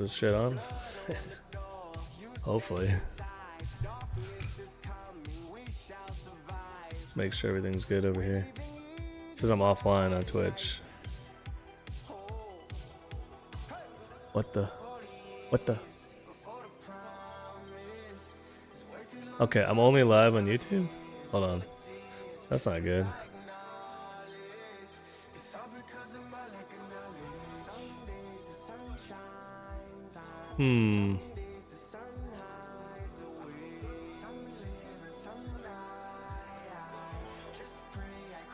this shit on? Hopefully. Let's make sure everything's good over here. It says I'm offline on Twitch. What the? What the? Okay, I'm only live on YouTube? Hold on. That's not good.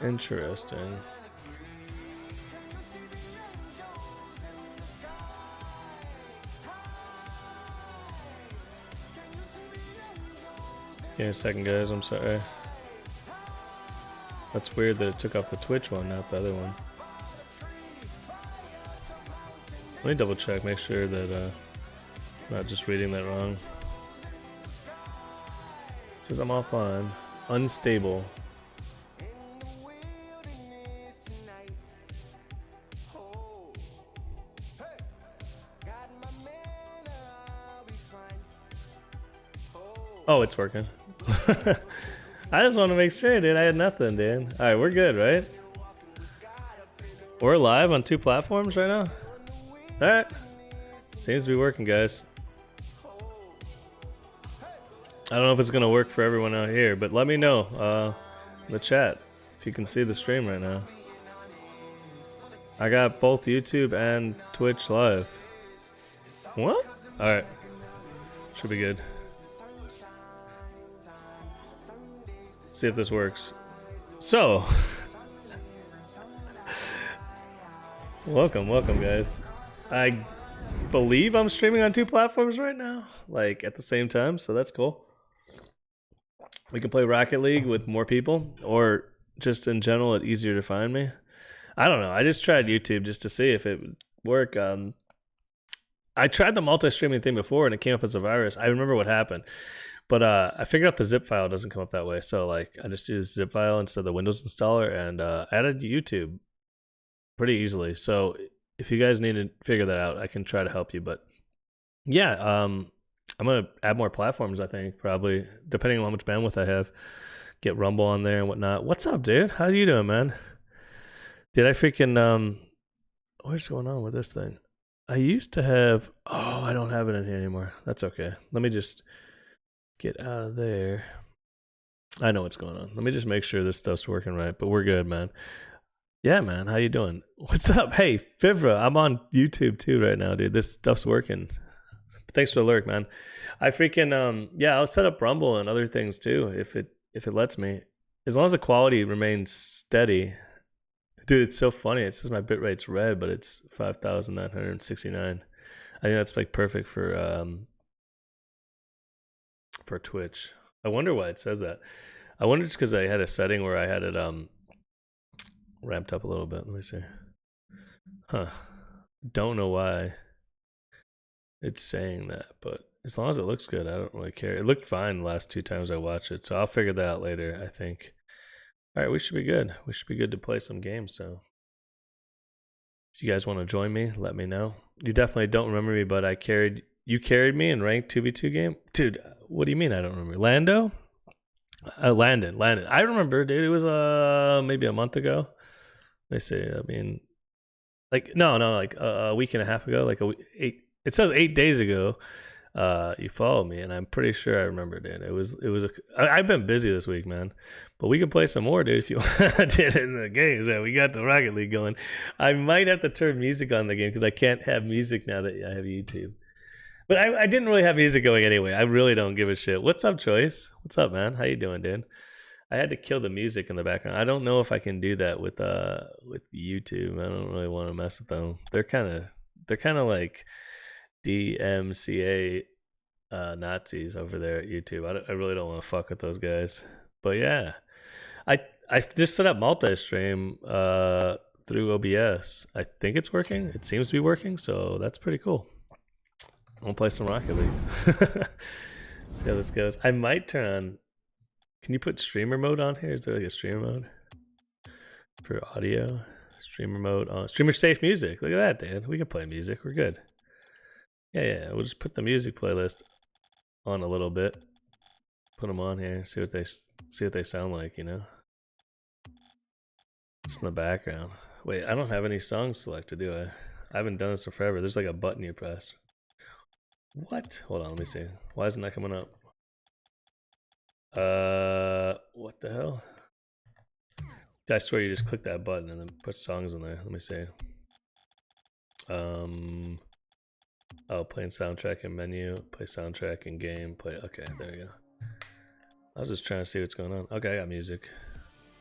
Interesting. Give me a second, guys. I'm sorry. That's weird that it took off the Twitch one, not the other one. Let me double check, make sure that I'm not just reading that wrong. It says I'm offline. Unstable. Oh, it's working. I just want to make sure, dude. I had nothing, dude. All right, we're good, right? We're live on 2 platforms right now. All right. Seems to be working, guys. I don't know if it's going to work for everyone out here, but let me know in the chat if you can see the stream right now. I got both YouTube and Twitch live. What? All right. Should be good. See if this works. So, welcome guys. I believe I'm streaming on 2 platforms right now, like at the same time, so that's cool. We can play Rocket League with more people, or just in general, it's easier to find me. I don't know. I just tried YouTube just to see if it would work. I tried the multi-streaming thing before, and it came up as a virus. I remember what happened. But I figured out the zip file doesn't come up that way. So like I just use zip file instead of the Windows installer, and added YouTube pretty easily. So if you guys need to figure that out, I can try to help you. But yeah, I'm going to add more platforms, I think, probably, depending on how much bandwidth I have. Get Rumble on there and whatnot. What's up, dude? How you doing, man? Did I freaking... what's going on with this thing? I used to have... Oh, I don't have it in here anymore. That's okay. Let me just... get out of there. I know what's going on. Let me just make sure this stuff's working right, but we're good, man. Yeah, man. How you doing? What's up? Hey, Fivra, I'm on YouTube too right now, dude. This stuff's working. Thanks for the lurk, man. I freaking yeah, I'll set up Rumble and other things too if it lets me. As long as the quality remains steady. Dude, it's so funny. It says my bitrate's red, but it's 5,969. I think that's like perfect for Twitch. I wonder why it says that. I wonder just because I had a setting where I had it ramped up a little bit. Let me see. Huh. Don't know why it's saying that, but as long as it looks good, I don't really care. It looked fine the last 2 times I watched it, so I'll figure that out later, I think. All right, we should be good. We should be good to play some games, so if you guys want to join me, let me know. You definitely don't remember me, but you carried me in ranked 2v2 game? Dude, what do you mean I don't remember? Lando? Landon. I remember, dude. It was maybe a month ago. Let me see. I mean, like, no, like a week and a half ago. Like it says 8 days ago. You followed me, and I'm pretty sure I remember, dude. I've been busy this week, man. But we can play some more, dude, if you want. In the games, man. We got the Rocket League going. I might have to turn music on the game because I can't have music now that I have YouTube. But I didn't really have music going anyway. I really don't give a shit. What's up, Choice? What's up, man? How you doing, dude? I had to kill the music in the background. I don't know if I can do that with YouTube. I don't really want to mess with them. They're kind of like DMCA Nazis over there at YouTube. I really don't want to fuck with those guys. But yeah, I just set up multi-stream through OBS. I think it's working. It seems to be working, so that's pretty cool. I'll play some Rocket League. See how this goes. I might turn on... Can you put streamer mode on here? Is there like a streamer mode for audio? Streamer mode on. Streamer safe music. Look at that, dude. We can play music. We're good. Yeah. We'll just put the music playlist on a little bit. Put them on here. See what they sound like. You know. Just in the background. Wait, I don't have any songs selected, do I? I haven't done this in forever. There's like a button you press. What? Hold on, let me see. Why isn't that coming up? What the hell? I swear you just click that button and then put songs in there. Let me see. Oh, playing soundtrack and menu. Play soundtrack and game. Play. Okay, there you go. I was just trying to see what's going on. Okay, I got music.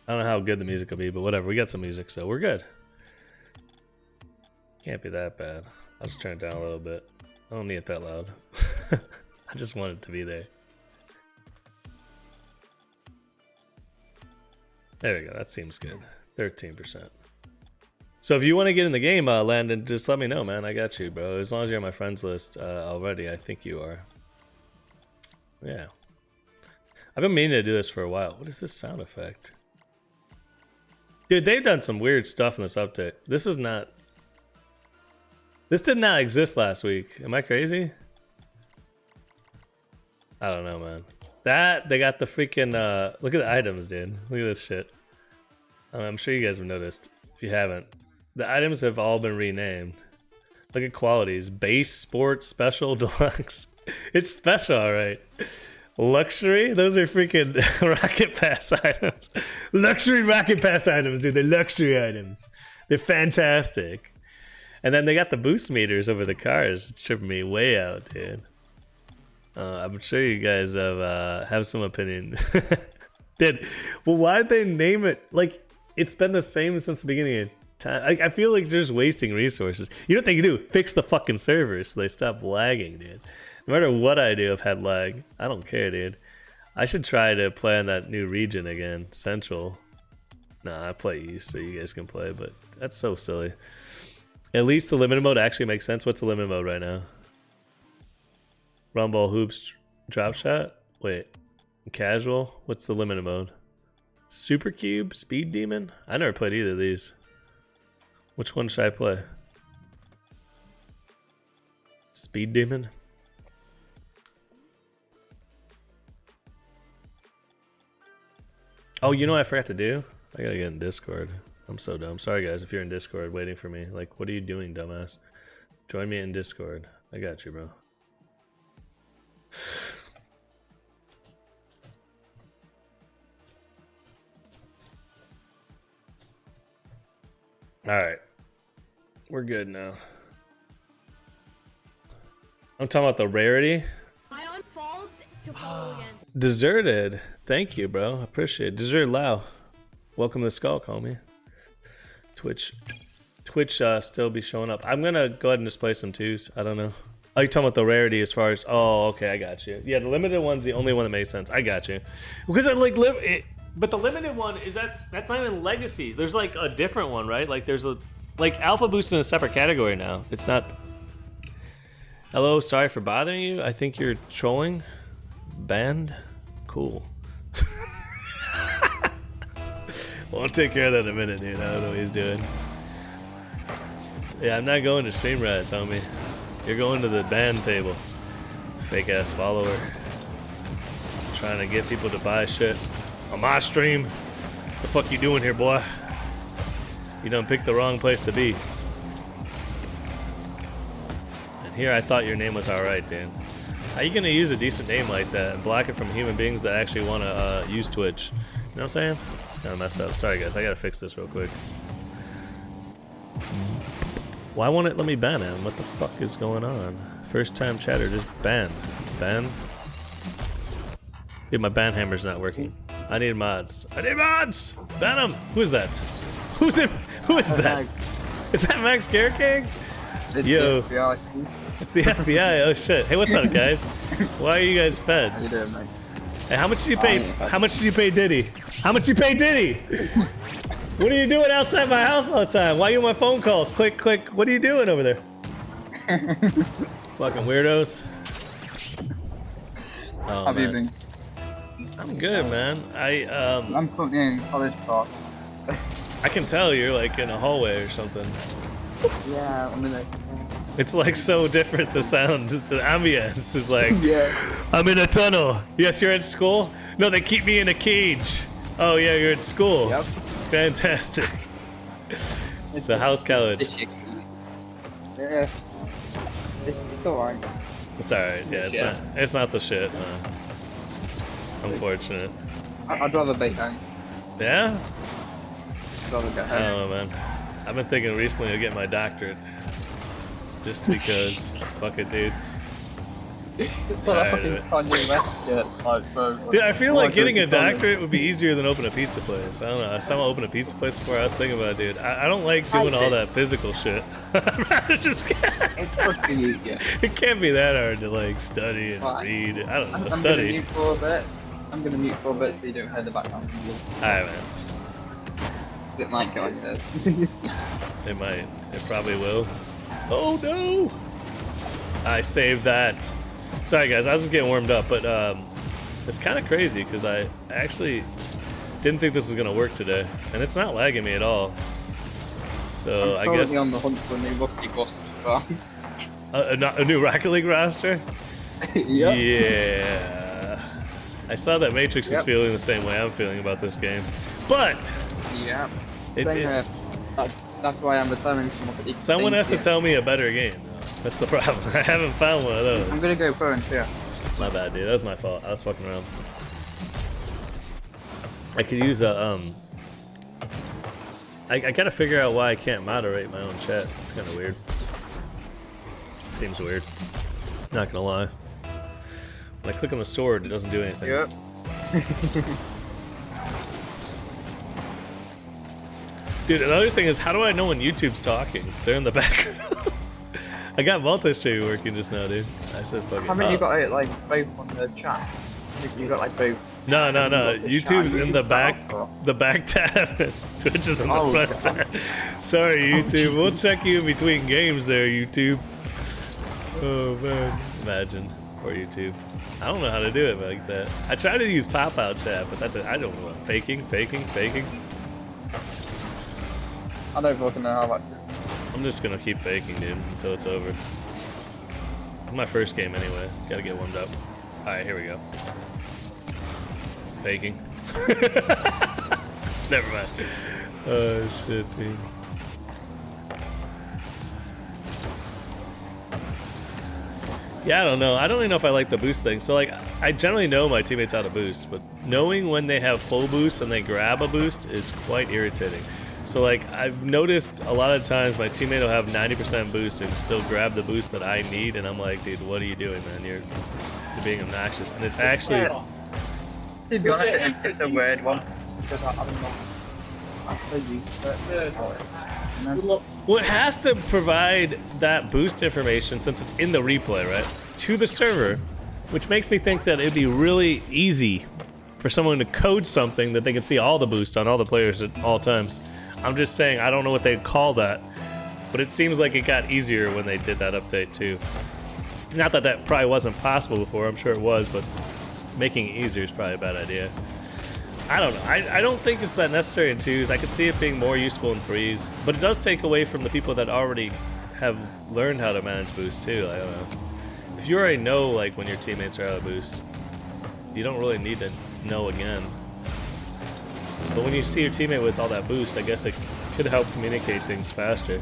I don't know how good the music will be, but whatever. We got some music, so we're good. Can't be that bad. I'll just turn it down a little bit. I don't need it that loud. I just want it to be there. There we go. That seems good. 13%. So if you want to get in the game, Landon, just let me know, man. I got you, bro. As long as you're on my friends list already, I think you are. Yeah. I've been meaning to do this for a while. What is this sound effect? Dude, they've done some weird stuff in this update. This is not... This did not exist last week. Am I crazy? I don't know, man. They got the freaking... look at the items, dude. Look at this shit. I'm sure you guys have noticed. If you haven't. The items have all been renamed. Look at qualities. Base, sport, special, deluxe. It's special, alright. Luxury? Those are freaking Rocket Pass items. Luxury Rocket Pass items, dude. They're luxury items. They're fantastic. And then they got the boost meters over the cars. It's tripping me way out, dude. I'm sure you guys have some opinion. Dude, well, why'd they name it? Like, it's been the same since the beginning of time. I feel like they're just wasting resources. You know what they can do? Fix the fucking servers so they stop lagging, dude. No matter what I do, I've had lag. I don't care, dude. I should try to play in that new region again, Central. Nah, I play East, so you guys can play, but that's so silly. At least the limited mode actually makes sense. What's the limited mode right now? Rumble, hoops, drop shot? Wait, casual? What's the limited mode? Super cube, speed demon? I never played either of these. Which one should I play? Speed demon? Oh, you know what I forgot to do? I gotta get in Discord. I'm so dumb. Sorry guys if you're in Discord waiting for me. Like, what are you doing, dumbass? Join me in Discord. I got you, bro. Alright. We're good now. I'm talking about the rarity. I unfollowed to follow again. Deserted. Thank you, bro. I appreciate it. Deserted Lao. Welcome to Skull, homie. Twitch still be showing up. I'm gonna go ahead and display some twos. I don't know. Oh, you're talking about the rarity as far as... Oh, okay, I got you. Yeah, the limited one's the only one that makes sense. I got you. Because I like... But the limited one, that's not even legacy. There's like a different one, right? Like there's a... Like Alpha Boost in a separate category now. It's not... Hello, sorry for bothering you. I think you're trolling. Banned? Cool. Well, I'll take care of that in a minute, dude. I don't know what he's doing. Yeah, I'm not going to stream rise, homie. You're going to the ban table. Fake ass follower. Trying to get people to buy shit on my stream. What the fuck you doing here, boy? You done picked the wrong place to be. And here I thought your name was alright, dude. How you gonna use a decent name like that and block it from human beings that actually want to use Twitch? You know what I'm saying? It's kind of messed up. Sorry guys, I gotta fix this real quick. Why won't it let me ban him? What the fuck is going on? First time chatter, just ban. Ban? Dude, my ban hammer's not working. I need mods. I need mods! Ban him! Who is that? Who's it? Who is that? Is that Max Carrot King? It's Yo. the FBI. It's the FBI. Oh shit. Hey, what's up, guys? Why are you guys feds? How you doing, mate? Hey, how much did you pay? How much did you pay Diddy? How much did you pay Diddy? What are you doing outside my house all the time? Why are you on my phone calls? Click, click. What are you doing over there? Fucking weirdos. Oh, How have you man. been? I'm good, man. I'm putting in college talk. I can tell you're like in a hallway or something. Yeah, I'm in a... It's like so different. The sound, the ambience is like, Yeah. I'm in a tunnel. Yes, you're at school? No, they keep me in a cage. Oh yeah, you're at school. Yep. Fantastic. It's a house college. Yeah. It's alright. It's alright, yeah, it's not the shit. Unfortunate. I'd rather be home. Yeah? I'd rather get I home. don't know, man. I've been thinking recently of getting my doctorate. Just because. Fuck it, dude. It's like Tired of it. fucking Kanye West shit, like, bro. Dude, I feel like getting a Kanye. doctorate would be easier than opening a pizza place. I don't know. I saw open a pizza place before. I was thinking about it, dude. I don't like doing all that physical shit. I'd rather just. It's supposed to be easier. It can't be that hard to like study and Right. read. I don't know. I'm gonna Study. mute for a bit. I'm gonna mute for a bit so you don't hear the background. Alright, man. It might get on your nerves. It might. It probably will. Oh no! I saved that. Sorry guys, I was just getting warmed up, but it's kind of crazy because I actually didn't think this was gonna work today, and it's not lagging me at all. So I guess on the hunt for a new rookie boss as well. a new Rocket League roster. Yep. Yeah. I saw that Matrix is Yep. feeling the same way I'm feeling about this game, but Yeah. It- Same it- here. That's why I'm returning to look at each someone thing has to here. tell me a better game. That's the problem. I haven't found one of those. I'm gonna go current here. My bad, dude. That was my fault. I was fucking around. I could use a I gotta figure out why I can't moderate my own chat. It's kind of weird. Seems weird. Not gonna lie. When I click on the sword, it doesn't do anything. Yep. Dude, another thing is, how do I know when YouTube's talking? They're in the background. I got multi-stream working just now, dude. I said fucking. Haven't you got it like both on the chat? You got like both. No. got the YouTube's chat, in the YouTube's back, out. the back tab. Twitch is in the Oh, front God. tab. Sorry, YouTube. We'll check you in between games there, YouTube. Oh man, imagine. Or YouTube. I don't know how to do it like that. I try to use pop-out chat, but that's I don't know. Faking. I don't fucking know how much. I'm just gonna keep faking, dude, until it's over. It's my first game anyway. Gotta get warmed up. Alright, here we go. Faking. Never mind. Oh shit, dude. Yeah, I don't know. I don't even know if I like the boost thing. So like, I generally know my teammates how to boost, but knowing when they have full boost and they grab a boost is quite irritating. So like, I've noticed a lot of times my teammate will have 90% boost and still grab the boost that I need, and I'm like, dude, what are you doing, man? You're being obnoxious. And it's actually, To be honest, it's a weird one because I'm not. I'm so used to it. well, it has to provide that boost information since it's in the replay, right? To the server, which makes me think that it'd be really easy for someone to code something that they can see all the boost on all the players at all times. I'm just saying, I don't know what they'd call that, but it seems like it got easier when they did that update too. Not that that probably wasn't possible before, I'm sure it was, but making it easier is probably a bad idea. I don't know. I don't think it's that necessary in 2s. I could see it being more useful in 3s, but it does take away from the people that already have learned how to manage boost too. I don't know. If you already know like when your teammates are out of boost, you don't really need to know again. But when you see your teammate with all that boost, I guess it could help communicate things faster.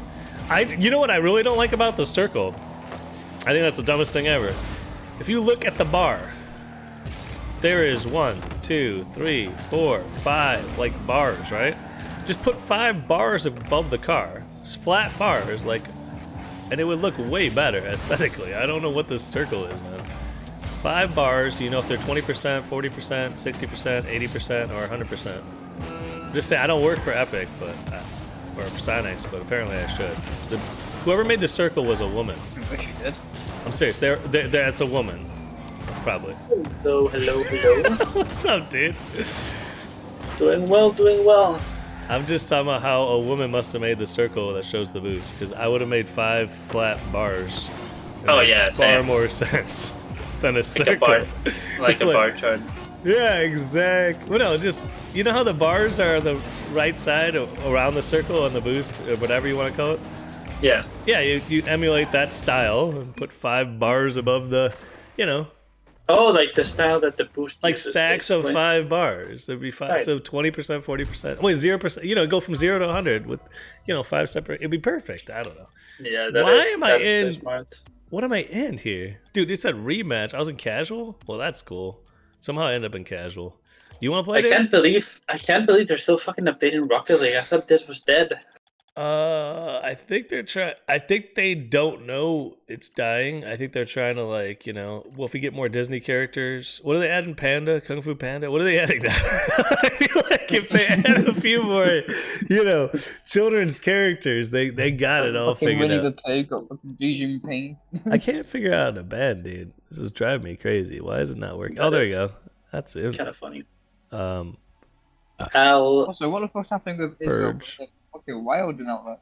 You know what I really don't like about the circle? I think that's the dumbest thing ever. If you look at the bar, there is 1, 2, 3, 4, 5 like bars, right? Just put 5 bars above the car, just flat bars, like, and it would look way better aesthetically. I don't know what this circle is, man. 5 bars, you know if they're 20%, 40%, 60%, 80%, or 100%. Just say I don't work for Epic, but or Psynex, but apparently I should. Whoever made the circle was a woman. I wish you did. I'm serious. That's a woman, probably. Hello. What's up, dude? Doing well. I'm just talking about how a woman must have made the circle that shows the boost, because I would have made 5 flat bars. It Oh, makes yeah, far same. more sense than a Like circle. a bar, like It's a bar chart. Yeah, exactly. Well, no, just you know how the bars are on the right side around the circle on the boost, or whatever you want to call it. Yeah. Yeah, you emulate that style and put 5 bars above the, you know, Oh, like the style that the boost like uses, stacks of basically. 5 bars. There'd be 5, Right. so 20%, 40%. Wait, 0%. You know, go from 0 to 100 with, 5 separate. It'd be perfect. I don't know. Yeah, Why is am I that is in? so smart. What am I in here, dude? It said rematch. I was in casual. Well, that's cool. Somehow I ended up in casual. You want to play? I can't believe they're still fucking updating Rocket League. I thought this was dead. I think they're trying. I think they don't know it's dying. I think they're trying to well, if we get more Disney characters, what are they adding? Panda, Kung Fu Panda. What are they adding now? I feel like if they add a few more, children's characters, they got it all Fucking figured Winnie the out. Pig got fucking Xi Jinping. I can't figure out a band, dude. This is driving me crazy. Why is it not working? Oh, there you go. That's it. Kind of funny. Um, Also, what the fuck's happening with Israel? Purge. Fucking wild and all that.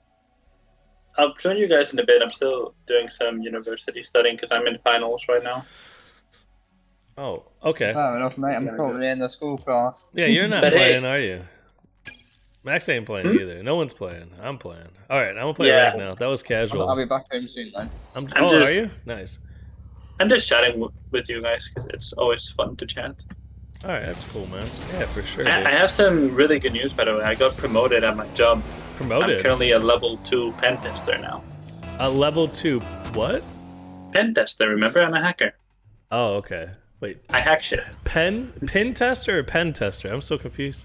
I'll join you guys in a bit. I'm still doing some university studying because I'm in finals right now. Oh, okay. Fair enough, mate. I'm currently in the school class. Yeah, you're not But hey- playing, are you? Max ain't playing either. No one's playing. I'm playing. All right, I'm gonna play Yeah. right now. That was casual. I'll be back home soon then. I'm I'm oh, just- are you? Nice. I'm just chatting with you guys because it's always fun to chat. All right, that's cool, man. Yeah, for sure. I Dude. have some really good news, by the way. I got promoted at my job. I'm Promoted. currently a level 2 pen tester now. A level 2. What? Pen tester, remember? I'm a hacker. Oh, okay. Wait, I hack shit. pin tester or pen tester? I'm so confused.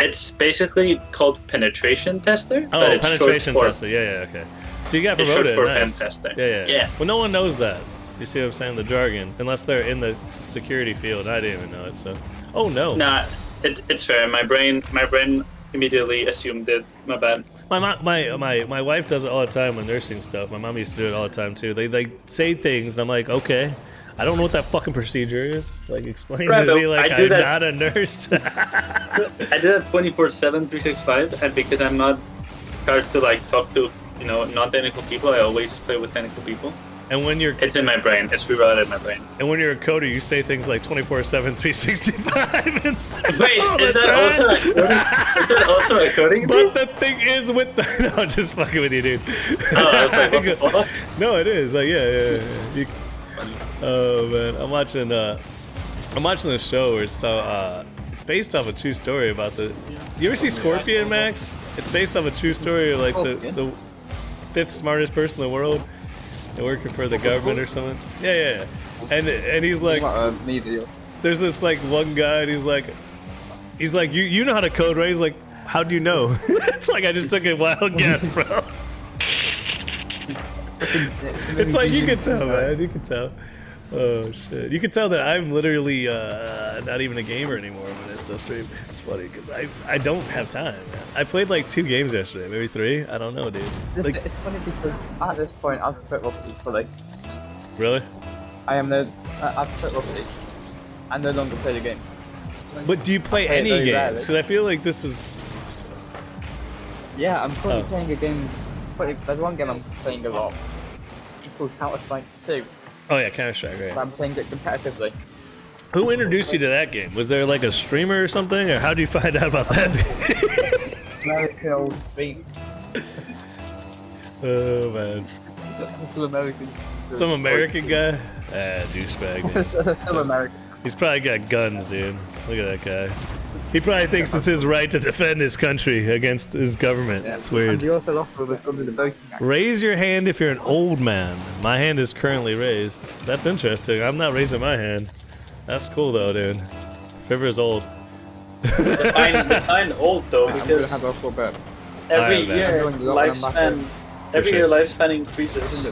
It's basically called penetration tester. Oh, but it's penetration short for, tester. Yeah, okay. So you got It's short promoted. for Nice. pen tester. Yeah. Yeah. Well, no one knows that. You see what I'm saying? The jargon, unless they're in the security field. I didn't even know it. So. Oh no. Nah, it's fair. My brain immediately assumed it. My bad. My wife does it all the time with nursing stuff. My mom used to do it all the time too. They say things. And I'm like, okay, I don't know what that fucking procedure is. Like, explain Right, to me but like I do I'm that- not a nurse. I did it 24/7, 365, and because I'm not charged to like talk to non-technical people, I always play with technical people. and when you're It's in my brain. It's rerouted in my brain. a coder, you say things like 24/7, 365 instead. Wait, all is the that, time. is that also a coding But thing? the thing is with the no, just fucking with you, dude. Oh, I was like, what the fuck? No, it is like yeah. You, oh man, I'm watching this show where it's based off a true story about the. You ever see Scorpion, Max? It's based off a true story of like the 5th smartest person in the world. They're working for the government or something. Yeah. And he's like, Me videos. there's this like one guy, and he's like, you know how to code, right? He's like, how do you know? It's like I just took a wild guess, bro. It's like you can tell, man. You can tell. Oh shit! You can tell that I'm literally not even a gamer anymore when I still stream. It's funny because I don't have time. Man. I played like 2 games yesterday, maybe 3. I don't know, dude. Like, It's funny because at this point I've quit Rocket League fully. really? I've quit Rocket League. I no longer play the game. But do you play play it any very games? rarely. Because I feel like this is. Yeah, I'm currently Oh. playing a game. There's one game I'm playing a lot. It's called Counter-Strike 2. Oh yeah, Counter-Strike, But right? I'm playing it competitively. Who introduced you to that game? Was there like a streamer or something, or how did you find out about that? American old beat. Oh man, Some American. some American guy? Ah, douchebag. Man. Some American. He's probably got guns, dude. Look at that guy. He probably thinks it's his right to defend his country against his government. It's And weird. he also offered was going to the voting act. Raise your hand if you're an old man. My hand is currently raised. That's interesting. I'm not raising my hand. That's cool though, dude. River's old. Define old though, I'm going to because have a full burp. every Alright, man. year I'm going to lifespan, For every sure. year lifespan increases.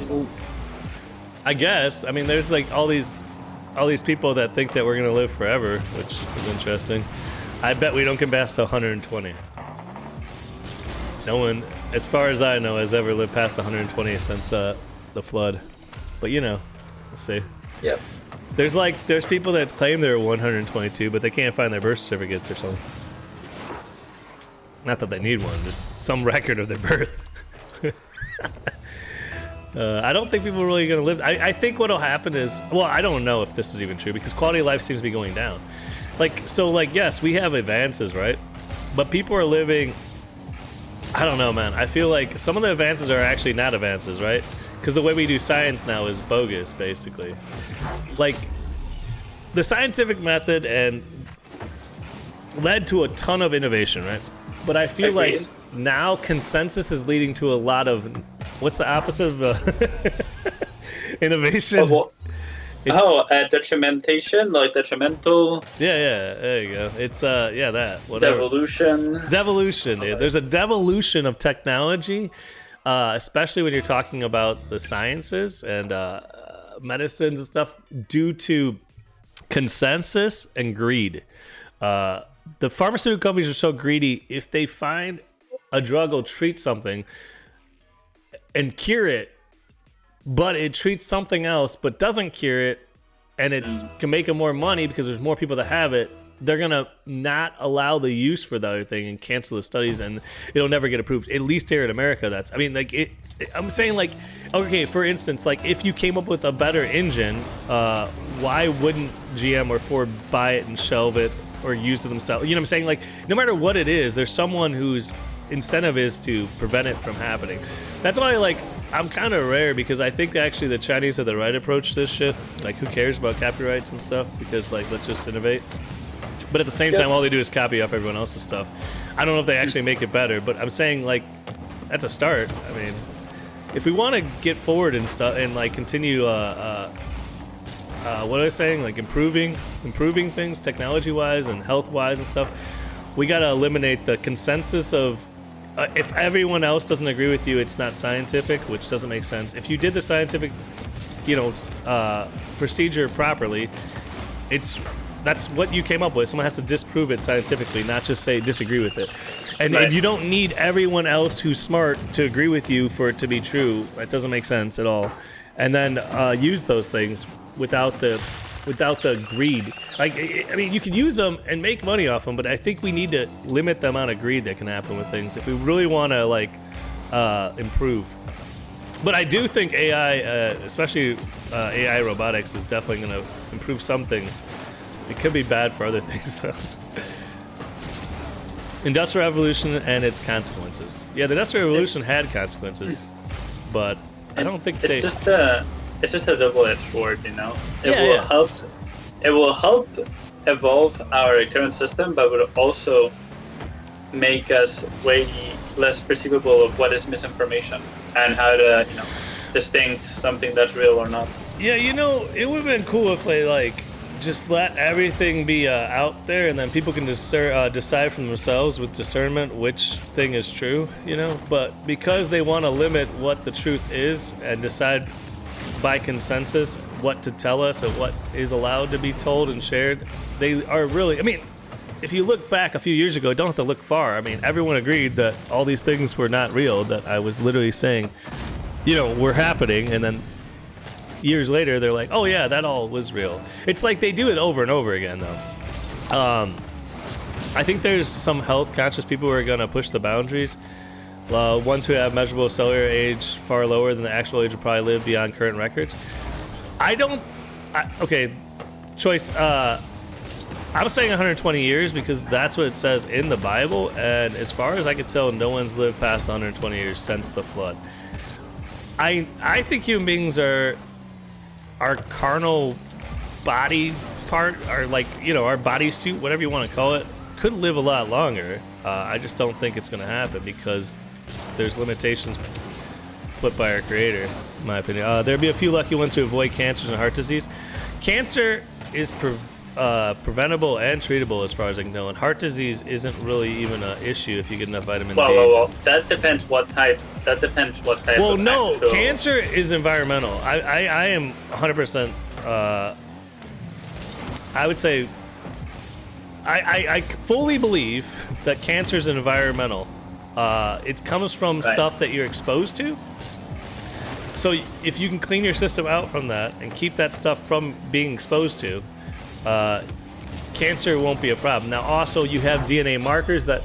I guess. I mean, there's like all these people that think that we're gonna live forever, which is interesting. I bet we don't get past 120. No one, as far as I know, has ever lived past 120 since the flood. But we'll see. Yep. There's people that claim they're 122, but they can't find their birth certificates or something. Not that they need one, just some record of their birth. I don't think people are really gonna live. I think what'll happen is, well, I don't know if this is even true because quality of life seems to be going down. Yes, we have advances, right? But people are living. I don't know, man. I feel like some of the advances are actually not advances, right? Because the way we do science now is bogus, basically. Like, the scientific method and led to a ton of innovation, right? But I feel Agreed. like now consensus is leading to a lot of, what's the opposite of innovation? Of what? It's- Detrimentation, like detrimental, yeah, there you go. It's yeah, that whatever. devolution. Devolution, dude. There's a devolution of technology, especially when you're talking about the sciences and medicines and stuff, due to consensus and greed. The pharmaceutical companies are so greedy. If they find a drug will treat something and cure it, but it treats something else but doesn't cure it, and it's can make them more money because there's more people that have it, they're gonna not allow the use for the other thing and cancel the studies, and it'll never get approved. At least here in America, that's. I mean, like I'm saying, like, okay, for instance, like if you came up with a better engine, why wouldn't GM or Ford buy it and shelve it or use it themselves? You know what I'm saying? Like, no matter what it is, there's someone whose incentive is to prevent it from happening. That's why, like, I'm kind of rare, because I think actually the Chinese have the right approach to this shit. Like, who cares about copyrights and stuff? Because, like, let's just innovate. But at the same time, all they do is copy off everyone else's stuff. I don't know if they actually make it better, but I'm saying, like, that's a start. I mean, if we want to get forward and stuff and, like, continue, what am I saying? Like, improving things technology-wise and health-wise and stuff, we got to eliminate the consensus of, if everyone else doesn't agree with you, it's not scientific, which doesn't make sense. If you did the scientific, procedure properly, that's what you came up with. Someone has to disprove it scientifically, not just say disagree with it. And, Right. and you don't need everyone else who's smart to agree with you for it to be true. That doesn't make sense at all. And then use those things without the greed. Like, I mean, you can use them and make money off them, but I think we need to limit the amount of greed that can happen with things if we really want to, like, improve. But I do think AI, especially AI robotics, is definitely going to improve some things. It could be bad for other things, though. Industrial Revolution and its consequences. Yeah, the Industrial Revolution had consequences, but I don't think It's just a double-edged sword, you know. Yeah. It will help evolve our current system, but will also make us way less perceivable of what is misinformation and how to, distinct something that's real or not. Yeah, it would have been cool if they, like, just let everything be out there, and then people can decide for themselves with discernment which thing is true, But because they want to limit what the truth is and decide by consensus what to tell us and what is allowed to be told and shared, they are really, I mean, if you look back a few years ago, don't have to look far. I mean, everyone agreed that all these things were not real, that I was literally saying, were happening, and then years later, they're like, oh yeah, that all was real. It's like they do it over and over again, though. I think there's some health conscious people who are going to push the boundaries. Ones who have measurable cellular age far lower than the actual age will probably live beyond current records. Choice. I'm saying 120 years because that's what it says in the Bible, and as far as I can tell, no one's lived past 120 years since the flood. I think human beings are our carnal body part, our, like, our body suit, whatever you want to call it, could live a lot longer. I just don't think it's going to happen because there's limitations put by our creator, in my opinion. There'd be a few lucky ones to avoid cancers and heart disease. Cancer is preventable and treatable as far as I can know, and heart disease isn't really even an issue if you get enough vitamin D. Well, that depends what type. Well, no, cancer is environmental. I am 100%. I would say I fully believe that cancer is environmental. It comes from stuff that you're exposed to. So if you can clean your system out from that and keep that stuff from being exposed to, cancer won't be a problem. Now, also, you have DNA markers that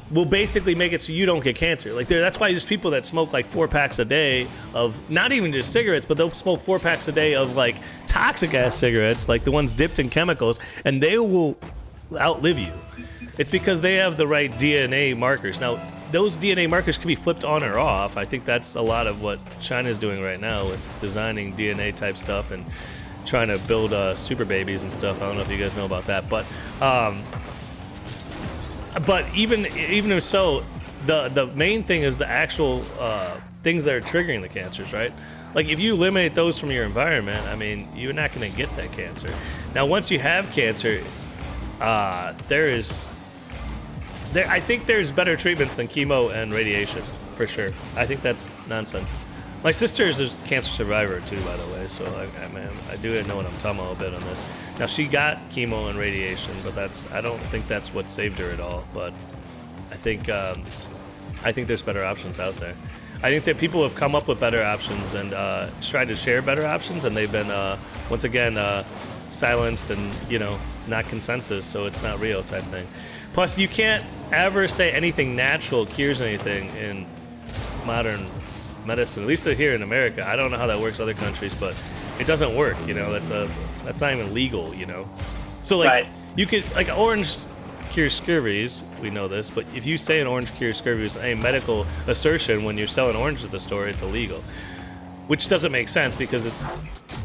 will basically make it so you don't get cancer. Like, that's why there's people that smoke like 4 packs a day of not even just cigarettes, but they'll smoke 4 packs a day of like toxic ass cigarettes, like the ones dipped in chemicals, and they will outlive you. It's because they have the right DNA markers. Now, those DNA markers can be flipped on or off. I think that's a lot of what China's doing right now with designing DNA type stuff and trying to build super babies and stuff. I don't know if you guys know about that, but even if so, the main thing is the actual things that are triggering the cancers, right? Like if you eliminate those from your environment, I mean, you're not going to get that cancer. Now, once you have cancer, I think there's better treatments than chemo and radiation, for sure. I think that's nonsense. My sister is a cancer survivor too, by the way, so I do know what I'm talking about a bit on this. Now, she got chemo and radiation, but I don't think that's what saved her at all. But I think there's better options out there. I think that people have come up with better options and tried to share better options, and they've been once again silenced and not consensus, so it's not real type thing. Plus, you can't ever say anything natural cures anything in modern medicine, at least here in America. I don't know how that works in other countries, but it doesn't work. That's not even legal. So like Right. you could like orange cures scabies. We know this, but if you say an orange cures scabies, a medical assertion when you're selling oranges at the store, it's illegal, which doesn't make sense because it's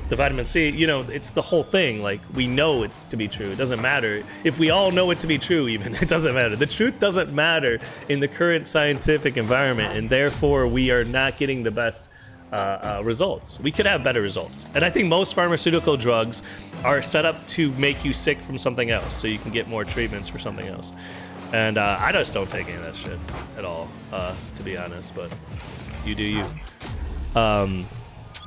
the vitamin C. It's the whole thing. Like we know it's to be true. It doesn't matter if we all know it to be true. Even it doesn't matter. The truth doesn't matter in the current scientific environment, and therefore we are not getting the best results. We could have better results, and I think most pharmaceutical drugs are set up to make you sick from something else, so you can get more treatments for something else. And I just don't take any of that shit at all, to be honest. But you do you.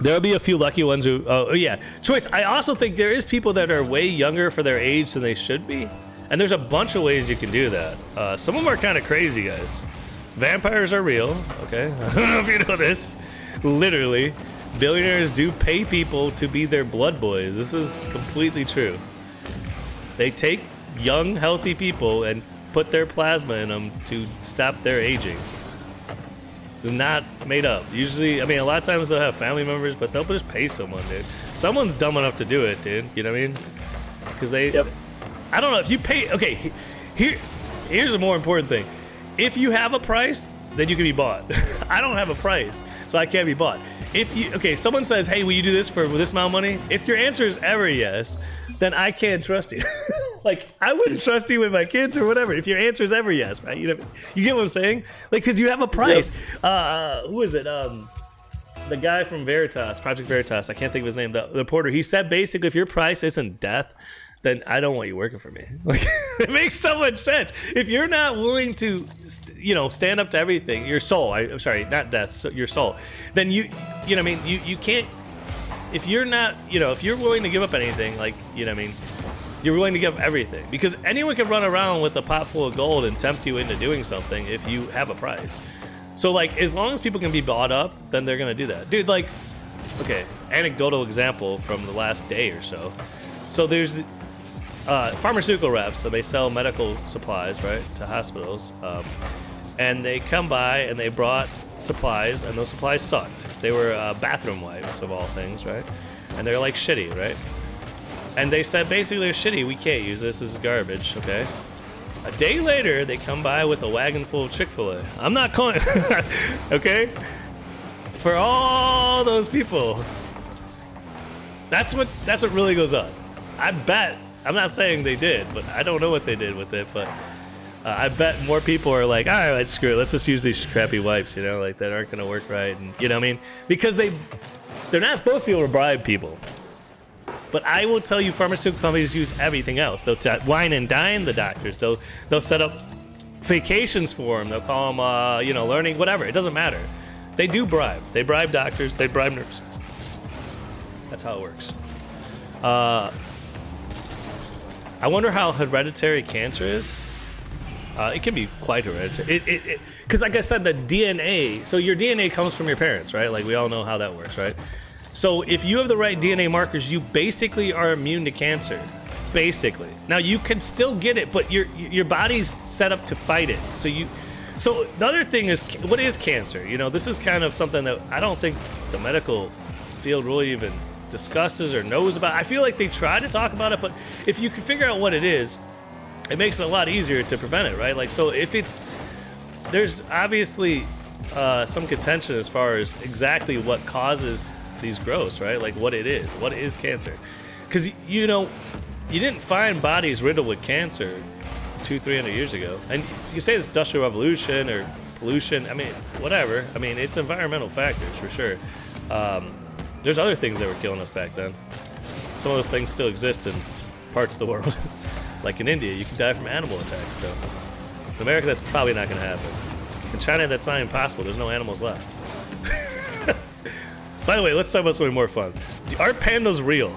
There'll be a few lucky ones who. Oh yeah, choice. I also think there is people that are way younger for their age than they should be, and there's a bunch of ways you can do that. Some of them are kind of crazy, guys. Vampires are real. Okay, I don't know if you know this. Literally, billionaires do pay people to be their blood boys. This is completely true. They take young, healthy people and put their plasma in them to stop their aging. It's not made up. Usually, I mean, a lot of times they'll have family members, but they'll just pay someone, dude. Someone's dumb enough to do it, dude. You know what I mean? Because they... Yep. I don't know, if you pay... Okay, here's a more important thing. If you have a price, then you can be bought. I don't have a price, so I can't be bought. Okay, someone says, hey, will you do this for this amount of money? If your answer is ever yes, then I can't trust you. Like, I wouldn't trust you with my kids or whatever if your answer is ever yes, right? You get what I'm saying? Like, because you have a price. Yep. Who is it? The guy from Veritas, Project Veritas, I can't think of his name, the reporter, he said basically if your price isn't death, then I don't want you working for me. Like, it makes so much sense. If you're not willing to, stand up to everything, your soul, I'm sorry, not death, so your soul, then you know what I mean? You can't, if you're not, if you're willing to give up anything, like, you know what I mean? You're willing to give up everything. Because anyone can run around with a pot full of gold and tempt you into doing something if you have a price. So, like, as long as people can be bought up, then they're going to do that. Dude, like, okay, anecdotal example from the last day or so. So there's pharmaceutical reps, so they sell medical supplies, right, to hospitals. And they come by and they brought supplies, and those supplies sucked. They were bathroom wipes, of all things, right? And they're like shitty, right? And they said basically they're shitty, we can't use this is garbage, okay? A day later, they come by with a wagon full of Chick-fil-A. I'm not calling, okay? For all those people, that's what really goes on. I bet, I'm not saying they did, but I don't know what they did with it, but I bet more people are like, all right, screw it, let's just use these crappy wipes, like that aren't gonna work right, and you know what I mean? Because they're not supposed to be able to bribe people. But I will tell you, pharmaceutical companies use everything else. They'll wine and dine the doctors. They'll set up vacations for them. They'll call them, learning, whatever. It doesn't matter. They do bribe. They bribe doctors. They bribe nurses. That's how it works. I wonder how hereditary cancer is. It can be quite hereditary. Because like I said, the DNA. So your DNA comes from your parents, right? Like we all know how that works, right? So if you have the right DNA markers, you basically are immune to cancer. Basically. Now you can still get it, but your body's set up to fight it. So the other thing is, what is cancer? This is kind of something that I don't think the medical field really even discusses or knows about. I feel like they try to talk about it, but if you can figure out what it is, it makes it a lot easier to prevent it, right? Like, so if it's, there's obviously some contention as far as exactly what causes these growths, right? Like what it is. What is cancer? Because, you know, you didn't find bodies riddled with cancer 200-300 years ago. And you say it's industrial revolution or pollution. I mean, whatever. I mean, it's environmental factors for sure. There's other things that were killing us back then. Some of those things still exist in parts of the world. Like in India, you can die from animal attacks still. In America, that's probably not going to happen. In China, that's not impossible. There's no animals left. By the way, let's talk about something more fun. Are pandas real?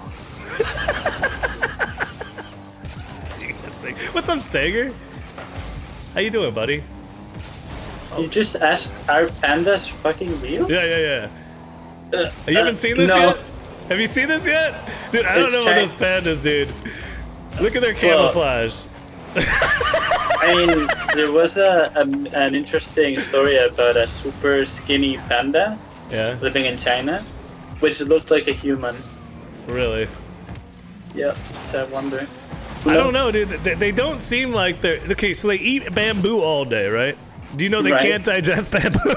What's up, Stager? How you doing, buddy? You just asked, are pandas fucking real? Yeah. You haven't seen this no. yet? Have you seen this yet? Dude, I don't know about those pandas, dude. Look at their camouflage. I mean, there was an interesting story about a super skinny panda living in China, which looked like a human. Really? Yeah, so I wonder. I don't know, dude. They don't seem like they're... Okay, so they eat bamboo all day, right? Do you know they can't digest bamboo?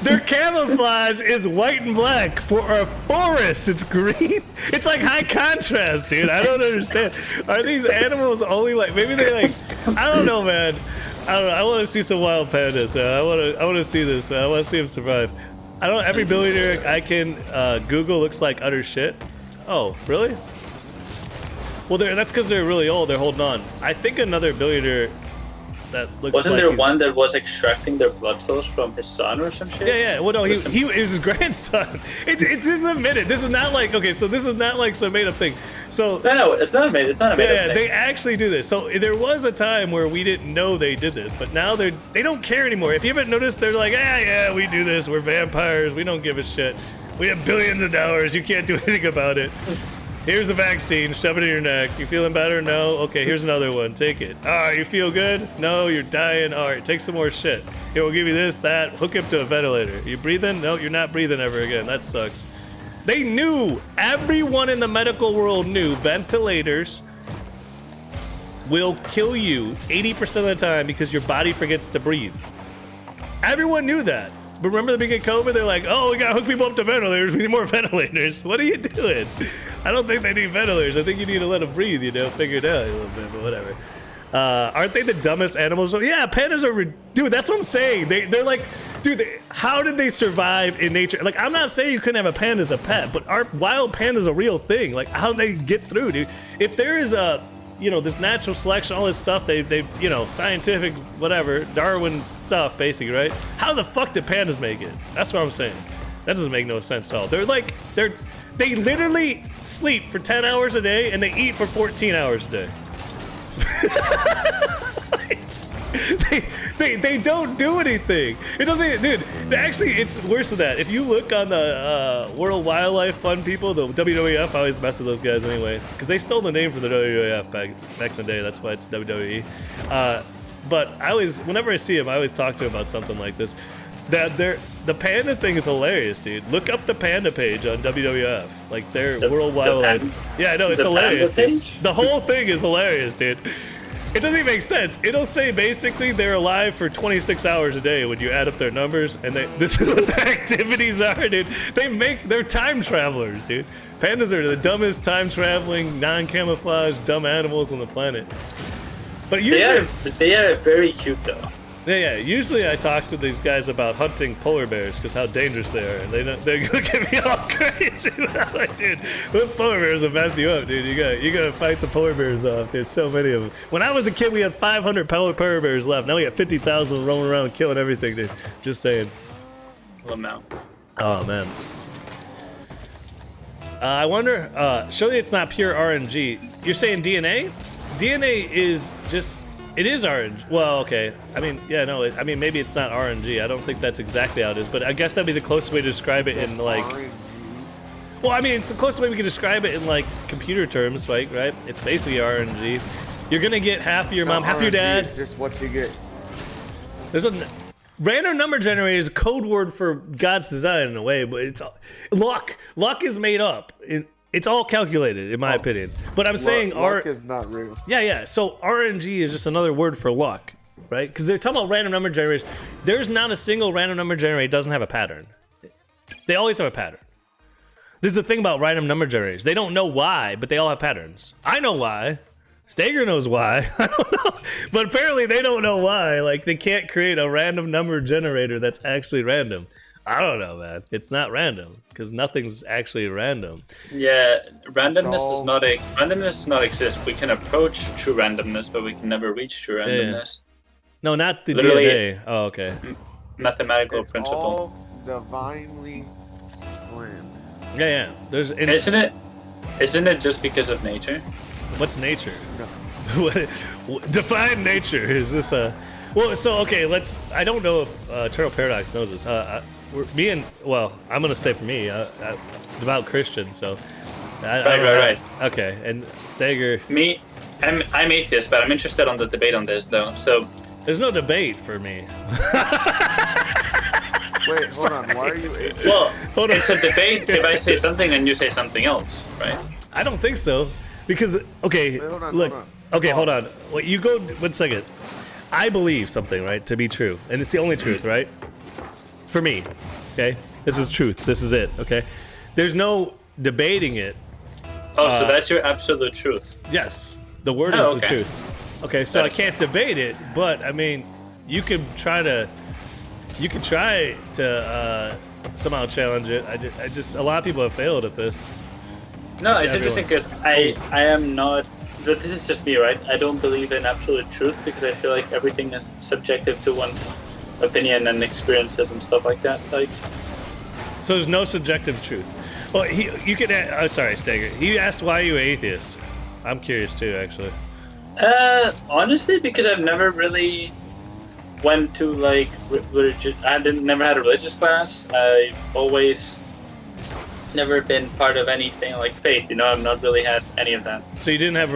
Their camouflage is white and black. For a forest, it's green. It's like high contrast, dude. I don't understand. Are these animals only like... Maybe they like... I don't know, man. I don't know. I want to see some wild pandas, man. I want to see this, man. I want to see them survive. I don't... Every billionaire I can Google looks like utter shit. Oh, really? Well, that's because they're really old. They're holding on. I think another billionaire that looks Wasn't like there one that was extracting their blood cells from his son or some shit? Yeah. Well, no, he was his grandson. It's admitted. This is not like, okay, so this is not like some made up thing. So No, it's not a made up thing. Yeah, they actually do this. So there was a time where we didn't know they did this, but now they don't care anymore. If you haven't noticed, they're like, yeah, we do this. We're vampires. We don't give a shit. We have billions of dollars. You can't do anything about it. Here's a vaccine, shove it in your neck. You feeling better? No? Okay, here's another one. Take it. All right, you feel good? No, you're dying. All right, take some more shit. Here, we'll give you this, that. Hook up to a ventilator. You breathing? No, you're not breathing ever again. That sucks. They knew. Everyone in the medical world knew ventilators will kill you 80% of the time because your body forgets to breathe. Everyone knew that. But remember the beginning of COVID? They're like, oh, we gotta hook people up to ventilators. We need more ventilators. What are you doing? I don't think they need ventilators. I think you need to let them breathe, you know, figure it out a little bit, but whatever. Aren't they the dumbest animals? Yeah, pandas are, dude, that's what I'm saying. They're like, dude, how did they survive in nature? Like, I'm not saying you couldn't have a panda as a pet, but are wild pandas a real thing? Like, how do they get through, dude? If there is a, you know, this natural selection, all this stuff, they you know, scientific, whatever, Darwin stuff, basically, right? How the fuck did pandas make it? That's what I'm saying. That doesn't make no sense at all. They literally sleep for 10 hours a day and they eat for 14 hours a day. they don't do anything. It doesn't, dude. Actually, it's worse than that. If you look on the World Wildlife Fund people, the WWF, I always mess with those guys anyway, because they stole the name from the WWF back in the day. That's why it's WWE. But I always, whenever I see them, I always talk to them about something like this. The panda thing is hilarious, dude. Look up the panda page on WWF, like their World Wildlife. Yeah, I know, it's hilarious. The whole thing is hilarious, dude. It doesn't even make sense. It'll say basically they're alive for 26 hours a day when you add up their numbers, and this is what their activities are, dude. They're time travelers, dude. Pandas are the dumbest time traveling, non-camouflage, dumb animals on the planet. But usually they are very cute though. Yeah. Usually I talk to these guys about hunting polar bears because how dangerous they are, and they look at me all crazy. I'm like, dude, those polar bears will mess you up, dude. You gotta fight the polar bears off. There's so many of them. When I was a kid, we had 500 polar bears left. Now we got 50,000 roaming around killing everything, dude. Just saying. Well, now. Oh man. I wonder. Surely it's not pure RNG. You're saying DNA? DNA is just. It is RNG. Well, okay. I mean, yeah, no. I mean, maybe it's not RNG. I don't think that's exactly how it is, but I guess that'd be the closest way to describe it in like. Well, I mean, it's the closest way we can describe it in like computer terms, right? Right? It's basically RNG. You're gonna get half of your mom, half of your dad. It's just what you get. There's a random number generator is a code word for God's design in a way, but it's luck. Luck is made up. It's all calculated, in my opinion. But I'm saying luck is not real. Yeah. So RNG is just another word for luck. right? Because they're talking about random number generators. There's not a single random number generator that doesn't have a pattern. They always have a pattern. This is the thing about random number generators. They don't know why, but they all have patterns. I know why. Stager knows why. I don't know. But apparently they don't know why. Like, they can't create a random number generator that's actually random. I don't know, man. It's not random because nothing's actually random. Yeah, randomness does not exist. We can approach true randomness, but we can never reach true randomness. No, not the Literally- DNA. Oh, okay. Mathematical It's principle. all divinely planned. Yeah. There's Isn't it just because of nature? what's nature? Define nature. Is this a? Well, so okay. I don't know if Eternal Paradox knows this. I'm gonna say for me, devout Christian. So. Right. Okay, and Stager. Me, I'm atheist, but I'm interested on the debate on this though. So There's no debate for me. Wait, hold on. Why are you? well, Hold on. it's a debate if I say something and you say something else, right? I don't think so, because okay, Wait, hold on, look, hold on. okay, hold on. Well, you go 1 second. I believe something, right, to be true, and it's the only truth, right? For me, okay. This is truth. This is it. Okay. There's no debating it. Oh, so that's your absolute truth. Yes, the word Oh, is the okay. truth. Okay, so I can't debate it, but I mean, you could try to somehow challenge it. I just a lot of people have failed at this. No, it's Everyone. interesting because I am not. This is just me, right? I don't believe in absolute truth because I feel like everything is subjective to one's opinion and experiences and stuff like that. Like, So there's no subjective truth. Well, you could. Sorry, Stager. He asked why you atheist. I'm curious too, actually. honestly, because I've never really went to like never had a religious class. I've always never been part of anything like faith. You know, I've not really had any of that. So you didn't have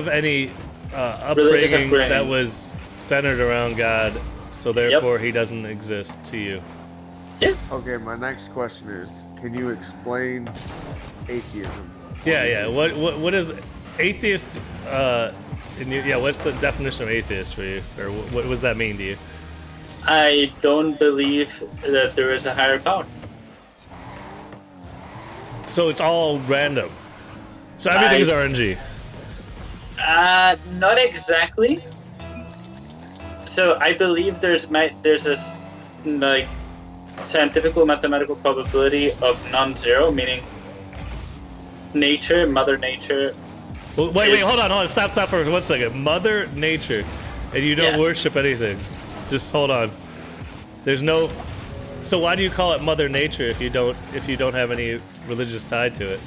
any Religious upbringing upbringing. that was centered around God. So therefore, he doesn't exist to you. Okay, my next question is: can you explain atheism? Yeah. What is atheist? What's the definition of atheist for you, or what does that mean to you? I don't believe that there is a higher power. So it's all random. So everything's RNG. Not exactly. So I believe there's this like scientific mathematical probability of non-zero, meaning Mother Nature. Well, wait, is- hold on, stop for 1 second. Mother Nature, and you don't Yeah. worship anything. Just hold on. There's no. So why do you call it Mother Nature if you don't have any religious tie to it?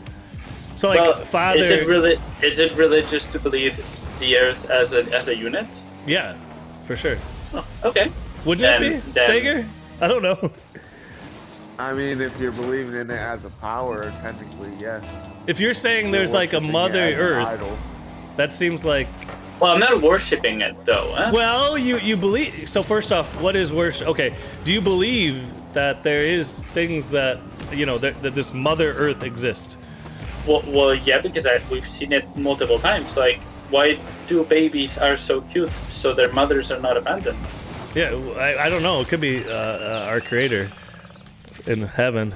So like Well, Father. is it religious to believe the Earth as a unit? Yeah, for sure. Oh, okay. Wouldn't it be, Then- Stager? I don't know. I mean, if you're believing in it as a power, technically, yes. If you're saying there's You're like a worshiping Mother it as an Earth, idol. that seems like. Well, I'm not worshiping it though. Huh? Well, you believe. So first off, what is worship? Okay, do you believe that there is things that that this Mother Earth exists? Well, yeah, because we've seen it multiple times. Like, why do babies are so cute? So their mothers are not abandoned. Yeah, I don't know. It could be our Creator in heaven.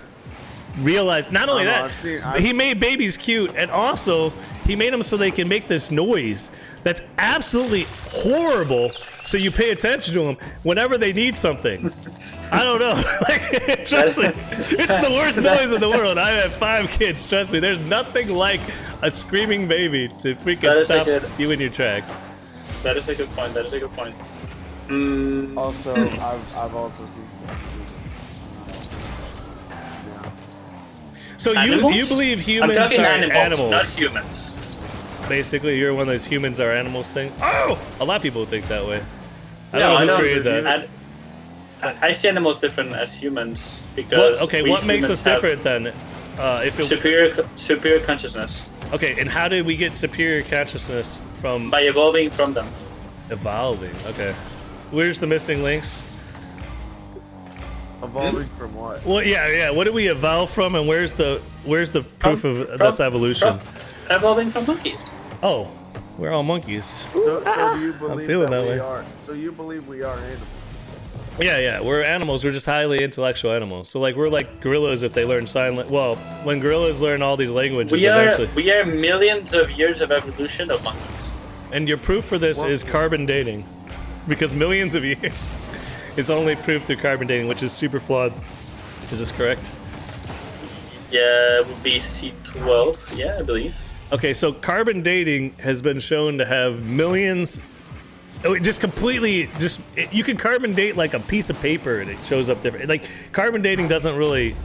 Realized not only I don't that, know, I've he made babies cute, and also he made them so they can make this noise that's absolutely horrible. So you pay attention to them whenever they need something. I don't know. Like, trust me, it's the worst noise in the world. I have 5 kids. Trust me, there's nothing like a screaming baby to freaking That is a stop good- you in your tracks. That is a good point. That is a good point. Also, I've also seen some. Yeah. So you Animals? believe I'm humans talking are animals, not humans. Basically, you're one of those humans are animals thing. Oh, a lot of people think that way. I No, don't know I who created that. I see animals different as humans because. Well, okay, we what makes us humans have different then? If it, Superior consciousness okay, and how did we get superior consciousness from by evolving from them. evolving? Okay, where's the missing links? Evolving from what? Well, yeah. What did we evolve from, and where's the proof of From- this evolution? Evolving from monkeys. Oh, We're all monkeys. So do you believe feeling that that we way. are? So you believe we are animals? Yeah, we're animals. We're just highly intellectual animals. So like we're like gorillas if they learn sign. Well, when gorillas learn all these languages, eventually. We are millions of years of evolution of monkeys. And your proof for this is carbon dating, because millions of years is only proof through carbon dating, which is super flawed. Is this correct? Yeah, it would be C12. Yeah, I believe. Okay, so carbon dating has been shown to have millions. Oh, just completely, you can carbon date like a piece of paper and it shows up different. Like carbon dating doesn't really,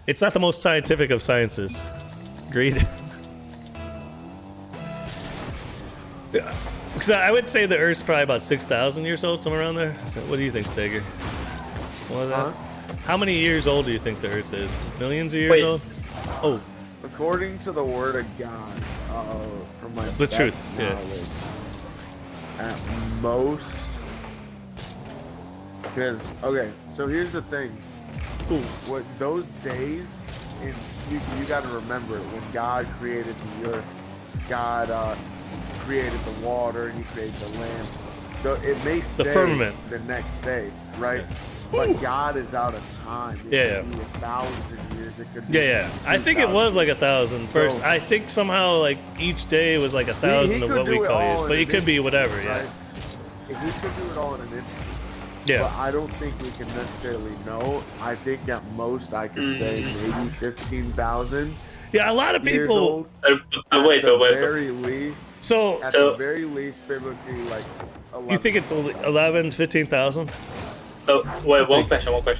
it's not the most scientific of sciences. Agreed. Because I would say the Earth's probably about 6,000 years old, somewhere around there. So what do you think, Steger? Something like that? How many years old do you think the Earth is? Millions of years old? Oh. According to the word of God, from my The truth, yeah. knowledge, at most, because okay, so here's the thing. What those days, and you got to remember when God created the earth, God created the water and He created the land. So it may say The firmament. the next day, right? Yeah. But God is out of time. It could be 1,000 years. It could be Yeah. I think it was like 1,000 first. So- I think somehow like each day was like 1,000 of could what we do it call all it, in but an it could be whatever. instant, Yeah. right? He could do it all in an instant. Yeah. But I don't think we can necessarily know. I think at most I could say maybe 15,000 Yeah. A lot of years people. old. Wait. At the very least, So at So- the very least, biblically, like 11. you think it's 11, 15,000? Oh, wait, one question. Okay.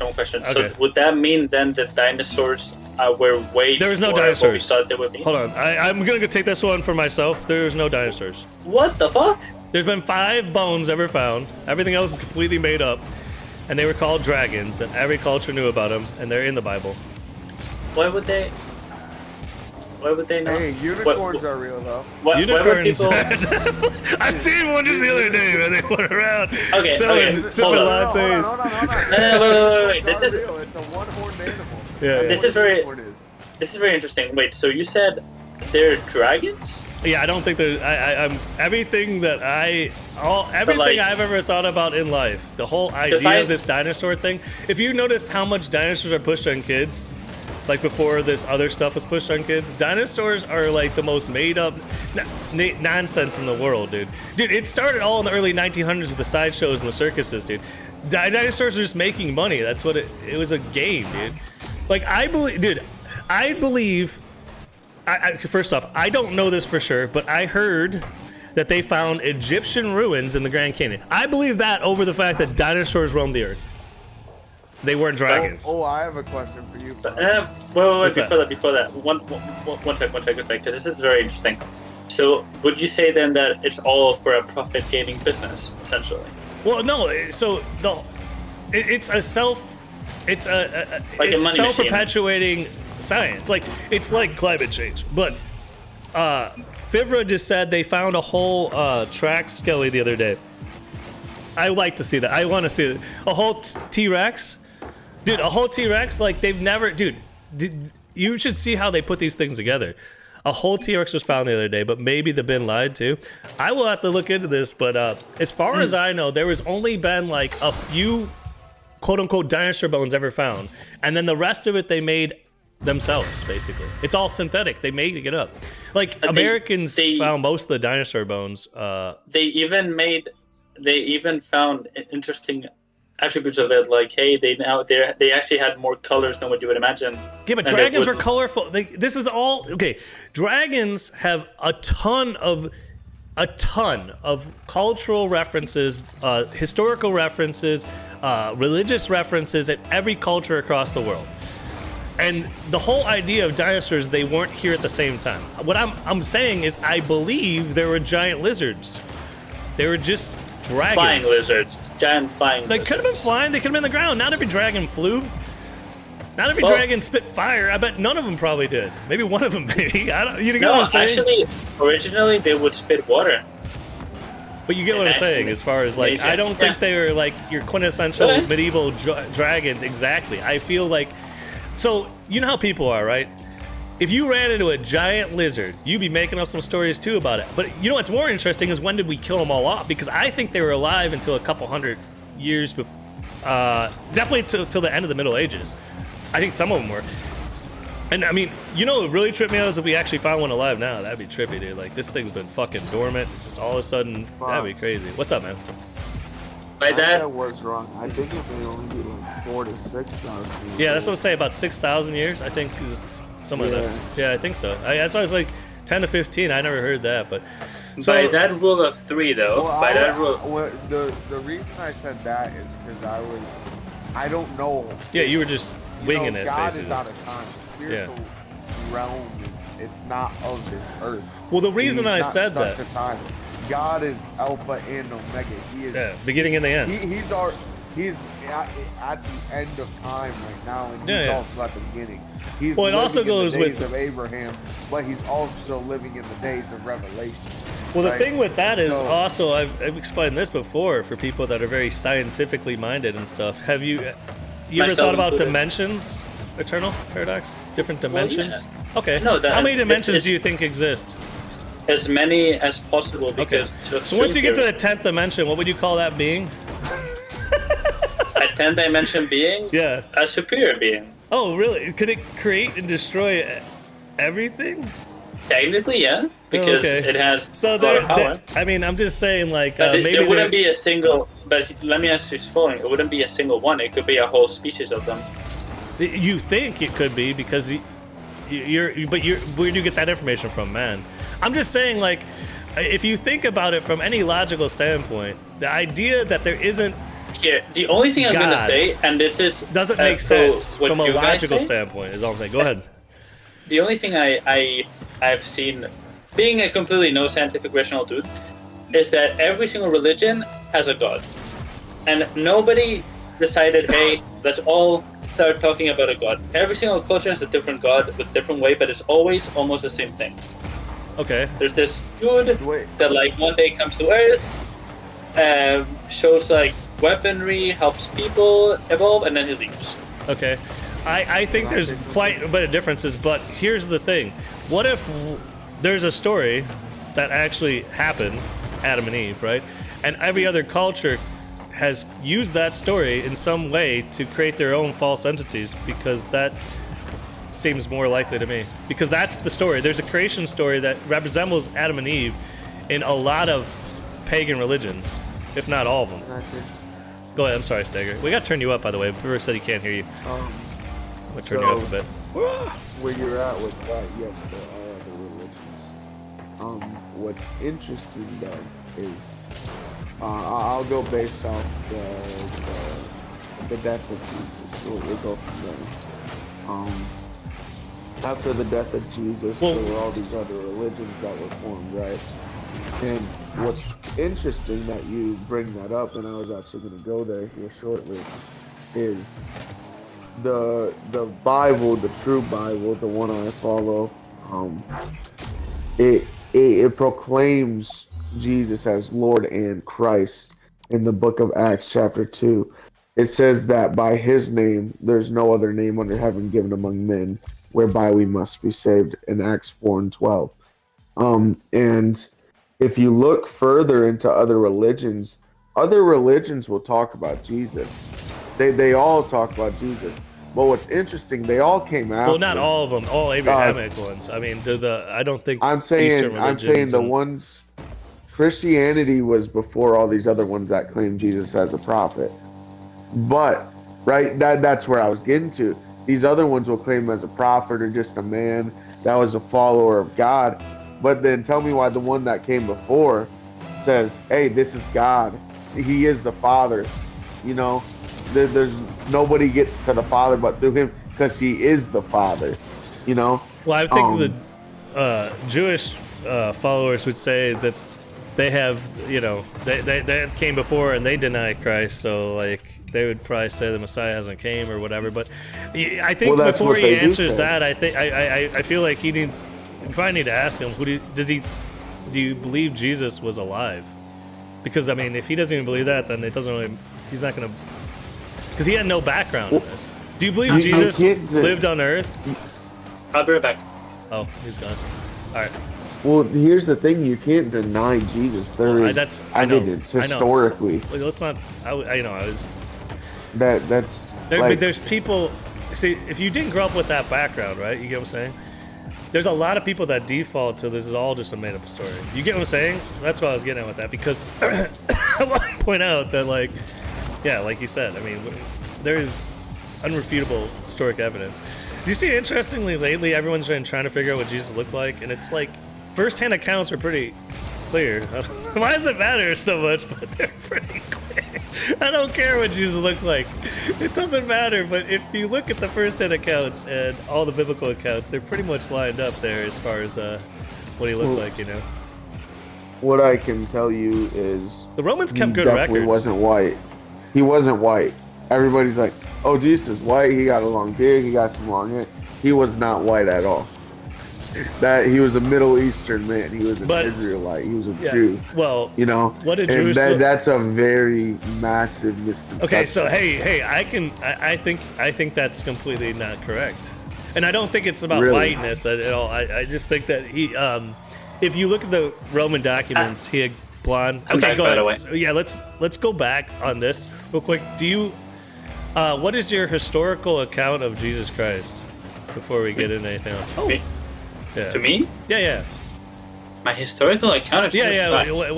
So would that mean then that dinosaurs were way There was no before what we dinosaurs. thought they would be? Hold on. I'm gonna go take this one for myself. There's no dinosaurs. What the fuck? There's been 5 bones ever found. Everything else is completely made up. And they were called dragons, and every culture knew about them, and they're in the Bible. Why would they? Why would they not? Hey, unicorns are real though. Why would Unicorns. people? I seen one just the other day, man. They went around Okay, selling sipping hold on. lattes. Hold on. Wait. It's This not is real. It's a one-horned animal. Yeah, This yeah. is very- Unicorn is. This is very interesting. Wait, so you said they're dragons? Yeah, I don't think there's. I'm everything that everything like- I've ever thought about in life. The whole idea of this dinosaur thing. If you notice how much dinosaurs are pushed on kids, like before this other stuff was pushed on kids, dinosaurs are like the most made up nonsense in the world, dude. Dude, it started all in the early 1900s with the sideshows and the circuses, dude. Dinosaurs are just making money. That's what it was, a game, dude. Like I believe. First off, I don't know this for sure, but I heard that they found Egyptian ruins in the Grand Canyon. I believe that over the fact that dinosaurs roamed the earth. They weren't dragons. Oh, I have a question for you. Bro. Wait, before that. One sec, because this is very interesting. So, would you say then that it's all for a profit-gaining business, essentially? Well, no. So it's a Like a it's money self-perpetuating science. Like it's like climate change. But Fibra just said they found a whole track skelly the other day. I like to see that. I want to see it. A whole T-Rex. Dude, a whole T-Rex, like they've never, you should see how they put these things together. A whole T-Rex was found the other day, but maybe the bin lied too. I will have to look into this, but as far as I know, there has only been like a few quote-unquote dinosaur bones ever found. And then the rest of it they made themselves, basically. It's all synthetic. They made it up. Like Americans found most of the dinosaur bones. They even found interesting attributes of it, like hey, they actually had more colors than what you would imagine. Yeah, but dragons were colorful. This is all okay. Dragons have a ton of cultural references, historical references, religious references in every culture across the world. And the whole idea of dinosaurs, they weren't here at the same time. What I'm saying is, I believe there were giant lizards. They were just dragons. Flying lizards, giant flying. They could have been flying. They could have been in the ground. Not every dragon flew. Not every dragon spit fire. I bet none of them probably did. Maybe one of them. Maybe I don't. You get what I'm saying? Actually, originally they would spit water. But you get what I'm saying, as far as like, I don't think they were like your quintessential medieval dragons. Exactly. I feel like, so you know how people are, right? if you ran into a giant lizard, you'd be making up some stories too about it. But you know what's more interesting is when did we kill them all off? Because I think they were alive until a couple hundred years before, definitely till the end of the Middle Ages. I think some of them were. And I mean, you know what really tripped me out is if we actually found one alive now. That'd be trippy, dude. Like, this thing's been fucking dormant. It's just all of a sudden, that'd be crazy. What's up, man? By that, I was wrong. I think it may only be like 4,000 to 6,000. Yeah, that's what I'm saying. About 6,000 years, I think. Some of that. Yeah, I think so. That's why I was like 10 to 15. I never heard that, but. So, by that rule of 3, though, by that rule. The reason I said that is because I don't know. Yeah, you were just winging it, God basically. is out of time. Spiritual realm it's not of this earth. Well, the reason I not said stuck that. to time. God is Alpha and Omega. He is beginning and the end. He's at the end of time right now, and he's also at the beginning. He's well, it also goes in the days with of Abraham, but he's also living in the days of Revelation. Well, right? the thing with that is also I've explained this before for people that are very scientifically minded and stuff. Have you ever thought about dimensions? Eternal paradox, different dimensions. Well, yeah. Okay. No, how many dimensions do you think exist? As many as possible, because. Okay. So once you get to the 10th dimension, what would you call that being? A 10th dimension being? Yeah. A superior being. Oh, really? Could it create and destroy everything? Technically, yeah, because it has so a lot of power. I mean, I'm just saying, like, maybe there wouldn't be a single. But let me ask you this following: it wouldn't be a single one. It could be a whole species of them. You think it could be because where do you get that information from, man? I'm just saying, like, if you think about it from any logical standpoint, the idea that there isn't. Here, the only thing I'm going to say, and this is doesn't make sense from a logical standpoint, is all I'm saying. Go ahead. The only thing I've seen, being a completely no scientific rational dude, is that every single religion has a god, and nobody decided, hey, let's all start talking about a god. Every single culture has a different god with different way, but it's always almost the same thing. Okay. There's this dude that like one day comes to Earth, shows like weaponry, helps people evolve, and then he leaves. Okay. I think there's quite a bit of differences, but here's the thing. What if there's a story that actually happened, Adam and Eve, right? And every other culture has used that story in some way to create their own false entities, because that seems more likely to me. Because that's the story. There's a creation story that resembles Adam and Eve in a lot of pagan religions, if not all of them. Go ahead, I'm sorry, Stagger. We gotta turn you up, by the way. Brewer said he can't hear you. I'm gonna turn you up a bit. Where you're at with that, yes, there are other religions. What's interesting though is, I'll go based off the death of Jesus. We'll go from there. After the death of Jesus, there were all these other religions that were formed, right? And what's interesting that you bring that up, and I was actually going to go there here shortly, is the Bible, the true Bible, the one I follow. It proclaims Jesus as Lord and Christ in the book of Acts chapter 2. It says that by his name, there's no other name under heaven given among men whereby we must be saved, in Acts 4:12. And if you look further into other religions will talk about Jesus. They all talk about Jesus. But what's interesting, they all came after. Well, not all of them. All Abrahamic ones. I mean, I don't think. I'm saying the ones. Christianity was before all these other ones that claim Jesus as a prophet. But right, that's where I was getting to. These other ones will claim him as a prophet or just a man that was a follower of God. But then tell me why the one that came before says, hey, this is God. He is the Father. You know, there's nobody gets to the Father but through him, because he is the Father. You know? Well, I think the Jewish followers would say that they have, you know, they came before and they deny Christ. So, like, they would probably say the Messiah hasn't came or whatever. But I think before he answers that, I feel like he needs. You probably need to ask him, do you believe Jesus was alive? Because, I mean, if he doesn't even believe that, then it doesn't really, he's not going to, because he had no background in this. Do you believe Jesus lived on Earth? I'll be right back. Oh, he's gone. All right. Well, here's the thing: you can't deny Jesus. There is That's I know. evidence I know. historically Like, let's not. I know. I was. that's There, like, but there's people. See, if you didn't grow up with that background, right? You get what I'm saying? There's a lot of people that default to this is all just a made-up story. You get what I'm saying? That's what I was getting at with that, because I want to point out that, like, yeah, like you said, I mean, there is unrefutable historic evidence. You see, interestingly, lately, everyone's been trying to figure out what Jesus looked like, and it's like, first-hand accounts are pretty clear. Why does it matter so much? But they're pretty clear. I don't care what Jesus looked like. It doesn't matter, but if you look at the first-hand accounts and all the biblical accounts, they're pretty much lined up there as far as what he looked like, you know? what I can tell you is The Romans kept he good definitely records. wasn't white. He wasn't white. Everybody's like, oh, Jesus is white. He got a long beard. He got some long hair. He was not white at all. That he was a Middle Eastern man. He was an Israelite. He was a Jew. Well, You know, what did and Jerusalem? that's a very massive misconception. Okay, so hey, I think that's completely not correct, and I don't think it's about Really? whiteness at all. I just think that he, if you look at the Roman documents, he had blonde. I'm Okay, back, go by ahead. the way. So, yeah, let's go back on this real quick. Do you, what is your historical account of Jesus Christ before we get into anything else? Oh, Me? yeah. To me, Yeah. my historical account of Jesus Christ.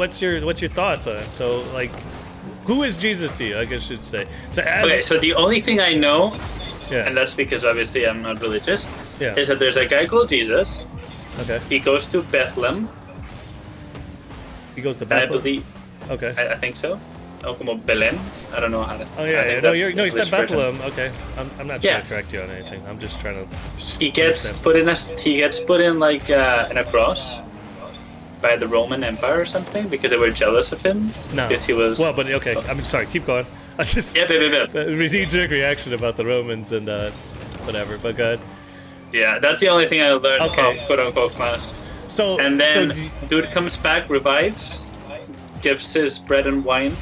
What's your thoughts on it? So, like, who is Jesus to you? I guess I should say. So, as, Okay, so the only thing I know, yeah, and that's because obviously I'm not religious, yeah, is that there's a guy called Jesus. okay. He goes to Bethlehem, He goes to and I Bethlehem. believe, Okay. I think so. Oh, como Belén. I don't know how to. Oh I yeah, think no, that's you the said English version. Bethlehem. Okay, I'm not trying Yeah. to correct you on anything. I'm just trying to. He gets Understand. put in like in a cross by the Roman Empire or something because they were jealous of him. No. Because he was. Well, but okay. I'm sorry. Keep going. I just. Yeah, knee-jerk reaction about the Romans and whatever. But go ahead. Yeah, that's the only thing I learned Okay. of quote unquote class. So And then so dude comes back, revives, gives his bread and wine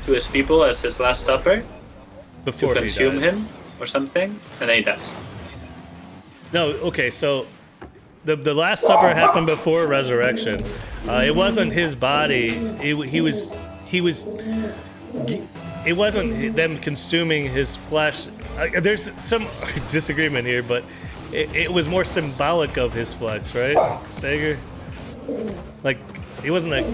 to his people as his last supper before to he consume died. him or something, and then he dies. No. Okay. So. The Last Supper happened before resurrection. It wasn't his body. He was. It wasn't them consuming his flesh. There's some disagreement here, but it was more symbolic of his flesh, right? Stager? Like, he wasn't like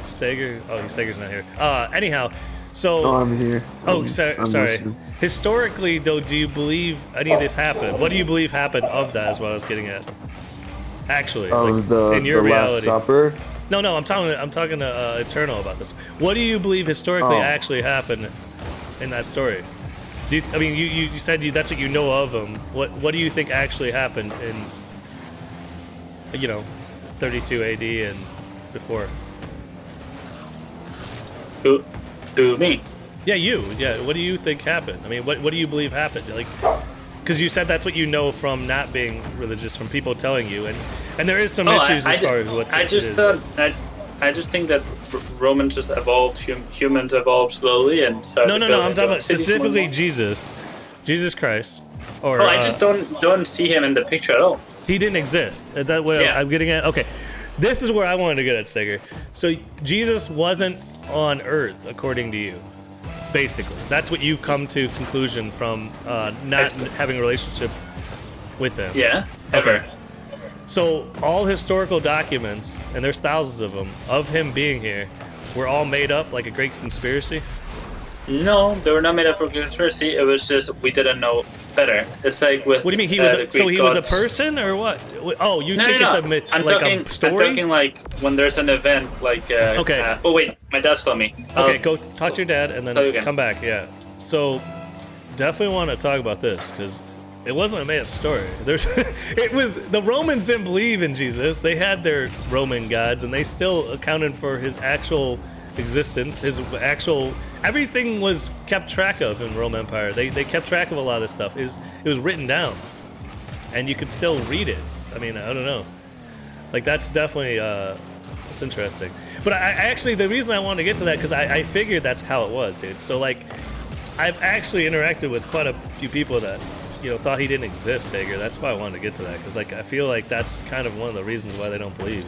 Stager. Oh, Stager's not here. Anyhow, so. Oh, I'm here. Oh, I'm sorry. listening. Historically, though, do you believe any of this happened? What do you believe happened of that? Is what I was getting at. Actually, Of like, the, in your the reality. Last Supper. No, I'm talking to Eternal about this. What do you believe historically Oh. actually happened in that story? You said that's what you know of him. What do you think actually happened in 32 AD and before? To me. Yeah, you. Yeah, what do you think happened? I mean, what do you believe happened? Like, because you said that's what you know from not being religious, from people telling you, and there is some issues as far as what's. I just thought I just think that Romans just evolved, humans evolved slowly and started. No. building I'm talking about cities specifically more. Jesus Christ. Or Oh, I just don't see him in the picture at all. he didn't exist. Is that what Yeah. I'm getting at? Okay, this is where I wanted to get at, Steger. So Jesus wasn't on Earth, according to you. Basically, that's what you've come to conclusion from not having a relationship with him. Yeah. Okay. So all historical documents, and there's thousands of them, of him being here, were all made up like a great conspiracy. No, they were not made up for conspiracy. It was just we didn't know better. It's like with. What do you mean he was? the So Greek he was a gods. person or what? Oh, you No, think no, it's no. a myth, I'm like talking, a story? I'm talking like when there's an event, like. Okay. Oh wait, my dad's calling me. Okay, go talk to your dad and then Tell you again. come back. Yeah. So definitely want to talk about this because it wasn't a made-up story. It was the Romans didn't believe in Jesus. They had their Roman gods, and they still accounted for his actual existence. His actual everything was kept track of in Roman Empire. They kept track of a lot of this stuff. It was written down, and you could still read it. I mean, I don't know. Like that's definitely it's interesting. But I actually the reason I wanted to get to that because I figured that's how it was, dude. So like I've actually interacted with quite a few people that thought he didn't exist, Hager. That's why I wanted to get to that, because like I feel like that's kind of one of the reasons why they don't believe.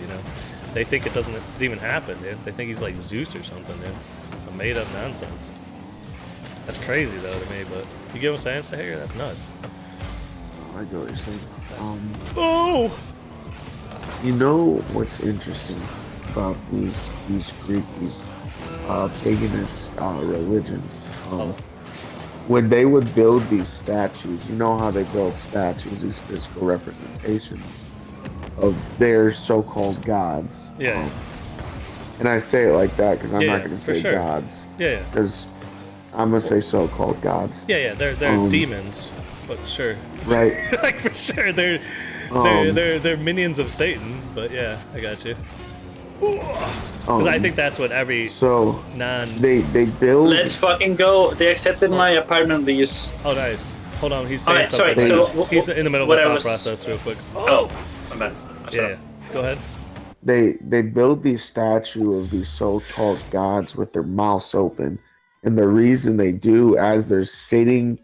They think it doesn't even happen, dude. They think he's like Zeus or something, dude. It's a made up nonsense. That's crazy though to me, but you get what I'm saying, Hager? That's nuts. I get what you're saying. Oh. You know what's interesting about these Greek, these paganist religions? When they would build these statues, you know how they build statues, these physical representations of their so-called gods. Yeah. And I say it like that because I'm not going to for say sure. gods. Yeah. Because I'm going to say so-called gods. Yeah. They're demons, but sure. Right. Like for sure, they're minions of Satan. But yeah, I got you. Because I think that's what every they build. Let's fucking go. They accepted my apartment lease. Oh, nice. Hold on, he's saying Alright, something. sorry, so He's in the middle of the thought process, real quick. Oh, I'm bad. Yeah. Go ahead. They build these statue of these so-called gods with their mouths open, and the reason they do, as they're sitting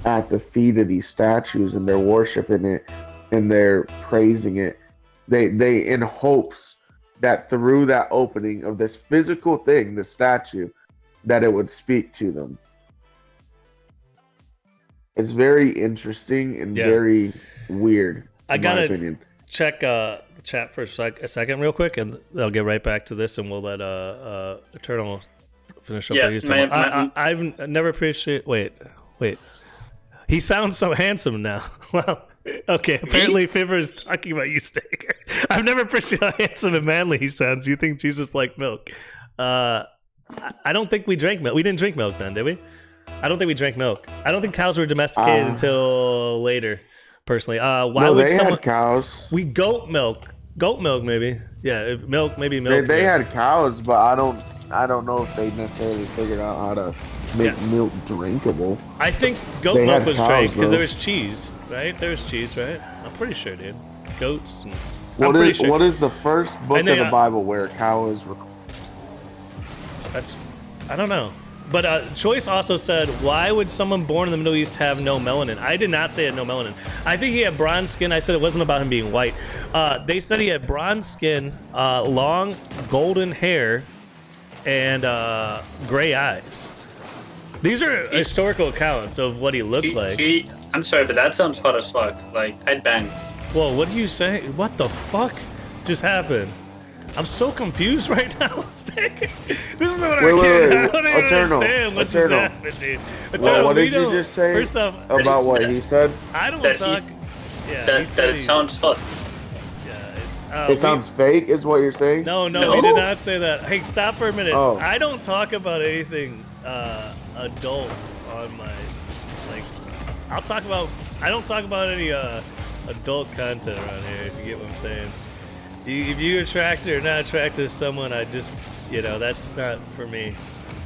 at the feet of these statues and they're worshiping it and they're praising it, they in hopes that through that opening of this physical thing, the statue, that it would speak to them. It's very interesting and very weird. I gotta check chat for a second real quick, and I'll get right back to this, and we'll let Eternal finish up. I've never appreciated. Wait. He sounds so handsome now. Wow. Okay, apparently Fibber is talking about you, Staker. I've never appreciated how handsome and manly he sounds. You think Jesus liked milk? I don't think we drank milk. We didn't drink milk then, did we? I don't think we drank milk. I don't think cows were domesticated until later. Personally, why would someone? Had cows. We goat milk, maybe. Yeah, milk, maybe milk. They had cows, but I don't know if they necessarily figured out how to make milk drinkable. I think goat milk was drank because there was cheese, right? There was cheese, right? I'm pretty sure, dude. Goats. And what is the first book of the Bible where a cow is recorded? I don't know. But Choice also said, why would someone born in the Middle East have no melanin? I did not say he had no melanin. I think he had bronze skin. I said it wasn't about him being white. They said he had bronze skin, long golden hair, and gray eyes. These are historical accounts of what he looked like. I'm sorry, but that sounds hot as fuck. Like, I'd bang. Whoa, what do you say? What the fuck just happened? I'm so confused right now. This is what I don't even understand what's just happened, dude. What did you just say first off, about what he said? I don't talk. Yeah, that it sounds hot. Yeah, it sounds fake, is what you're saying? No, we did not say that. Hey, stop for a minute. Oh. I don't talk about anything adult on my I don't talk about any adult content around here. If you get what I'm saying. If you're attracted or not attracted to someone, I just, that's not for me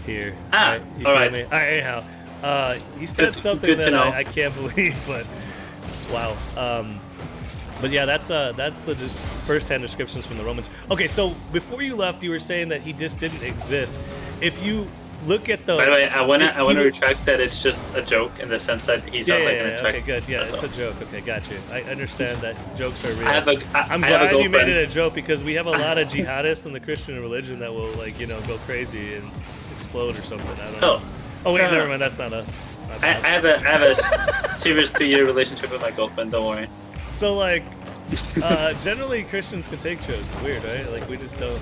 here. Right? All right. All right, anyhow, you said something that I can't believe, but wow. But yeah, that's the just first-hand descriptions from the Romans. Okay, so before you left, you were saying that he just didn't exist. If you look at the... By the way, I want to retract that it's just a joke in the sense that he sounds like an attractive... Okay, good. Yeah, it's a joke. Okay, got you. I understand that jokes are real. I'm glad you made it a joke because we have a lot of jihadists in the Christian religion that will, go crazy and explode or something. I don't know. Oh, wait, never mind. That's not us. I have a serious 2-year relationship with my girlfriend. Don't worry. So, generally Christians can take jokes. It's weird, right? We just don't.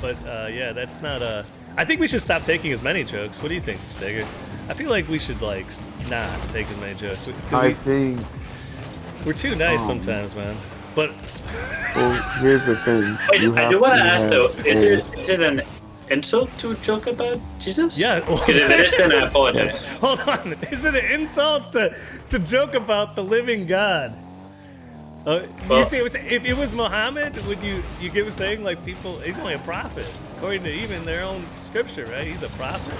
But, yeah, that's not a... I think we should stop taking as many jokes. What do you think, Sager? I feel like we should not take as many jokes. I think we're too nice sometimes, man. But well, here's the thing. Wait, I do want to ask though: is it an insult to joke about Jesus? Yeah. Because if it is, then I apologize. Hold on. Is it an insult to joke about the living God? You see, if it was Muhammad, would you get what I'm saying? People, he's only a prophet, according to even their own scripture, right? He's a prophet.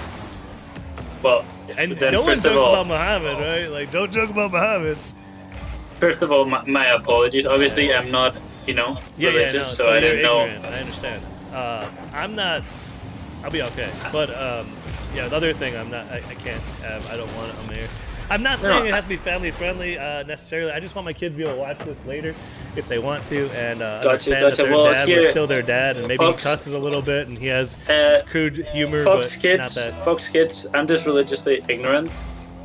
Well, and no one jokes about Muhammad, right? Don't joke about Muhammad. First of all, my apologies. Obviously, I'm not, religious, so I didn't know. I understand. I'm not. I'll be okay. But the other thing, I'm not. I can't have. I don't want it on here. I'm not saying it has to be family friendly necessarily. I just want my kids to be able to watch this later if they want to, and understand that their dad was still their dad, and maybe Fox, he cusses a little bit, and he has crude humor, Fox but kids, not that. Fox kids. I'm just religiously ignorant.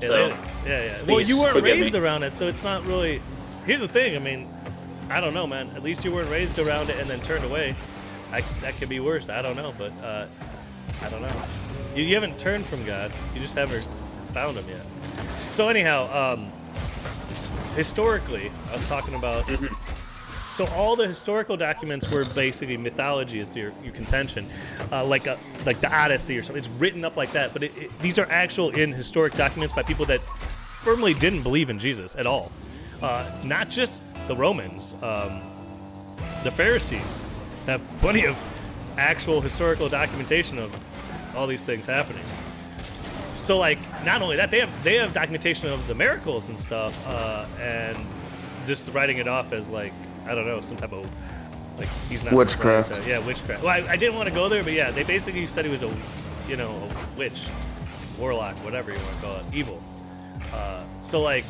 So Yeah. Well, you weren't forgive raised me. around it, so it's not really. Here's the thing. I mean, I don't know, man. At least you weren't raised around it and then turned away. That could be worse. I don't know, but I don't know. You haven't turned from God. You just haven't found him yet. So anyhow, historically, I was talking about. So all the historical documents were basically mythology, is to your contention, like the Odyssey or something. It's written up like that, but these are actual in historic documents by people that firmly didn't believe in Jesus at all. Not just the Romans, the Pharisees have plenty of actual historical documentation of all these things happening. So like, not only that, they have documentation of the miracles and stuff, and just writing it off as like, I don't know, some type of like he's not Witchcraft. Yeah, witchcraft. Well, I didn't want to go there, but yeah, they basically said he was a witch, warlock, whatever you want to call it, evil. So like,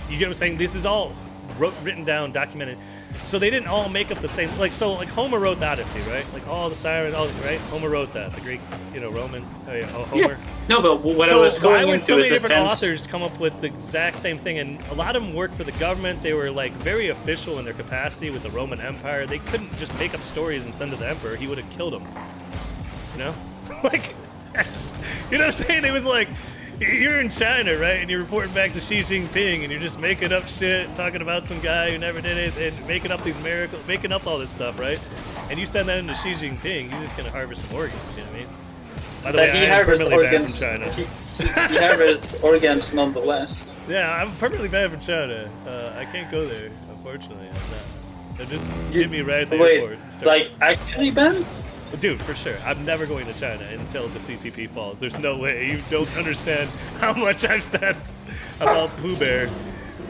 you get what I'm saying? This is all written down, documented. So they didn't all make up the same. Like Homer wrote the Odyssey, right? Like all the sirens, right? Homer wrote that. The Greek, Roman, Homer. Yeah. No, but what I So was why going would into so many is a different sense. authors come up with the exact same thing? And a lot of them worked for the government. They were like very official in their capacity with the Roman Empire. They couldn't just make up stories and send to the emperor. He would have killed them. You know, like, you know what I'm saying? It was like, you're in China, right? And you're reporting back to Xi Jinping, and you're just making up shit, talking about some guy who never did it, and making up these miracles, making up all this stuff, right? And you send that into Xi Jinping, he's just gonna harvest some organs. You know what I mean? By the That way, he I'm harvests permanently banned organs. from China. He harvests organs nonetheless. Yeah, I'm permanently banned from China. I can't go there, unfortunately. I'm not. They just get me right at the Wait, airport. And start. like actually, Ben? Dude, for sure. I'm never going to China until the CCP falls. There's no way. You don't understand how much I've said about Pooh Bear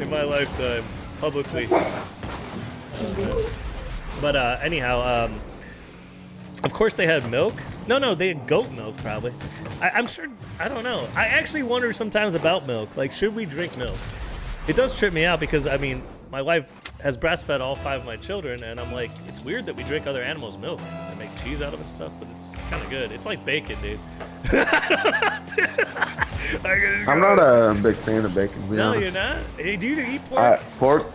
in my lifetime, publicly. But anyhow, of course they had milk. No, they had goat milk, probably. I'm sure, I don't know. I actually wonder sometimes about milk. Like, should we drink milk? It does trip me out because, I mean, my wife has breastfed all 5 of my children, and I'm like, it's weird that we drink other animals' milk and make cheese out of it and stuff, but it's kind of good. It's like bacon, dude. I'm not a big fan of bacon. To be No, honest. you're not? Hey, do you eat pork? Pork,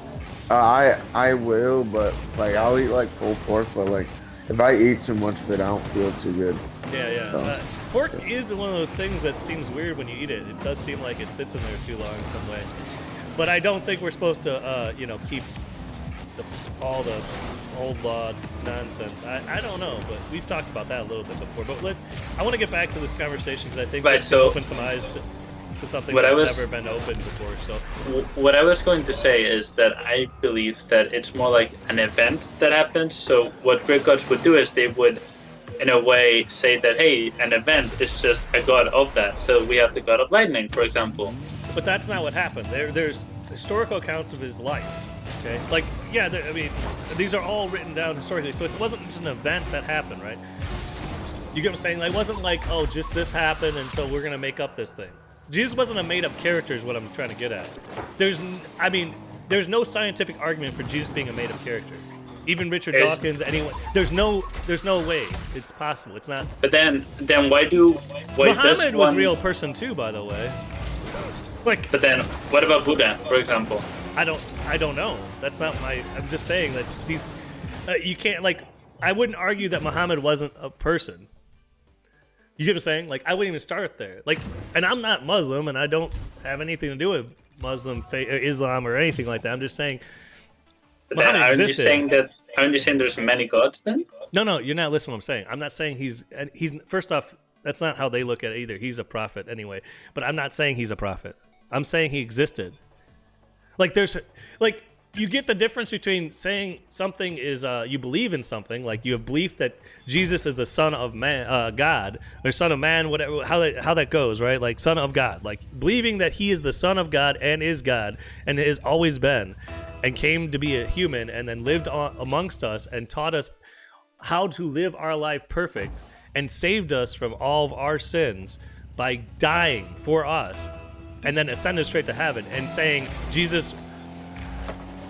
I will, but like I'll eat like full pork, but like if I eat too much of it, I don't feel too good. Yeah. So, Pork is one of those things that seems weird when you eat it. It does seem like it sits in there too long in some way. But I don't think we're supposed to, keep all the old law nonsense. I don't know, but we've talked about that a little bit before. But I want to get back to this conversation because I think Right, we so open some eyes to something what that's I was- never been opened before. So What I was going to say is that I believe that it's more like an event that happens. So what Greek gods would do is they would, in a way, say that, hey, an event is just a god of that. So we have the god of lightning, for example. But that's not what happened. There's historical accounts of his life. Okay, like I mean, these are all written down historically, so it wasn't just an event that happened, right? You get what I'm saying? Like, it wasn't like, oh, just this happened, and so we're gonna make up this thing. Jesus wasn't a made-up character, is what I'm trying to get at. There's no scientific argument for Jesus being a made-up character. Even Richard Dawkins, anyone. There's no way it's possible. It's not. But then why Muhammad this was one? a real person too, by the way. Like, But then what about Buddha, for example? I don't know. That's not my. I'm just saying that these. You can't like. I wouldn't argue that Muhammad wasn't a person. You get what I'm saying? Like, I wouldn't even start there. Like, and I'm not Muslim, and I don't have anything to do with Muslim Islam or anything like that. I'm just saying. But then Muhammad existed. aren't you saying there's many gods then? No, you're not listening to what I'm saying. I'm not saying he's first off, that's not how they look at it either. He's a prophet anyway. But I'm not saying he's a prophet. I'm saying he existed. Like you get the difference between saying something is you believe in something, like you have belief that Jesus is the Son of Man, God, or Son of Man, whatever, how that goes, right? Like Son of God, like believing that He is the Son of God and has always been, and came to be a human and then lived amongst us and taught us how to live our life perfect and saved us from all of our sins by dying for us and then ascended straight to heaven, and saying Jesus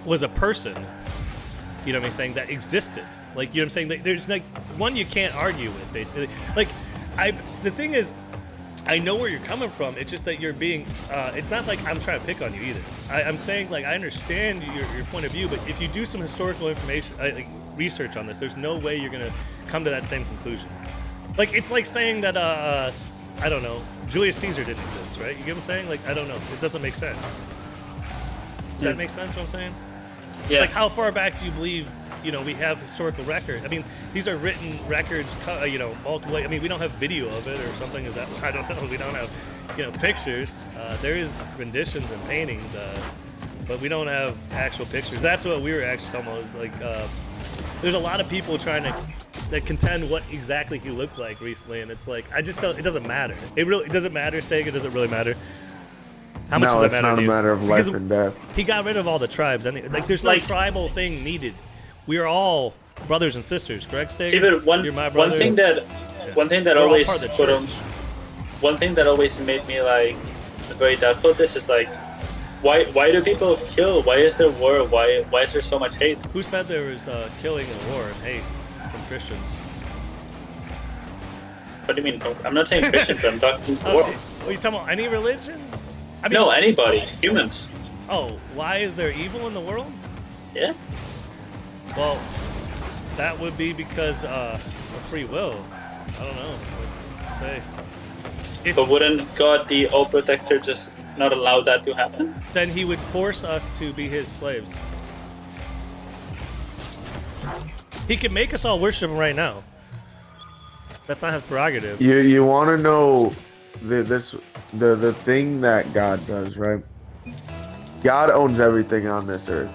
was a person, you know what I'm saying, that existed. Like, you know what I'm saying? Like, there's like one you can't argue with, basically. Like, the thing is, I know where you're coming from. It's just that you're being. It's not like I'm trying to pick on you either. I'm saying, like, I understand your point of view, but if you do some historical information, like research on this, there's no way you're gonna come to that same conclusion. Like, it's like saying that I don't know, Julius Caesar didn't exist, right? You get what I'm saying? Like, I don't know. It doesn't make sense. Does that make sense? What I'm saying? Yeah. Like, how far back do you believe? You know, we have historical record. I mean, these are written records. You know, multiple. I mean, we don't have video of it or something. Is that? I don't know. We don't have, you know, pictures. There is renditions and paintings, but we don't have actual pictures. That's what we were actually talking about. Is like, there's a lot of people trying to that contend what exactly he looked like recently, and it's like, I just don't. It doesn't matter. It doesn't matter, Steg. It doesn't really matter. How much does No, it it's matter not to a you? matter of life and death. He got rid of all the tribes. Like, there's no Like- tribal thing needed. We are all brothers and sisters, correct, Steg? See, but You're my brother. one thing that We're all always part of the sort of, church. one thing that always made me like very doubtful of this is like, why do people kill? Why is there war? Why is there so much hate? Who said there was killing and war and hate from Christians? What do you mean? I'm not saying Christians. I'm talking war. Are you talking about any religion? I mean, No, anybody, humans. Oh, why is there evil in the world? Yeah. Well, that would be because of free will. I don't know. I'd say. But wouldn't God, the all protector, just not allow that to happen? Then he would force us to be his slaves. He could make us all worship him right now. That's not his prerogative. You want to know the thing that God does, right? God owns everything on this earth.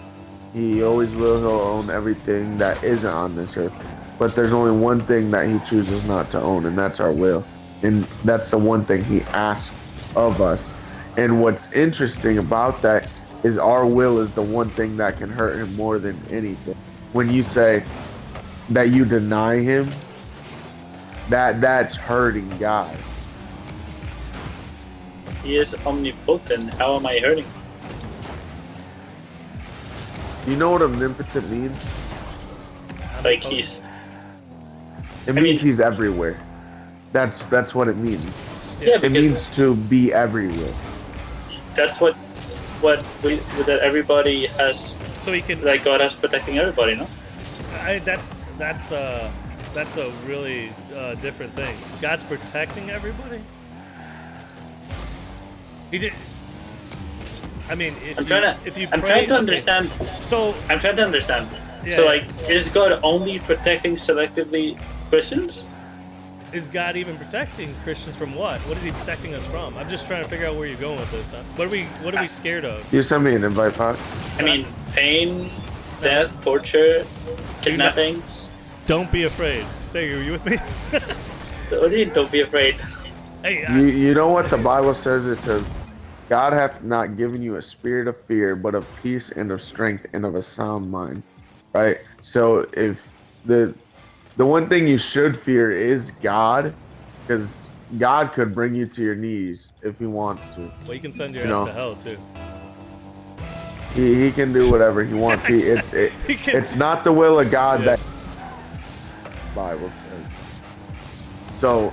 He always will. He'll own everything that isn't on this earth. But there's only one thing that he chooses not to own, and that's our will. And that's the one thing he asks of us. And what's interesting about that is our will is the one thing that can hurt him more than anything. When you say that you deny him, that's hurting God. He is omnipotent. How am I hurting? You know what omnipotent means? Like he's. It I means mean- he's everywhere. That's what it means. Yeah, It because means to be everywhere. that's what that everybody has. So he can. Like God has protecting everybody, no? That's a really different thing. God's protecting everybody. He did. I mean, I'm trying pray, to understand. So I'm trying to understand. Yeah. So like, is God only protecting selectively Christians? is God even protecting Christians from what? What is he protecting us from? I'm just trying to figure out where you're going with this. Huh? What are we scared of? You send me an invite, Fox. I mean, pain, death, torture, kidnappings. Don't be afraid. Stay, are you with me? What do you mean, don't be afraid? Hey, You know what the Bible says? It says, God hath not given you a spirit of fear, but of peace and of strength and of a sound mind. Right? So if the one thing you should fear is God, because God could bring you to your knees if he wants to. well, you can send your you ass know. to hell too. He can do whatever he wants. He can- It's not the will of God Yeah. that the Bible says. So,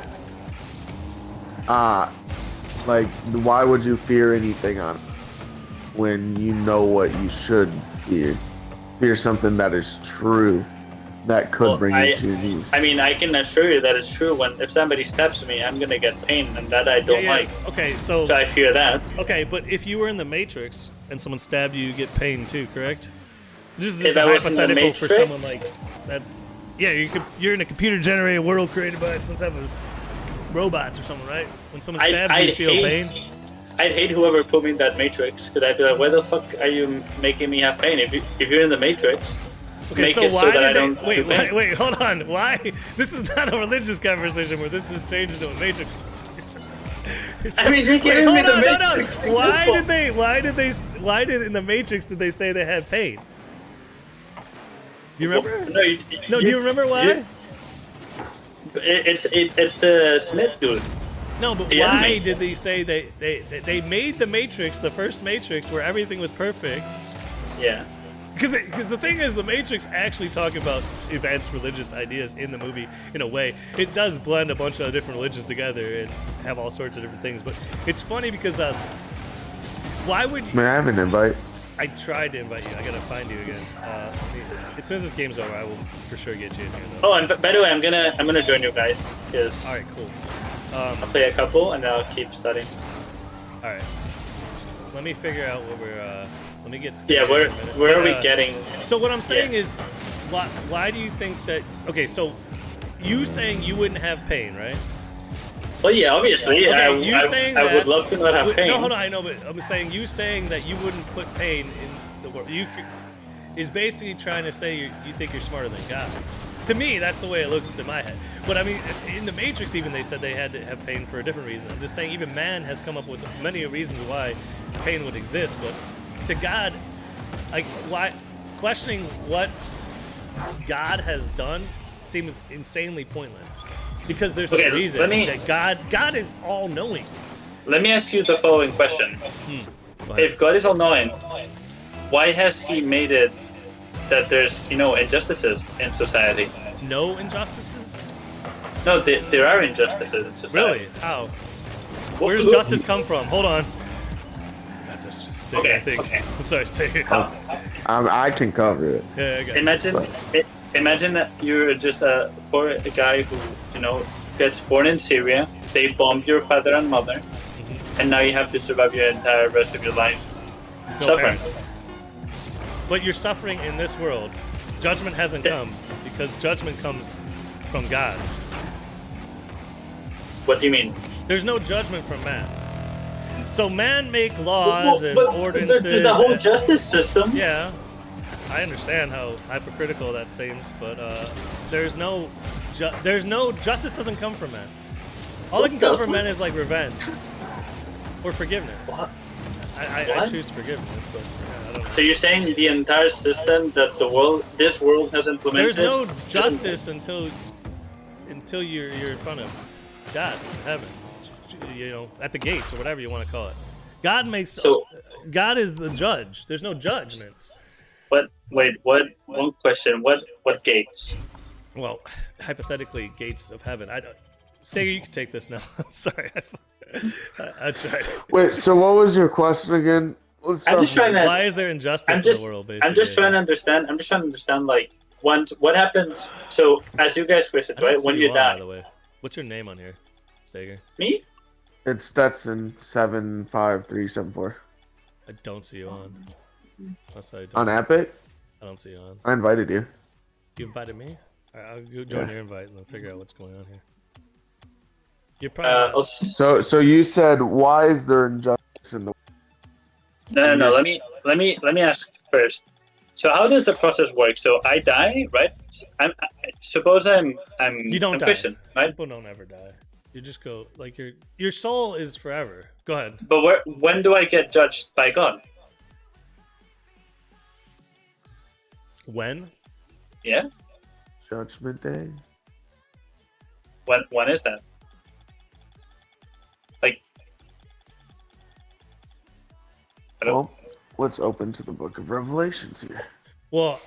like, why would you fear anything on when you know what you should fear? Fear something that is true, that could Well, bring you to your knees. I mean, I can assure you that it's true. When if somebody stabs me, I'm gonna get pain, and that I don't like. Okay, so So I fear that. okay, but if you were in the Matrix and someone stabbed you, you get pain too, correct? This is If just I was in the hypothetical for Matrix? someone like that. Yeah, you're in a computer-generated world created by some type of robots or something, right? When someone stabs you, you feel pain. I'd hate whoever put me in that Matrix, because I'd be like, why the fuck are you making me have pain? If you're in the Matrix, Okay, make so it why so that I did don't they? do pain. Wait, hold on. Why? This is not a religious conversation where this is changed into a Matrix. I mean, you're giving me the Matrix. No. Why did in the Matrix did they say they had pain? Do you remember? No, Do you remember why? It's the Smith dude. No, but The why enemy. did they say they made the Matrix, the first Matrix, where everything was perfect? Yeah. Because the thing is, the Matrix actually talking about advanced religious ideas in the movie in a way. It does blend a bunch of different religions together and have all sorts of different things. But it's funny because why would May I have an invite? I tried to invite you? I gotta find you again. As soon as this game's over, I will for sure get you in here. Though. Oh, and by the way, I'm gonna join you guys because All right, cool. I'll play a couple and then I'll keep studying. All right. Let me figure out what we're. Let me get. Yeah, started where in a minute. where are But, we getting? So what I'm saying Yeah. is, why do you think that? Okay, so you saying you wouldn't have pain, right? Well, yeah, obviously. Okay, you saying I that would love to not have pain. No, hold on, I know, but I'm saying you saying that you wouldn't put pain in the world. Is basically trying to say you think you're smarter than God. To me, that's the way it looks in my head. But I mean, in the Matrix, even they said they had to have pain for a different reason. I'm just saying, even man has come up with many reasons why pain would exist. But to God, like, why questioning what God has done seems insanely pointless. Because there's Okay, a reason let me- that God is all knowing. Let me ask you the following question: If God is all-knowing, why has He made it that there's injustices in society? No injustices? No, there are injustices in society. Really? How? Where's justice come from? Hold on. Got this. Stick, Okay, I think. okay. Sorry, stay here. I can cover it. Yeah, I got it. Imagine that you're just a poor guy who gets born in Syria. They bombed your father and mother, and now you have to survive your entire rest of your life No suffering. parents. But you're suffering in this world. Judgment hasn't come because judgment comes from God. What do you mean? There's no judgment from man. So man make laws and But ordinances. there's a whole and- justice system. Yeah, I understand how hypocritical that seems, but there's no justice doesn't come from men. All that can come from men is like revenge or forgiveness. What? I What? choose forgiveness, but yeah, I don't know. So you're saying the entire system that this world has implemented? There's no doesn't- justice until you're in front of God, heaven, at the gates or whatever you want to call it. God God is the judge. There's no judgments. What? Wait. What? One question. What gates? Well, hypothetically, gates of heaven. I don't. Steger, you can take this now. I'm sorry. I tried. Wait, so what was your question again? Let's I'm start just from- trying to. Why is there injustice I'm in just. the world? Basically, I'm just trying to understand. I'm just trying to understand. Like, what happens? So, as you guys questions, I don't right? see When you on, by die, the way. What's your name on here, Steger? me? It's Stetson 75374 I don't see you on. Unless I don't. on Epic. I don't see you on. I invited you. You invited me? Alright, I'll go join Yeah. your invite and then figure out what's going on here. You're probably. Also, So you said, why is there injustice in the no. Let me ask first. So how does the process work? So I die, right? Suppose I'm You don't die. Christian, right? People don't ever die. You just go like your soul is forever. Go ahead. But when do I get judged by God? When? Yeah. Judgment Day? When is that? Like, I don't. Well, let's open to the book of Revelations here. Well,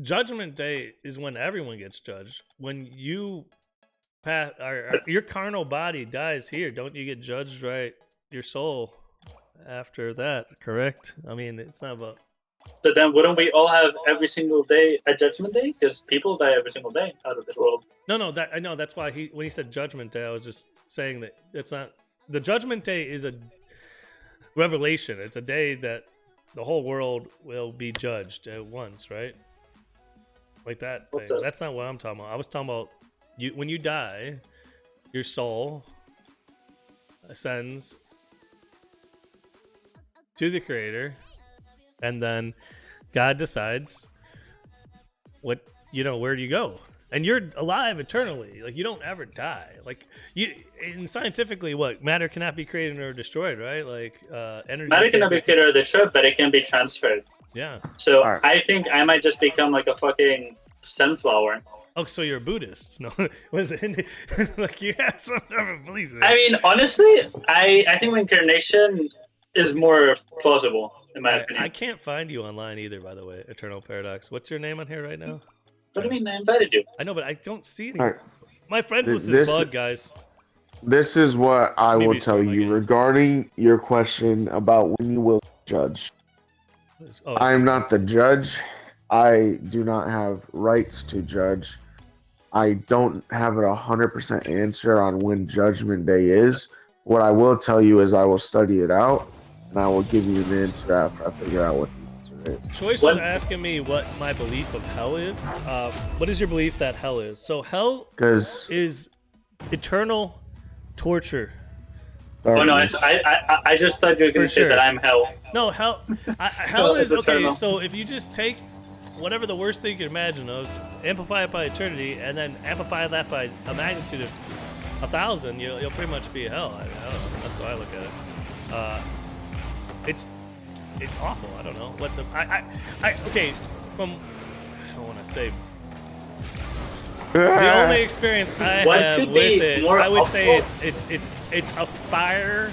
Judgment Day is when everyone gets judged. When you pass, your carnal body dies here, don't you get judged, right? Your soul after that, correct? I mean, it's not about. But then wouldn't we all have every single day a judgment day? Because people die every single day out of this world. No, that I know. That's why when he said Judgment Day, I was just saying that it's not. The Judgment Day is a revelation. It's a day that the whole world will be judged at once, right? Like that. What Thing. the- That's not what I'm talking about. I was talking about you when you die, your soul ascends to the Creator, and then God decides where do you go, and you're alive eternally. Like you don't ever die. Like scientifically, what matter cannot be created or destroyed, right? Like energy. Matter cannot can't be created or destroyed, but it can be transferred. Yeah. So Alright. I think I might just become like a fucking sunflower, Oh, so you're a Buddhist? No, what is it? Like you have some type of belief. I mean, honestly, I think reincarnation is more plausible in my opinion. I can't find you online either, by the way. Eternal Paradox. What's your name on here right now? What do you mean? I invited you. I know, but I don't see it. All right. My friends list is This- bugged, guys. This is what I Maybe will it's tell still you again. regarding your question about when you will judge. Oh, I am not the judge. I do not have rights to judge. I don't have a 100% answer on when Judgment Day is. What I will tell you is I will study it out, and I will give you an answer after I figure out what the answer is. Choice was asking me what my belief of hell is. What is your belief that hell is? So hell Because is eternal torture. Oh no, I just thought you were going to say sure. that I'm hell. No, hell. Hell Hell is is okay. eternal. So if you just take whatever the worst thing you can imagine of, amplify it by eternity, and then amplify that by a magnitude of 1,000, you'll pretty much be hell. I don't know. That's how I look at it. It's awful. I don't know what the okay. From I don't want to say. The only experience I What have could with be it, more I would say awful? it's a fire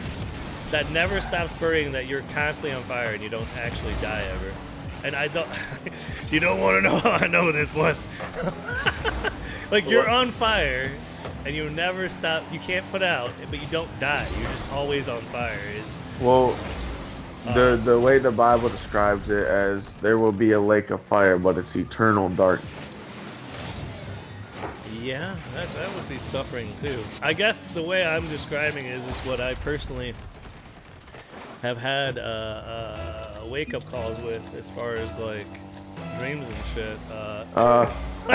that never stops burning. That you're constantly on fire and you don't actually die ever. And I don't. You don't want to know how I know this, boss. Like you're on fire and you never stop. You can't put out, but you don't die. You're just always on fire. well, the way the Bible describes it as there will be a lake of fire, but it's eternal darkness. Yeah, that would be suffering too. I guess the way I'm describing it is what I personally have had wake-up calls with, as far as like dreams and shit. I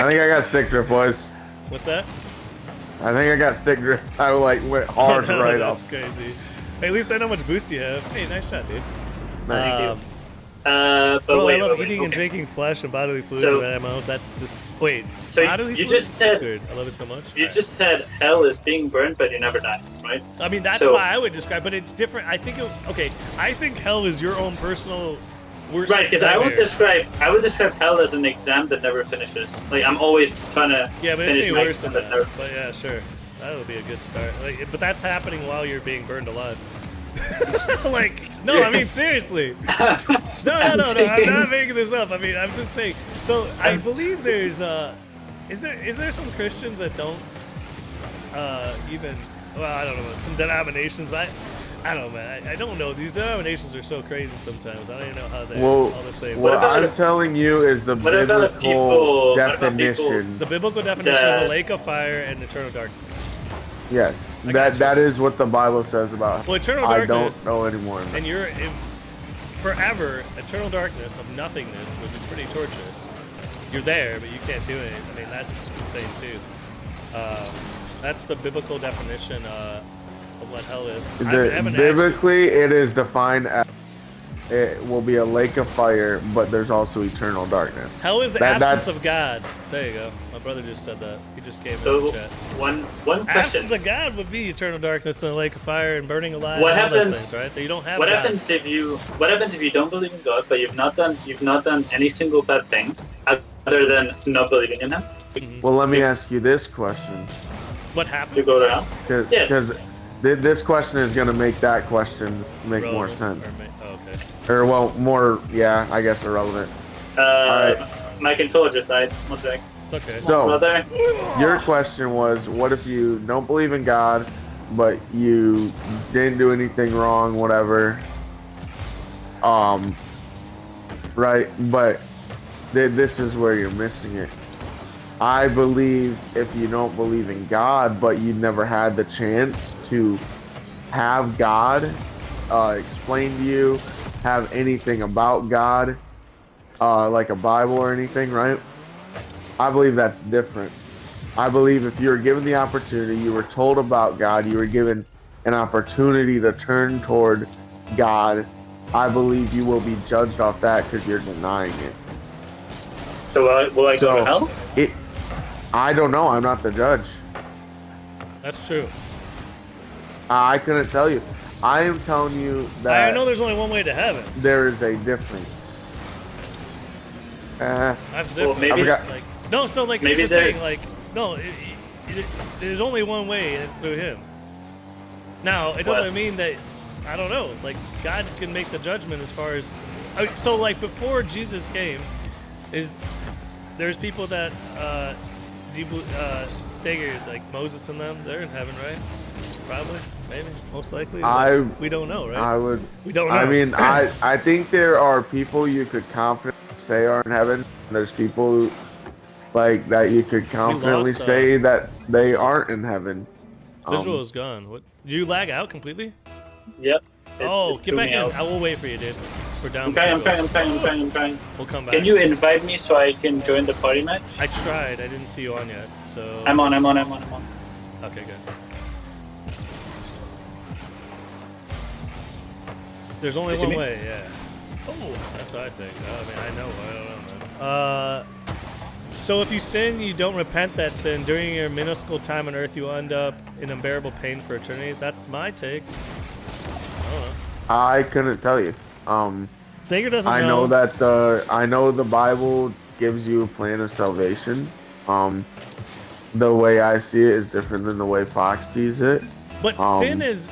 think I got stick drift, boys. What's that? I think I got stick drift. I like went hard Oh, no, right that's off. crazy. Hey, at least I know how much boost you have. Hey, nice shot, dude. Thank you. Um, But Bro, wait, I love wait, eating and okay. drinking flesh and bodily fluids So- of animals. That's just wait. So bodily you fluids? just That's said- weird. I love it so much. You Alright. just said hell is being burned, but you never die, right? I mean, that's So- why I would describe, but it's different. I think, okay, I think hell is your own personal worst Right, because I would nightmare. describe hell as an exam that never finishes. Like I'm always trying to Yeah, but it's finish way my worse than exam that. never. But yeah, sure. That would be a good start. Like, but that's happening while you're being burned alive. Like, no, I mean, seriously. No, I'm not making this up. I mean, I'm just saying. So I believe there's, is there some Christians that don't even, well, I don't know, some denominations, but I don't know, man. I don't know. These denominations are so crazy sometimes. I don't even know how they're Well, all the same. what about- I'm telling you is the what about biblical people- what about definition. The biblical definition is a lake of fire and eternal darkness. Yes, I got that is what the Bible says about. Well, eternal I don't darkness, know anymore. and you're in forever eternal darkness of nothingness, which is pretty torturous. You're there, but you can't do anything. I mean, that's insane too. That's the biblical definition of what hell is. I haven't actually- Biblically, it is defined as it will be a lake of fire, but there's also eternal darkness. hell is the That- absence that's- of God. There you go. My brother just said that. He just gave it in So the chat. one question. Absence of God would be eternal darkness and a lake of fire and burning alive. What and all those happens- things, right? That you don't have. What God. happens if you don't believe in God, but you've not done any single bad thing other than not believing in Him? Well, let me ask you this question, What happens? You go to hell. Yeah. because this question is going to make that question make more Relevant, sense, oh, okay. or well, more, yeah, I guess irrelevant. Uh, my controller just died. One sec. It's okay. So, Brother. your question was, what if you don't believe in God, but you didn't do anything wrong, whatever? Right, but this is where you're missing it. I believe if you don't believe in God, but you never had the chance to have God explain to you, have anything about God, like a Bible or anything, right? I believe that's different. I believe if you were given the opportunity, you were told about God, you were given an opportunity to turn toward God, I believe you will be judged off that because you're denying it. So will I go to hell? I don't know. I'm not the judge. That's true. I couldn't tell you. I am telling you that I know there's only one way to heaven. there is a difference. That's different. maybe- I forgot. Like, No, so like Maybe here's the they're- thing, like no, there's only one way, and it's through him. Now it doesn't What? mean that I don't know. Like God can make the judgment as far as so like before Jesus came, there's people that staggered like Moses and them. They're in heaven, right? Probably, maybe, most likely. We don't know, right? I would. We don't know. I mean, I think there are people you could confidently say are in heaven. There's people like that you could confidently lost, say that they aren't in heaven. Visual is gone. What? Did you lag out completely? Yep. Oh, It get threw back me in. out. I will wait for you, dude. We're down. I'm trying. We'll come back. Can you invite me so I can join the party match? I tried. I didn't see you on yet, so. I'm on. Okay, good. There's only You see one me? way, yeah. Oh, that's what I think. I mean, I don't know, man. So if you sin, you don't repent that sin. During your minuscule time on earth, you will end up in unbearable pain for eternity. That's my take. I don't know. I couldn't tell you. Sager doesn't I know. know that the Bible gives you a plan of salvation. The way I see it is different than the way Fox sees it. But sin is.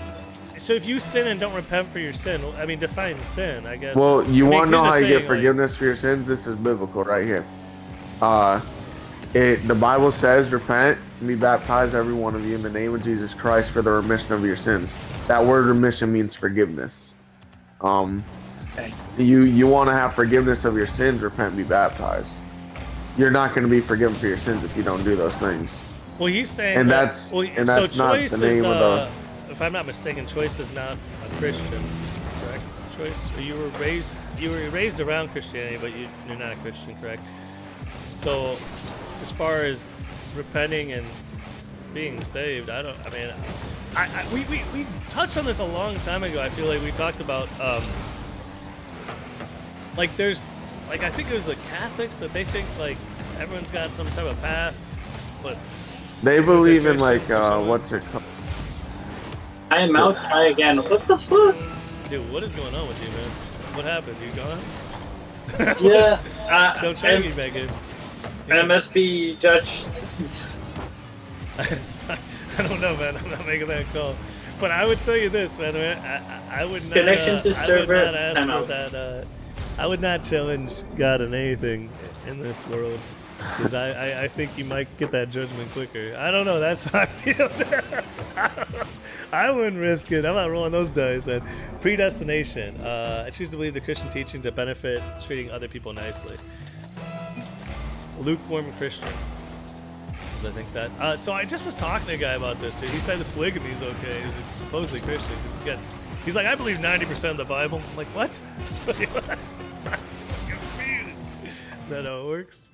So if you sin and don't repent for your sin, I mean, define sin, I guess. Well, you I mean, want to know here's the how you thing, get forgiveness for your sins? This is biblical right here. The Bible says, repent and be baptized, every one of you, in the name of Jesus Christ for the remission of your sins. That word remission means forgiveness. Okay. You want to have forgiveness of your sins, repent, be baptized. You're not going to be forgiven for your sins if you don't do those things. Well, he's saying. And that, that's well, and that's so not Choice the name is, of the. if I'm not mistaken, Choice is not a Christian, correct? Choice, or you were raised around Christianity, but you're not a Christian, correct? So, as far as repenting and being saved, I mean, we touched on this a long time ago. I feel like we talked about like there's like I think it was the Catholics that they think like everyone's got some type of path, but They believe in like Christians or something. what's it called? I am out. Try again. What the fuck? dude, what is going on with you, man? What happened? You gone? Yeah. Don't try to get back in. I must be judged. I don't know, man. I'm not making that call. But I would tell you this, man. I would not. Connection to server. I would not ask I'm for out. that. I would not challenge God in anything in this world. Because I think you might get that judgment quicker. I don't know. That's how I feel. I wouldn't risk it. I'm not rolling those dice, man. Predestination. I choose to believe the Christian teachings that benefit treating other people nicely. Lukewarm Christian. Because I think that. So I just was talking to a guy about this, dude. He said the polygamy is okay. He was supposedly Christian. Cause he's like, I believe 90% of the Bible. I'm like, what? I'm so confused. Is that how it works?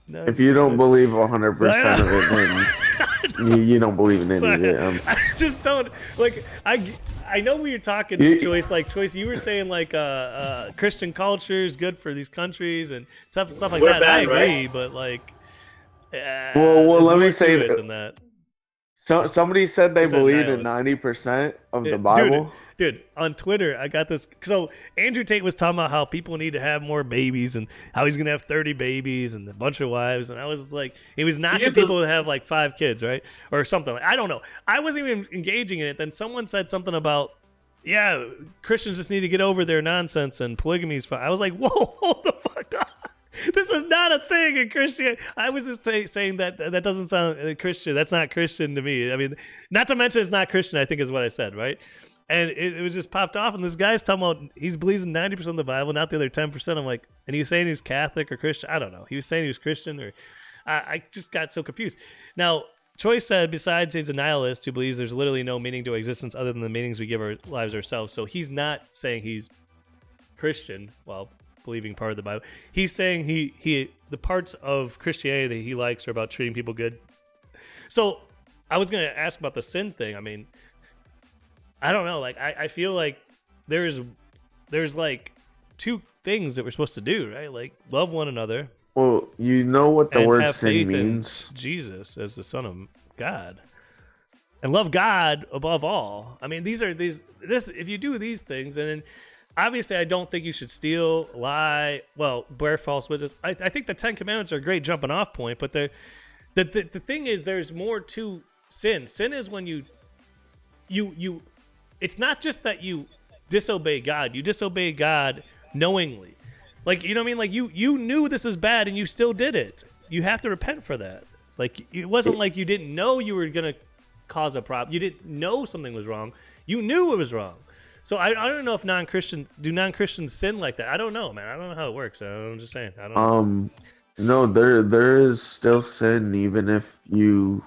If you don't 90%. believe 100% of it, then you don't believe in any of it. I just don't like. I know we were talking, Choice. Like Choice, you were saying like Christian culture is good for these countries and stuff like We're that. I bad, agree, right? but like, Well, there's let me more say to it that- than that. So somebody said they Said believed in nihilist. 90% of the Bible. Dude, on Twitter, I got this. So Andrew Tate was talking about how people need to have more babies and how he's gonna have 30 babies and a bunch of wives, and I was like, it was not Yeah, the but- people that have like 5 kids, right, or something. I don't know. I wasn't even engaging in it. Then someone said something about, yeah, Christians just need to get over their nonsense and polygamy is fine. I was like, whoa, hold the fuck on. This is not a thing in Christianity. I was just saying that doesn't sound Christian. That's not Christian to me. I mean, not to mention it's not Christian, I think is what I said, right? And it was just popped off. And this guy's talking about he believes in 90% of the Bible, not the other 10%. I'm like, and he was saying he's Catholic or Christian. I don't know. He was saying he was Christian or I just got so confused. Now, Choice said, besides he's a nihilist who believes there's literally no meaning to existence other than the meanings we give our lives ourselves. So he's not saying he's Christian, well, believing part of the Bible. He's saying he the parts of Christianity that he likes are about treating people good. So I was gonna ask about the sin thing. I mean, I don't know. Like I feel like there's like 2 things that we're supposed to do, right? Like love one another. Well, you know what the and word have sin faith means. in Jesus as the Son of God. And love God above all. I mean, this if you do these things, and then obviously, I don't think you should steal, lie, bear false witness. I think the 10 Commandments are a great jumping off point, but the thing is, there's more to sin. Sin is when you it's not just that you disobey God. You disobey God knowingly. Like, you know what I mean? Like, you knew this is bad and you still did it. You have to repent for that. Like, it wasn't like you didn't know you were going to cause a problem. You didn't know something was wrong. You knew it was wrong. So I don't know if non-Christians sin like that. I don't know, man. I don't know how it works. I'm just saying. I don't know. No, there is still sin even if you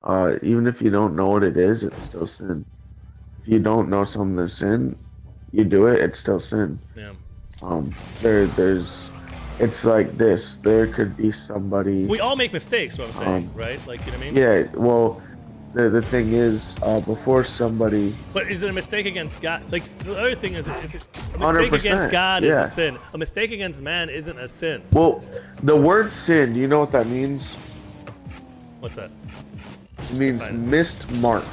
don't know what it is, it's still sin. If you don't know something's sin, you do it, it's still sin. Yeah. There's it's like this. There could be somebody. We all make mistakes, what I'm saying, right? Like, you know what I mean? Yeah, well, the thing is, before somebody. But is it a mistake against God? Like, so the other thing is, if a mistake against God is a sin, a mistake against man isn't a sin. Well, the word sin, do you know what that means? What's that? It means missed mark.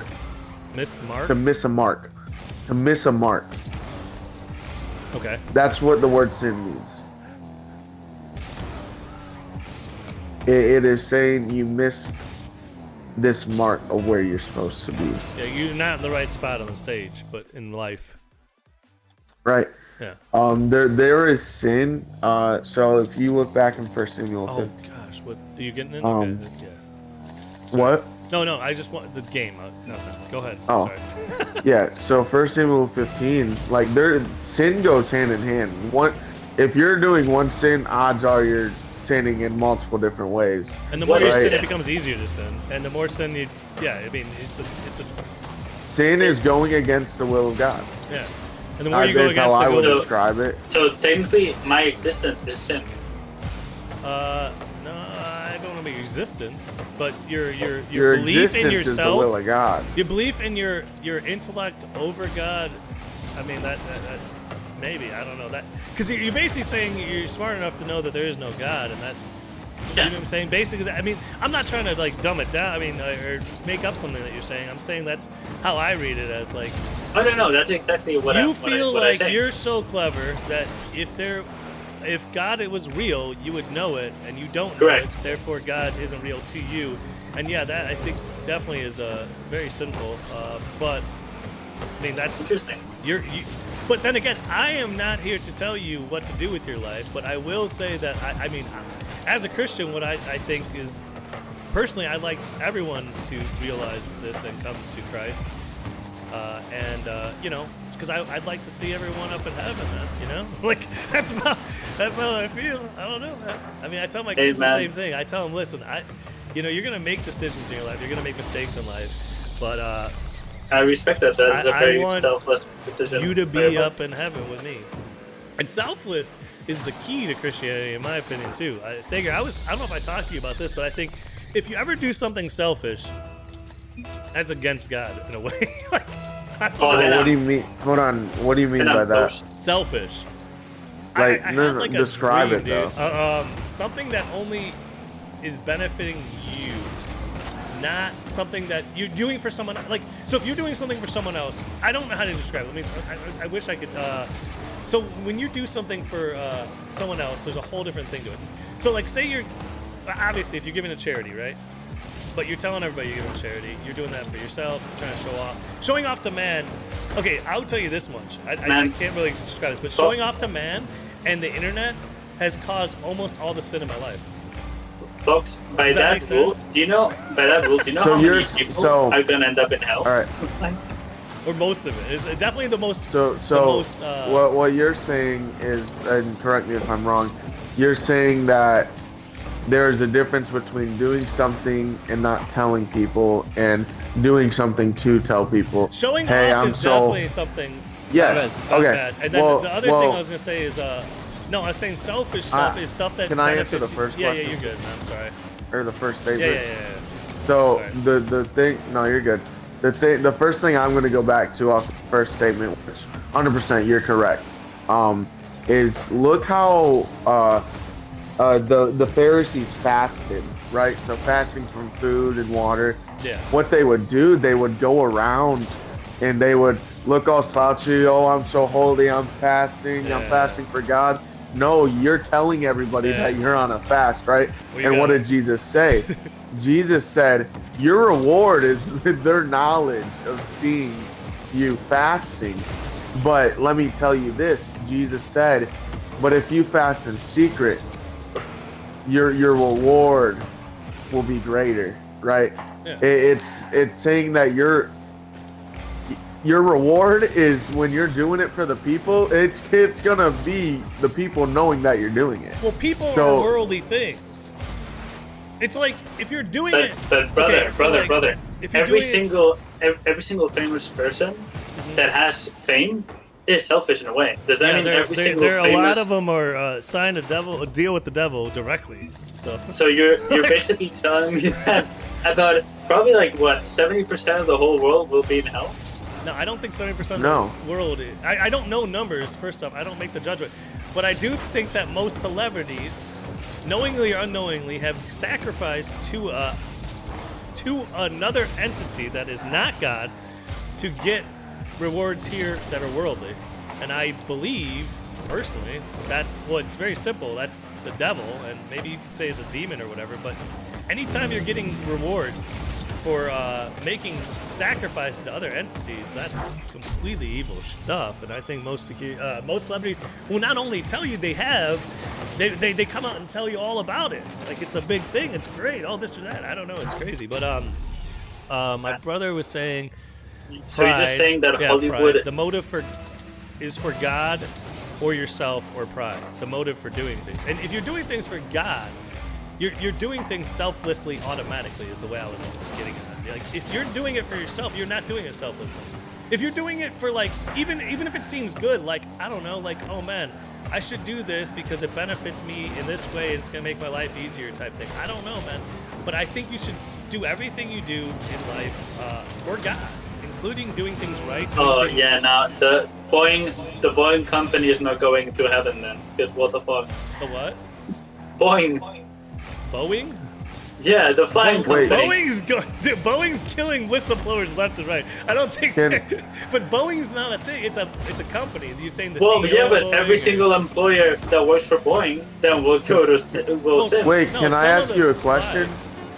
Missed mark? To miss a mark. To miss a mark. Okay. That's what the word sin means. It is saying you missed this mark of where you're supposed to be. Yeah, you're not in the right spot on the stage, but in life. Right. Yeah. There is sin. So if you look back in 1 Samuel 15. Oh gosh, what are you getting in? Okay. Yeah. Sorry. What? No, I just want the game. Nothing. Go ahead. Oh. Sorry. Yeah, so 1 Samuel 15, like sin goes hand in hand. If you're doing one sin, odds are you're sinning in multiple different ways. And the more you sin, it becomes easier to sin. And the more sin you, I mean, it's a. Sin is going against the will of God. Yeah. And the more you go against how the I would will, describe it. So technically, my existence is sin. No, I don't know about your existence, but your belief existence in yourself, is the will of God. Your belief in your intellect over God. I mean that maybe, I don't know that, because you're basically saying you're smart enough to know that there is no God, and that. You know what I'm saying? Basically, I mean, I'm not trying to like dumb it down. I mean, or make up something that you're saying. I'm saying that's how I read it, as like. I don't know. That's exactly what you feel like you're so clever that if God it was real, you would know it, and you don't know it. Therefore, God isn't real to you. And yeah, that I think definitely is very sinful. But I mean, that's interesting. But then again, I am not here to tell you what to do with your life. But I will say that I mean, as a Christian, what I think is, personally, I'd like everyone to realize this and come to Christ. You know, because I'd like to see everyone up in heaven, man, you know? Like, that's how I feel. I don't know, man. I mean, I tell my kids the same thing. I tell them, listen, you're going to make decisions in your life. You're going to make mistakes in life. But I respect that. That's a very selfless decision. You to be up in heaven with me. And selfless is the key to Christianity, in my opinion, too. Sager, I don't know if I talked to you about this, but I think if you ever do something selfish, that's against God in a way. What do you mean? Hold on. What do you mean by that? Selfish. Like, I no, like describe dream, it though. Something that only is benefiting you, not something that you're doing for someone. Like, so if you're doing something for someone else, I don't know how to describe it. I wish I could. So when you do something for someone else, there's a whole different thing to it. So like, say you're obviously if you're giving a charity, right? But you're telling everybody you're giving charity. You're doing that for yourself. You're trying to show off. Showing off to man. Okay, I'll tell you this much. I can't really describe this, but showing off to man and the internet has caused almost all the sin in my life. Folks, by that rule, do you know so how many people are gonna end up in hell? All right. Or most of it. It's definitely the most. What you're saying is, and correct me if I'm wrong, you're saying that there's a difference between doing something and not telling people, and doing something to tell people. Showing off is definitely something. Yes. Okay. Bad. And then the other thing I was gonna say is, no, I was saying selfish stuff is stuff that. Can I answer the first question? Yeah, you're good. Man, I'm sorry. Or the first statement. Yeah. So the thing, no, you're good. The first thing I'm gonna go back to off the first statement, which 100% you're correct, is look how the Pharisees fasted, right? So fasting from food and water. Yeah. What they would do, they would go around and they would look all slouchy. Oh, I'm so holy. I'm fasting. I'm Yeah. fasting for God. No, you're telling everybody Yeah. that you're on a fast, right? Well, you And what gotta- did Jesus say? Jesus said, your reward is their knowledge of seeing you fasting. But let me tell you this, Jesus said, but if you fast in secret, your reward will be greater, right? Yeah. It's saying that your reward is when you're doing it for the people, it's gonna be the people knowing that you're doing it. Well, people So- are worldly things. It's like if you're doing But, it. but brother, okay, so like, brother, if you're every doing it- every single famous person that has fame is selfish in a way. Does that Yeah, mean every single there a famous? lot of them are sign a deal with the devil directly. So So you're basically telling me that about probably like what 70% of the whole world will be in hell. no, I don't think 70% No. of the world. I don't know numbers. First off, I don't make the judgment, but I do think that most celebrities, knowingly or unknowingly, have sacrificed to another entity that is not God to get rewards here that are worldly. And I believe, personally, that's it's very simple. That's the devil, and maybe you could say it's a demon or whatever, but anytime you're getting rewards for making sacrifices to other entities, that's completely evil stuff. And I think most celebrities will not only tell you they have, they come out and tell you all about it. Like it's a big thing. It's great. All this or that. I don't know. It's crazy. But my brother was saying. So you're just Pride. saying that Yeah, Hollywood. pride. The motive is for God or yourself or pride. The motive for doing things. And if you're doing things for God, you're doing things selflessly automatically is the way I was getting at. Like if you're doing it for yourself, you're not doing it selflessly. If you're doing it for like even if it seems good, like I don't know, like oh man, I should do this because it benefits me in this way and it's gonna make my life easier type thing. I don't know, man. But I think you should do everything you do in life for God, including doing things right. Oh doing things- yeah, now the Boeing company is not going to heaven then. Because what the fuck? The what? Boeing. Boeing? Yeah, the flying Wait. company. Boeing's killing whistleblowers left and right. I don't think, but Boeing's not a thing. It's a company. You're saying the Well, CEO yeah, of but Boeing every or- single employer that works for Boeing then will go to will sin. Wait, No, can I some of ask them you a fly. question,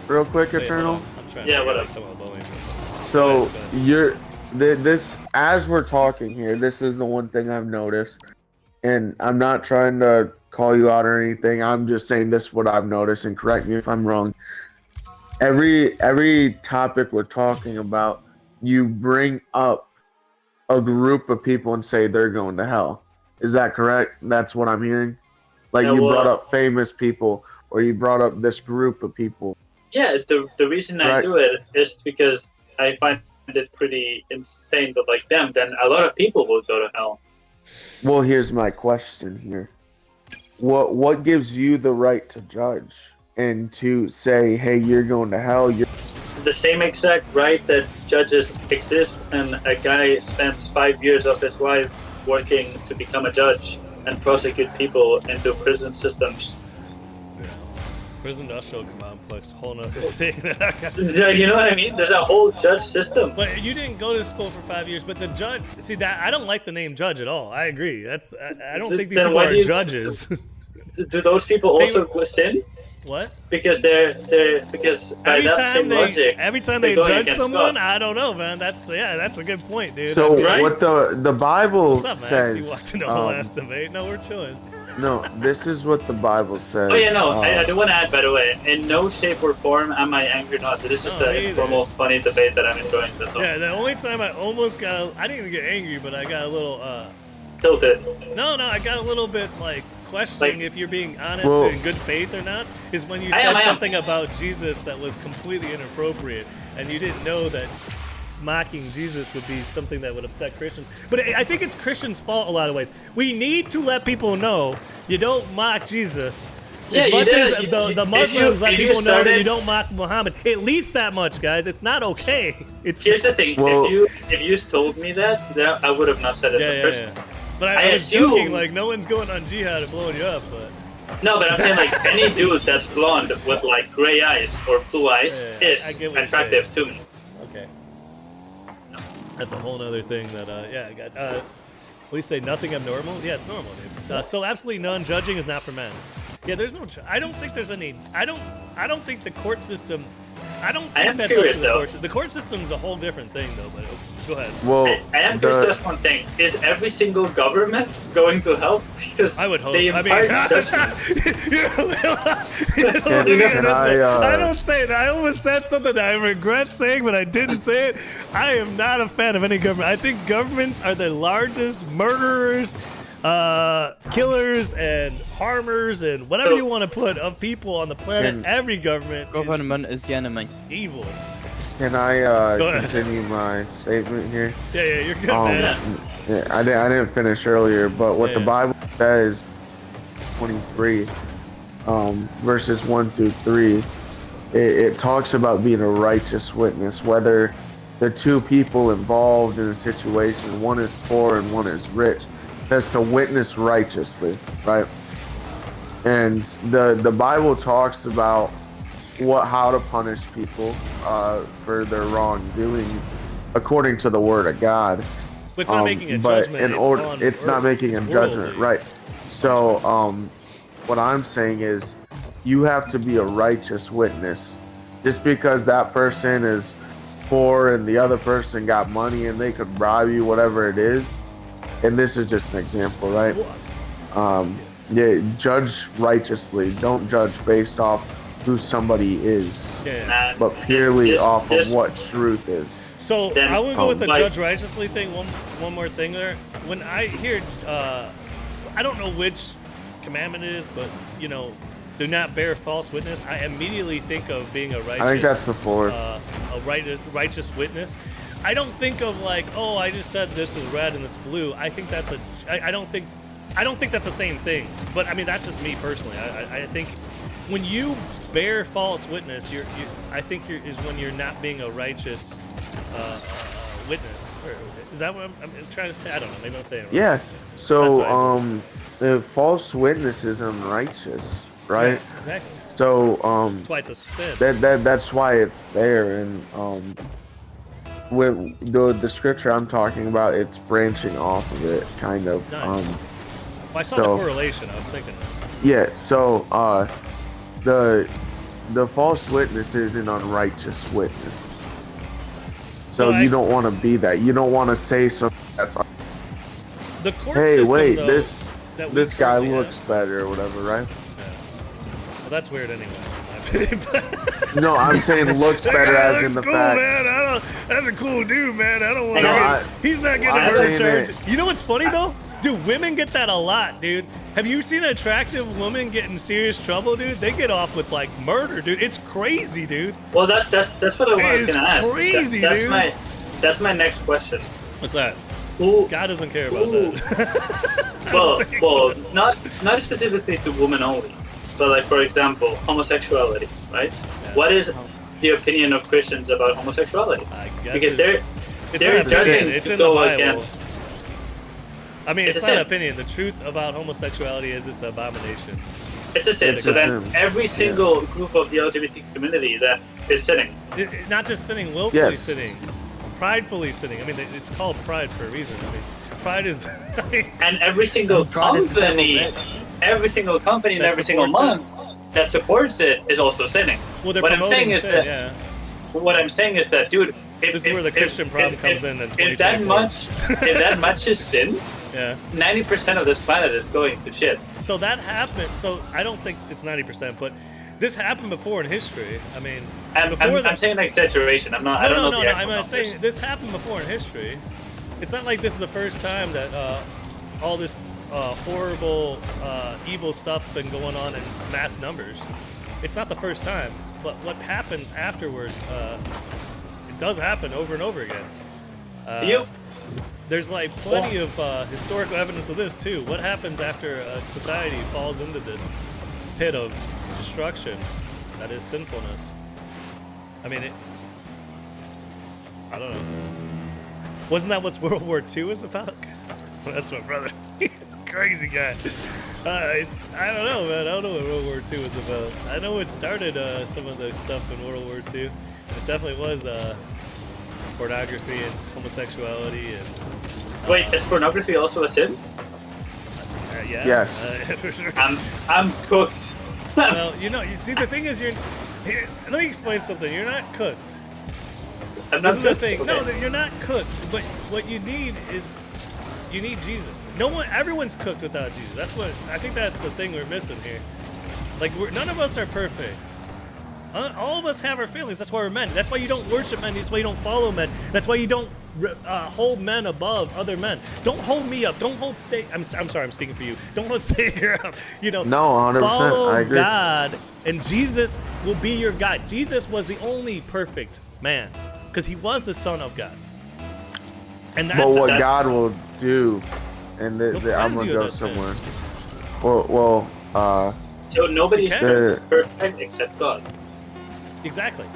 real quick, Wait, hold Eternal? on. I'm trying Yeah, to what figure up? out some of Boeing. So Go ahead. this as we're talking here, this is the one thing I've noticed, and I'm not trying to call you out or anything. I'm just saying this is what I've noticed, and correct me if I'm wrong. Every topic we're talking about, you bring up a group of people and say they're going to hell. Is that correct? That's what I'm hearing. Like Yeah, you well- brought up famous people, or you brought up this group of people. Yeah, the reason I Right. do it is because I find it pretty insane that like them, then a lot of people will go to hell. Well, here's my question here. What gives you the right to judge and to say, hey, you're going to hell? The same exact right that judges exist, and a guy spends 5 years of his life working to become a judge and prosecute people into prison systems. Prison industrial complex, whole nother thing. Yeah, you know what I mean? There's a whole judge system. But you didn't go to school for 5 years. But the judge, see that I don't like the name judge at all. I agree. I don't think these Then people why are do you- judges. Do those people also sin? What? Because because by that same logic, every time they're they going judge against someone, God. I don't know, man. That's a good point, dude. So Right? what the Bible What's up, Max? says? You walked into a whole ass debate. No, we're chilling. No, this is what the Bible says. Oh yeah, no, I Uh, do want to add, by the way, in no shape or form am I angry or not. This is just No, an me either. informal, funny debate that I'm enjoying. That's all. Yeah, the only time I almost I didn't even get angry, but I got a little Tilted. no, I got a little bit like questioning Like- if you're being honest Well- or in good faith or not. Is when you I said am. something about Jesus that was completely inappropriate, and you didn't know that mocking Jesus would be something that would upset Christians. But I think it's Christians' fault a lot of ways. We need to let people know you don't mock Jesus. Yeah, as you much as did. the If you- Muslims let if you people know that started- you don't mock Muhammad. At least that much, guys. It's not okay. It's Here's the thing: Well- if you told me that, then I would have not said it the first time. But I I was assume- joking, like no one's going on jihad and blowing you up, but No, but I'm saying like any dude that's blonde with like gray eyes or blue eyes Yeah, I is get what you're attractive to me. okay. That's a whole other thing that, yeah, I got. What do you say? Nothing abnormal? Yeah, it's normal, dude. So absolutely none. Judging is not for men. Yeah, there's no. I don't think there's any. I don't think the court system. I don't I think am that's curious, up to the though. court. The court system is a whole different thing, though. But go ahead. Well, I am curious to ask one thing: is every single government going to help? Because I would hope. they I impart mean, Can I don't say it. I almost said something that I regret saying, but I didn't say it. I am not a fan of any government. I think governments are the largest murderers, killers, and harmers, and whatever So- you want to put of people on the planet. And Every government Government is the enemy. is evil. Can I Go ahead. continue my statement here? Yeah, you're good, man. Yeah, I didn't finish earlier, but what the Yeah. Bible says, 23, verses 1 through 3, it talks about being a righteous witness, whether the two people involved in a situation, one is poor and one is rich, that's to witness righteously, right? And the Bible talks about how to punish people for their wrongdoings according to the Word of God. But it's not making a But judgment. in order, it's not making a judgment, right? So, what I'm saying is, you have to be a righteous witness. Just because that person is poor and the other person got money and they could bribe you, whatever it is, and this is just an example, right? Yeah, judge righteously. Don't judge based off who somebody is, Yeah. but purely Just- off just- of what truth is. So Then, I would go with the like- judge righteously thing. One more thing there. When I hear, I don't know which commandment it is, but do not bear false witness. I immediately think of being a righteous. I think that's the fourth. Righteous witness. I don't think of like, oh, I just said this is red and it's blue. I think that's a. I don't think that's the same thing. But I mean, that's just me personally. I think when you bear false witness, I think is when you're not being a righteous witness. Or, is that what I'm trying to say? I don't know. Maybe I'm saying it wrong. Yeah. That's So, what I the false witness is unrighteous, right? Yeah, exactly. So, That's why it's a sin. that's why it's there, and with the scripture I'm talking about, it's branching off of it, kind of. Nice. Well, I saw so- the correlation. I was thinking. Yeah. So, the false witness is an unrighteous witness. So I- you don't want to be that. You don't want to say something that's The court hey, system, wait, though, this that we this guy currently looks have- better or whatever, right? Well, that's weird anyway. in my opinion. No, I'm saying looks That better guy as in looks the cool, fact. man. That's a cool dude, man. I don't want No, to. He's not getting I'm a murder saying charge. it. You know what's funny though? Dude, women get that a lot, dude. Have you seen an attractive woman get in serious trouble, dude? They get off with like murder, dude. It's crazy, dude. Well, that's what I was It's gonna ask. crazy, that's dude. That's my next question. What's that? Who? God doesn't care about Ooh. that. Well, not specifically to women only, but like for example, homosexuality, right? Yeah. What is the opinion of Christians about homosexuality? I guess Because it's they're not judging opinion, it's to in the go Bible. against. I mean, It's it's a not sin. opinion. The truth about homosexuality is it's an abomination. It's a sin. It's So a then sin. every single group of the LGBT community that is sinning. Not just sinning, willfully Yes. sinning, pridefully sinning. I mean, it's called pride for a reason. I mean, pride is. And every single God is the company, devil, every single company, and That every single supports month that supports it is also sinning. Well, they're What I'm promoting saying is sin, that yeah. what I'm saying is that, dude. This is where the Christian problem comes in If that 2024. if that much is sin, Yeah. 90% of this planet is going to shit. So that happened. So I don't think it's 90%, but this happened before in history. I mean, before I'm saying an exaggeration. I don't know the actual I'm numbers. saying this happened before in history. It's not like this is the first time that all this horrible, evil stuff's been going on in mass numbers. It's not the first time, but what happens afterwards, it does happen over and over again. There's like plenty of historical evidence of this too. What happens after a society falls into this pit of destruction that is sinfulness? I mean, I don't know. Wasn't that what World War II was about? That's my brother. He's a crazy guy. I don't know, man. I don't know what World War II was about. I know it started some of the stuff in World War II. And it definitely was pornography and homosexuality and Wait, is pornography also a sin? yeah. Yes. For sure. I'm cooked. Well, you see, the thing is, here, let me explain something. You're not cooked. I'm This not is the cooked? thing. No, Okay. you're not cooked. But what you need is, you need Jesus. Everyone's cooked without Jesus. I think that's the thing we're missing here. Like, none of us are perfect. All of us have our feelings. That's why we're men. That's why you don't worship men. That's why you don't follow men. That's why you don't hold men above other men. Don't hold me up. Don't hold I'm sorry. I'm speaking for you. Don't hold Stager up. No, 100%. Follow I agree. God, and Jesus will be your guide. Jesus was the only perfect man because he was the Son of God. And that's But what God will do, and He'll I'm cleanse gonna you go of that sin. somewhere. Well, So nobody's Okay. perfect except God. Exactly.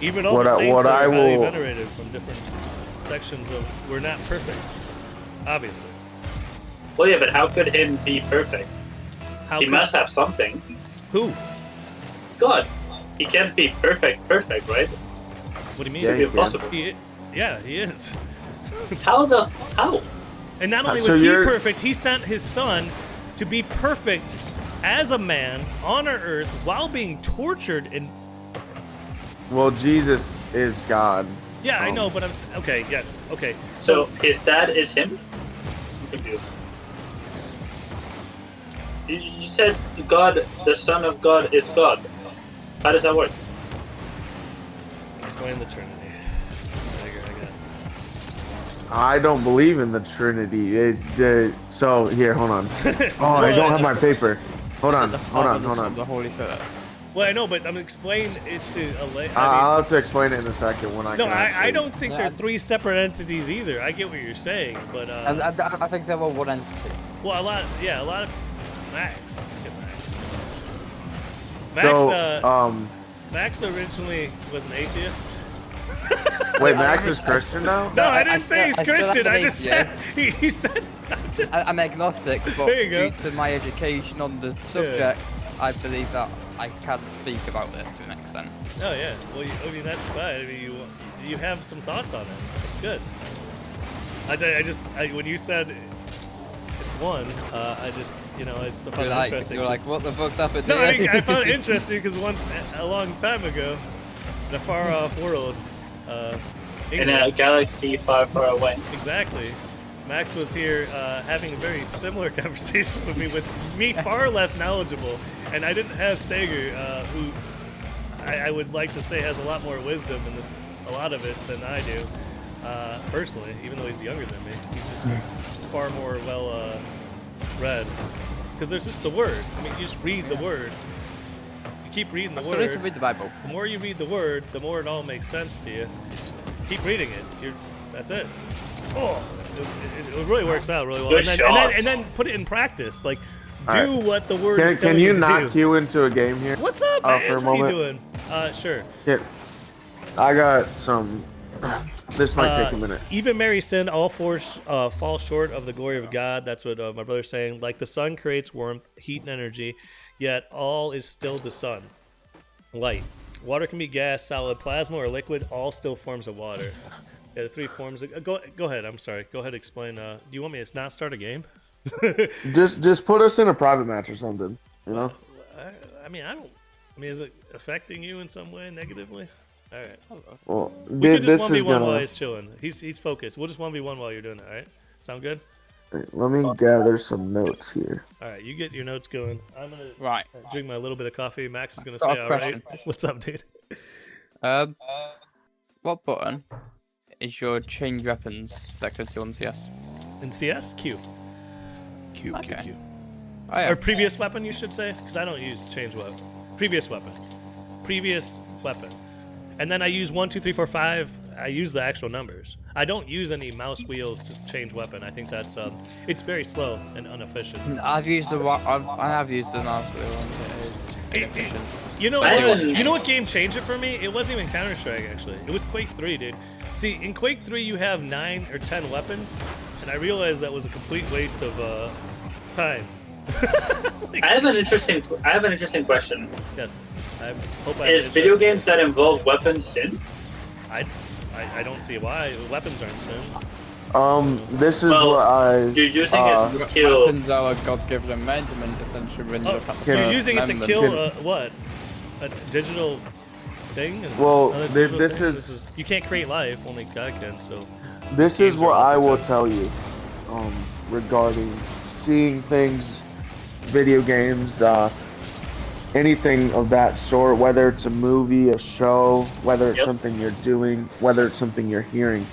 Even all What the I- saints what that I are highly will- venerated from different sections of we're not perfect, obviously. Well, yeah, but how could him be perfect? How He could- must have something. Who? God. He can't be perfect, right? What do you mean? Yeah, It's he can. impossible. Yeah, he is. How? And not only So was he you're- perfect, he sent his son to be perfect as a man on our earth while being tortured and well, Jesus is God. yeah, I know, but okay, yes, okay. So his dad is him? I'm confused. You said God, the Son of God, is God. How does that work? Explain the Trinity. I don't believe in the Trinity. So here, hold on. Oh, I don't have my paper. Hold on. The Holy Spirit. Well, I know, but I'm explaining it to a I'll have to explain it in a second when I no, can I actually- don't think Yeah, they're I- three separate entities either. I get what you're saying, but And I think they're all one entity. well, a lot of Max. Look at Max. Max, So, Max originally was an atheist. wait, Max is Christian now? No, I I didn't say he's still have Christian. an I just said atheist. he said. I'm agnostic, but There you go. due to my education on the subject, I believe that I can speak about this to an extent. Oh yeah. Well, I mean that's fine. I mean you have some thoughts on it. That's good. When you said it's one, I just I still found it interesting. You're like, what the fuck's happened No, here? I found it interesting because once a long time ago, in a far off world, In England, a galaxy far, far away. exactly. Max was here having a very similar conversation with me far less knowledgeable, and I didn't have Stager, who I would like to say has a lot more wisdom in a lot of it than I do, personally, even though he's younger than me. He's just far more well read. Because there's just the word. I mean, you just read the word. You keep reading the I still need to word. read the Bible. The more you read the word, the more it all makes sense to you. Keep reading it. That's it. Oh, it really works out really well. Good shot. And then put it in practice. Like, do All right. what the word is Can telling you to not do. queue into a game here? What's up, for man? a What are moment? you doing? Sure. Here. I got some. This might take a minute. Even Mary sinned, all four fall short of the glory of God. That's what my brother's saying. Like the sun creates warmth, heat, and energy, yet all is still the sun. Light. Water can be gas, solid, plasma, or liquid. All still forms of water. Yeah, the three forms. Go ahead. I'm sorry. Go ahead. Explain. Do you want me to not start a game? Just put us in a private match or something. You know. I mean, is it affecting you in some way negatively? All right. Well, We could this just is 1v1 while gonna. he's chilling. He's focused. We'll just 1v1 while you're doing that. All right. Sound good? Let me gather some notes here. All right. You get your notes going. I'm gonna Right. drink my little bit of coffee. Max is gonna got say, a "All right, question. what's up, dude?" What button is your change weapons selected to on CS? In CS, Q. Q. Okay. Q. Oh, yeah. Or previous weapon, you should say, because I don't use change weapon. Previous weapon. Previous weapon. And then I use 1, 2, 3, 4, 5. I use the actual numbers. I don't use any mouse wheels to change weapon. I think that's it's very slow and inefficient. I've used I have used the mouse wheel and it is inefficient. You know, I haven't- you know what game changed it for me? It wasn't even Counter-Strike, actually. It was Quake 3, dude. See, in Quake 3, you have 9 or 10 weapons, and I realized that was a complete waste of time. I have an interesting question. Yes, I hope I Is answered video this. games that involve weapons sin? I don't see why weapons aren't sin. This is Well, what I. You're using it to kill. Weapons are a God-given amendment, essentially. When Oh, you're you're using it to amendment. kill what? A digital thing? And Well, another this- digital this thing? is- You can't create life. Only God can. So. This is games are what all I will protected. tell you, regarding seeing things, video games, anything of that sort, whether it's a movie, a show, whether it's Yep. something you're doing, whether it's something you're hearing.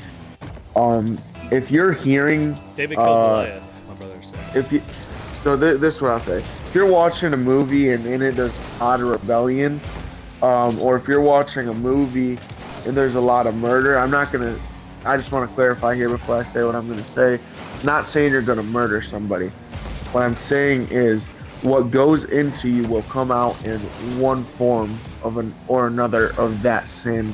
If you're hearing, David killed Goliath. My brother said. if you, so this is what I'll say. If you're watching a movie and in it there's a lot of rebellion, or if you're watching a movie and there's a lot of murder, I just want to clarify here before I say what I'm gonna say. I'm not saying you're gonna murder somebody. What I'm saying is what goes into you will come out in one form of an or another of that sin.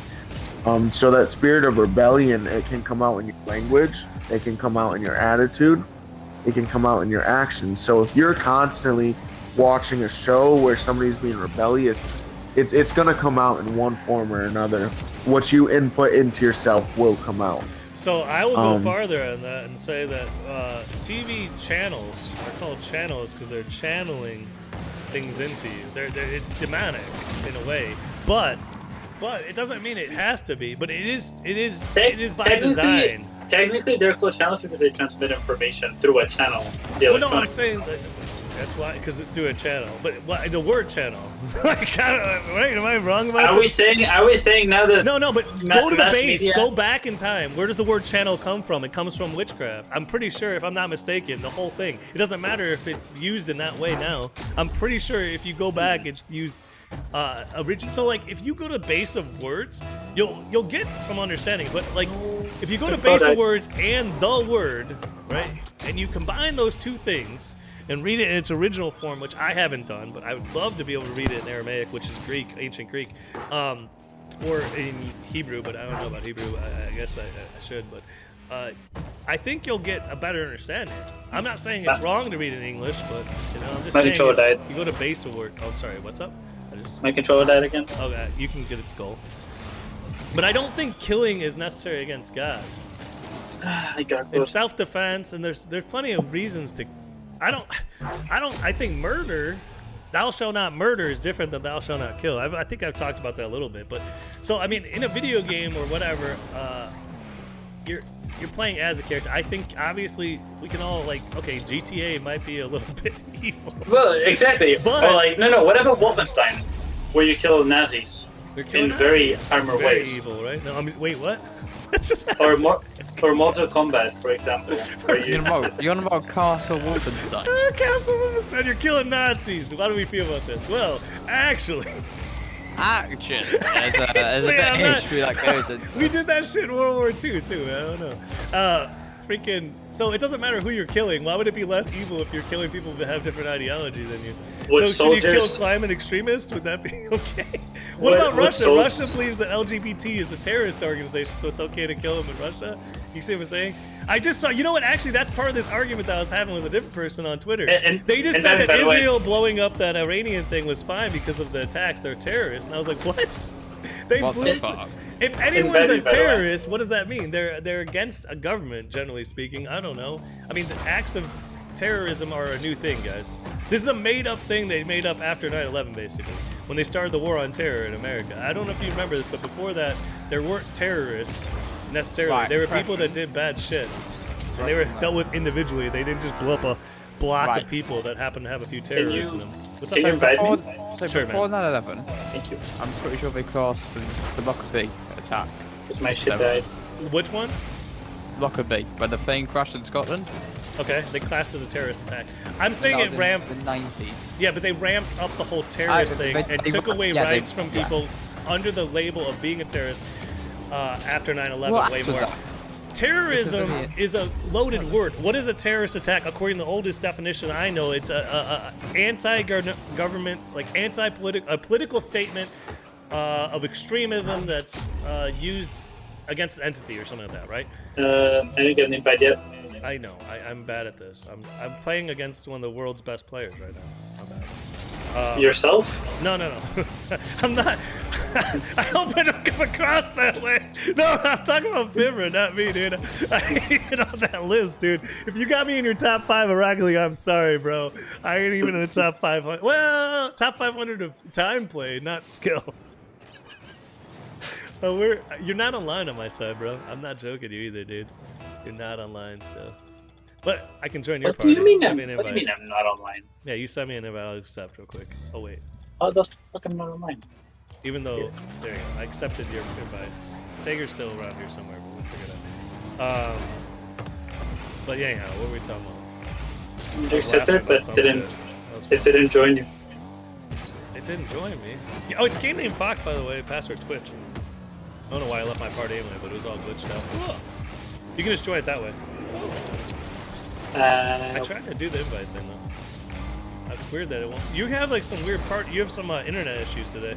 So that spirit of rebellion, it can come out in your language, it can come out in your attitude, it can come out in your actions. So if you're constantly watching a show where somebody's being rebellious, it's gonna come out in one form or another. What you input into yourself will come out. So I will go farther on that and say that TV channels are called channels because they're channeling things into you. It's demonic in a way, but it doesn't mean it has to be. But it is by design. Technically, they're closed channels because they transmit information through a channel. Well, no, I'm saying that's why, because through a channel. But the word channel. Like, right? Am I wrong about Are we saying now that No, but go to the mass base. media- Go back in time. Where does the word channel come from? It comes from witchcraft. I'm pretty sure, if I'm not mistaken, the whole thing. It doesn't matter if it's used in that way now. I'm pretty sure if you go back, it's used original. So like, if you go to the base of words, you'll get some understanding. But like, if you go to base of words and the word, right, and you combine those two things and read it in its original form, which I haven't done, but I would love to be able to read it in Aramaic, which is Greek, ancient Greek, or in Hebrew, but I don't know about Hebrew. I guess I should, but I think you'll get a better understanding. I'm not saying it's wrong to read in English, but I'm just My saying controller died. you go to base of word. Oh, sorry, what's up? My controller died again. Okay, you can get a goal. But I don't think killing is necessary against God. I got It's close. self-defense, and there's plenty of reasons to. I think murder, thou shalt not murder, is different than thou shalt not kill. I think I've talked about that a little bit, but so I mean, in a video game or whatever, you're playing as a character. I think obviously we can all like, okay, GTA might be a little bit evil. Well, exactly. But- or like, no. What about Wolfenstein, where you kill Nazis They're killing in very Nazis. armor It's very ways? evil, right? No, I mean, wait, what? That's just Or Mortal Kombat, for example, where you You're on about Castle Wolfenstein. Castle Wolfenstein, you're killing Nazis. How do we feel about this? Well, actually, Action. There's a Actually, bit I'm of not- history that goes into we did that shit in World War II too. I don't know. Freaking. So it doesn't matter who you're killing. Why would it be less evil if you're killing people that have different ideology than you? Would So should you kill soldiers- climate extremists? Would that be okay? What Would- about would Russia? soldiers- Russia believes that LGBT is a terrorist organization, so it's okay to kill them in Russia. You see what I'm saying? I just saw. You know what? Actually, that's part of this argument that I was having with a different person on Twitter. And- they just and said by that the way- Israel blowing up that Iranian thing was fine because of the attacks. They're terrorists, and I was like, what? They What the blew. fuck? If anyone's a Embedded, by the way. terrorist, what does that mean? They're against a government, generally speaking. I don't know. I mean, the acts of terrorism are a new thing, guys. This is a made-up thing they made up after 9/11, basically, when they started the war on terror in America. I don't know if you remember this, but before that, there weren't terrorists necessarily. Right, There were people Russian. that did bad shit, and they were dealt with individually. They didn't just blow up a block Right. of people that happened to have a few terrorists in them. What's up, can you Simon? invite me? So Sure, before 9/11, Thank you. I'm pretty sure they crossed the Lockerbie attack. Because my shit Never. died. Which one? Lockerbie, where the plane crashed in Scotland. Okay, they classed as a terrorist attack. I'm saying That it was in ramped. the 90s. Yeah, but they ramped up the whole terrorist thing and they- took away yeah, they- rights from yeah. people under the label of being a terrorist after 9/11 What way act was more. that? Terrorism This is a loaded word. What is a terrorist attack? According to the oldest definition I know, it's a anti-government, like a political statement of extremism that's used against an entity or something like that, right? I didn't get an invite yet. I know. I'm bad at this. I'm playing against one of the world's best players right now. I'm bad. Yourself? No. I'm not. I hope I don't come across that way. No, I'm talking about Fibra, not me, dude. I ain't even on that list, dude. If you got me in your top 5 of Rocket League, I'm sorry, bro. I ain't even in the top 500. Well, top 500 of time played, not skill. You're not online on my side, bro. I'm not joking you either, dude. You're not online still. But I can join your What do party. you mean? Send me an What do you invite. mean I'm not online? Yeah, you send me an invite. I'll accept real quick. Oh wait. How the fuck am I not online? Even though, there you go. I accepted your invite. Stager's still around here somewhere, but we'll figure it out. But yeah, what were we talking about? You accepted, but some didn't. shit. That was It fun. didn't join you. It didn't join me. Oh, it's game name Fox, by the way. Password Twitch. I don't know why I left my party anyway, but it was all glitched out. You can just join it that way. I tried to do the invite thing though. That's weird that it won't. You have like some weird part. You have some internet issues today.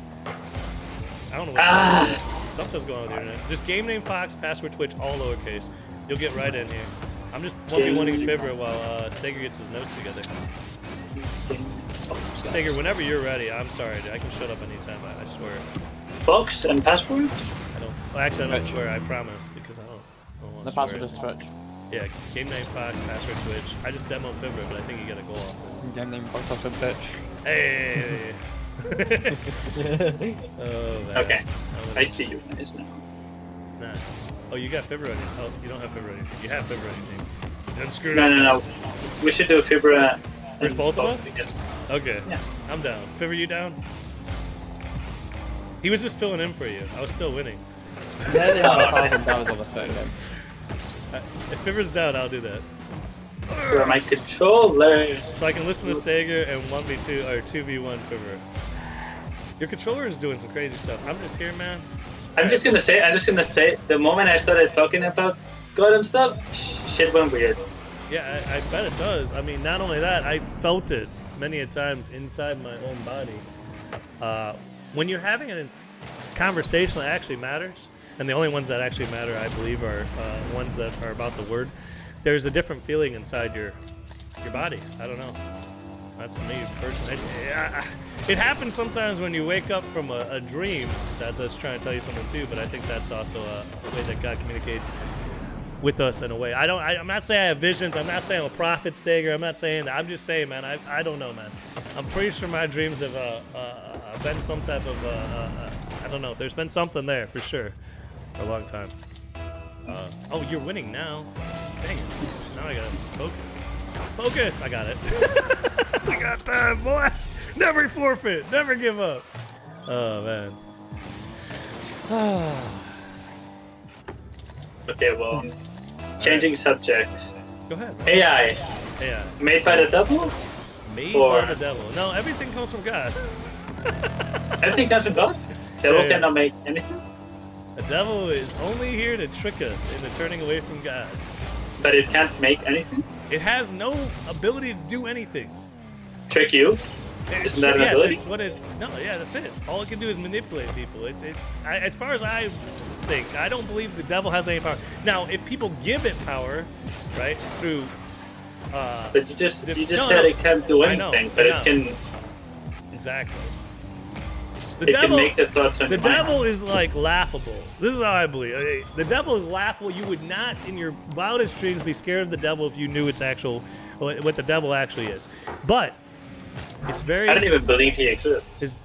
I don't know what's something's going on with the internet. Just game name Fox, password Twitch, all lowercase. You'll get right in here. I'm just 1v1ing Fibra while Stager gets his notes together. Stager, whenever you're ready, I'm sorry, dude. I can shut up anytime. I swear. Fox and password? I don't. Well, actually, I don't swear. I promise because I don't want The to swear. password is Twitch. Yeah, game name Fox, password Twitch. I just demoed Fibra, but I think you get a goal off it. Game name Fox password Twitch. Hey! Oh, man. Okay, I'm I see you guys now. Nice. Oh, you got Fibra on you. Oh, you don't have Fibra on anything. You have Fibra on anything. Don't screw it No, up. no, no. We should do Fibra. With and both of Fox us? together. Okay. Yeah. I'm down. Fibra, you down? He was just filling in for you. I was still winning. Yeah, they have $1,000 on the certain game. If Fibra's down, I'll do that. For my controller. So I can listen to Stager and 1v2 or 2v1 Fibra. Your controller is doing some crazy stuff. I'm just here, man. I'm just gonna say, the moment I started talking about God and stuff, shit went weird. Yeah, I bet it does. I mean, not only that, I felt it many a times inside my own body. When you're having a conversation that actually matters, and the only ones that actually matter, I believe, are ones that are about the word, there's a different feeling inside your body. I don't know. That's me personally. It happens sometimes when you wake up from a dream that's trying to tell you something too, but I think that's also a way that God communicates with us in a way. I'm not saying I have visions. I'm not saying I'm a prophet, Stager. I'm not saying that. I'm just saying, man, I don't know, man. I'm pretty sure my dreams have been some type of, I don't know. There's been something there for sure for a long time. Oh, you're winning now. Dang it. Now I gotta focus. Focus! I got it. I got time, boys. Never forfeit. Never give up. Oh, man. Okay, well, changing subject. Go ahead. AI, Yeah. made by the devil? Made Or- by the devil. No, everything comes from God. Everything comes from God? Devil Yeah. cannot make anything? The devil is only here to trick us into turning away from God. But it can't make anything? It has no ability to do anything. Trick you? It's, Isn't that an yes, ability? it's what it. No, yeah, that's it. All it can do is manipulate people. As far as I think, I don't believe the devil has any power. Now, if people give it power, right, through. But you just No, said no. it can't do I know, anything, but I it know. can Exactly. it can make the thoughts on The your mind. devil is like laughable. This is how I believe. Okay, the devil is laughable. You would not, in your wildest dreams, be scared of the devil if you knew what the devil actually is. But it's very. I don't even believe he exists.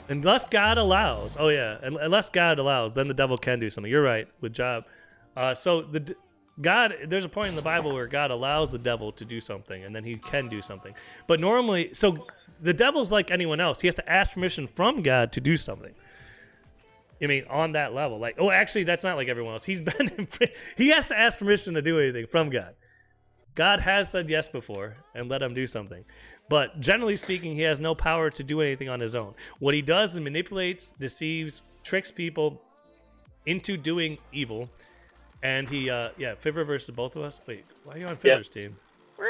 Unless God allows. Oh yeah, unless God allows, then the devil can do something. You're right with Job. So God, there's a point in the Bible where God allows the devil to do something, and then he can do something. But normally, so the devil's like anyone else. He has to ask permission from God to do something. I mean, on that level, like, oh, actually, that's not like everyone else. He has to ask permission to do anything from God. God has said yes before and let him do something. But generally speaking, he has no power to do anything on his own. What he does is manipulates, deceives, tricks people into doing evil. And he, Fibra versus both of us. Wait, why are you on Fibra's team?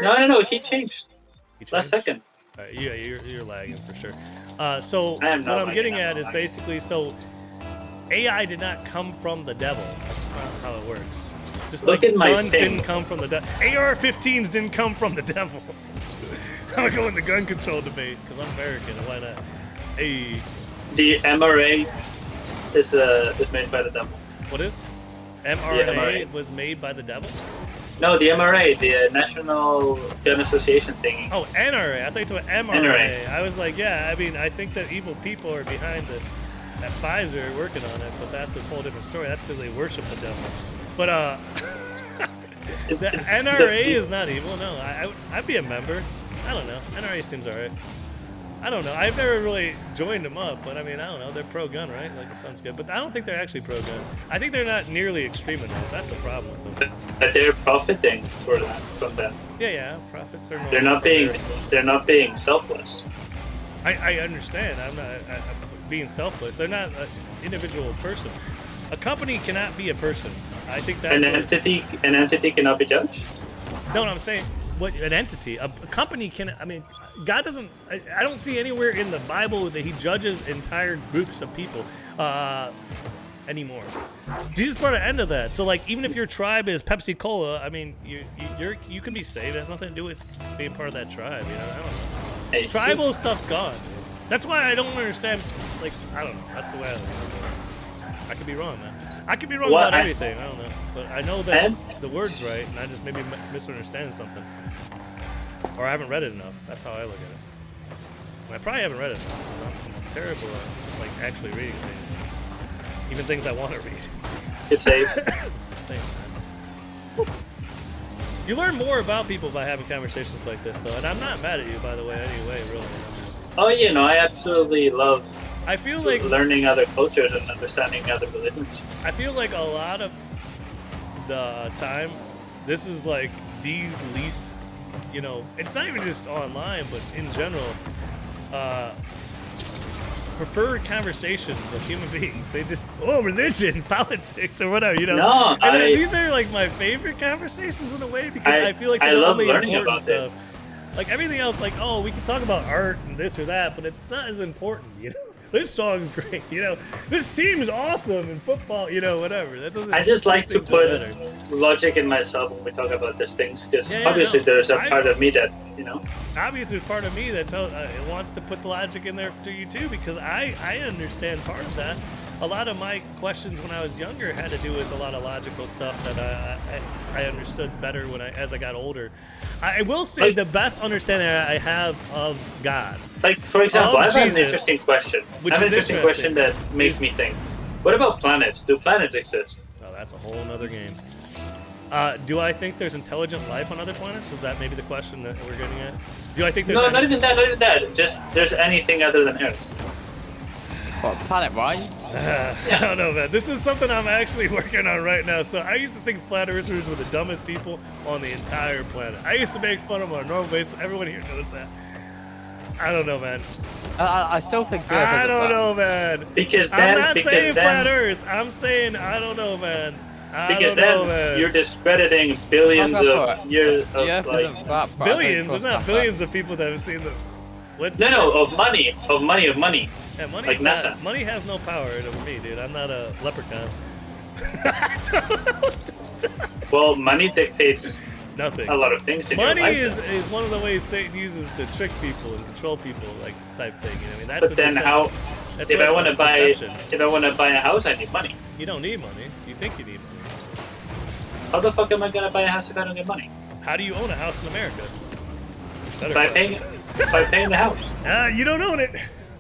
No, he changed. He Last changed? second. Yeah, you're lagging for sure. So I am what not I'm lagging, getting I'm at not is lagging. basically, so AI did not come from the devil. That's not how it works. Just Look like at my guns thing. didn't come from the devil. AR-15s didn't come from the devil. I'm gonna go in the gun control debate because I'm American. And why not? Hey, The MRA is made by the devil. what is? MRA, MRA. was made by the devil? No, the MRA, the National Gun Association thingy. Oh, NRA. I thought you were MRA. NRA. I was like, yeah. I mean, I think that evil people are behind that Pfizer working on it, but that's a whole different story. That's because they worship the devil. But the NRA is not evil. No, I'd be a member. I don't know. NRA seems alright. I don't know. I've never really joined them up, but I mean, I don't know. They're pro-gun, right? Like, it sounds good. But I don't think they're actually pro-gun. I think they're not nearly extreme enough. That's the problem with them. But they're profiting for that from that. Yeah. Profits are. They're not being selfless. I understand. I'm being selfless. They're not an individual person. A company cannot be a person. I think that's An entity cannot be judged. No, I'm saying what an entity, a company can. I mean, God doesn't. I don't see anywhere in the Bible that He judges entire groups of people anymore. Jesus brought an end to that. So, like, even if your tribe is Pepsi Cola, I mean, you can be saved. It has nothing to do with being part of that tribe. You know, I don't know. Hey, Tribal stuff's gone. That's why I don't understand. Like, I don't know. That's the way I look at it. I could be wrong, man. I could be wrong about everything. I don't know, but I know that the word's right, and I just maybe misunderstand something, or I haven't read it enough. That's how I look at it. And I probably haven't read it enough because I'm terrible at like actually reading things, even things I want to read. It's safe. Thanks, man. You learn more about people by having conversations like this, though, and I'm not mad at you, by the way. Anyway, really, I'm just. Oh, you know, I absolutely love. I feel like learning other cultures and understanding other religions. I feel like a lot of the time, this is like the least, you know, it's not even just online, but in general, preferred conversations of human beings. They just, religion, politics, or whatever, you know. No, and these are like my favorite conversations in a way because I feel like I they're love only learning important about stuff. Like everything else, like, oh, we can talk about art and this or that, but it's not as important, you know. This song's great, you know. This team is awesome in football, you know, whatever. That doesn't. I just like to put matter. logic in myself when we talk about these things, because Yeah, obviously no. there's a part of me that, you know. Obviously, there's part of me that wants to put the logic in there to you too, because I understand part of that. A lot of my questions when I was younger had to do with a lot of logical stuff that I understood better as I got older. I will say the best understanding I have of God. Like, for example, I have Jesus, an interesting question. which I have is an interesting question that makes me think. What about planets? Do planets exist? Oh, that's a whole nother game. Do I think there's intelligent life on other planets? Is that maybe the question that we're getting at? Do I think there's No, not even that. Just there's anything other than Earth. What, planet Rise? I don't know, man. This is something I'm actually working on right now. So I used to think flat earthers were the dumbest people on the entire planet. I used to make fun of them on a normal basis. Everyone here knows that. I don't know, man. I still think the Earth I isn't don't flat. know, man. Because I'm then, not because saying flat then, Earth. I'm saying I don't know, man. because then you're discrediting billions of years of The Earth isn't like flat, but I think billions. we'll There's not stop billions of people that have seen the. What's of money. Yeah, money's like not, NASA. money has no power over me, dude. I'm not a leprechaun. I don't know what to tell you. Well, money dictates Nothing. a lot of things in Money your life. is one of the ways Satan uses to trick people and control people, like type thing. You know, I mean, that's But a then deception. how? That's If why I it's want to a buy, deception. if I want to buy a house, I need money. You don't need money. You think you need money. How the fuck am I gonna buy a house if I don't get money? How do you own a house in America? Better By question. paying the house. You don't own it.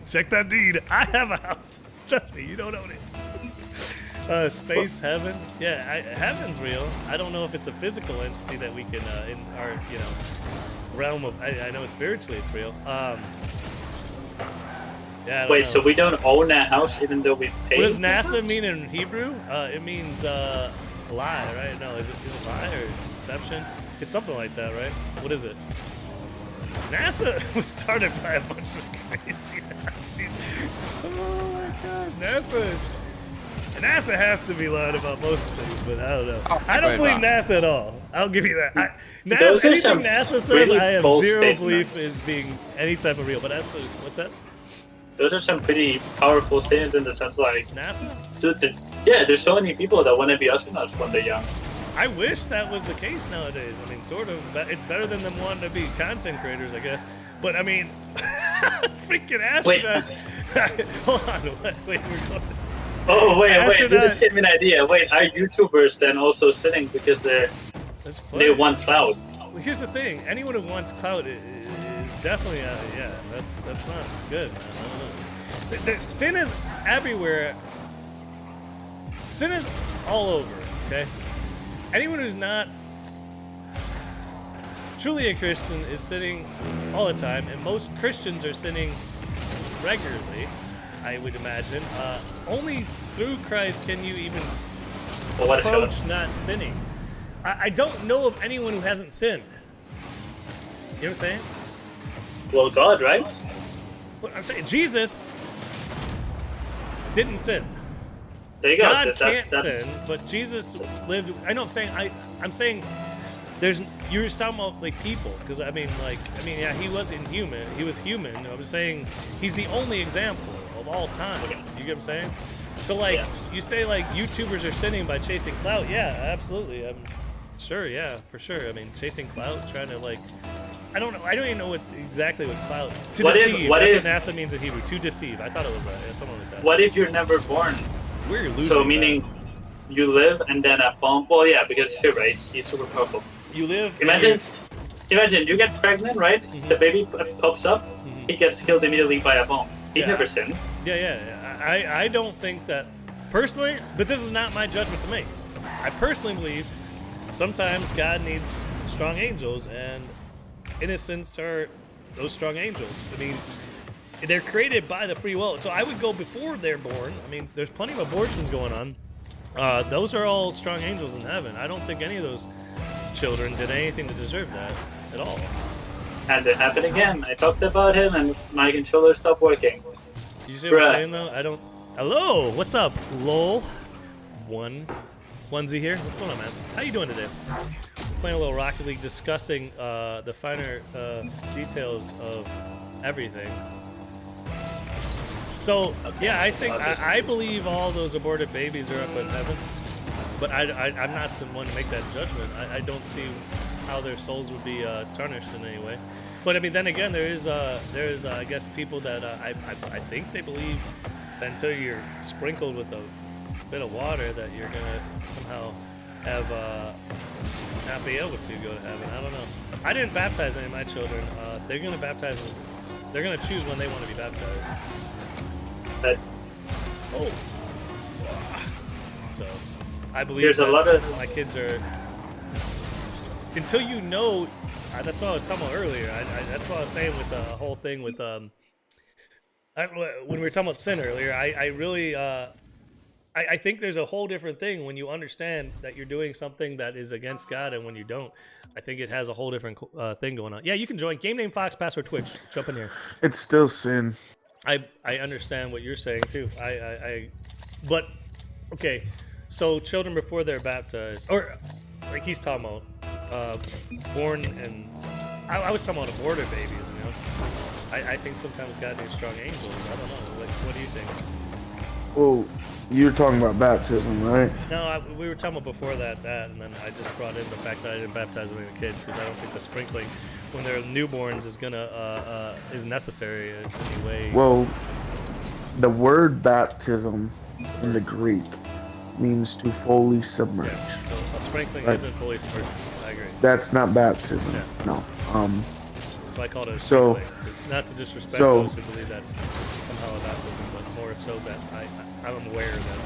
Check that deed. I have a house. Trust me, you don't own it. Space, heaven. Yeah, heaven's real. I don't know if it's a physical entity that we can, in our, you know, realm of. I know spiritually it's real. Yeah. I don't Wait, know. so we don't own a house even though we pay? What does for NASA house? mean in Hebrew? It means lie, right? No, is it lie or deception? It's something like that, right? What is it? NASA was started by a bunch of crazy Nazis. Oh my gosh, NASA has to be lying about most things, but I don't know. Oh, I don't wait, believe wow. NASA at all. I'll give you that. Those are Anything some NASA says, really I have bold zero statements. belief in being any type of real. But that's what's that? Those are some pretty powerful statements in the sense like, NASA? dude, there's so many people that want to be astronauts when they're young. I wish that was the case nowadays. I mean, sort of. But it's better than them wanting to be content creators, I guess. But I mean, freaking astronauts. Hold on. Wait, we're going. Oh wait, you Astronaut. just gave me an idea. Wait, are YouTubers then also sitting because they want clout? Well, here's the thing. Anyone who wants clout is definitely, yeah, that's not good, man. I don't know. Sin is everywhere. Sin is all over, okay? Anyone who's not truly a Christian is sinning all the time, and most Christians are sinning regularly, I would imagine. Only through Christ can you even approach not sinning. I don't know of anyone who hasn't sinned. You know what I'm saying? Well, God, right? Well, I'm saying Jesus didn't sin. There you go. God can't sin, but Jesus lived. I know. I'm saying you're talking about like people, because yeah, he was inhuman. He was human. I'm saying he's the only example of all time. You get what I'm saying? So like you say like YouTubers are sinning by chasing clout. Yeah, absolutely. I'm sure. Yeah, for sure. I mean, chasing clout, trying to like. I don't know. I don't even know exactly what clout. To deceive. That's what NASA means in Hebrew. To deceive. I thought it was something like that. What if you're never born? We're losing. So meaning you live and then at home. Well, yeah, because you're right. He's super powerful. You live. Imagine you get pregnant, right? Mm-hmm. The baby pops up. Mm-hmm. He gets killed immediately by a bomb. He never sinned. Yeah. I don't think that personally, but this is not my judgment to make. I personally believe sometimes God needs strong angels, and innocents are those strong angels. I mean, they're created by the free will. So I would go before they're born. I mean, there's plenty of abortions going on. Those are all strong angels in heaven. I don't think any of those children did anything to deserve that at all. And it happened again. I talked about him and my controller stopped working. You see what I'm saying though? I don't. Hello, what's up, lol? Onesie here. What's going on, man? How you doing today? We're playing a little Rocket League, discussing the finer details of everything. So yeah, I think I believe all those aborted babies are up in heaven, but I'm not the one to make that judgment. I don't see how their souls would be tarnished in any way. But I mean, then again, there's I guess people that I think they believe that until you're sprinkled with a bit of water that you're gonna somehow have not be able to go to heaven. I don't know. I didn't baptize any of my children. They're gonna baptize us. They're gonna choose when they want to be baptized. So I believe there's a lot of my kids are. Until you know, that's what I was talking about earlier. That's what I was saying with the whole thing with when we were talking about sin earlier. I really I think there's a whole different thing when you understand that you're doing something that is against God, and when you don't. I think it has a whole different thing going on. Yeah, you can join. Game name Fox, password Twitch. Jump in here. It's still sin. I understand what you're saying too. But okay, so children before they're baptized, or like he's talking about, born and I was talking about aborted babies. You know, I think sometimes God needs strong angels. I don't know. What do you think? Well, you're talking about baptism, right? No, we were talking about before that, and then I just brought in the fact that I didn't baptize any of the kids because I don't think the sprinkling when they're newborns is necessary in any way. Well, the word baptism in the Greek means to fully submerge. Yeah, so a sprinkling isn't fully submerged. I agree. That's not baptism. Yeah. No. That's why I call it a sprinkling. Not to disrespect those who believe that's somehow a baptism, but more so that I'm aware that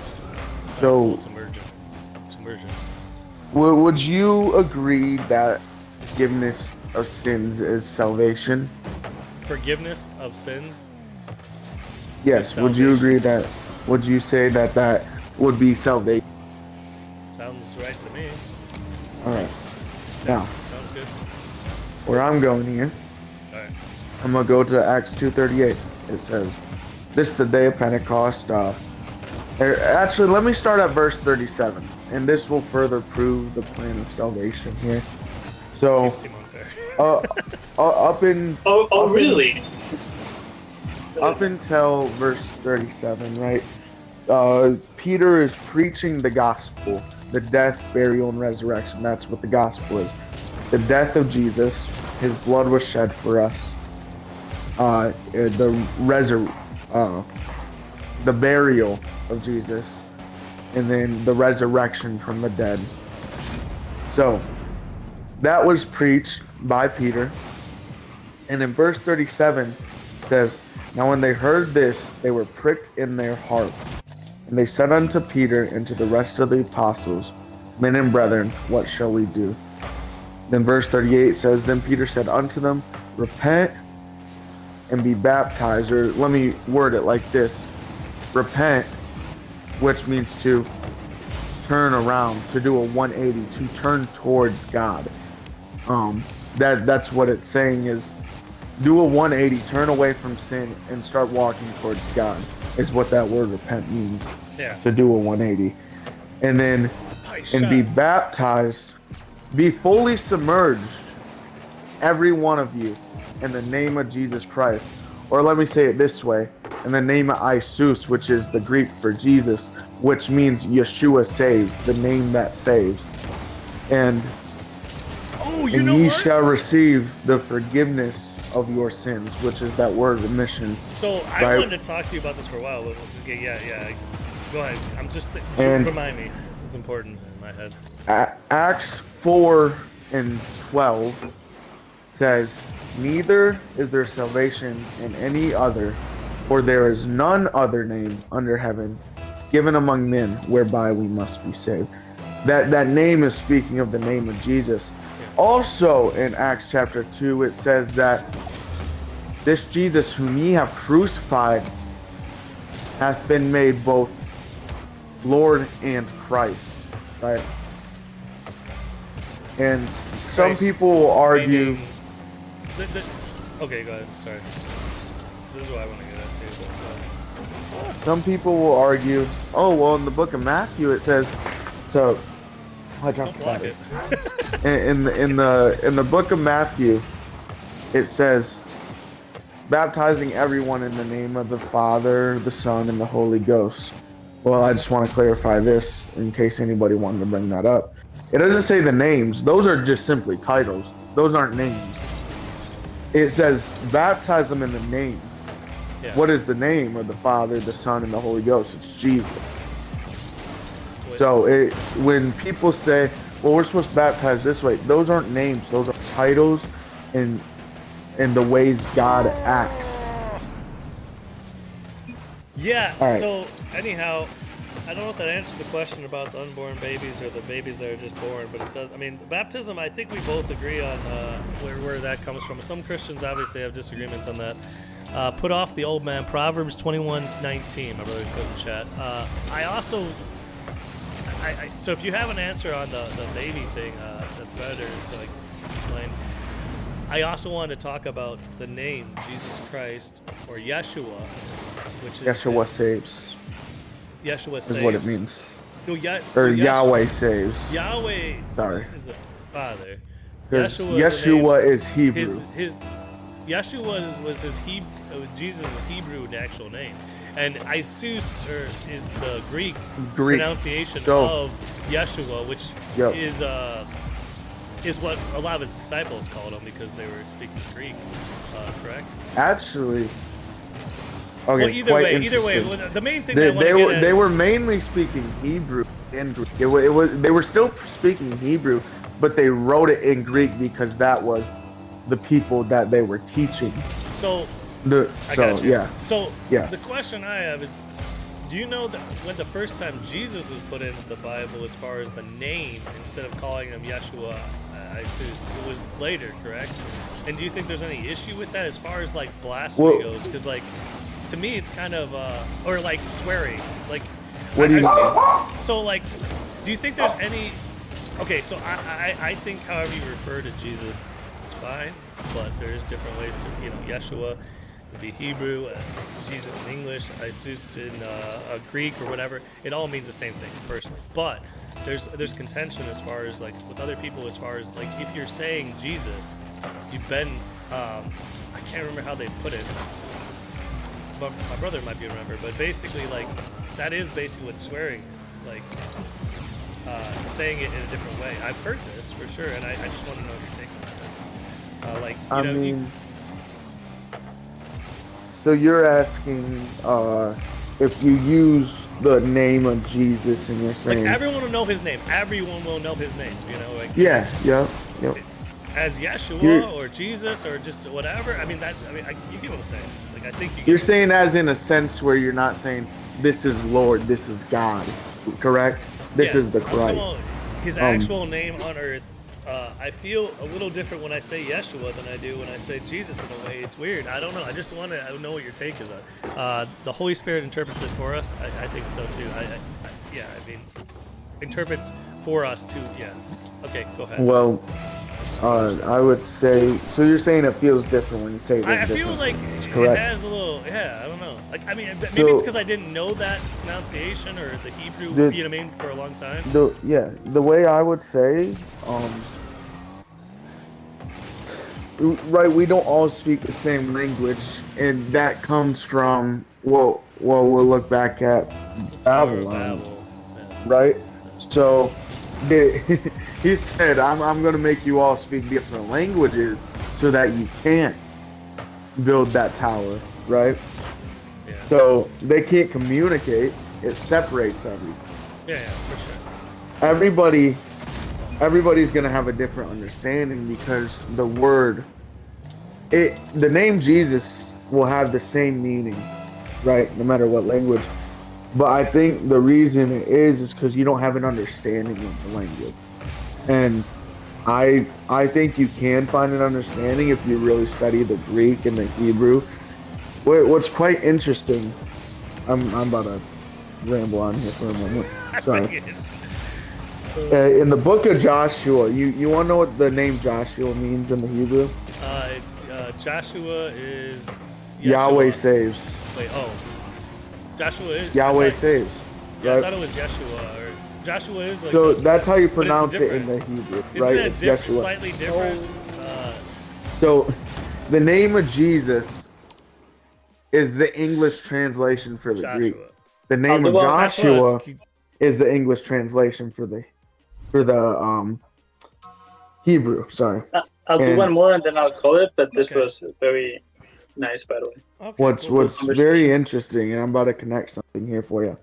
it's not full submersion. Would you agree that forgiveness of sins is salvation? Forgiveness of sins? Yes. Would you agree that? Would you say that would be salvation? Sounds right to me. All right. Now. Sounds good. Where I'm going here. All right. I'm gonna go to Acts 2:38. It says, "This is the day of Pentecost." Actually, let me start at verse 37, and this will further prove the plan of salvation here. So, really? Up until verse 37, right? Peter is preaching the gospel the death, burial, and resurrection. That's what the gospel is. The death of Jesus, his blood was shed for us. The burial of Jesus, and then the resurrection from the dead. So that was preached by Peter. And in verse 37 says, "Now when they heard this, they were pricked in their heart. And they said unto Peter and to the rest of the apostles, Men and brethren, what shall we do?" Then verse 38 says, "Then Peter said unto them, Repent and be baptized." Or let me word it like this. Repent, which means to turn around, to do a 180, to turn towards God. That's what it's saying is do a 180, turn away from sin and start walking towards God, is what that word repent means. Yeah. To do a 180. And then and be baptized, be fully submerged, every one of you, in the name of Jesus Christ. Or let me say it this way, in the name of Isus, which is the Greek for Jesus, which means Yeshua saves, the name that saves. And ye shall receive the forgiveness of your sins, which is that word remission. So I right? wanted to talk to you about this for a while. But okay, yeah. Go ahead. I'm just And remind me. It's important in my head. Acts 4 and 12 says, "Neither is there salvation in any other, for there is none other name under heaven given among men whereby we must be saved." That name is speaking of the name of Jesus. Also in Acts chapter 2, it says that this Jesus whom ye have crucified hath been made both Lord and Christ, right? And some Christ, people will argue. Okay, go ahead. Sorry. This is what I want to get at too. Some people will argue, oh well, in the book of Matthew it says, so I dropped the battery. in the book of Matthew, it says, baptizing everyone in the name of the Father, the Son, and the Holy Ghost. Well, I just want to clarify this in case anybody wanted to bring that up. It doesn't say the names; those are just simply titles. Those aren't names. It says baptize them in the name. Yeah. What is the name of the Father, the Son, and the Holy Ghost? It's Jesus. So when people say, well, we're supposed to baptize this way, those aren't names. Those are titles and the ways God acts. Yeah, right. So anyhow, I don't know if that answers the question about the unborn babies or the babies that are just born, but it does. I mean, baptism, I think we both agree on where that comes from. Some Christians obviously have disagreements on that. Put off the old man, Proverbs 21:19, my brother put in chat. I also... so if you have an answer on the baby thing, that's better, so I can explain. I also wanted to talk about the name Jesus Christ or Yeshua, which is Yeshua saves. Yeshua saves Is what it means. No, Yahweh saves. Yahweh. Sorry. Is the Father. Yeshua is Hebrew. His Yeshua was his Jesus' Hebrew actual name, and Isus is the Greek pronunciation of Yeshua, which is what a lot of his disciples called him because they were speaking Greek, correct? Actually, Well, okay. either way, the main thing they were mainly speaking Hebrew and Greek. They were still speaking Hebrew, but they wrote it in Greek because that was the people that they were teaching. So the question I have is, do you know that when the first time Jesus was put into the Bible, as far as the name, instead of calling him Yeshua, Isus, it was later, correct? And do you think there's any issue with that as far as like blasphemy goes? Because like, to me, it's kind of or like swearing, like. What do you mean? So like, do you think there's any? Okay, so I think however you refer to Jesus is fine, but there's different ways to, Yeshua would be Hebrew, Jesus in English, Isus in Greek or whatever. It all means the same thing, personally. But there's contention as far as like with other people, as far as like if you're saying Jesus, you've been I can't remember how they put it, but my brother might be remember. But basically, like that is basically what swearing is. Like saying it in a different way. I've heard this for sure, and I just want to know your take on that. Like, you I know, mean, so you're asking if you use the name of Jesus and you're saying, like everyone will know his name. Everyone will know his name. You know, like yeah, yep. as Yeshua You're- or Jesus or just whatever. I mean, you get what I'm saying. Like, I think you. You're Get saying as in a sense where you're not saying this is Lord, this is God, correct? This Yeah, is the I'm talking Christ. about his actual name on earth. I feel a little different when I say Yeshua than I do when I say Jesus in a way. It's weird. I don't know. I just want to know what your take is on. The Holy Spirit interprets it for us. I think so too. Yeah. I mean, interprets for us too. Yeah. Okay. Go ahead. Well, I would say, so you're saying it feels different when you say it. I feel like it correct. has a little. Yeah. I don't know. Like, I mean, maybe So- it's because I didn't know that pronunciation or the Hebrew. You know what I mean? For a long time. The way I would say, right, we don't all speak the same language, and that comes from we'll look back at Babylon, Babel. Yeah. right? So he said, I'm going to make you all speak different languages so that you can't build that tower, right? Yeah. So they can't communicate. It separates everything. Yeah, for sure. Everybody's gonna have a different understanding because the name Jesus will have the same meaning, right? No matter what language. But I think the reason it is because you don't have an understanding of the language. And I think you can find an understanding if you really study the Greek and the Hebrew. What's quite interesting, I'm about to ramble on here for a moment. Sorry. In the book of Joshua, you want to know what the name Joshua means in the Hebrew? It's Joshua is Yeshua. Yahweh saves. Wait, Joshua is Yahweh saves. Yeah, I Right? thought it was Yeshua or Joshua is like. So that's how you pronounce it in different. the Hebrew, Isn't right? it It's different, Yeshua. slightly different? So the name of Jesus is the English translation for the Greek. Joshua. The name of Well, that's what I was- Joshua is the English translation for the Hebrew. Sorry. I'll do And- one more and then I'll call it. But this Okay. was very nice, by the way. Okay, What's cool. very interesting, and I'm about to connect something here for you.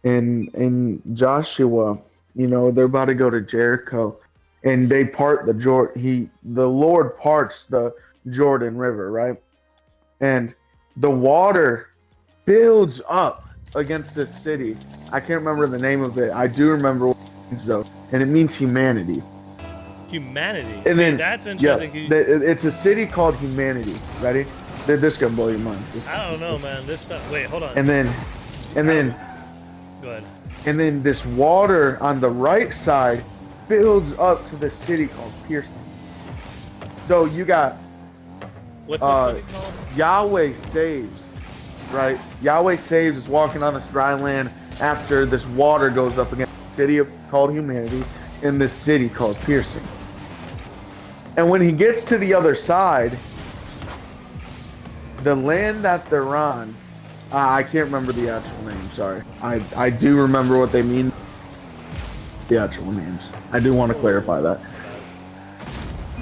In Joshua, they're about to go to Jericho, and they part the the Lord parts the Jordan River, right? And the water builds up against this city. I can't remember the name of it. I do remember what it means though, and it means humanity. Humanity. And See, then that's yeah, interesting. it's a city called Humanity. Ready? This is gonna blow your mind. I don't know, man. Wait, hold on. And then Go ahead. And then this water on the right side builds up to the city called Pearson. So you got What's the city called? Yahweh saves, right? Yahweh saves is walking on this dry land after this water goes up against the city called Humanity in this city called Pearson. And when he gets to the other side, the land that they're on, I can't remember the actual name, sorry. I do remember what they mean. The actual names. I do want to clarify that.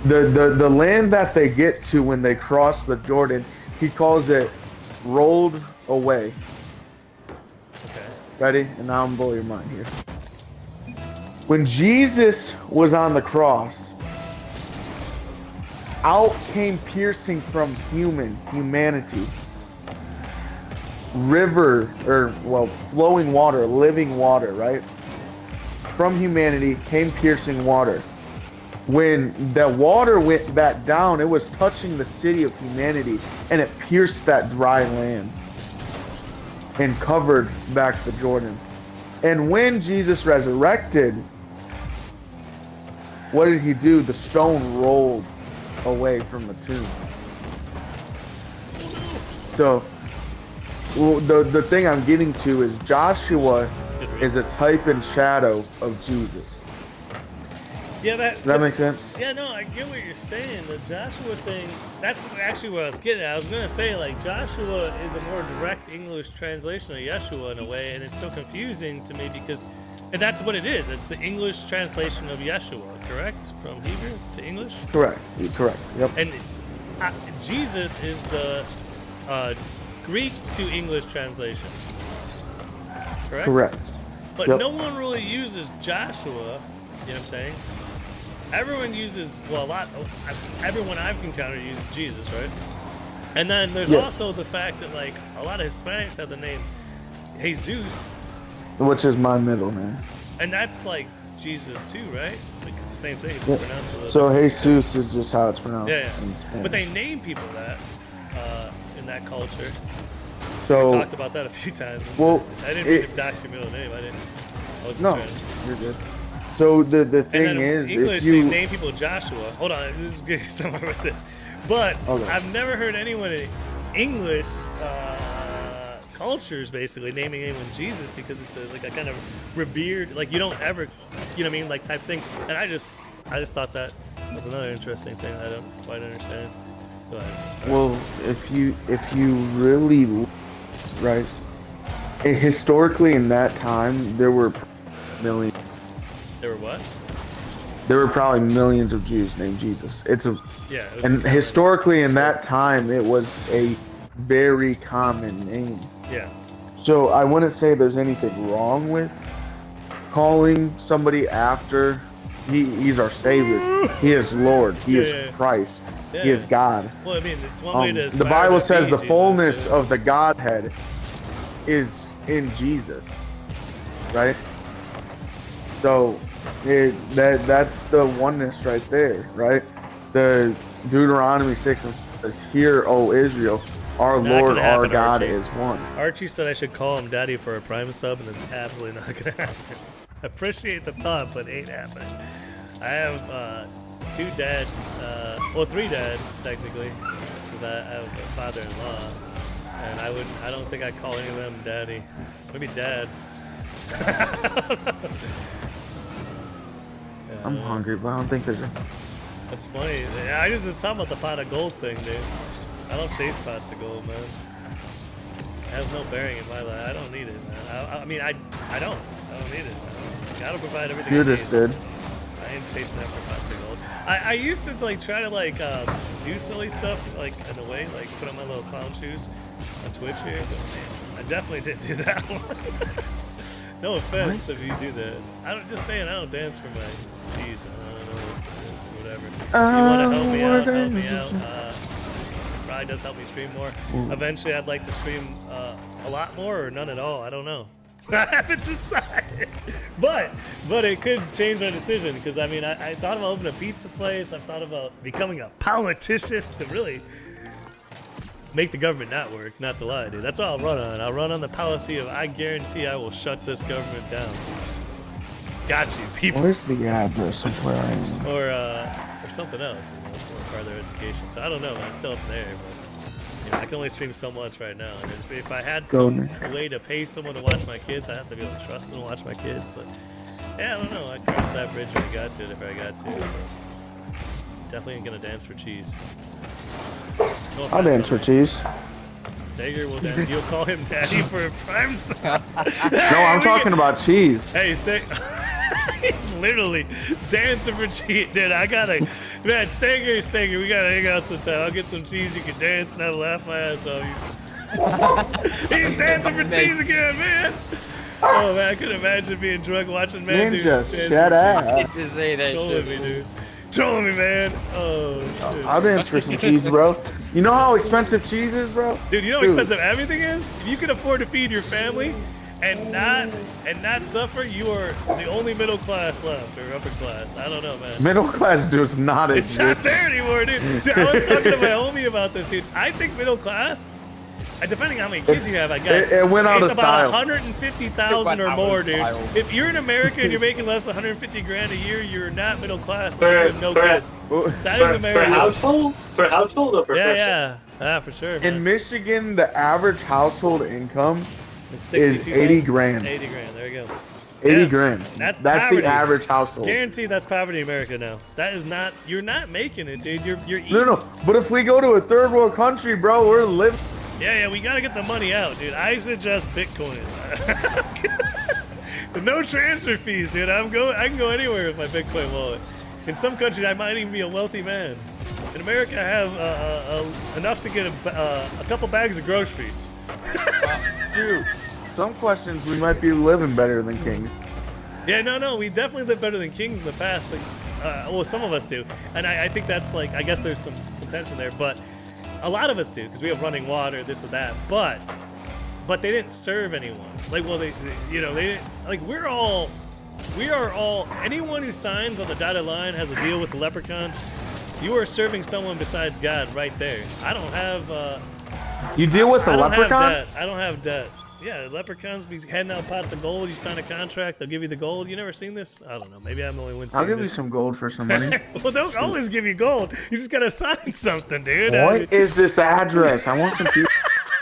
The land that they get to when they cross the Jordan, he calls it rolled away. Okay. Ready? And now I'm blowing your mind here. When Jesus was on the cross, out came piercing from humanity. Flowing water, living water, right? From humanity came piercing water. When the water went back down, it was touching the city of humanity, and it pierced that dry land and covered back the Jordan. And when Jesus resurrected, what did he do? The stone rolled away from the tomb. So, the thing I'm getting to is Joshua is a type and shadow of Jesus. Yeah, Does that make sense? Yeah, no, I get what you're saying. The Joshua thing, that's actually what I was getting at. I was going to say, like, Joshua is a more direct English translation of Yeshua in a way, and it's so confusing to me because And that's what it is. It's the English translation of Yeshua, correct? From Hebrew to English? Correct. Correct. Yep. And Jesus is the Greek to English translation. Correct? Correct. But Yep. no one really uses Joshua, you know what I'm saying? Everyone uses, everyone I've encountered uses Jesus, right? And then there's Yeah. also the fact that, like, a lot of Hispanics have the name Jesus, Which is my middle name. and that's like Jesus too, right? Like, it's the same thing, it's Yeah. pronounced a little So bit. Jesus is just how it's pronounced Yeah, in yeah. Spanish. But they name people that in that culture. so, We talked about that a few times. well, I didn't mean to dox your middle name. I wasn't no, trying to. you're good. So the And thing then is, English, if you they name people Joshua. Hold on, this is getting somewhere with this. But Okay. I've never heard anyone in English cultures basically naming anyone Jesus because it's like a kind of revered, like you don't ever, you know what I mean, like type thing. And I just thought that was another interesting thing I don't quite understand. Go ahead. Sorry. well, if you really right, historically in that time there were millions. There were what? There were probably millions of Jews named Jesus. It was And historically in that time it was a very common name. Yeah. So I wouldn't say there's anything wrong with calling somebody after he's our savior. He is Lord. He is Yeah. Christ. Yeah. He is God. Well, I mean, it's one way to. The aspire Bible to says be the Jesus, fullness yeah. of the Godhead is in Jesus, right? So that's the oneness right there, right? The Deuteronomy 6 says, "Hear, O Israel, our Not Lord, gonna our happen, God Archie. is one." Archie said I should call him Daddy for a Prime sub, and it's absolutely not gonna happen. Appreciate the thought, but ain't happening. I have two dads, well, three dads technically, because I have a father-in-law, and I don't think I'd call any of them Daddy. Maybe Dad. I'm hungry, but I don't think there's a... That's funny. I was just talking about the pot of gold thing, dude. I don't chase pots of gold, man. It has no bearing in my life. I don't need it, man. I mean, I don't. I don't need it. Man. Gotta provide everything. You I just need. did. I am chasing after pots of gold. I used to like try to like do silly stuff like in a way, like put on my little clown shoes on Twitch here, but man, I definitely didn't do that one. No offense if you do that. I don't just saying I don't dance for my cheese. I don't know what it is or whatever. If you want to help me out, help me out. Probably does help me stream more. Eventually, I'd like to stream a lot more or none at all. I don't know. I haven't decided, but it could change my decision because I mean I thought about opening a pizza place. I've thought about becoming a politician to really make the government not work. Not to lie, dude. That's what I'll run on. I'll run on the policy of I guarantee I will shut this government down. Got you, people. Where's the address of where I am? Or something else, you know, for further education. So I don't know, man. It's still up there, but you know, I can only stream so much right now. And if I had some way to pay someone to watch my kids, I have to be able to trust them to watch my kids. But yeah, I don't know. I'd cross that bridge when I got to it, if I got to. But definitely ain't gonna dance for cheese. No I'll offense, dance for homie. cheese. Stager will dance. You'll call him daddy for a prime sub. No, I'm talking about cheese. Hey, he's literally dancing for cheese. Dude, I gotta, man, Stager, we gotta hang out sometime. I'll get some cheese, you can dance, and I'll laugh my ass off you. He's dancing for cheese again, man. Oh, man, I could imagine being drunk watching man Ninja, dance shut for up. To say that Trolling shit. me, dude. Trolling me, man. Oh, shit. I'll dance for some cheese, bro. You know how expensive cheese is, bro? Dude, you know how expensive everything is? If you can afford to feed your family and not suffer, you are the only middle class left, or upper class. I don't know, man. Middle class does not It's not exist. there anymore, dude. I was talking to my homie about this, dude. I think middle class, depending on how many kids you have, I guess. It went out it's of about style. 150,000 or It went more, out of dude. style. If you're in America and you're making less than 150 grand a year, you're not middle class unless you have no kids. That is For America. household? For household or per Yeah, person? yeah, for sure. Man. In Michigan, the average household income It's is 62,000. 80 grand. 80 grand. There you go. 80 Yeah. grand. That's the poverty. average household. Guaranteed that's poverty in America now. That is not. You're not making it, dude. You're eating. No. But if we go to a third world country, bro, we're living. No transfer fees, dude. I can go anywhere with my Bitcoin wallet. In some countries, I might even be a wealthy man. In America, I have enough to get a couple bags of groceries. Stu, some questions we might be living better than kings. Yeah, no, we definitely live better than kings in the past. Like, well, some of us do, and I think that's like, I guess there's some contention there, but a lot of us do because we have running water, this and that. But they didn't serve anyone. Like, well, they you know, they didn't. Like, we are all. Anyone who signs on the dotted line has a deal with the leprechaun. You are serving someone besides God right there. I don't have. You deal with the I don't leprechaun? have debt. I don't have debt. Yeah, leprechauns be handing out pots of gold. You sign a contract, they'll give you the gold. You never seen this? I don't know. Maybe I'm the only one seeing I'll give you this. some gold for some money. Well, they'll always give you gold. You just gotta sign something, dude. What is this address? I want some people.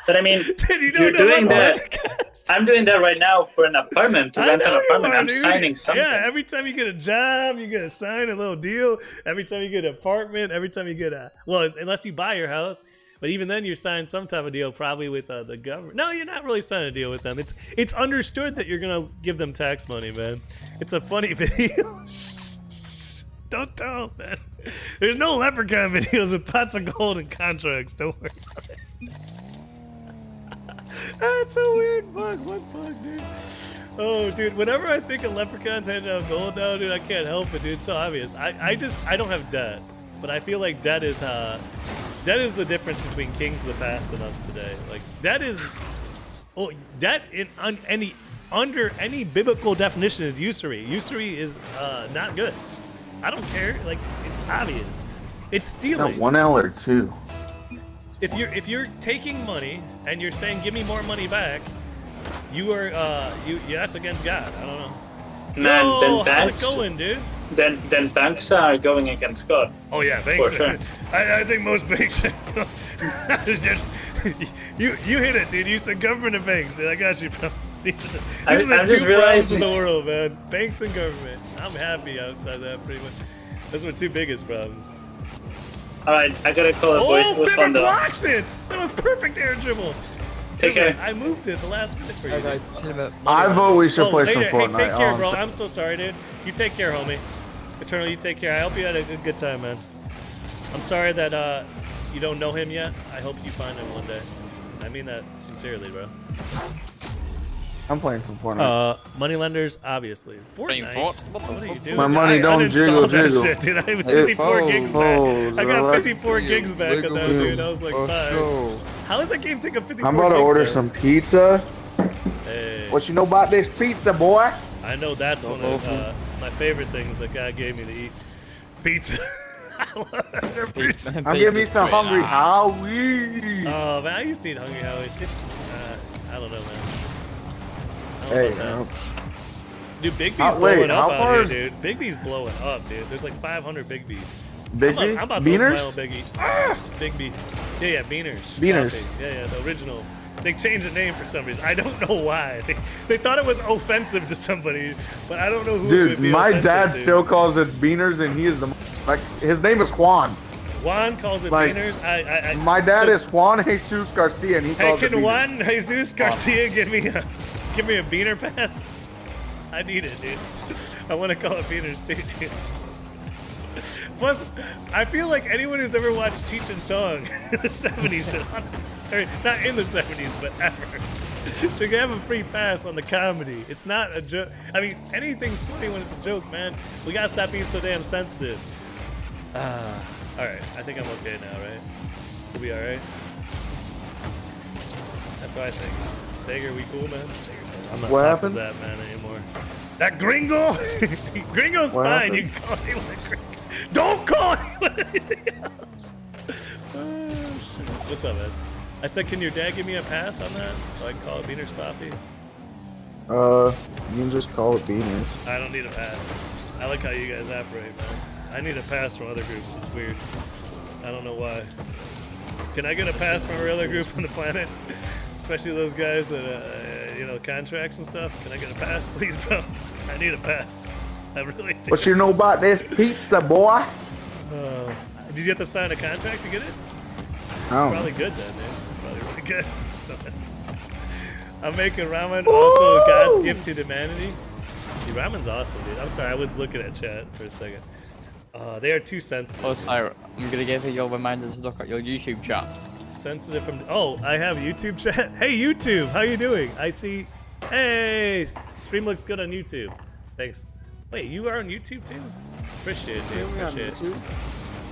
But I mean, Dude, you you're don't know doing about that. leprechauns. I'm doing that right now for an apartment, to I rent know an you apartment. are, I'm dude. signing something. Yeah, every time you get a job, you get to sign a little deal. Every time you get an apartment, every time you get well, unless you buy your house. But even then, you're signing some type of deal, probably with the government. No, you're not really signing a deal with them. It's understood that you're gonna give them tax money, man. It's a funny video. Don't tell them, man. There's no leprechaun videos with pots of gold and contracts. Don't worry about it. That's a weird bug. What bug, dude? Oh, dude. Whenever I think of leprechauns handing out gold now, dude, I can't help it, dude. It's so obvious. I don't have debt, but I feel like debt is the difference between kings of the past and us today. Like, debt is, debt under any biblical definition is usury. Usury is not good. I don't care. Like, it's obvious. It's Is stealing. that one L or two? If you're taking money and you're saying give me more money back, you are that's against God. I don't know. Man, Yo, then how's banks, it going, dude? then banks are going against God. Oh yeah, banks. For sure. I think most banks. Just, you hit it, dude. You said government and banks. I got you, bro. These are I'm the just two problems realizing- in the world, man. Banks and government. I'm happy outside that, pretty much. Those are my two biggest problems. All right, I gotta call it, boys. It was Bibber fun though. blocks it. That was perfect air dribble. Take care. I moved it the last minute for you. Okay, see you in a bit. I vote we should play some later. Fortnite. Hey, take care, Oh, bro. I'm I'm so sorry, dude. You take care, homie. Eternal, you take care. I hope you had a good time, man. I'm sorry that you don't know him yet. I hope you find him one day. I mean that sincerely, bro. I'm playing some Fortnite. Moneylenders, obviously. Playing Fortnite. Fort- What are you doing? My money I don't uninstalled jiggle, that jiggle. shit, dude. I was It 54 gigs folds, back. I got relax. 54 gigs back on that, dude. I was like, Let's fine. go. How is that game take up 54 I'm about to gigs order there? some pizza. Hey. What you know about this pizza, boy? I know that's one of my favorite things that God gave me to eat. Pizza. I love pizza. I'm getting me some Hungry Howie. Oh man, I used to eat Hungry Howie's. It's I don't know, man. I don't Hey, know about that. Dude, Big B's wait, blowing how up out far here, is- dude. Big B's blowing up, dude. There's like 500 Big B's. Big I'm B? about to open my own Beaners? Big E. Big B. Yeah, Beaners. Beaners. Coffee. Yeah, the original. They changed the name for some reason. I don't know why. They thought it was offensive to somebody, but I don't know who it Dude, would be my offensive dad to. still calls it Beaners, and he is the like. His name is Juan. Juan calls it Like, Beaners. My dad so- is Juan Jesus Garcia, and he Hey, calls it can Beaners. Juan Jesus Garcia give me a Beaner pass? I need it, dude. I want to call it Beaners too, dude. Plus, I feel like anyone who's ever watched Cheech and Chong in the 70s should, or not in the 70s, but ever, should have a free pass on the comedy. It's not a joke. I mean, anything's funny when it's a joke, man. We gotta stop being so damn sensitive. All right, I think I'm okay now, right? We'll be all right. That's what I think. Stager, we cool, man? Stager's like, I'm not What talking happened? to that man anymore. That gringo? Gringo's What fine. happened? You can call him a gringo. Don't call him anything else. Oh, shit. What's up, man? I said, can your dad give me a pass on that so I can call it Beaner's Coffee? You can just call it Beaners. I don't need a pass. I like how you guys operate, man. I need a pass from other groups. It's weird. I don't know why. Can I get a pass from every other group on the planet? Especially those guys that, you know, contracts and stuff. Can I get a pass, please, bro? I need a pass. I really do. What you know about this pizza, boy? Did you have to sign a contract to get it? Oh. Probably good then, dude. It's probably really good. I'm making ramen also God's gift to humanity. spicy. Ramen's awesome, dude. I'm sorry, I was looking at chat for a second. They are too sensitive. Also, I'm gonna give you your reminder to look at your YouTube chat. Sensitive from. Oh, I have YouTube chat. Hey, YouTube, how you doing? I see. Hey, stream looks good on YouTube. Thanks. Wait, you are on YouTube too? Appreciate it, dude. Appreciate it.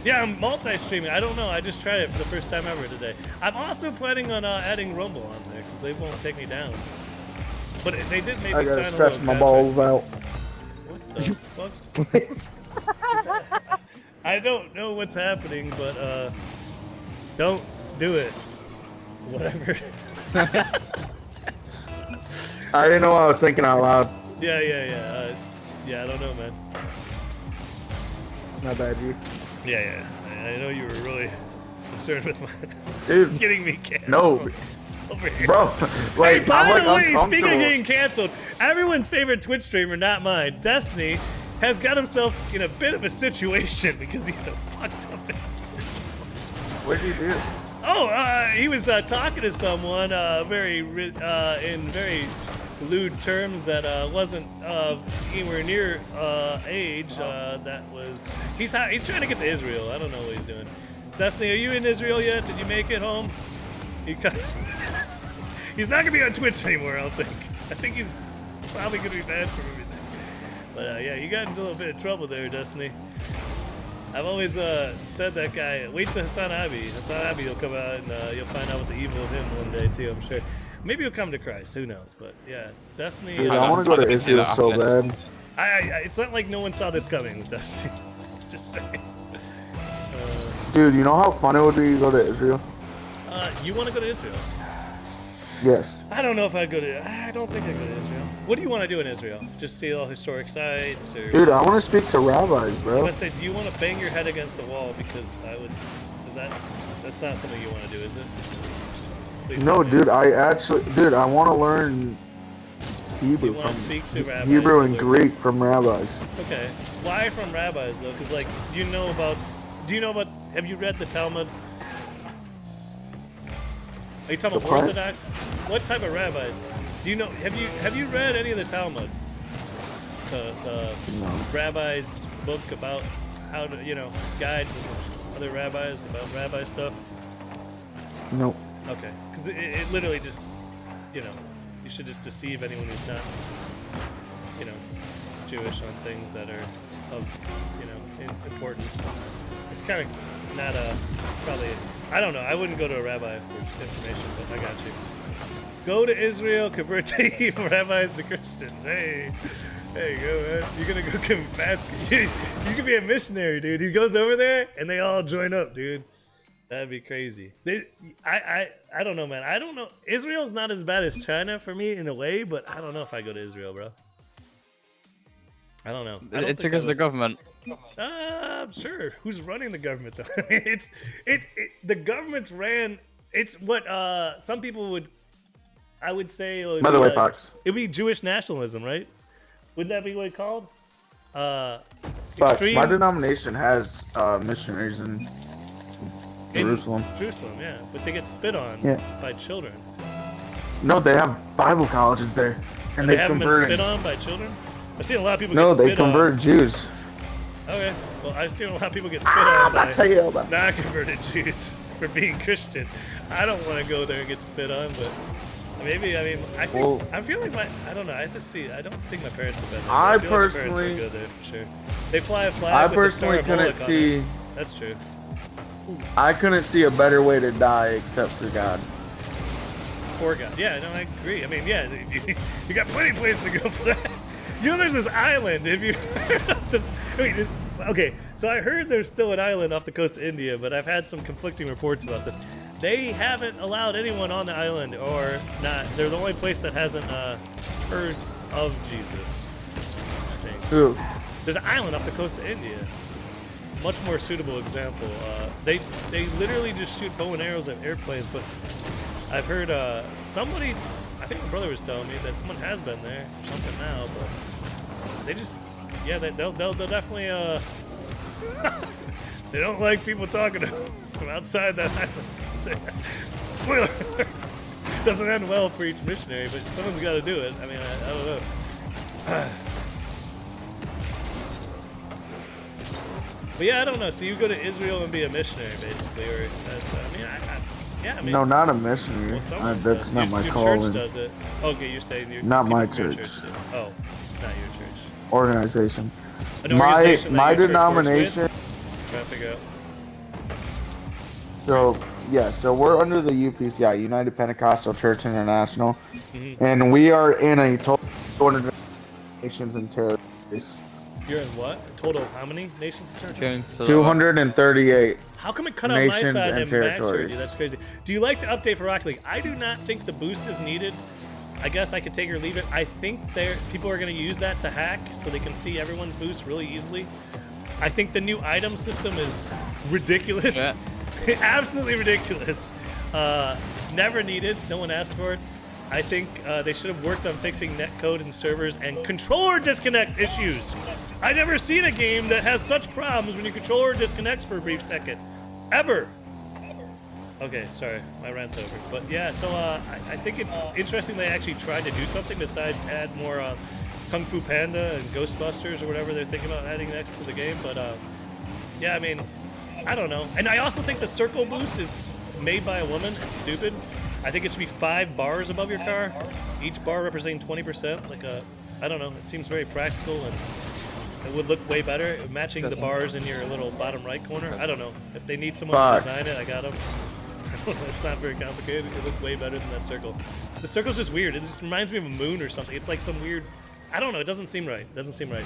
Yeah, I'm multi-streaming. I don't know. I just tried it for the first time ever today. I'm also planning on adding Rumble on there because they won't take me down. But they did make me sign a little stretch my contract. balls out. What the fuck? I don't know what's happening, but don't do it. Whatever. I didn't know I was thinking out loud. Yeah. Yeah, I don't know, man. My bad, you. Yeah. I know you were really concerned with my Dude, getting me canceled. no, Over here. bro. Like, Hey, by I'm like the way, speaking of uncomfortable. getting canceled, everyone's favorite Twitch streamer, not mine, Destiny, has got himself in a bit of a situation because he's so fucked up. What'd you do? Oh, he was talking to someone in very lewd terms that wasn't anywhere near age. That was he's trying to get to Israel. I don't know what he's doing. Destiny, are you in Israel yet? Did you make it home? He's not gonna be on Twitch anymore. I don't think. I think he's probably gonna be banned from everything. But yeah, you got into a little bit of trouble there, Destiny. I've always said that guy. Wait till Hassan Abi. Hassan Abi will come out and you'll find out what the evil of him one day too. I'm sure. Maybe he'll come to Christ. Who knows? But yeah, Destiny. Dude, I want to go to Israel so bad. It's not like no one saw this coming with Destiny. Just saying. Dude, you know how fun it would be to go to Israel? You want to go to Israel? Yes. I don't know if I'd go to. I don't think I'd go to Israel. What do you want to do in Israel? Just see all historic sites, or? Dude, I want to speak to rabbis, I'm bro. gonna say, do you want to bang your head against a wall? Because I would. Is that's not something you want to do, is it? Please No, tell me. dude, I want to learn Hebrew You want to from speak to rabbis? Hebrew and to- Greek from rabbis. Okay. Why from rabbis though? Because like, do you know about? Have you read the Talmud? Are you talking The about what? Orthodox? What type of rabbis? Do you know? Have you read any of the Talmud? The No. rabbis' book about how to guide other rabbis about rabbi stuff. Nope. Okay, because it literally just you should just deceive anyone who's not Jewish on things that are of importance. It's kind of not probably. I don't know. I wouldn't go to a rabbi for information, but I got you. Go to Israel, convert the evil rabbis to Christians. Hey, there you go, man. You're gonna go you could be a missionary, dude. He goes over there and they all join up, dude. That'd be crazy. I don't know, man. I don't know. Israel's not as bad as China for me in a way, but I don't know if I go to Israel, bro. I don't know. I don't It's think because I of the government. I'm sure. Who's running the government though? I mean, the government's ran. It's what some people would. I would say. By the way, Fox. It would be Jewish nationalism, right? Wouldn't that be what it's called? Fox, Extreme- my denomination has missionaries in Jerusalem. Jerusalem, yeah, but they get spit on Yeah. by children. No, they have Bible colleges there, and They they haven't been converted. spit on by children. I've seen a lot of people No, get they spit on. converted Jews. Okay, well, I've seen a lot of people get spit on That's how by you know that. non-converted Jews for being Christian. I don't want to go there and get spit on, but maybe. I mean, I think Well- I feel like I don't know. I have to see. I don't think my parents have been there. I feel like my parents personally- would go there for sure. They fly a flag. I with the Star personally of couldn't Moloch on see. it. That's true. I couldn't see a better way to die except for God. Poor guy. Yeah, no, I agree. I mean, yeah, you got plenty of places to go for that. There's this island. If you this, okay, so I heard there's still an island off the coast of India, but I've had some conflicting reports about this. They haven't allowed anyone on the island, or not. They're the only place that hasn't heard of Jesus. I think. Who? There's an island off the coast of India. Much more suitable example. They literally just shoot bow and arrows at airplanes, but I've heard somebody, I think my brother was telling me that someone has been there, something now, but they just, yeah, they'll definitely, they don't like people talking to them from outside that island. Spoiler alert. Doesn't end well for each missionary, but someone's got to do it. I mean, I don't know. But yeah, I don't know. So you go to Israel and be a missionary, basically, or that's, yeah, I mean. No, not a missionary. Well, someone That's does. not my your calling. church does it. Okay, you're saying Not my people from your church. do it. Oh, not your church. Organization. An organization My that your church works denomination. with? Trying to figure out. So yeah, so we're under the UPCI, United Pentecostal Church International, Mm-hmm. and we are in a total 200 nations and territories. You're in what? A total of how many nations? Tune to the 238. How come it cut on my Nations side and and Max heard you? territories. That's crazy. Do you like the update for Rocket League? I do not think the boost is needed. I guess I could take or leave it. I think people are going to use that to hack so they can see everyone's boost really easily. I think the new item system is ridiculous. Yeah. Absolutely ridiculous. Never needed. No one asked for it. I think they should have worked on fixing netcode and servers and controller disconnect issues. I've never seen a game that has such problems when your controller disconnects for a brief second. Ever. Okay, sorry, my rant's over. But yeah, so I think it's interesting they actually tried to do something besides add more Kung Fu Panda and Ghostbusters or whatever they're thinking about adding next to the game. But yeah, I mean, I don't know. And I also think the circle boost is made by a woman. It's stupid. I think it should be 5 bars above your car, each bar representing 20%. Like I don't know. It seems very practical and it would look way better matching the bars in your little bottom right corner. I don't know. If they need someone to design it, I got them. It's not very complicated. It looks way better than that circle. The circle's just weird. It just reminds me of a moon or something. It's like some weird. I don't know. It doesn't seem right. It doesn't seem right.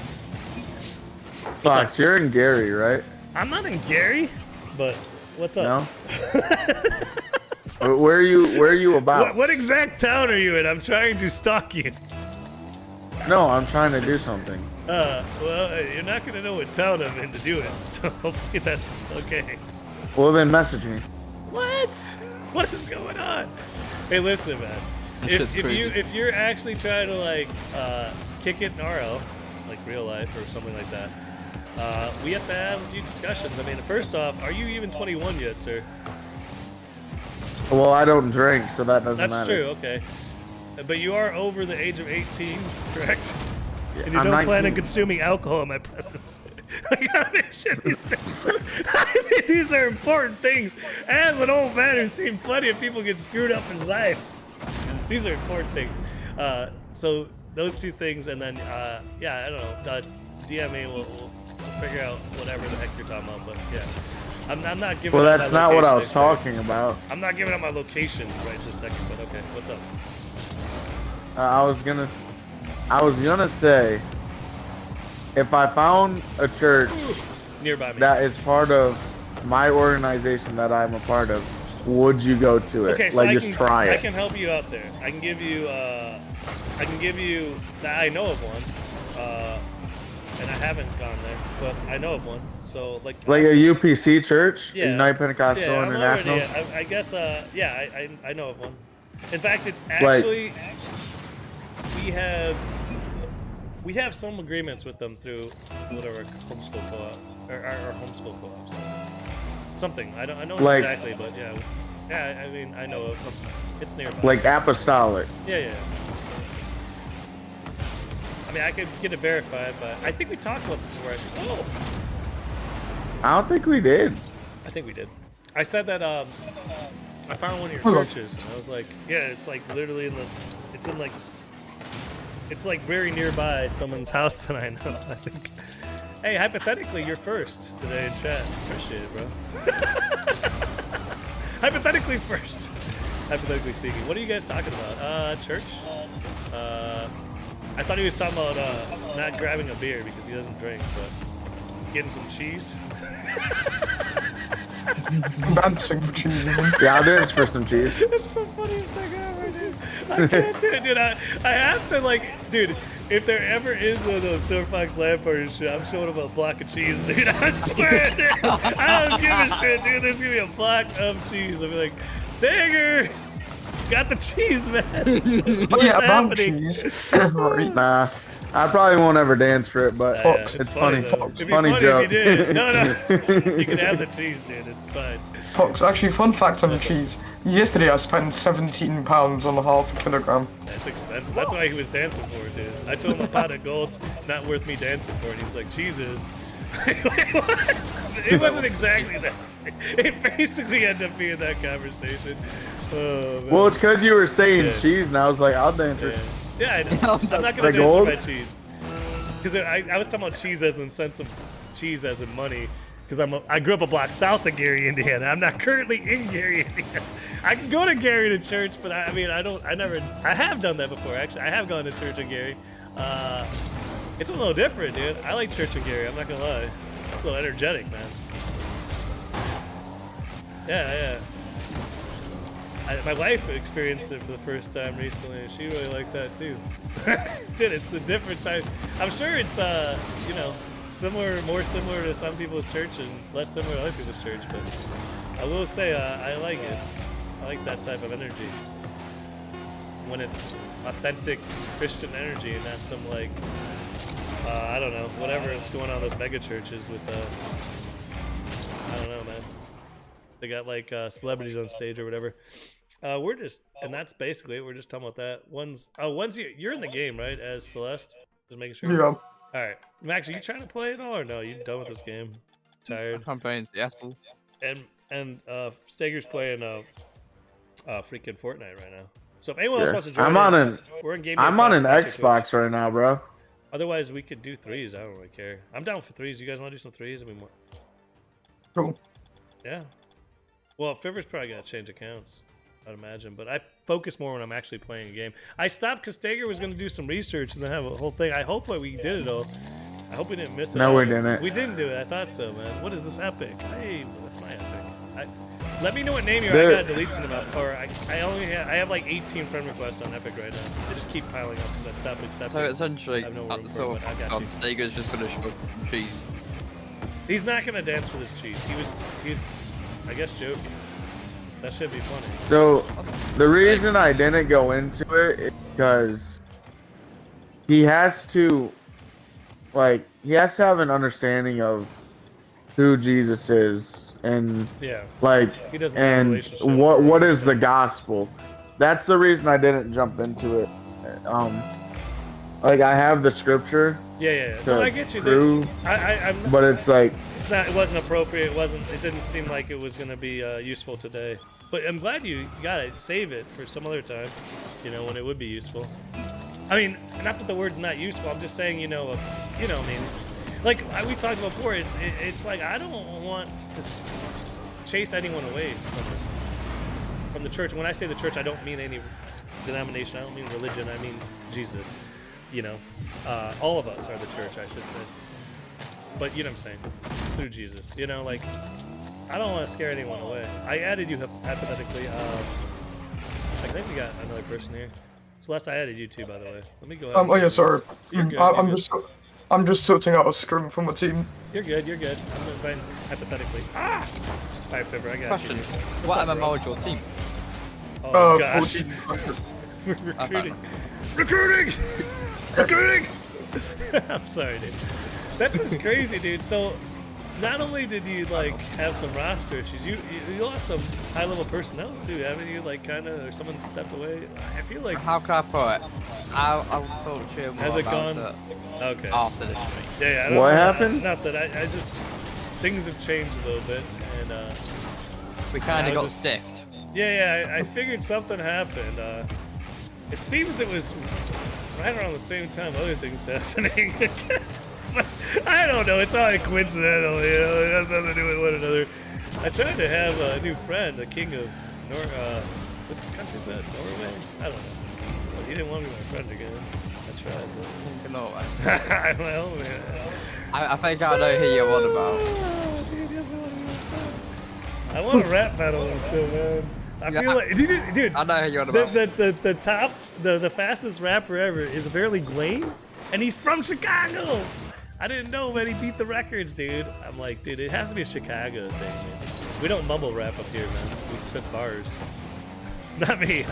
Fox, you're in Gary, right? I'm not in Gary, but what's up? No. Where are you about? What exact town are you in? I'm trying to stalk you. No, I'm trying to do something. Well, you're not gonna know what town I'm in to do it, so hopefully that's okay. Well, then message me. What? What is going on? Hey, listen, man. This shit's crazy. If you're actually trying to like kick it in RL, like real life or something like that, we have to have a few discussions. I mean, first off, are you even 21 yet, sir? Well, I don't drink, so that doesn't That's matter. true. Okay, but you are over the age of 18, correct? Yeah, And you I'm don't plan on 19. consuming alcohol in my presence. I gotta make sure these things. I mean, these are important things. As an old man who's seen plenty of people get screwed up in life, these are important things. So those two things, and then yeah, I don't know. DM me. We'll figure out whatever the heck you're talking about. But yeah, I'm not giving. Well, out that's my not what I was location, talking about. I'm not giving out my location right this second. But okay, what's up? I was gonna say, if I found a church Nearby me. that is part of my organization that I'm a part of, would you go to it? Okay, so Like, I just can, try I it. can help you out there. I can give you I know of one, and I haven't gone there, but I know of one. So like Like a UPC church, Yeah. United Pentecostal yeah, I'm International. already, I guess yeah, I know of one. In fact, it's actually we have some agreements with them through whatever homeschool co-op or our homeschool co-ops. Something I don't know Like- exactly, but yeah. I mean I know of them. It's nearby. Like apostolic. Yeah. I mean, I could get it verified, but I think we talked about this before. Oh, I don't think we did. I think we did. I said that I found one of your Hello. churches, and I was like, yeah, it's like literally it's like very nearby someone's house that I know. I think. Hey, hypothetically, you're first today in chat. Appreciate it, bro. Hypothetically, it's first. Hypothetically speaking, what are you guys talking about? Church? I thought he was talking about not grabbing a beer because he doesn't drink, but getting some cheese. I'm dancing for cheese. Yeah, I'll do this for some cheese. It's the funniest thing ever, dude. I can't do it, dude. I have to, like, dude, if there ever is one of those Silver Fox Lampard and shit, I'm showing him a block of cheese, dude. I swear, dude. I don't give a shit, dude. There's gonna be a block of cheese. I'll be like, Stanger, got the cheese, man. What's Yeah, about happening? cheese. Right. Nah, I probably won't ever dance for it, but Yeah, it's funny. though. It's It'd be funny funny joke. if you did. No, no. You can have the cheese, dude. It's fine. Fox, actually, fun fact on the cheese. Yesterday I spent £17 on a half a kilogram. That's expensive. That's why he was dancing for it, dude. I told him a pot of gold's not worth me dancing for it. He's like, Jesus. It wasn't exactly that. It basically ended up being that conversation. Oh, man. Well, it's because you were saying Yeah. cheese, and I was like, I'll dance for Yeah, yeah, I know. I'm not gonna Like dance gold? for my cheese. Because I was talking about cheese as in sense of cheese as in money. Because I grew up a block south of Gary, Indiana. I'm not currently in Gary, Indiana. I can go to Gary to church, but I have done that before, actually. I have gone to church in Gary. It's a little different, dude. I like church in Gary, I'm not gonna lie. It's a little energetic, man. Yeah. My wife experienced it for the first time recently, and she really liked that too. Dude, it's a different type. I'm sure it's, you know, more similar to some people's church and less similar to other people's church, but I will say I like it. I like that type of energy. When it's authentic Christian energy and not some like, I don't know, whatever is going on with mega churches with, I don't know, man. They got like celebrities on stage or whatever. And that's basically it. We're just talking about that. One's you're in the game, right? As Celeste, just making sure. Yeah. All right, Max, are you trying to play it all or no? You done with this game? Tired? I'm playing Seattle. And Stager's playing freaking Fortnite right now. So if anyone else wants to join, we're in game. I'm on an Xbox right now, bro. Otherwise, we could do threes. I don't really care. I'm down for threes. You guys want to do some threes? I mean, what? Cool. Yeah. Well, Fiverr's probably got to change accounts, I'd imagine. But I focus more when I'm actually playing a game. I stopped because Stager was going to do some research and then have a whole thing. I hope that we did it all. I hope we didn't miss it. No, all. we didn't. We didn't do it. I thought so, man. What is this epic? Hey, that's my epic. Let me know what name you are. I gotta delete some of them. Or I have like 18 friend requests on Epic right now. They just keep piling up because I stopped accepting. So essentially, I have no room for so it, but I got you. Steger's just gonna show some cheese. He's not gonna dance for this cheese. He's I guess joking. That should be funny. So the reason I didn't go into it is because he has to have an understanding of who Jesus is and Yeah. like He doesn't have a and relationship what with is the gospel. That's the reason I didn't jump into it. Like I have the scripture. Yeah. to No, I get you. prove, I'm but it's like it wasn't appropriate. It didn't seem like it was gonna be useful today. But I'm glad you got it. Save it for some other time. You know, when it would be useful. I mean, not that the word's not useful. I'm just saying, I mean, like we talked about before. It's like I don't want to chase anyone away from the church. When I say the church, I don't mean any denomination. I don't mean religion. I mean Jesus. All of us are the church, I should say. But you know what I'm saying? Through Jesus. Like, I don't want to scare anyone away. I added you hypothetically. I think we got another person here. Celeste, I added you too, by the way. Let me go ahead. Oh yeah, sorry. You're good, I'm just sorting out a scrim from the team. You're good. I'm inviting hypothetically. Ah! Alright, Fibber, I got Question: you. What up, MMO is your team? Oh, gosh. 14. Recruiting. Recruiting! Recruiting! I'm sorry, dude. That's just crazy, dude. So, not only did you have some roster issues, you lost some high-level personnel too, haven't you? Or someone stepped away. I feel like. How can I put it? I'll talk to you more Has it about gone? it Okay. after this stream. Yeah. I don't What know. happened? Not that I just things have changed a little bit, and We kind I of was got just- stiffed. I figured something happened. It seems it was right around the same time other things happening. But I don't know. It's all coincidental, It has nothing to do with one another. I tried to have a new friend, the king of what this country's that? Norway? I don't know. But he didn't want me my friend again. I tried. No way. But well, man. I think I know who you're on about. Oh, dude, he doesn't want to be my friend. I want a rap battle still, man. I Yeah, feel like, dude. I know who you're on about. The fastest rapper ever is apparently Gwayne, and he's from Chicago. I didn't know, man. He beat the records, dude. I'm like, dude, it has to be a Chicago thing, man. We don't mumble rap up here, man. We spit bars. Not me.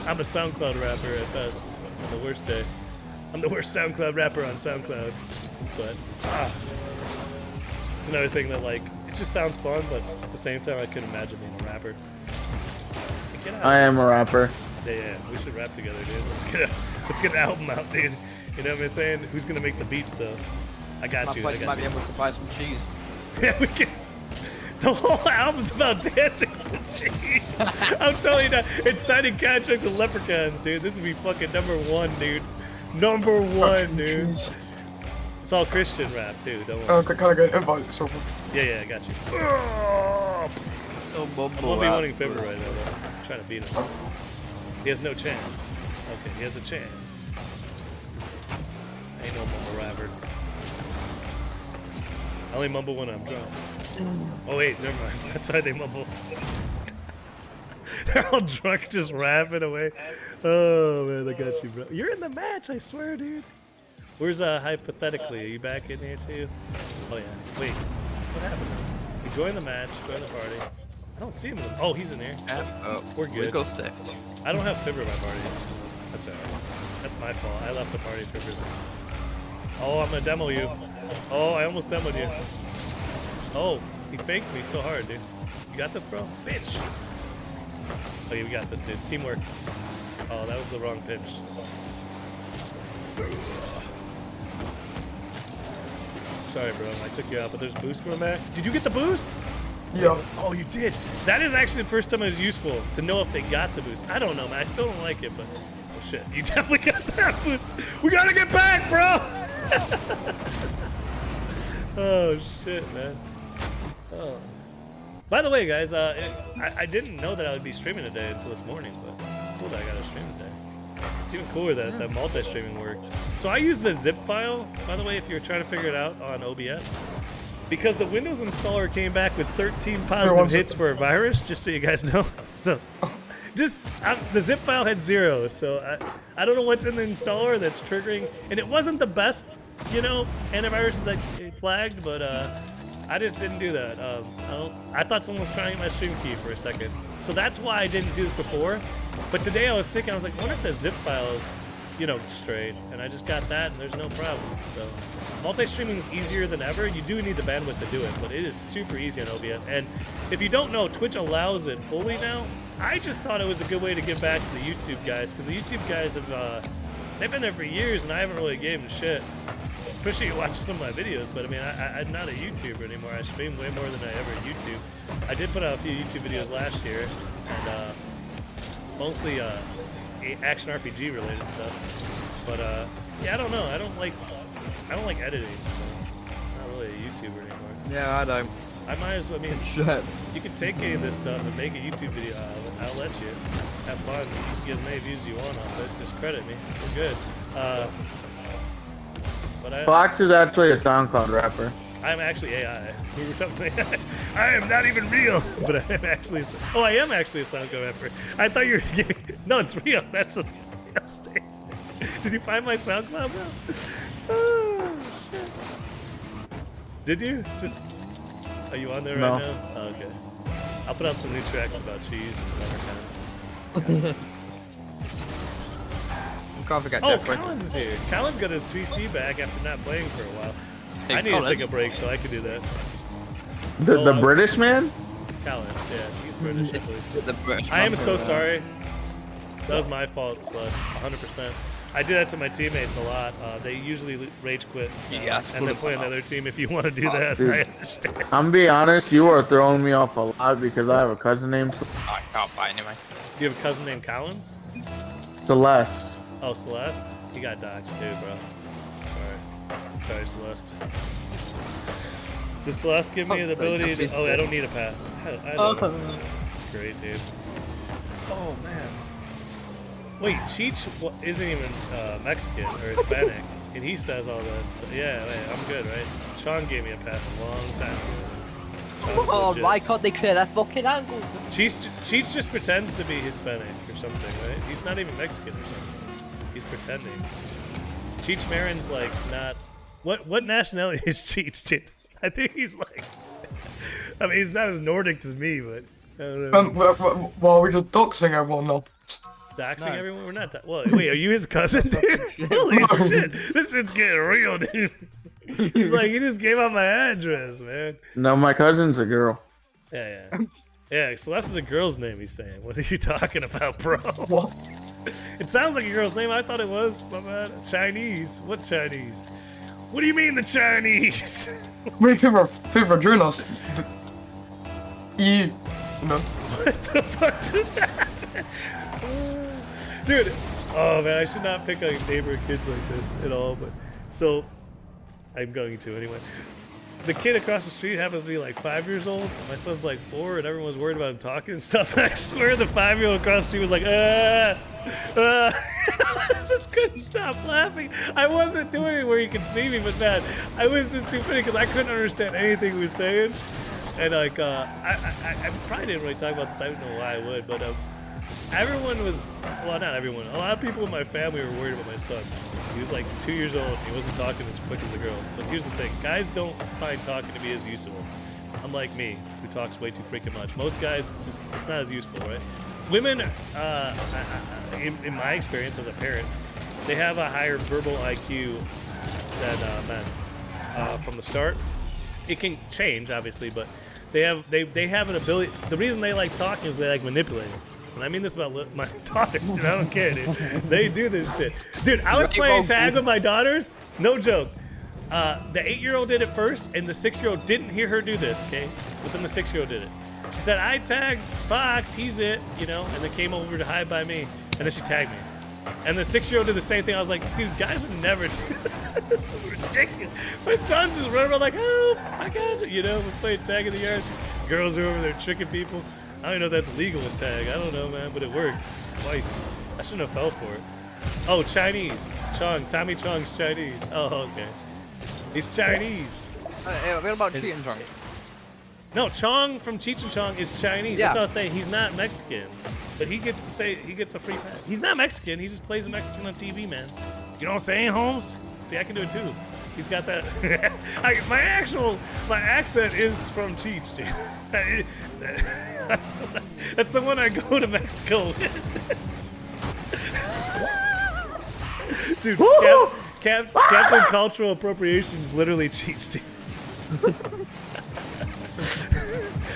I'm a SoundCloud rapper at best, on the worst day. I'm the worst SoundCloud rapper on SoundCloud. But it's another thing that like it just sounds fun, but at the same time I couldn't imagine being a rapper. I am a rapper. Yeah, we should rap together, dude. Let's get an album out, dude. You know what I'm saying? Who's gonna make the beats though? I got you. I might be able to buy some cheese. Yeah, we can. The whole album's about dancing with the cheese. I'm telling you now, it's signing contracts with leprechauns, dude. This would be fucking #1, dude. #1, dude. Cheese. It's all Christian rap too. Don't worry. Oh, can I get an invite? So, Yeah, I got you. So I'm bubble 1v1ing Fibber right now, though. I'm trying to beat him. He has no chance. Okay, he has a chance. Ain't no mumble rapper. I only mumble when I'm drunk. Oh wait, never mind. That's how they mumble. They're all drunk, just rapping away. Oh man, I got you, bro. You're in the match, I swear, dude. Where's hypothetically? Are you back in here too? Oh yeah. Wait, what happened? He joined the match, joined the party. I don't see him. Oh, he's in here. We're good. We go stiffed. I don't have Fibber in my party. That's alright. That's my fault. I left the party Fibbers. Oh, I'm gonna demo you. Oh, I almost demoed you. Oh, he faked me so hard, dude. You got this, bro? Bitch! Okay, we got this, dude. Teamwork. Oh, that was the wrong pitch. Sorry, bro. I took you out, but there's boost coming back. Did you get the boost? yeah. Oh, you did. That is actually the first time it was useful to know if they got the boost. I don't know, man. I still don't like it, but oh shit, you definitely got that boost. We gotta get back, bro. Oh shit, man. Oh. By the way, guys, I didn't know that I would be streaming today until this morning, but it's cool that I got to stream today. It's even cooler that that multi-streaming worked. So I used the zip file, by the way, if you're trying to figure it out on OBS. Because the Windows installer came back with 13 positive hits for a virus, just so you guys know. So, the zip file had 0. So I don't know what's in the installer that's triggering, and it wasn't the best, you know, antivirus that it flagged, but I just didn't do that. I thought someone was trying to get my stream key for a second, so that's why I didn't do this before. But today I was thinking, I was like, what if the zip file is, you know, straight? And I just got that, and there's no problem. So multi-streaming is easier than ever. You do need the bandwidth to do it, but it is super easy on OBS. And if you don't know, Twitch allows it fully now. I just thought it was a good way to give back to the YouTube guys, because the YouTube guys have they've been there for years, and I haven't really gave them shit. Appreciate you watching some of my videos, but I mean, I'm not a YouTuber anymore. I stream way more than I ever YouTube. I did put out a few YouTube videos last year, and mostly action RPG related stuff. But yeah, I don't know. I don't like editing, so I'm not really a YouTuber anymore. Yeah, I don't. I might as well. I mean, Shit. you can take any of this stuff and make a YouTube video. I'll let you have fun, get as many views as you want off it. Just credit me. We're good. But Fox is actually a SoundCloud rapper. I'm actually AI. We were talking AI. I am not even real, but I am actually. Oh, I am actually a SoundCloud rapper. I thought you were giving. No, it's real. That's a real statement. Did you find my SoundCloud, bro? Oh shit. Did you? Just. Are you on there No. right now? Oh, okay. I'll put out some new tracks about cheese and leprechauns. Can't forget Oh, Jeffrey. Collins is here. Collins got his 3C back after not playing for a while. Hey, I need Colin. to take a break so I could do that. The British man? Collins, yeah, he's British, I believe. The British I am man. so sorry. That was my fault, Slush. 100%. I do that to my teammates a lot. They usually rage quit Yes, and then play full of another team. If you want to do that, dude. I understand. I'm be honest, you are throwing me off a lot because I have a cousin named I can't buy anyway. You have a cousin named Collins? Celeste. Oh, Celeste? He got doxxed too, bro. Sorry, Celeste. Does Celeste give me the ability to... Oh, I don't need a pass. I don't know. It's great, dude. Oh, man. Wait, Cheech isn't even Mexican or Hispanic, and he says all that stuff. Yeah, wait, I'm good, right? Sean gave me a pass a long time ago. Oh, why can't they clear their fucking angles? Cheech just pretends to be Hispanic or something, right? He's not even Mexican or something. He's pretending. Cheech Marin's like not... What nationality is Cheech, dude? I think he's like... I mean, he's not as Nordic as me, but... I don't know. Well, we just doxing everyone now. Doxing No. everyone? We're not. Wait, are you his cousin, dude? Holy shit! This shit's getting real, dude. He's like, he just gave out my address, man. No, my cousin's a girl. Yeah, yeah. Yeah, Celeste is a girl's name, he's saying. What are you talking about, bro? What? It sounds like a girl's name. I thought it was. My bad. Chinese. What Chinese? What do you mean the Chinese? Wait, people are doing us. You know. What the fuck just happened? Dude, oh man, I should not pick on neighbor kids like this at all, but so I'm going to anyway. The kid across the street happens to be like 5 years old. My son's like 4, and everyone's worried about him talking and stuff. And I swear the 5-year-old across the street was like, I just couldn't stop laughing. I wasn't doing it where you could see me, but man, I was just too funny because I couldn't understand anything he was saying. And like, I probably didn't really talk about this. I don't know why I would, but everyone was, well, not everyone. A lot of people in my family were worried about my son. He was like 2 years old. He wasn't talking as quick as the girls. But here's the thing: guys don't find talking to be as useful. Unlike me, who talks way too freaking much. Most guys, it's not as useful, right? Women, in my experience as a parent, they have a higher verbal IQ than men from the start. It can change, obviously, but they have an ability. The reason they like talking is they like manipulating. And I mean this about my daughters, dude. I don't care, dude. They do this shit. Dude, I was playing tag with my daughters. No joke. The 8-year-old did it first, and the 6-year-old didn't hear her do this, okay? But then the 6-year-old did it. She said, I tagged Fox, he's it, you know? And then came over to hide by me. And then she tagged me. And the 6-year-old did the same thing. I was like, dude, guys would never do that. This is ridiculous. My son's just running around like, oh, my God. You know, we're playing tag in the yard. Girls are over there tricking people. I don't even know if that's legal in tag. I don't know, man, but it worked twice. I shouldn't have fell for it. Oh, Chinese. Chong. Tommy Chong's Chinese. Oh, okay. He's Chinese. What about cheating, Chong? No, Chong from Cheech and Chong is Chinese. Yeah. That's what I was saying. He's not Mexican. But he gets to say, he gets a free pass. He's not Mexican. He just plays a Mexican on TV, man. You know what I'm saying, Holmes? See, I can do it too. He's got that. My accent is from Cheech, dude. That's the one I go to Mexico with. Dude, Captain Cultural Appropriation is literally Cheech, dude.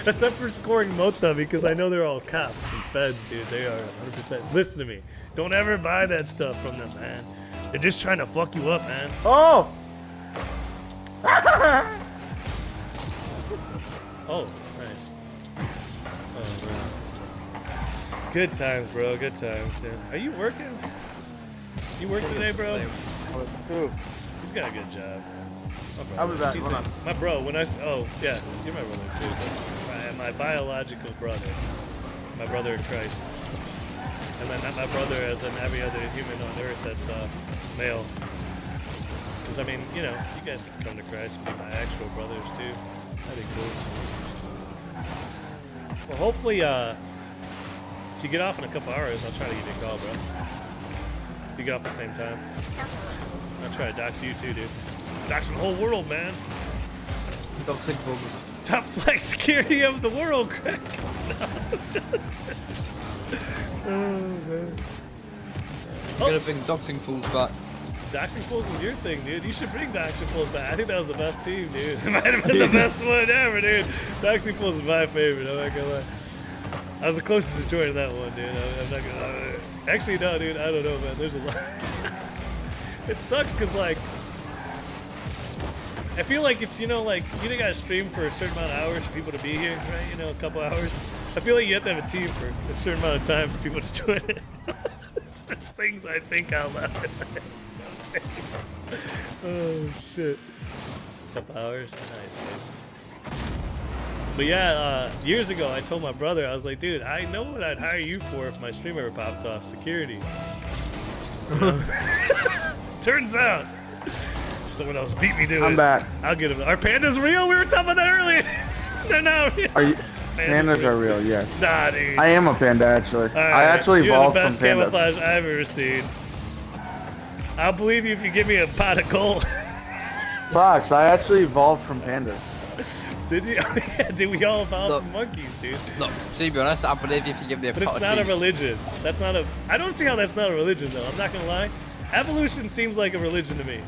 Except for scoring Mota, because I know they're all cops and feds, dude. They are 100%. Listen to me. Don't ever buy that stuff from them, man. They're just trying to fuck you up, man. Oh! Oh, nice. Oh, man. Good times, bro. Good times. Yeah. Are you working? You work today, bro? Who? He's got a good job, man. I'll be back. He's Hold on. my bro, oh, yeah, you're my brother too. But my biological brother. My brother in Christ. And then not my brother as in every other human on earth that's male. Because, I mean, you know, you guys can come to Christ and be my actual brothers too. That'd be cool. Well, hopefully, if you get off in a couple hours, I'll try to give you a call, bro. If you get off at the same time. I'll try to dox you too, dude. Doxing the whole world, man. Top flex security of the world, Craig. Oh, man. I'm gonna bring doxing fools back. Doxing Fools is your thing, dude. You should bring Doxing Fools back. I think that was the best team, dude. It might have been the best one ever, dude. Doxing Fools is my favorite. I'm not gonna lie. I was the closest to joining that one, dude. I'm not gonna lie. Actually, no, dude. I don't know, man. There's a lot. It sucks because, like, I feel like it's, you know, like, you gotta stream for a certain amount of hours for people to be here, right? You know, a couple hours. I feel like you have to have a team for a certain amount of time for people to join it. It's just things I think out loud. Oh, shit. Couple hours? Nice, dude. But yeah, years ago, I told my brother, I was like, dude, I know what I'd hire you for if my stream ever popped off. Security. You know? Turns out, someone else beat me to it. I'm back. I'll get him. Are pandas real? We were talking about that earlier. They're not real. Are you? Pandas are real, yes. Nah, dude. I am a panda, actually. All right, I actually evolved You're from the best pandas. camouflage I've ever seen. I'll believe you if you give me a pot of gold. Fox, I actually evolved from pandas. Did you? Yeah, dude, we all evolved Look. from monkeys, dude. Look, to be honest, I believe if you give me a But pot it's of not a cheese, religion. That's not a. I don't see how that's not a religion, though. I'm not gonna lie. Evolution seems like a religion to me.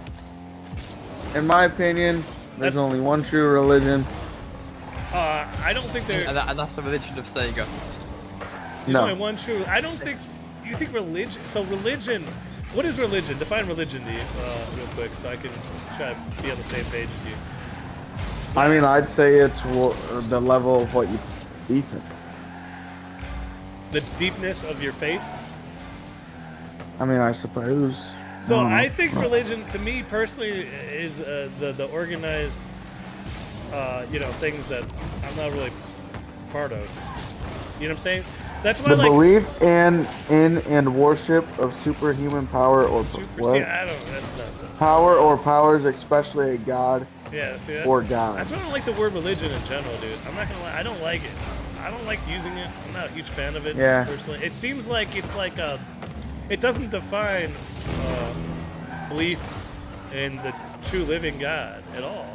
In my opinion, there's That's- only one true religion. I don't think there. and that's the religion of Sega. There's No. only one true. I don't think. You think religion? So religion. What is religion? Define religion to you, real quick, so I can try to be on the same page as you. I mean, I'd say it's the level of what you believe in. The deepness of your faith. I mean, I suppose. So don't know. I think religion, to me personally, is the organized, things that I'm not really part of. You know what I'm saying? That's why, The like, belief in and worship of superhuman power or what? see, I don't. That's nonsense. Power or powers, especially a god Yeah, see, that's, or god. that's why I don't like the word religion in general, dude. I'm not gonna lie, I don't like it. I don't like using it. I'm not a huge fan of it, Yeah. personally. It seems like it's like it doesn't define belief in the true living God at all.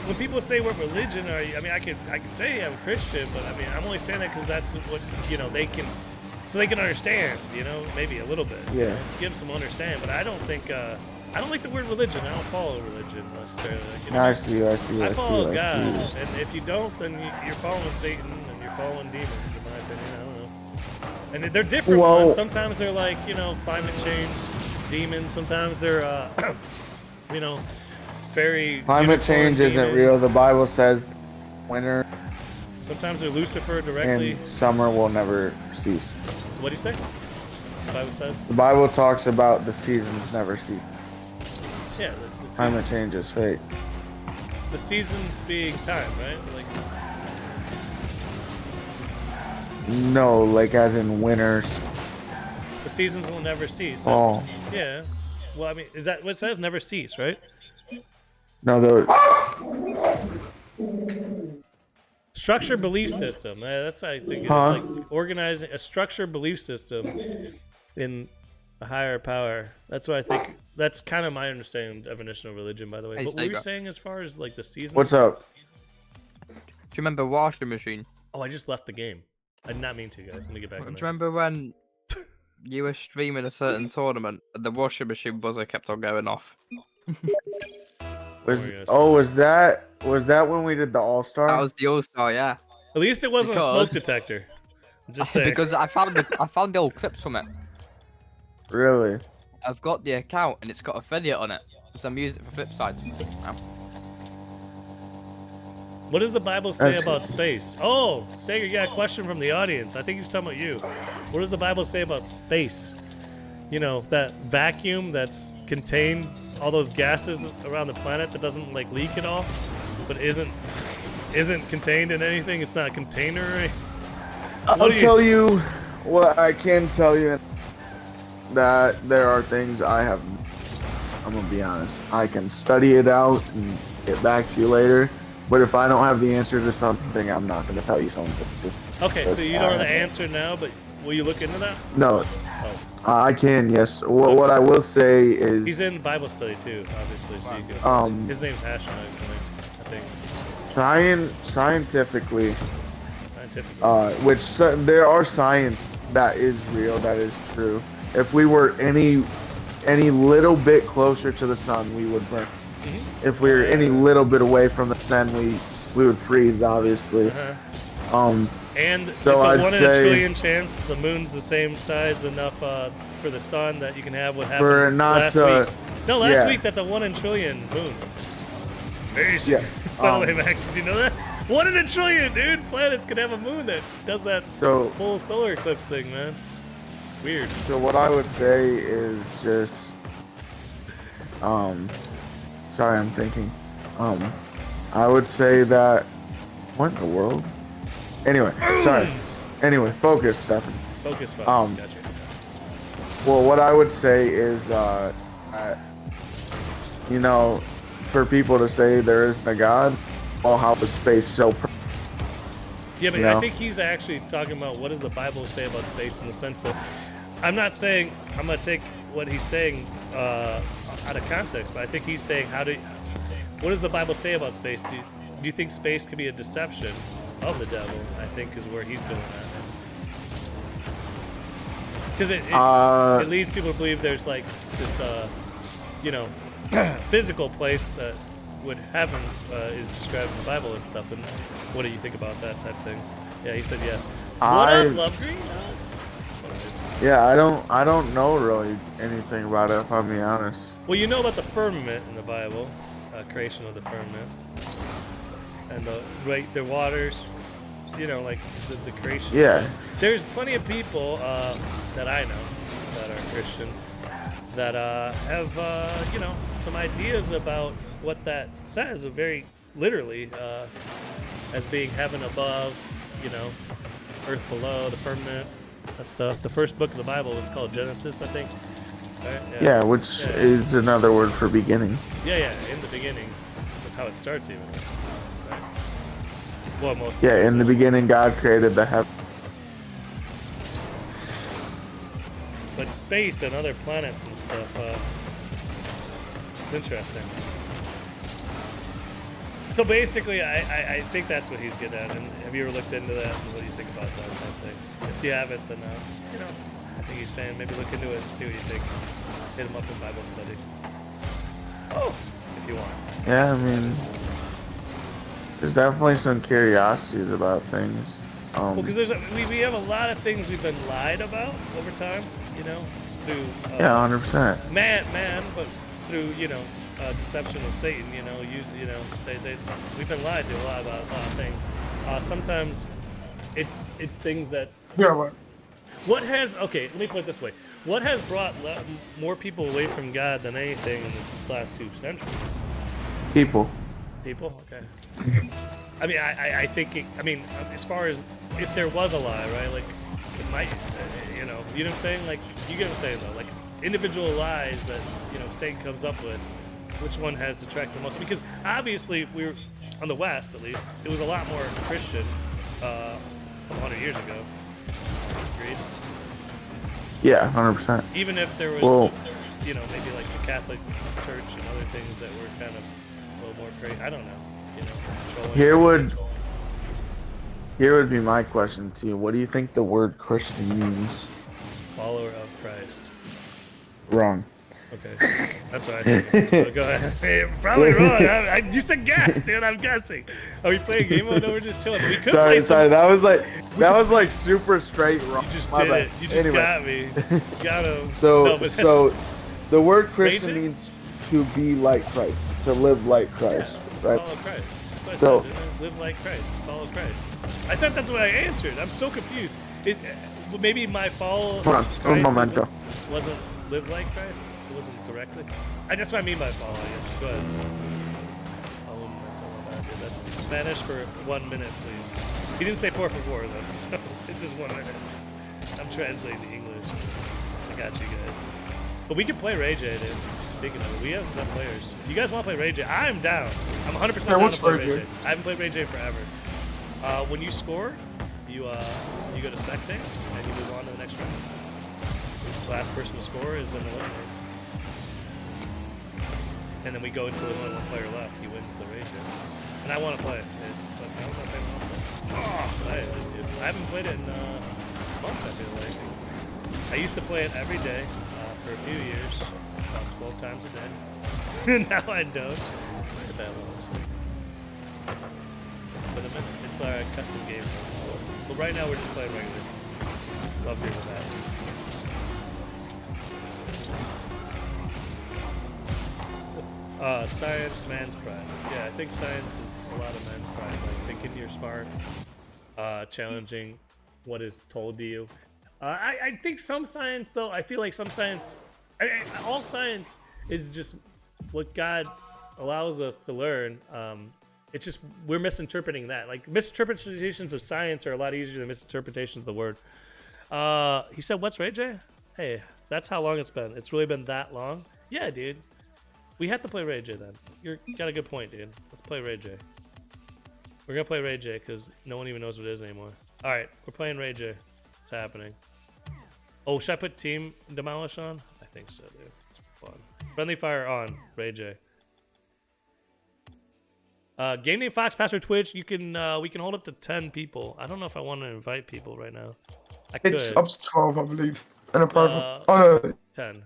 When people say what religion are you, I mean, I can say I'm a Christian, but I mean, I'm only saying that because that's what they can, so they can understand, maybe a little bit. Yeah. Give them some understanding, but I don't think I don't like the word religion. I don't follow religion necessarily. Like, I see. I follow I God, see. and if you don't, then you're following Satan and you're following demons, in my opinion. I don't know. And they're different Well- ones. Sometimes they're like, climate change demons. Sometimes they're, fairy. Climate unicorn change isn't demons. real. The Bible says winter Sometimes they're Lucifer directly. and summer will never cease. What do you say? The Bible says. The Bible talks about the seasons never cease. Yeah, the Climate seasons, change is fake. the seasons being time, right? Like, No, like as in winter. the seasons will never cease. Oh. Yeah. Well, I mean, is that what it says? Never cease, right? No, the Structure belief system. That's I think it's Huh? like organizing a structure belief system in a higher power. That's what I think. That's kind of my understanding definition of religion, by the way. Hey, But what were you Sega. saying as far as like the seasons? what's up? Do you remember washing machine? Oh, I just left the game. I did not mean to, guys. Let me get back Do in you there. remember when you were streaming a certain tournament and the washing machine buzzer kept on going off? Was Oh, yes. was that when we did the All Star? That was the All-Star, yeah. At least it wasn't a smoke Because- detector. I'm just saying. Because I found the old clips from it. Really? I've got the account and it's got affiliate on it. So I'm using it for Flipside. What does the Bible say That's- about space? Oh, Sager, you got a question from the audience. I think he's talking about you. What does the Bible say about space? That vacuum that's contained all those gases around the planet that doesn't like leak at all, but isn't contained in anything. It's not a container. Or anything. I'll tell you what I can tell you that there are things I'm gonna be honest. I can study it out and get back to you later. But if I don't have the answer to something, I'm not gonna tell you something. Okay, so just- you don't know the answer now, but will you look into that? No, Oh, I can. Yes. What I will say is he's in Bible study too, obviously. So you can. His name's Hashtag, I think. scientifically, Scientific. there are science that is real, that is true. If we were any little bit closer to the sun, we would burn. Mm-hmm. If we were any little bit away from the sun, we would freeze, obviously. Uh-huh. And So it's a I'd 1 in a say- trillion chance the moon's the same size enough for the sun that you can have what happened For not last to- week. No, last yeah. week that's a 1 in a trillion moon. Amazing. Yeah. By the way, Max, did you know that? 1 in a trillion, dude. Planets could have a moon that does that So full solar eclipse thing, man. Weird. So what I would say is just, sorry, I'm thinking. I would say that, what in the world? Anyway, sorry. Anyway, focus, Stefan. Focus. Um, Gotcha. Well, what I would say is, for people to say there isn't a God, well, how is space so? Yeah, but you I know? think he's actually talking about what does the Bible say about space in the sense that I'm not saying I'm gonna take what he's saying out of context, but I think he's saying What does the Bible say about space? Do you think space could be a deception of the devil? I think is where he's going at. Because it leads people to believe there's like this, you know, physical place that would heaven is described in the Bible and stuff. And what do you think about that type thing? Yeah, he said yes. What up, Love Green? Yeah, I don't know really anything about it, if I'm being honest. Well, you know about the firmament in the Bible, creation of the firmament, and the waters, you know, like the creation. Yeah. Stuff. There's plenty of people that I know that are Christian that have you know, some ideas about what that says, very literally, as being heaven above, you know, earth below, the firmament, that stuff. The first book of the Bible is called Genesis, I think. Right? Yeah, which is another word for beginning. Yeah, in the beginning. That's how it starts, even. Right? Well, most. Yeah, in the beginning, God created the heaven. But space and other planets and stuff, it's interesting. So basically, I think that's what he's getting at. And have you ever looked into that? And what do you think about that type thing? If you haven't, then you know, I think he's saying maybe look into it and see what you think. Hit him up in Bible study. Oh, if you want. Yeah, I mean, there's definitely some curiosities about things. Well, because we have a lot of things we've been lied about over time, you know, through yeah, 100%. Man, but through, you know, deception of Satan, you know, you know, we've been lied to a lot about a lot of things. Sometimes it's things that. Yeah, What has, okay, let me put it this way. What has brought more people away from God than anything in the last 2 centuries? People. People? Okay. I mean, I think, as far as if there was a lie, right? Like, it might, you know what I'm saying? Like, you get what I'm saying, though. Like, individual lies that, you know, Satan comes up with, which one has detracted the most? Because obviously, we're, on the West at least, it was a lot more Christian 100 years ago. Agreed? Yeah, 100%. Even if there was, well, you know, maybe like the Catholic Church and other things that were kind of a little more crazy. I don't know. You know, here would be my question to you. What do you think the word Christian means? Follower of Christ. Wrong. Okay, that's what I think. So go ahead. Hey, probably wrong. You said guess, dude. I'm guessing. Are we playing game mode? No, we're just chilling. We could play sorry. That was like super straight wrong. You just did it. You just got me. Got him. So the word Christian means to be like Christ, to live like Christ, right? Follow Christ. That's what I said. Live like Christ. Follow Christ. I thought that's what I answered. I'm so confused. Maybe my follow Christ wasn't live like Christ. It wasn't directly. That's what I mean by follow, I guess. Go ahead. That's Spanish for 1 minute, please. He didn't say por favor, though, so it's just 1 minute. I'm translating the English. I got you guys. But we can play Ray J, dude. Speaking of it, we have enough players. You guys want to play Ray J? I'm down. I'm 100% down to play Ray J. I haven't played Ray J forever. When you score, you go to spectate, and you move on to the next round. The last person to score is going to win. And then we go until there's only one player left. He wins the Ray J. And I want to play it, but I don't know if anyone else does. Oh, I haven't played it in months, I feel like. I used to play it every day for a few years, about 12 times a day. Now I don't. Where did that one? But a minute, it's our custom game. But right now we're just playing regular. Love your asking. Science, man's pride. Yeah, I think science is a lot of man's pride. Like thinking you're smart, challenging what is told to you. I think some science, though, I feel like some science, all science is just what God allows us to learn. It's just we're misinterpreting that. Like misinterpretations of science are a lot easier than misinterpretations of the word. He said, "What's Ray J?" Hey, that's how long it's been. It's really been that long. Yeah, dude. We have to play Ray J then. You got a good point, dude. Let's play Ray J. We're gonna play Ray J because no one even knows what it is anymore. All right, we're playing Ray J. It's happening. Oh, should I put Team Demolish on? I think so, dude. It's fun. Friendly fire on, Ray J. Game name Fox, password Twitch. You can we can hold up to 10 people. I don't know if I want to invite people right now. I could. It's up to 12, I believe. In a private. Oh no. 10.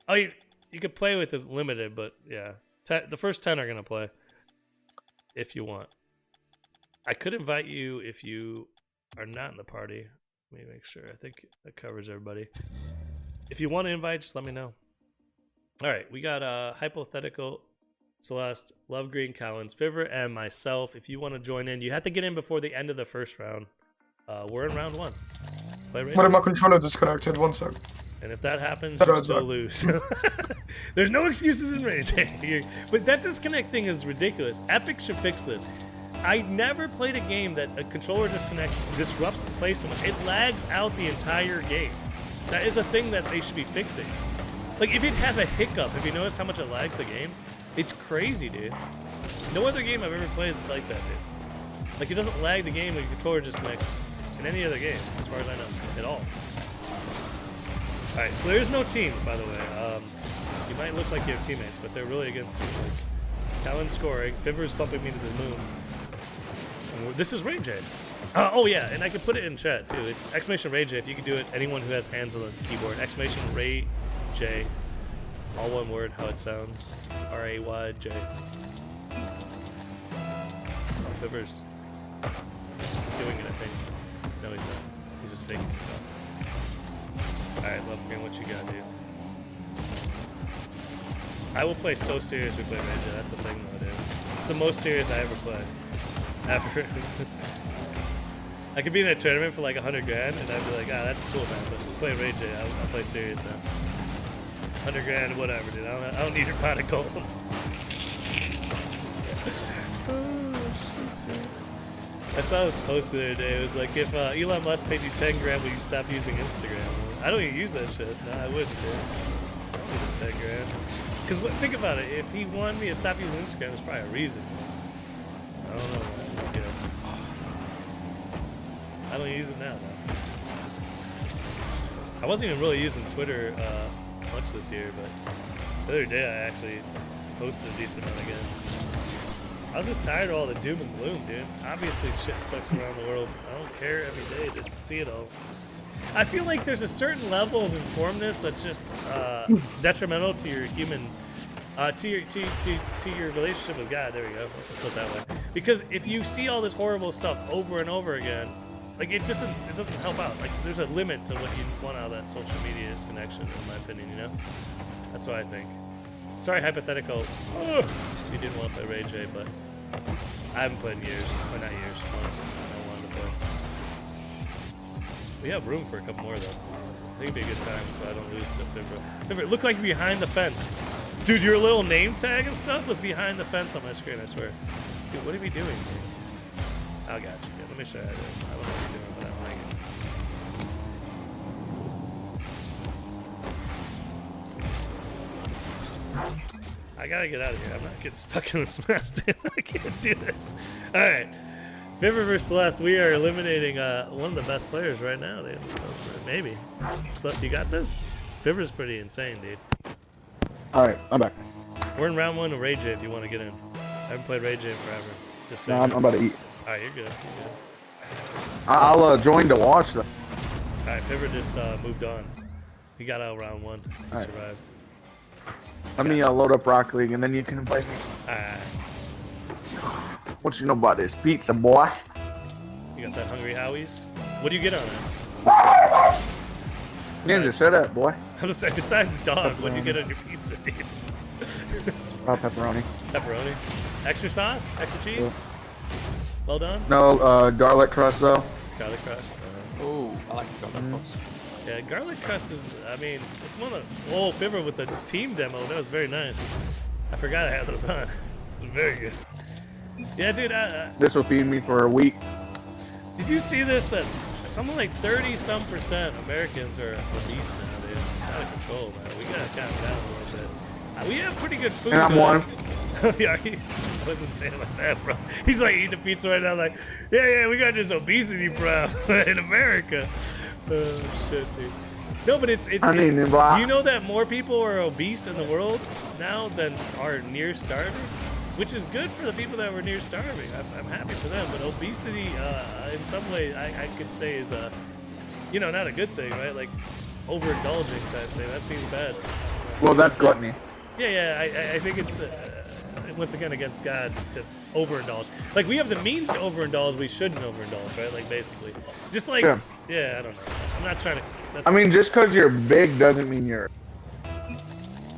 Oh, you could play with is limited, but yeah, the first 10 are gonna play. If you want, I could invite you if you are not in the party. Let me make sure. I think that covers everybody. If you want to invite, just let me know. All right, we got hypothetical. Celeste, Love Green, Collins, Fiver, and myself. If you want to join in, you have to get in before the end of the first round. We're in round 1. Play What if my controller disconnected? 1 sec. and if that happens, you still lose. There's no excuses in Rage. But that disconnect thing is ridiculous. Epic should fix this. I never played a game that a controller disconnect disrupts the play so much. It lags out the entire game. That is a thing that they should be fixing. Like, if it has a hiccup, have you noticed how much it lags the game? It's crazy, dude. No other game I've ever played that's like that, dude. Like, it doesn't lag the game when your controller disconnects in any other game, as far as I know, at all. Alright, so there's no teams, by the way. You might look like you have teammates, but they're really against you. Like, Callan's scoring, Fiver's bumping me to the moon. And this is Ray J. Oh yeah, and I could put it in chat too. It's exclamation Ray J if you can do it. Anyone who has hands on the keyboard. Exclamation Ray J. All one word, how it sounds. R-A-Y-J. Oh, Fiver's doing it, I think. No, he's not. He's just faking stuff. Alright, Love Green, what you got, dude? I will play so serious we play Ray J. That's the thing, though, dude. It's the most serious I ever play. Ever. I could be in a tournament for like 100 grand and I'd be like, ah, that's cool, man, but play Ray J, I'll play serious now. 100 grand, whatever, dude. I don't need your pot of gold. I saw this post the other day. It was like, if Elon Musk paid you 10 grand, will you stop using Instagram? I don't even use that shit. No, I wouldn't, dude. I don't need the 10 grand. Because think about it. If he wanted me to stop using Instagram, there's probably a reason. I don't know, man. You know. I don't use it now, though. I wasn't even really using Twitter much this year, but the other day I actually posted a decent amount again. I was just tired of all the doom and gloom, dude. Obviously shit sucks around the world. I don't care every day to see it all. I feel like there's a certain level of informedness that's just detrimental to your human, to your relationship with God. There we go. Let's put it that way. Because if you see all this horrible stuff over and over again, like it doesn't help out. Like there's a limit to what you want out of that social media connection, in my opinion. You know, that's what I think. Sorry, hypothetical. Oh, you didn't want to play Ray J, but I haven't played in years. Well, not years. Months. I wanted to play. We have room for a couple more though. I think it'd be a good time, so I don't lose to Fibra. Fibra, look like behind the fence, dude. Your little name tag and stuff was behind the fence on my screen. I swear. Dude, what are we doing here? I got you. Yeah, let me show you how it is. I don't know what you're doing, but I don't like it. I gotta get out of here. I'm not getting stuck in this mess, dude. I can't do this. Alright. Fiver vs. Celeste, we are eliminating one of the best players right now, dude. Maybe. Celeste, you got this? Fiver's pretty insane, dude. Alright, I'm back. We're in round 1 of Ray J if you want to get in. I haven't played Ray J in forever. Just so No, I'm about to eat. Alright, you're good. You're good. I'll join to watch them. Alright, Fiver just moved on. He got out round 1. He Alright. survived. Let me load up Rock League and then you can invite me. Alright. What you know about this pizza, boy? You got that Hungry Howie's? What do you get on it? Ninja, shut up, boy. I was saying, besides dog, what do you get on your pizza, dude? Pepperoni. Pepperoni. Extra sauce? Extra cheese? Yeah. Well done? No, garlic crust though. Garlic crust. Oh, I like garlic crust. Yeah, garlic crust is, I mean, it's one of the, oh, Fiver with the team demo, that was very nice. I forgot I had those on. It was very good. Yeah, dude, This will feed me for a week. did you see this, that something like 30-some% Americans are obese now, dude? It's out of control, man. We gotta calm down a little bit. We have pretty good food. And I'm one. Yeah, I wasn't saying it like that, bro. He's like eating a pizza right now, like, yeah, we got this obesity problem in America. Oh, shit, dude. No, but it's I mean, you know that more people are obese in the world now than are near starving? which is good for the people that were near starving. I'm happy for them, but obesity, in some way, I could say is not a good thing, right? Like overindulging type thing. That seems bad. Well, that's gluttony. Yeah. I think it's once again against God to overindulge. Like we have the means to overindulge, we shouldn't overindulge, right? Like basically, just like yeah, I don't know. I'm not trying to. That's I mean, just because you're big doesn't mean you're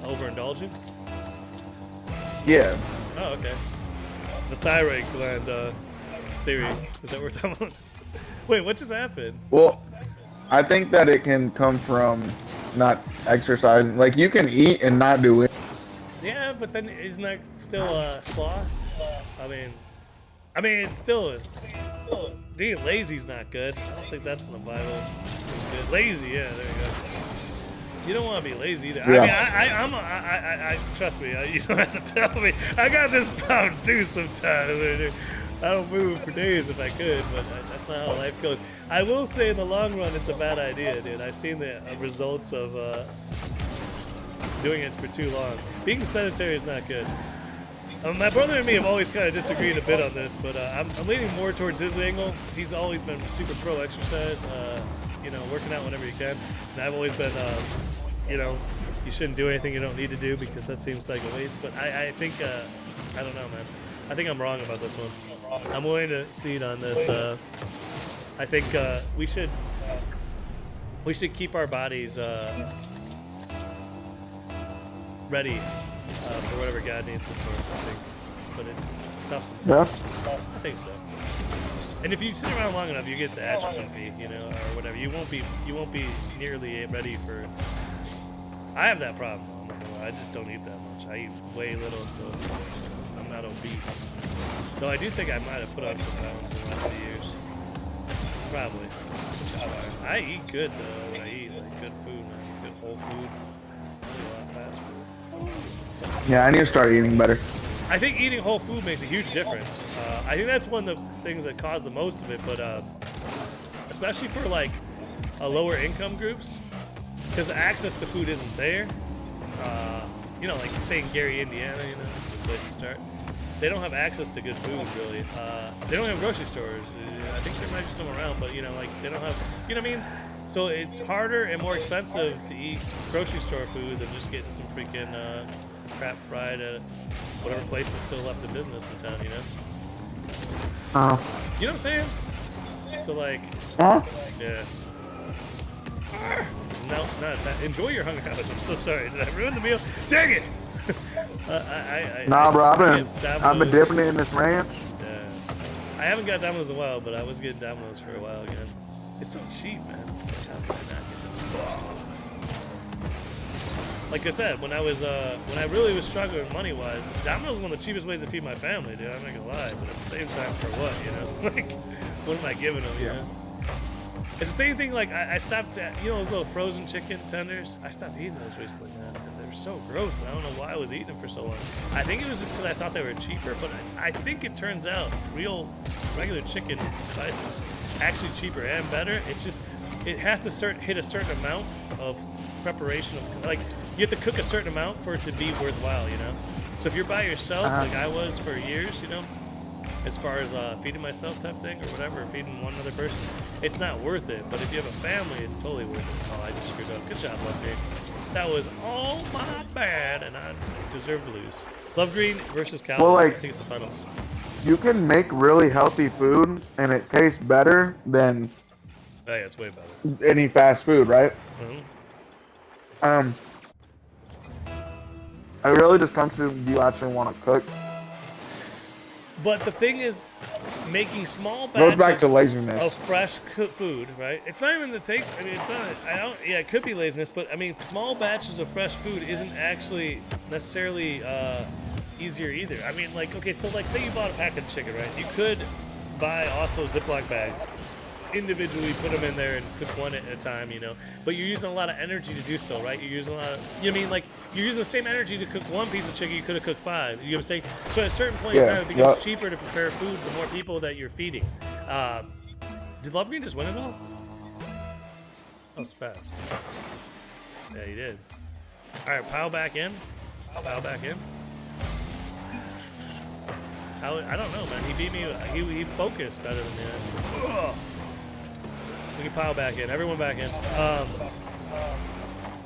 overindulging. Yeah. Oh, okay. The thyroid gland theory. Is that what we're talking about? Wait, what just happened? Well, I think that it can come from not exercising. Like you can eat and not do it. Yeah, but then isn't that still sloth? I mean, it's still being lazy's not good. I don't think that's in the Bible. It's good. Lazy, yeah, there you go. You don't want to be lazy either. Yeah. I mean, trust me. You don't have to tell me. I got this problem too sometimes. I don't move for days if I could, but that's not how life goes. I will say in the long run, it's a bad idea, dude. I've seen the results of doing it for too long. Being sedentary is not good. My brother and me have always kind of disagreed a bit on this, but I'm leaning more towards his angle. He's always been super pro exercise, working out whenever you can. And I've always been, you shouldn't do anything you don't need to do because that seems like a waste. But I think, I don't know, man. I think I'm wrong about this one. I'm willing to cede on this. I think we should keep our bodies ready for whatever God needs it for, I think. But it's tough sometimes. Yeah. I think so. And if you sit around long enough, you get the atrophy, or whatever. You won't be nearly ready for. I have that problem. I just don't eat that much. I eat way little, so I'm not obese. Though I do think I might have put on some pounds in the last few years. Probably. Which is fine. I eat good though. I eat like good food, man. Good whole food. I eat a lot of fast food. Yeah, I need to start eating better. I think eating whole food makes a huge difference. I think that's one of the things that cause the most of it, but especially for like lower income groups, because the access to food isn't there. Like say in Gary, Indiana, it's a good place to start. They don't have access to good food, really. They don't have grocery stores. I think there might be some around, but they don't have, what I mean? So it's harder and more expensive to eat grocery store food than just getting some freaking crap fried at whatever place is still left in business in town, You know what I'm saying? So like, yeah. No, enjoy your hunger habits. I'm so sorry. Did I ruin the meal? Dang it! Nah, bro, I've been dipping in this ranch. Yeah. I haven't got Domino's in a while, but I was getting Domino's for a while again. It's so cheap, man. It's like, how can I not get this? Like I said, when I really was struggling money-wise, Domino's is one of the cheapest ways to feed my family, dude. I'm not gonna lie, but at the same time, for what, Like, what am I giving them, you know? It's the same thing, like, I stopped, those little frozen chicken tenders? I stopped eating those recently, man. They were so gross. I don't know why I was eating them for so long. I think it was just because I thought they were cheaper, but I think it turns out regular chicken spices actually cheaper and better. It's just, it has to hit a certain amount of preparation. Like, you have to cook a certain amount for it to be worthwhile, So if you're by yourself, like I was for years, as far as feeding myself type thing or whatever, feeding one other person, it's not worth it. But if you have a family, it's totally worth it. Oh, I just screwed up. Good job, Love Green. That was all my bad, and I deserve to lose. Love Green versus Cowboys. Well, I think it's the finals. You can make really healthy food, and it tastes better than Oh, yeah, it's way better. any fast food, right? Mm-hmm. It really just comes to, do you actually want to cook? But the thing is, making small batches Goes back to laziness. of fresh food, right? It's not even the taste. I mean, it's not. Yeah, it could be laziness, but I mean, small batches of fresh food isn't actually necessarily easier either. I mean, like, okay, so like, say you bought a pack of chicken, right? You could buy also Ziploc bags, individually put them in there and cook one at a time, but you're using a lot of energy to do so, right? You're using a lot of, like, you're using the same energy to cook one piece of chicken you could have cooked 5. You know what I'm saying? So at a certain point in time, it becomes cheaper to prepare food the more people that you're feeding. Did Love Green just win it all? That was fast. Yeah, he did. All right, pile back in. Pile back in. I don't know, man. He beat me. He focused better than me. Ugh. We can pile back in. Everyone back in.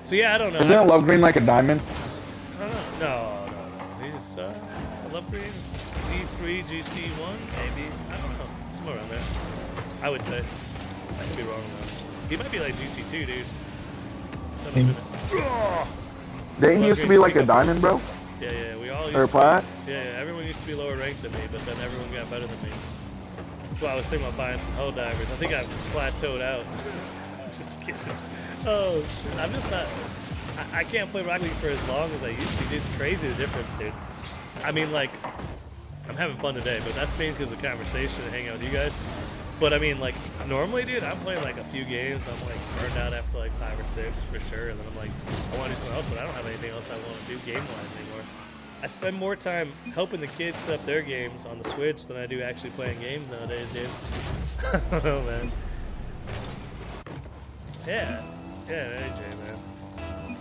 So yeah, I don't know. Isn't Love Green like a diamond? I don't know. No. He's I love green. C3, GC1, maybe. I don't know. Somewhere around there. I would say. I could be wrong though. He might be like GC2, dude. It's been a minute. Didn't he used to be like a diamond, bro? Yeah, we all used Or to plat? be, yeah, everyone used to be lower ranked than me, but then everyone got better than me. That's why I was thinking about buying some hell divers. I think I've plateaued out. Just kidding. Oh, shit. I'm just not. I can't play Rocket League for as long as I used to. It's crazy the difference, dude. I mean, like, I'm having fun today, but that's mainly because of the conversation and hanging out with you guys. But I mean, like, normally, dude, I'm playing like a few games. I'm like burned out after like 5 or 6 for sure. And then I'm like, I want to do something else, but I don't have anything else I want to do game-wise anymore. I spend more time helping the kids set up their games on the Switch than I do actually playing games nowadays, dude. I don't know, man. Yeah, AJ, man.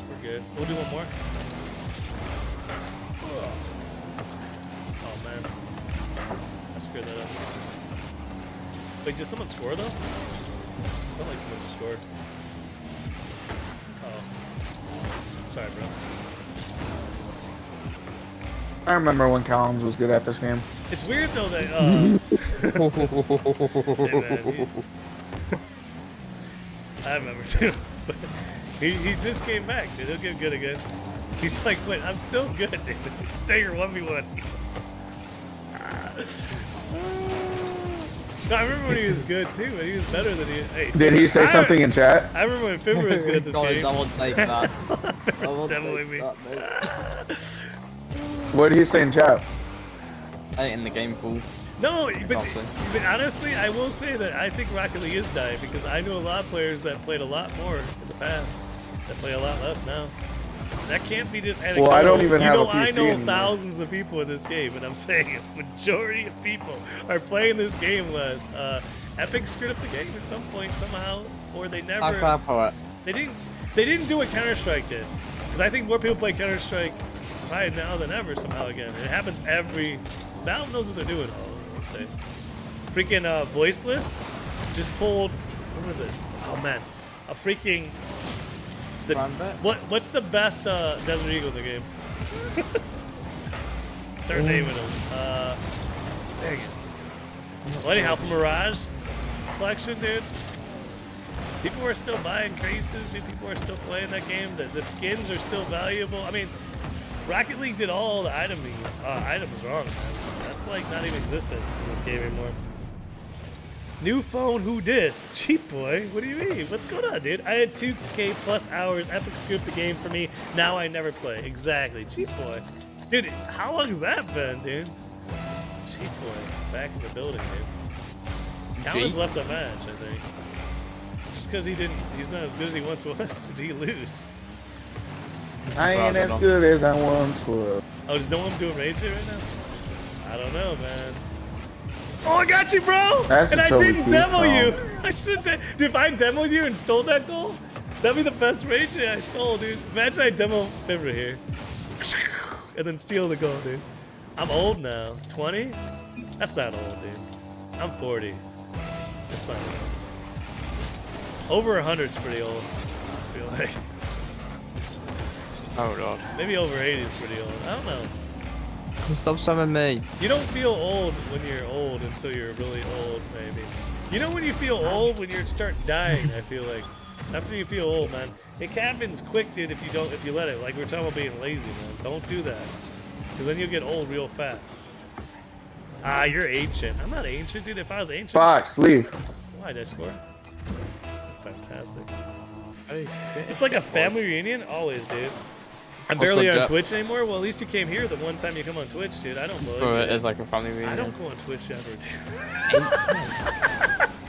We're good. We'll do one more. Oh, man. I screwed that up. Wait, did someone score, though? I felt like someone just scored. Oh. Sorry, bro. I remember when Collins was good at this game. It's weird, though, that, hey, man, I remember, too. But he just came back, dude. He'll get good again. He's like, wait, I'm still good, dude. Stay your 1v1. No, I remember when he was good, too. He was better than he... Hey, Did he say something in chat? I remember when Fibber was good at this game. I won't take that. It's definitely me. What did he say in chat? I ain't in the game, fool. No, but Honestly. honestly, I will say that I think Rocket League is dying because I know a lot of players that played a lot more in the past that play a lot less now. That can't be just anecdotal. Well, I don't even have a PC I know anymore. thousands of people in this game, and I'm saying a majority of people are playing this game less. Epic screwed up the game at some point somehow, or they never. I clap for it. They didn't do what Counter-Strike did, because I think more people play Counter-Strike right now than ever somehow again. It happens every. Valve knows what they're doing. I'd say. Freaking Voiceless just pulled. What was it? Oh man, a freaking. What's the best Desert Eagle in the game? Start naming them. Dang it. Well, anyhow, for Mirage collection, dude. People are still buying cases, dude. People are still playing that game. The skins are still valuable. I mean, Rocket League did all the items wrong, man. That's like not even existent in this game anymore. New phone, who dis? Cheap boy, what do you mean? What's going on, dude? I had 2K plus hours. Epic scooped the game for me. Now I never play. Exactly, cheap boy. Dude, how long has that been, dude? Cheap boy, back in the building, dude. Calvin's left the match, I think. Just because he's not as good as he once was. Did he lose? I ain't as good as I once was. Oh, does no one doing Rage right now? I don't know, man. Oh, I got you, bro! That's and I totally didn't cute demo song. you! I should have. Dude, if I demoed you and stole that goal, that'd be the best Rage I stole, dude. Imagine I demo Fibber here. And then steal the goal, dude. I'm old now. 20? That's not old, dude. I'm 40. That's not old. Over 100's pretty old, I feel like. Oh god. Maybe over 80 is pretty old. I don't know. Stop summoning me. You don't feel old when you're old until you're really old, maybe. You know when you feel old? When you start dying, I feel like. That's when you feel old, man. It happens quick, dude, if you let it. Like we were talking about being lazy, man. Don't do that. Because then you'll get old real fast. Ah, you're ancient. I'm not ancient, dude. If I was ancient... Fox, leave. Why did I score? Fantastic. It's like a family reunion? Always, dude. I'm barely on Twitch anymore. Well, at least you came here the one time you come on Twitch, dude. I don't believe it is like a family reunion. I don't go on Twitch ever, dude.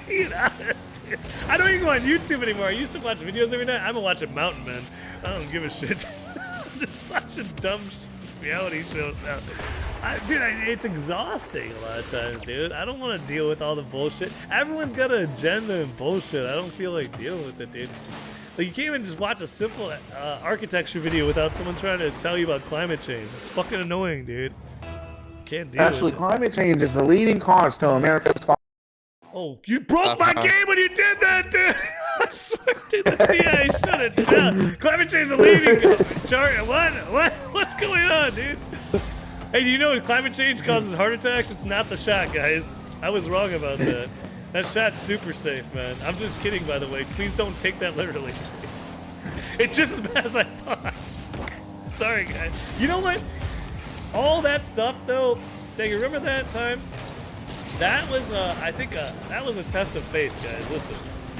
Being honest, dude. I don't even go on YouTube anymore. I used to watch videos every night. I've been watching Mountain Men. I don't give a shit. I'm just watching dumb reality shows now. Dude, it's exhausting a lot of times, dude. I don't want to deal with all the bullshit. Everyone's got an agenda and bullshit. I don't feel like dealing with it, dude. Like, you can't even just watch a simple architecture video without someone trying to tell you about climate change. It's fucking annoying, dude. can't deal Actually, with it. climate change is the leading cause to America's fall. Oh, you broke my game when you did that, dude! I swear, dude, the CIA shut it down. Climate change is a leading chart. What's going on, dude? Hey, do you know climate change causes heart attacks? It's not the shot, guys. I was wrong about that. That shot's super safe, man. I'm just kidding, by the way. Please don't take that literally. It's just as bad as I thought. Sorry, guys. You know what? All that stuff, though, Stay, remember that time? That was, I think, that was a test of faith, guys. Listen,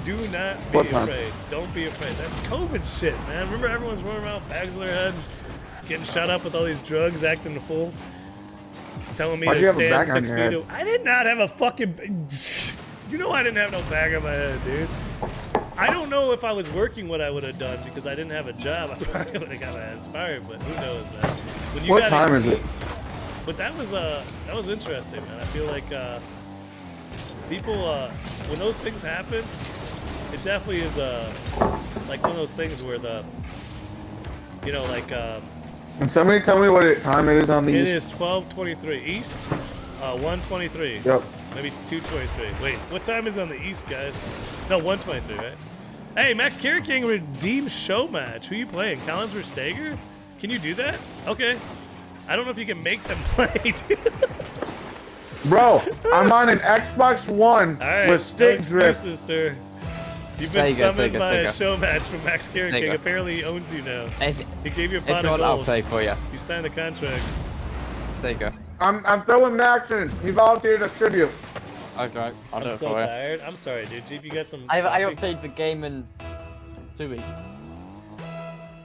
do not be afraid. Don't be afraid. That's COVID shit, man. Remember everyone's running around with bags on their head, getting shot up with all these drugs, acting a fool, telling me to stand 6 feet away. I did not have a fucking... You know I didn't have no bag on my head, dude. I don't know if I was working what I would have done because I didn't have a job. I probably would have got inspired, but who knows, man. When you What time is it? But that was interesting, man. I feel like people when those things happen, it definitely is like one of those things where the Can somebody tell me what time it is on the it east? is 12:23 east, 1:23. Yep. Maybe 2:23. Wait, what time is on the east, guys? No, 1:23, right? Hey, Max Carrot King redeemed show match. Who you playing? Collins or Stager? Can you do that? Okay. I don't know if you can make them play, dude. Bro, I'm on an Xbox One with stick no drift. excuses, sir. You've been summoned by a show match from Max Carrot King. Apparently he owns you now. He gave you a pot of gold. I'll play for you. You signed a contract. Staker. I'm throwing Max in. He volunteered as tribute. Okay, I'll do I'm it so for you. tired. I'm sorry, dude. Jeep, you got some... I coffee? haven't played the game in 2 weeks.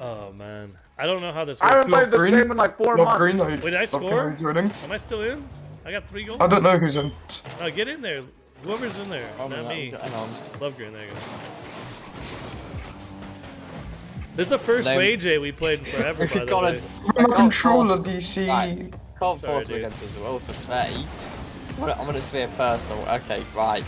Oh, man. I don't know how this I haven't works. played this game in like 4 months. Green, Wait, did I score? joining. Am I still in? I got 3 goals? I don't know who's in. Oh, get in there. Whoever's in there. Oh, Not no, me. hang on. Love green. There you go. This is the first Name- AJ we played in forever, by the Got way. it. I'm a controller, DC. Right. Can't Sorry, force dude. me against as well to play. I want it to be a personal. Okay, right.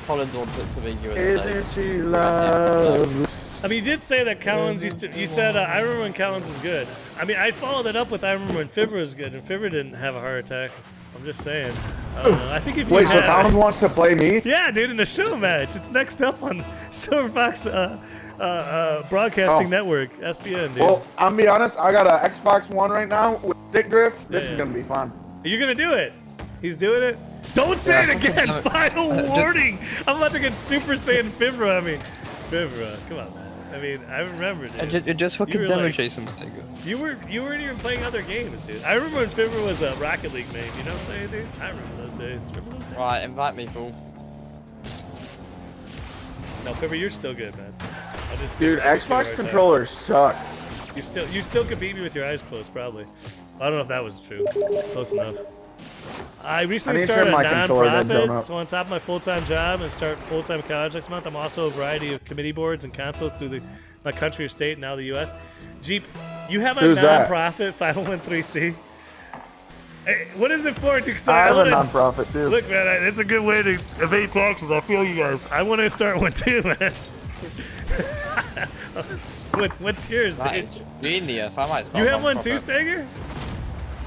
Collins wants it to be you and Isn't she lovely? I mean, you did say that Collins used to. You said, I remember when Collins is good. I mean, I followed that up with I remember when Fibber was good, and Fibber didn't have a heart attack. I'm just saying. I don't know. I think if you Wait, so had, Collins wants to play me? yeah, dude, in a show match. It's next up on Silver Fox Broadcasting Network, SBN, dude. Well, I'm gonna be honest. I got an Xbox One right now with stick drift. This Yeah. is gonna be fun. You're gonna do it. He's doing it. Don't say it again. Final warning. I'm about to get Super Saiyan Fibra on me. Fibra, come on, man. I mean, I remember, dude. Just fucking were demonstrate some Staker. You weren't even playing other games, dude. I remember when Fibra was a Rocket League main. You know what I'm saying, dude? I remember those days. Remember those days? Right, invite me, fool. No, Fibra, you're still good, man. I'll just Dude, I'll just give you a Xbox hard controllers suck. time. You still could beat me with your eyes closed, probably. I don't know if that was true. Close enough. I recently need to started a turn my controller then, Joe, nonprofit, up. so on top of my full-time job and start full-time college next month, I'm also a variety of committee boards and councils through my country or state, and now the U.S. Jeep, you have a Who's that? nonprofit, 501(c)(3). Hey, what is it for? Because I have a wanna- nonprofit too. Look, man, it's a good way to evade taxes. I feel you guys. I want to start one too, man. What's yours, Right, dude? genius. I might start. You have one too, non-profit. Stager?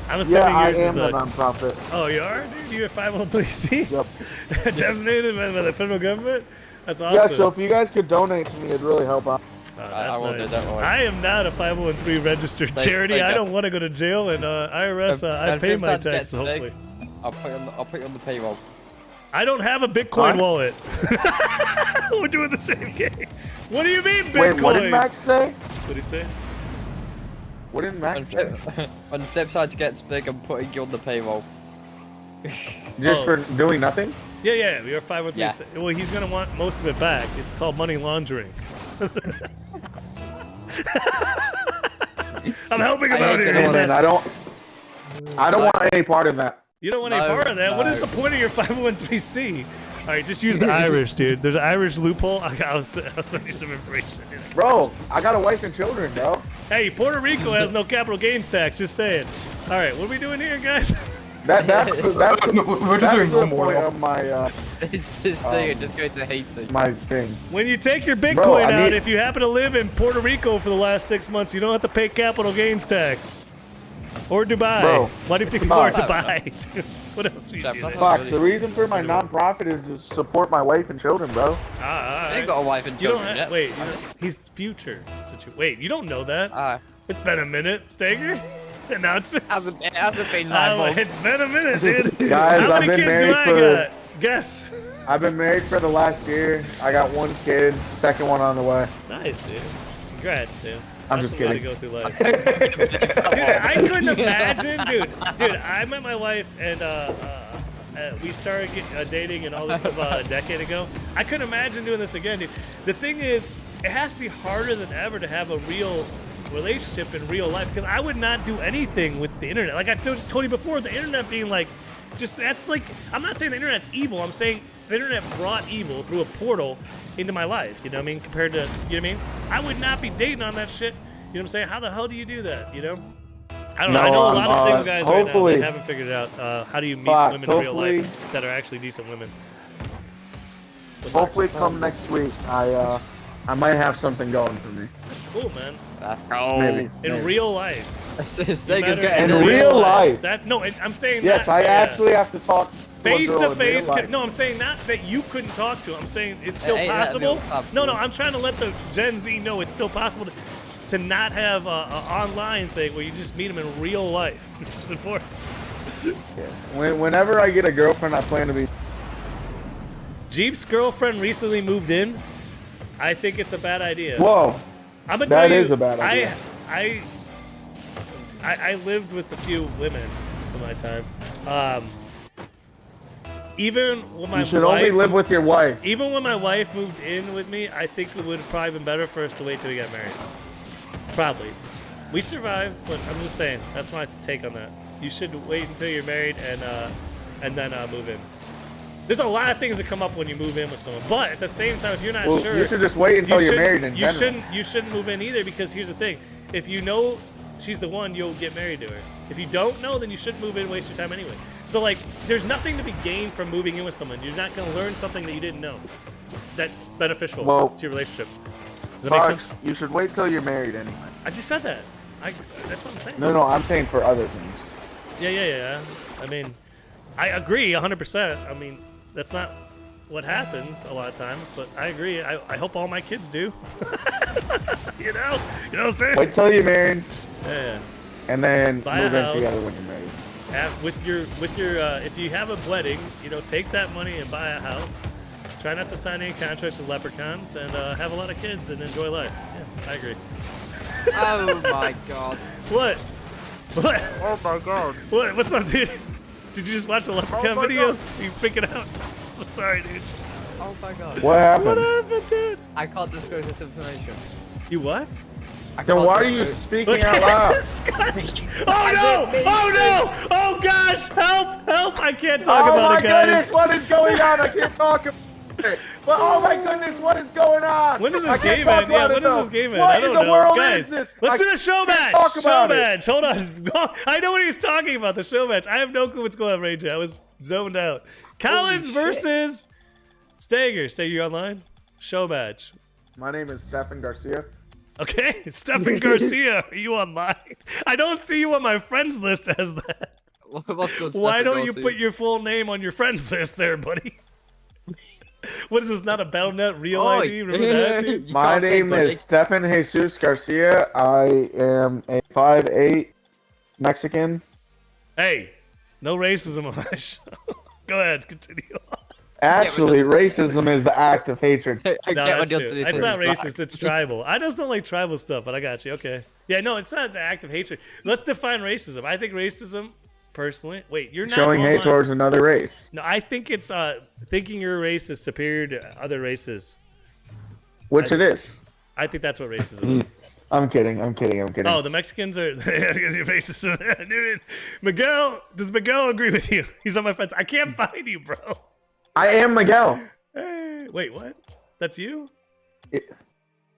I'm Yeah, assuming I yours am is the a... nonprofit. Oh, you are, dude? You have 501(c)(3)? Yep. Designated by the federal government? That's awesome. Yeah, so if you guys could donate to me, it'd really help out. Oh, I that's will do nice. that, Roy. I am not a 501(c)(3) registered Stay- charity. stay I down. don't want to go to jail, and IRS, I And pay if my that gets taxes, hopefully. big, I'll put you on the payroll. I don't have a Bitcoin Huh? wallet. We're doing the same game. What do you mean, Bitcoin? Wait, what did Max say? What did he say? What did When Max say? when Flipside gets big, I'm putting you on the payroll. Just Oh. for doing nothing? Yeah, we are 501(c)(3). Yeah. Well, he's gonna want most of it back. It's called money laundering. I'm helping him I out ain't here. gonna He's Man, not- I don't want any part in that. You don't want any No, part of that. What is no. the point of your 501(c)(3)? All right, just use the Irish, dude. There's an Irish loophole. I'll send you some information. Bro, I got a wife and children, bro. Hey, Puerto Rico has no capital gains tax. Just saying. All right, what are we doing here, guys? That's No, we're just that's doing the normal point now. of my It's just saying, just go to Haiti. my thing. When you take your Bitcoin Bro, I out, need- if you happen to live in Puerto Rico for the last 6 months, you don't have to pay capital gains tax. Or Dubai. Bro, Why do you think it's more about- Dubai? Dude, what else we Yeah, do? but- there? Fox, the reason for my nonprofit is to support my wife and children, bro. Ah, I ain't got a wife and you don't children have, yet. wait, he's future. Wait, you don't know that? It's been a minute, Stager. Announcements. It hasn't been 9 months. It's been a minute, dude. Guys, How I've many been kids do married I for- got? Guess. I've been married for the last year. I got 1 kid, second one on the way. Nice, dude. Congrats, dude. I'm That's just the way to kidding. go through life. Dude, I couldn't imagine, dude. I met my wife and we started dating and all this stuff a decade ago. I couldn't imagine doing this again, dude. The thing is, it has to be harder than ever to have a real relationship in real life because I would not do anything with the internet. Like I told you before, the internet being like, that's like, I'm not saying the internet's evil. I'm saying the internet brought evil through a portal into my life. You know what I mean? Compared to, you know what I mean? I would not be dating on that shit. You know what I'm saying? How the hell do you do that? You know? I don't know. I know a lot of single guys right now hopefully- that haven't figured it out. How do you meet Fox, women in real hopefully- life that are actually decent women? Hopefully, come next week, I might have something going for me. That's cool, man. Let's go. Maybe. In real life. Steak No is matter- getting In real life. I'm saying Yes, that, I yeah. actually have to talk Face a girl to in real face. life. No, I'm saying not that you couldn't talk to. I'm saying it's still Hey, that possible. meal top No, food. I'm trying to let the Gen Z know it's still possible to not have a online thing where you just meet them in real life. Support. Whenever I get a girlfriend, I plan to be. Jeep's girlfriend recently moved in. I think it's a bad idea. Whoa. I'm gonna tell That you, is a bad idea. I lived with a few women in my time. Even when my You should wife, only live with your wife. even when my wife moved in with me, I think it would have probably been better for us to wait till we got married. Probably. We survived, but I'm just saying that's my take on that. You should wait until you're married and then move in. There's a lot of things that come up when you move in with someone, but at the same time, if you're not Well, sure, you should just wait until you're shouldn't- married in you general. shouldn't move in either because here's the thing: if you know she's the one, you'll get married to her. If you don't know, then you shouldn't move in, waste your time anyway. So like, there's nothing to be gained from moving in with someone. You're not going to learn something that you didn't know that's beneficial Well, to your relationship. Does that make Fox, sense? you should wait till you're married anyway. I just said that. That's what I'm saying. No, I'm saying for other things. Yeah. I mean, I agree 100%. I mean, that's not what happens a lot of times, but I agree. I hope all my kids do. you know what I'm saying? Wait till you're married, Yeah. and then Buy a move in house. together when you're married. With your if you have a wedding, take that money and buy a house. Try not to sign any contracts with leprechauns and have a lot of kids and enjoy life. Yeah, I agree. Oh my god. What? Oh my god. What's up, dude? Did you just watch a leprechaun video? You freaking out? I'm sorry, dude. Oh my god. What happened? What happened, dude? I can't disclose this information. You what? I Then can't why are you disclose- speaking out loud? Disgusting. Oh no! Oh no! Oh gosh! Help! I can't talk Oh about my it, guys. goodness, what is going on? I can't talk about it. But oh my goodness, what is going on? When does I this can't game talk end? Yeah, about when it, does though. this game end? What I don't in the know. world Guys, is this? let's I do a show can't match. talk Show about it. match. Hold on. Oh, I know what he's talking about. The show match. I have no clue what's going on right now. I was zoned out. Collins versus Stager. Stager, you online? Show match. My name is Stefan Garcia. Okay, Stefan Garcia, are you online? I don't see you on my friends list as that. What's good, Why Stefan don't you Garcia? put your full name on your friends list there, buddy? What is this, not a Battle.net real Oi. ID? Remember that, dude? You My can't say name buddy. is Stefan Jesus Garcia. I am a 5'8" Mexican. Hey, no racism on my show. Go ahead, continue. Actually, racism is the act of hatred. I No, get that's what you're true. doing. It's not racist, it's tribal. I just don't like tribal stuff, but I got you. Okay. Yeah, no, it's not the act of hatred. Let's define racism. I think racism, personally... Wait, you're not Showing hate online. towards another race. No, I think it's thinking your race is superior to other races. Which it is. I think that's what racism is. I'm kidding. Oh, the Mexicans are you're racist. Dude, Miguel, does Miguel agree with you? He's on my friends. I can't find you, bro. I am Miguel. Hey, wait, what? That's you?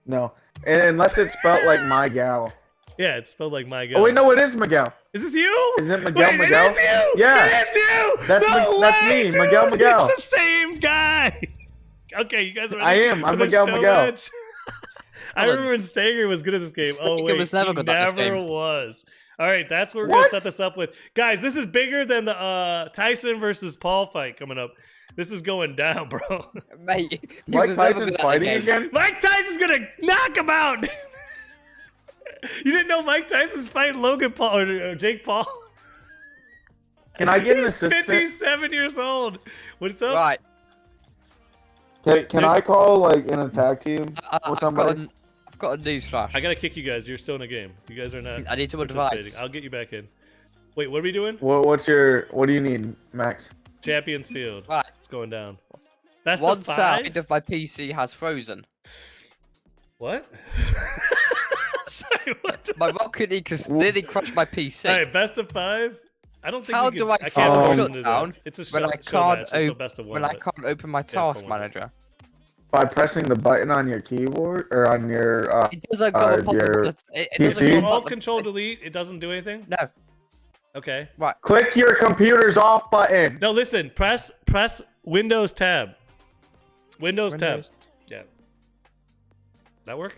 No. Unless it's spelled like my gal. Yeah, it's spelled like my guy. Oh, wait, no, it is Miguel. Is this you? Is it Miguel Wait, Miguel? It is you! Yeah. It is you! That's no that's way, me, dude! Miguel Miguel. It's the same guy! Okay, you guys are I am. I'm Miguel Miguel. I remember when Stager was good at this game. Oh, Stager wait, was never he good at this never game. was. All right, that's what we're gonna set this up with, guys. This is bigger than the Tyson versus Paul fight coming up. This is going down, bro. Mate, Mike Tyson's fighting again? Mike Tyson's gonna knock him out. You didn't know Mike Tyson's fighting Logan Paul or Jake Paul? Can I get an He's assistant? 57 years old. What's up? Right. Can I call like in a tag team with somebody? I've got a news flash. I gotta kick you guys. You're still in a game. You guys are not. I need to participating. advise. I'll get you back in. Wait, what are we doing? What do you need, Max? Champions Field. Right. It's going down. Best One of 5? side of my PC has frozen. What? Sorry, what? My Rocket League has nearly crushed my PC. All right, best of 5. I don't think. How we can, do I can't find push shut into that. down It's a when I show can't match. It's a best of 1. when I can't open my task manager? By pressing the button on your keyboard or on your It doesn't go pop your it doesn't PC? go Alt pop Control Delete. It doesn't do anything. No. Okay. Right. Click your computer's off button. No, listen. Press Windows Tab. Windows Tab. Yeah. That work?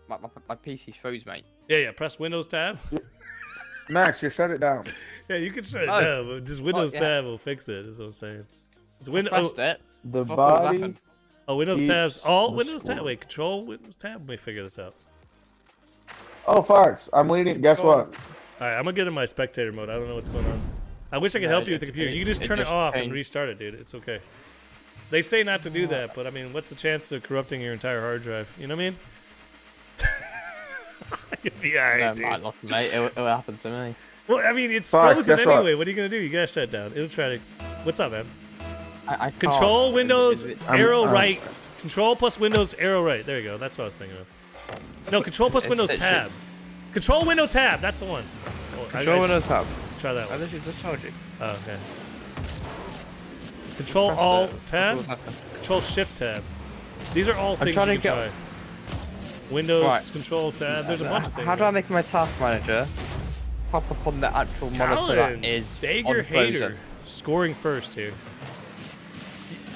My PC's froze, mate. Yeah. Press Windows Tab. Max, you shut it down. Yeah, you can shut it Oh. down, but just Windows yeah. Tab will fix it. Is what I'm saying. It's I Windows. pressed it. The Fuck, what has body. happened? Oh, Windows Each tabs. Alt the Windows tab. score. Wait, Control Windows tab. Let me figure this out. Oh, Fox, I'm leading. Guess what? All right, I'm gonna get in my spectator mode. I don't know what's going on. I wish I could help you with the computer. You can just turn it off and restart it, dude. It's okay. They say not to do that, but I mean, what's the chance of corrupting your entire hard drive? You know what I mean? You'll be alright, dude. Might not, mate. It'll happen to me. Well, I mean, it's Fox, frozen guess what? anyway. What are you gonna do? You gotta shut it down. It'll try to. What's up, man? I can't. Control Windows I'm- arrow right. Control plus Windows arrow right. There you go. That's what I was thinking of. No, Control plus Windows it should- tab. Control Window tab. That's the one. Oh, Control Windows tab. Try that I one. literally just told you. Oh, okay. Control Press Alt it. tab. What happened? Control Shift tab. These are all things you trying can to get- try. Windows Right. Control tab. There's a bunch of things. How do I make my task manager pop up on the actual monitor that Collins, is Stager on Hater, frozen? scoring first here.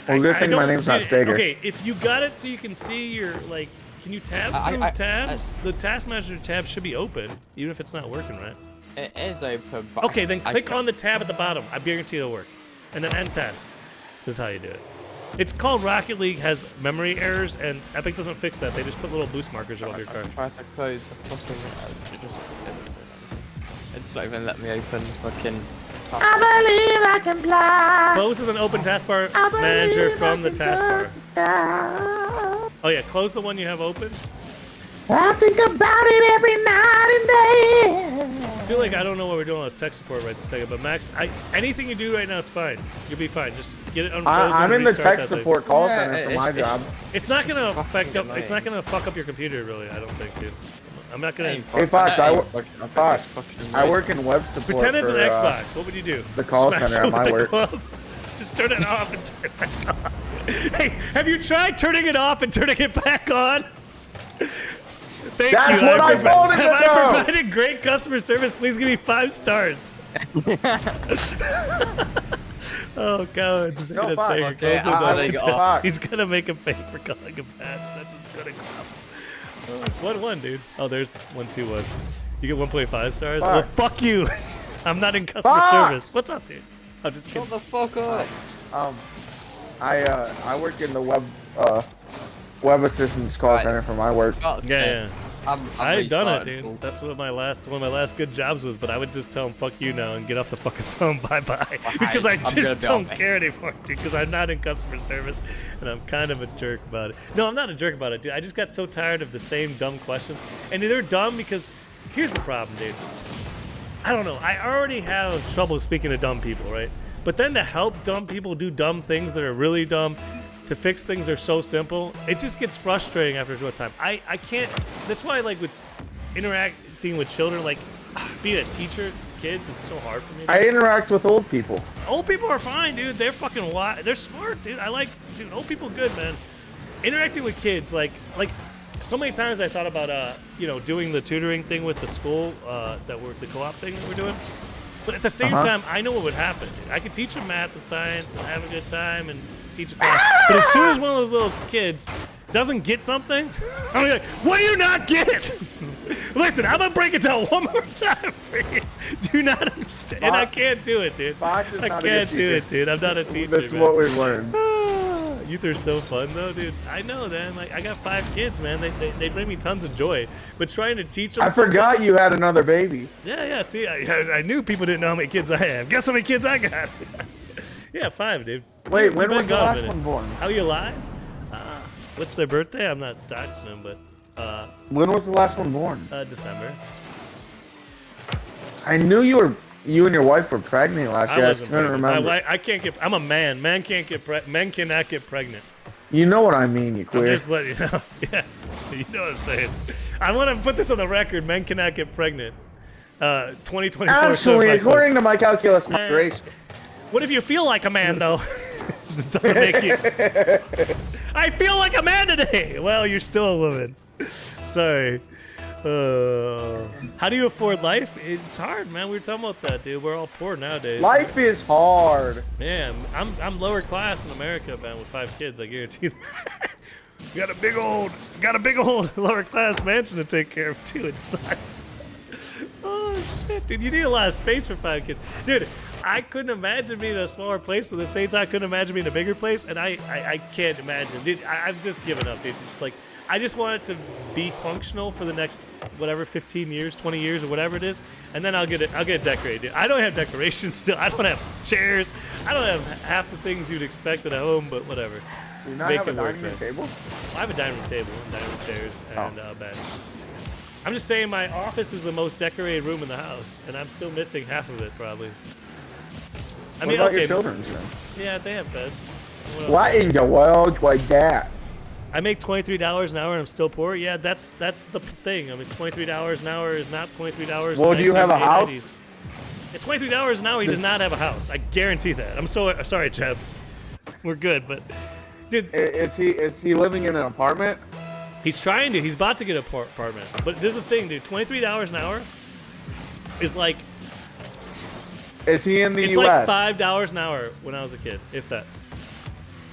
Well, good thing my don't- name's not dude, Stager. Okay, if you got it so you can see your, like, can you tab through tabs? The task manager tab should be open, even if it's not working right. It is open, but Okay, then I click can't- on the tab at the bottom. I guarantee it'll work. And then end task. This is how you do it. It's called Rocket League has memory errors, and Epic doesn't fix that. They just put little boost markers above your card. Try to close the fucking. It just isn't doing it. It's not even letting me open fucking. Close and then open taskbar manager from the taskbar. Oh yeah, close the one you have open. I think about it every night and day. I feel like I don't know what we're doing on this tech support right this second, but Max, anything you do right now is fine. You'll be fine. Just get it unfrozen. I'm in and the restart tech that thing. support call Yeah, center for my job. It's not gonna affect up. annoying. It's not gonna fuck up your computer really. I don't think, dude. I'm not gonna. Hey, Fox, I work in web support. Pretend it's an for, Xbox. What would you do? the call Smash center it at with my the work. club? Just turn it off and turn it back on. Hey, have you tried turning it off and turning it back on? Thank That's you. what I told him Have to I do. provided great customer service? Please give me 5 stars. Oh, God. Just No, gonna Fox. say Okay, close I'm the gonna door. go off. He's gonna make him pay for calling him Pats. That's what's gonna come. Oh, it's 1-1, dude. Oh, there's 1-2-1. You get 1.5 stars? Well, Fox. fuck you. I'm not in customer Fox. service. What's up, dude? I'm just Shut kidding. the fuck up. I work in the web assistance call Right. center for my work. Yeah. I'm I've done it, restarting. dude. That's what one of my last good jobs was. But I would just tell him, "Fuck you now," and get off the fucking phone. Bye bye. Because I I'm gonna just be don't on care anymore, dude. Because I'm not in customer service, and I'm kind of a jerk about it. No, I'm not a jerk about it, dude. I just got so tired of the same dumb questions, and they're dumb because here's the problem, dude. I don't know. I already have trouble speaking to dumb people, right? But then to help dumb people do dumb things that are really dumb, to fix things that are so simple, it just gets frustrating after a short time. I can't. That's why, like, with interacting with children, like being a teacher to kids is so hard for me. I interact with old people. Old people are fine, dude. They're fucking wise. They're smart, dude. Dude, old people good, man. Interacting with kids, like so many times I thought about, doing the tutoring thing with the school, the co-op thing that we're doing. But at the same time, I know what would happen. Dude. I could teach them math and science and have a good time and teach a class. But as soon as one of those little kids doesn't get something, I'm like, what do you not get? Listen, I'm gonna break it down one more time for you. Do not understand. And I can't do it, dude. Fox is I not a can't good do it, teacher. dude. I'm not a teacher, That's man. what we've learned. Youth are so fun, though, dude. I know, man. Like, I got 5 kids, man. They bring me tons of joy. But trying to teach them. I forgot you had another baby. Yeah. See, I knew people didn't know how many kids I have. Guess how many kids I got? Yeah, 5, dude. Wait, You've when been was the gone a last minute. one born? How are you alive? What's their birthday? I'm not doxing them, but When was the last one born? December. I knew you and your wife were pregnant last year. I wasn't couldn't pregnant. remember. I can't get. I'm a man. Men cannot get pregnant. You know what I mean, you I'm queer. just letting you know. Yeah, you know what I'm saying. I want to put this on the record. Men cannot get pregnant. 2024. Actually, according to my calculus, my ratio. What if you feel like a man, though? It doesn't make you. I feel like a man today. Well, you're still a woman. Sorry. How do you afford life? It's hard, man. We were talking about that, dude. We're all poor nowadays. Life is hard. Man, I'm lower class in America, man, with 5 kids. I guarantee that. got a big old lower class mansion to take care of too. It sucks. Oh shit, dude! You need a lot of space for 5 kids, dude. I couldn't imagine being in a smaller place, but at the same time, I couldn't imagine being in a bigger place, and I can't imagine, dude. I've just given up, dude. It's like I just want it to be functional for the next whatever 15 years, 20 years, or whatever it is, and then I'll get it decorated. Dude. I don't have decorations still. I don't have chairs. I don't have half the things you'd expect at a home, but whatever. Do you not Make have a it work, dining room man. table? I have a dining room table, and dining room chairs, and a bench. I'm just saying my office is the most decorated room in the house, and I'm still missing half of it, probably. I What mean, about okay. your children's room? Yeah, they have beds. What What in the world like that? I make $23 an hour and I'm still poor. Yeah, that's the thing. I mean, $23 an hour is not $23. Well, do you have a house? At $23 an hour, he does not have a house. I guarantee that. I'm so sorry, Jeb. We're good, but dude, Is he living in an apartment? he's trying to. He's about to get an apartment. But there's the thing, dude. $23 an hour is like Is he in the it's U.S.? like $5 an hour when I was a kid, if that.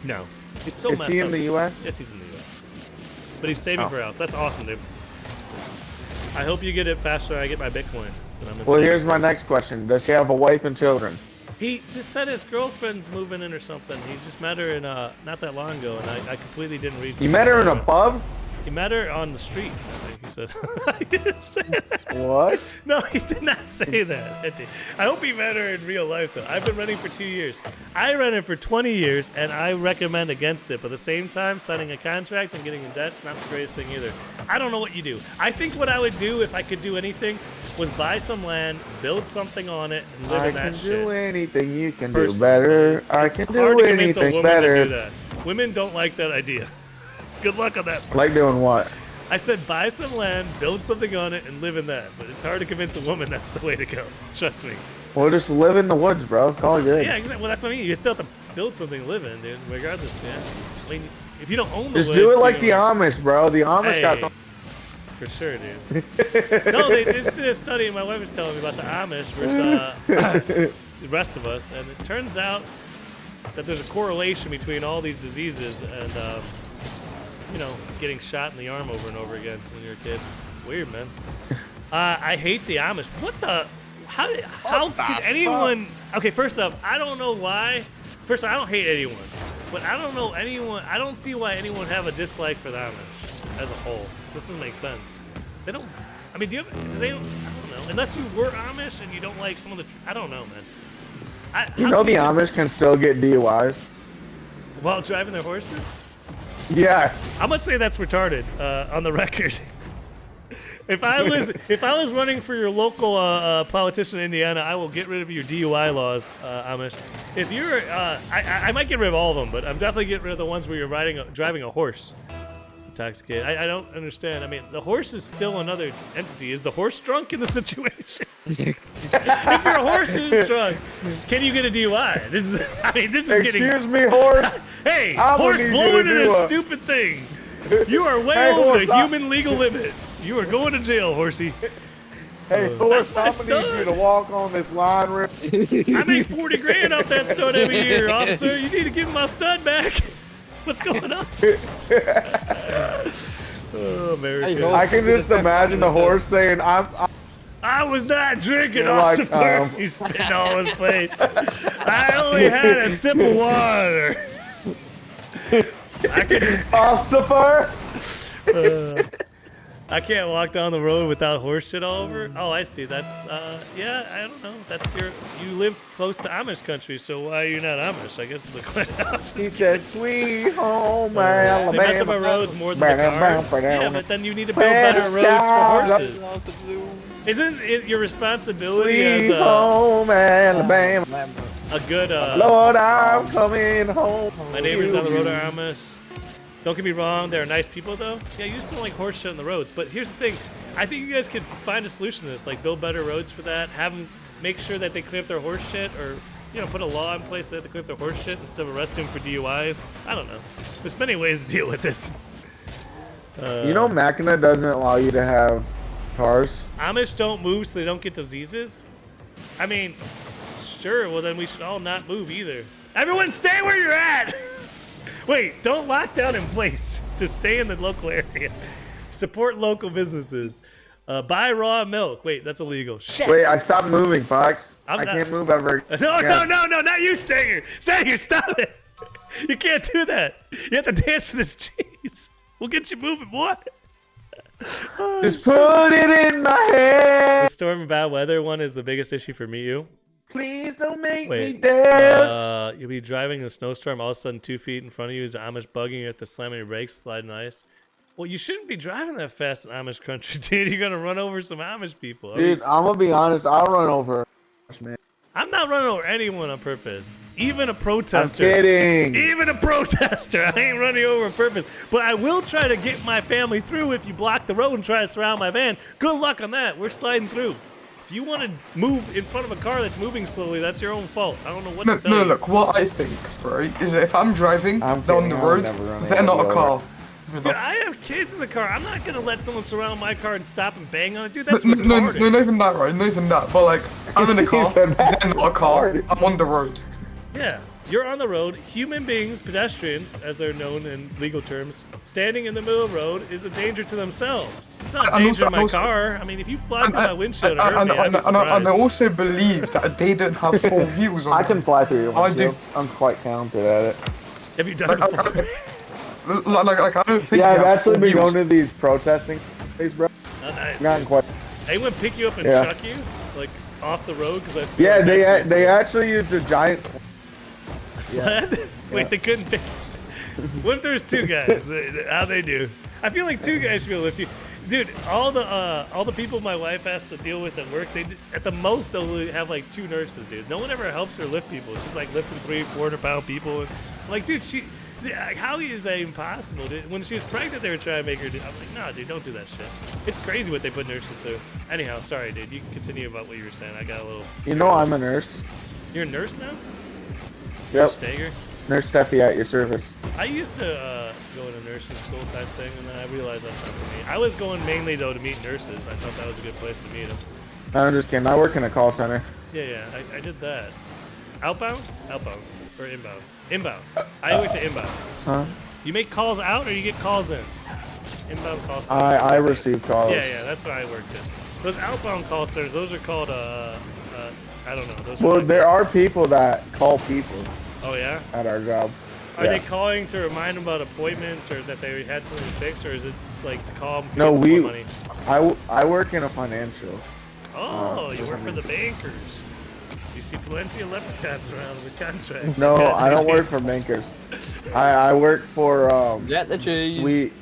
No, it's so Is messed he in up. the U.S.? Yes, he's in the U.S. But he's saving Oh. for a house. That's awesome, dude. I hope you get it faster than I get my Bitcoin. Well, here's my next question. Does he have a wife and children? He just said his girlfriend's moving in or something. He just met her in not that long ago, and I completely didn't read. You met her in a pub? He met her on the street, I think he said. He didn't say that. What? No, he did not say that. I hope he met her in real life, though. I've been running for 2 years. I ran it for 20 years, and I recommend against it. But at the same time, signing a contract and getting in debt's not the greatest thing either. I don't know what you do. I think what I would do if I could do anything was buy some land, build something on it, and live I in that can shit. do anything you can Personally, do better. it's I can hard do to convince a anything woman to better. do that. Women don't like that idea. Good luck on that part. Like doing what? I said buy some land, build something on it, and live in that. But it's hard to convince a woman that's the way to go. Trust me. Well, just live in the woods, bro. Call it good. Yeah, exactly. Well, that's what I mean. You still have to build something to live in, dude. Regardless, yeah. I mean, if you don't own the Just woods, do it you like the don't- Amish, bro. The Amish got Hey, some. for sure, dude. No, they just did a study. My wife was telling me about the Amish versus the rest of us, and it turns out that there's a correlation between all these diseases and, you know, getting shot in the arm over and over again when you're a kid. It's weird, man. I hate the Amish. What the? How could anyone? Okay, first up, I don't know why. First, I don't hate anyone, but I don't know anyone. I don't see why anyone would have a dislike for the Amish as a whole. This doesn't make sense. They don't. I mean, do you have? Does anyone? I don't know. Unless you were Amish and you don't like some of the. I don't know, man. You know the Amish can still get DUIs. While driving their horses? Yeah. I'm gonna say that's retarded on the record. If I was running for your local politician in Indiana, I will get rid of your DUI laws, Amish. If you're, I might get rid of all of them, but I'm definitely getting rid of the ones where you're driving a horse. Intoxicated. I don't understand. I mean, the horse is still another entity. Is the horse drunk in the situation? If your horse is drunk, can you get a DUI? This is. I mean, this is getting. Excuse me, horse. Hey, I will horse, need you blow to into do this a- stupid thing. You are way Hey, over horse, the human legal limit. You are going to jail, horsey. Hey, horse, That's I'm my gonna need you stud. to walk on this line real. I make 40 grand off that stud every year, officer. You need to give me my stud back. What's going on? Oh, America. Hey, I can just imagine the horse saying, I was not drinking, You're like, Ossifer. He's spitting all over the place. I only had a sip of water. I can. Ossifer! I can't walk down the road without horse shit all over. Oh, I see. That's yeah. I don't know. That's you live close to Amish country, so why are you not Amish? I guess the question. He said, "Sweet home They mess up Alabama." our roads more than the cars. Yeah, but then you need to build better West roads for Coast. horses. Isn't it your responsibility Sweet as home Alabama. a good Lord, I'm coming home. my neighbors on the road are Amish. Don't get me wrong, they're nice people though. Yeah, you just don't like horse shit on the roads. But here's the thing, I think you guys could find a solution to this, like build better roads for that, have them make sure that they clean up their horse shit, or put a law in place that they clean up their horse shit instead of arresting them for DUIs. I don't know. There's many ways to deal with this. You know, Mackinac doesn't allow you to have cars. Amish don't move so they don't get diseases? I mean, sure, well then we should all not move either. Everyone stay where you're at! Wait, don't lock down in place. Just stay in the local area. Support local businesses. Buy raw milk. Wait, that's illegal. Shit. Wait, I stopped moving, Fox. I'm I not- can't move ever. No, again. no, not you, Stanger. Stanger, stop it. You can't do that. You have to dance for this cheese. We'll get you moving, boy. Oh, Just put it in my head. the storm and bad weather one is the biggest issue for me, you. Please don't make me Wait, dance. you'll be driving in a snowstorm, all of a sudden 2 feet in front of you is an Amish bugging you, have to slam on your brakes, sliding ice. Well, you shouldn't be driving that fast in Amish country, dude. You're gonna run over some Amish people. Dude, I'm gonna be honest. I'll run over. Man. I'm not running over anyone on purpose. Even a I'm protester. kidding. Even a protester. I ain't running over on purpose. But I will try to get my family through if you block the road and try to surround my van. Good luck on that. We're sliding through. If you want to move in front of a car that's moving slowly, that's your own fault. I don't know what to tell you. Look, what I think, right, is that if I'm driving I'm down the kidding, I would road, never run they're not anybody a car. over. Dude, I have kids in the car. I'm not going to let someone surround my car and stop and bang on it. Dude, that's No, retarded. not even that, right? Not even that. But like, I'm in a car, said that. they're not a car. I'm on the road. Yeah, you're on the road. Human beings, pedestrians, as they're known in legal terms, standing in the middle of the road is a danger to themselves. It's not a And danger also- to my also- car. I mean, if you fly through my windshield and hurt me, I'd be and I surprised. also believe that they don't have four wheels on I them. can fly through your I windshield. do. I'm quite talented at it. Have you done it before? Like I don't think Yeah, they I've have actually four been wheels. going to these protesting things, bro. Oh, nice. Gotten dude. quite. Anyone pick you up and Yeah. chuck you? Like, off the road? Because I feel Yeah, like that's they actually used a giant. a sled? Wait, they couldn't pick... What if there's two guys? How'd they do? I feel like two guys should be able to lift you. Dude, all the people my wife has to deal with at work, at the most they'll have like 2 nurses, dude. No one ever helps her lift people. She's like lifting 300-400-pound people. And I'm like, dude, how is that even possible, dude? When she was pregnant, they were trying to make her do. I'm like, no, dude, don't do that shit. It's crazy what they put nurses through. Anyhow, sorry, dude. You can continue about what you were saying. I got a little. You know I'm a nurse. You're a nurse now? Yep. Stager? Nurse Steffi at your service. I used to go to nursing school type thing, and then I realized that's not for me. I was going mainly though to meet nurses. I thought that was a good place to meet them. No, I'm just kidding. I work in a call center. Yeah, I did that. Outbound? Outbound. Or inbound? Inbound. I went to inbound. Huh? You make calls out or you get calls in? Inbound call center. I receive calls. Yeah, that's where I worked in. Those outbound call centers, those are called, I don't know. Those are Well, like- there are people that call people Oh, yeah? at our job. Are Yeah. they calling to remind them about appointments or that they had something to fix, or is it like to call them to No, get some we. more money? I work in a financial. Oh, you work for the bankers. You see plenty of leprechauns around with contracts. No, Gotcha, I don't dude. work for bankers. I work for Get the cheese. we.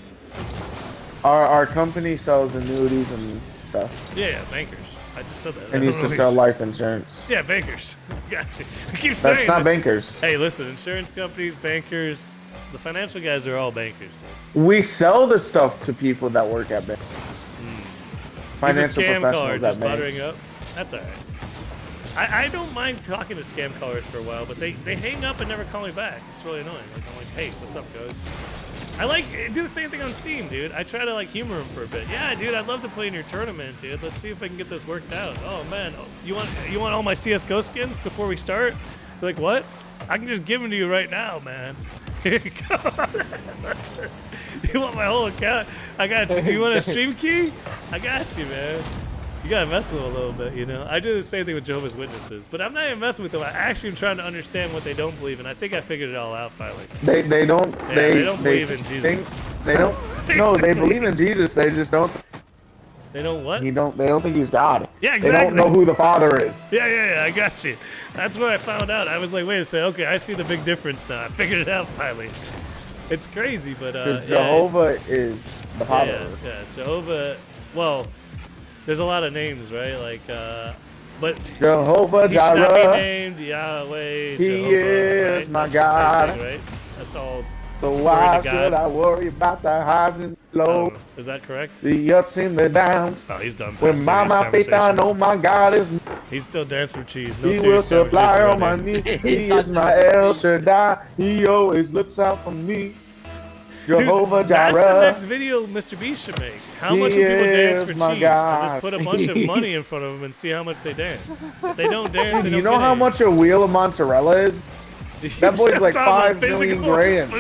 Our company sells annuities and stuff, Yeah, bankers. I just said that. I and don't used know to what sell you life insurance. said. Yeah, bankers. Gotcha. I keep saying That's not that. bankers. Hey, listen, insurance companies, bankers, the financial guys are all bankers. We sell the stuff to people that work at banks. He's a Financial scam caller professionals just at banks. buttering up. That's alright. I don't mind talking to scam callers for a while, but they hang up and never call me back. It's really annoying. Like, I'm like, hey, what's up, guys? I do the same thing on Steam, dude. I try to like humor them for a bit. Yeah, dude, I'd love to play in your tournament, dude. Let's see if I can get this worked out. Oh man, you want all my CS:GO skins before we start? Be like, what? I can just give them to you right now, man. Here you go. You want my whole account? I got you. Do you want a stream key? I got you, man. You gotta mess with them a little bit, you know? I do the same thing with Jehovah's Witnesses, but I'm not even messing with them. I actually am trying to understand what they don't believe, and I think I figured it all out finally. They don't. Yeah, they don't believe in Jesus. They don't. No, they believe in Jesus. They just don't. They don't what? They don't think he's God. Yeah, They exactly. don't know who the Father is. Yeah, I got you. That's what I found out. I was like, wait a second, okay, I see the big difference now. I figured it out finally. It's crazy, but Jehovah is the Father. Yeah, Jehovah. Well, there's a lot of names, right? Like, but Jehovah he should not be Jireh. named Yahweh. He Jehovah, is right? my That's the same God. thing, right? That's all. So Glory why to God. should I worry about the highs and lows, Is that correct? the ups and the downs? Oh, he's done. When my faith, I know my God is. He's still dancing with cheese. No He will serious supply conversation all my right there. needs. He is my El Shaddai. He always looks out for me. Jehovah Dude, that's the Jireh. next video Mr. B should make. How much He would people dance is for my cheese? And just God. put a bunch of money in front of them and see how much they dance. If they don't dance, they You don't know get how any. much a wheel of mozzarella is? That boy's like 5 million grand.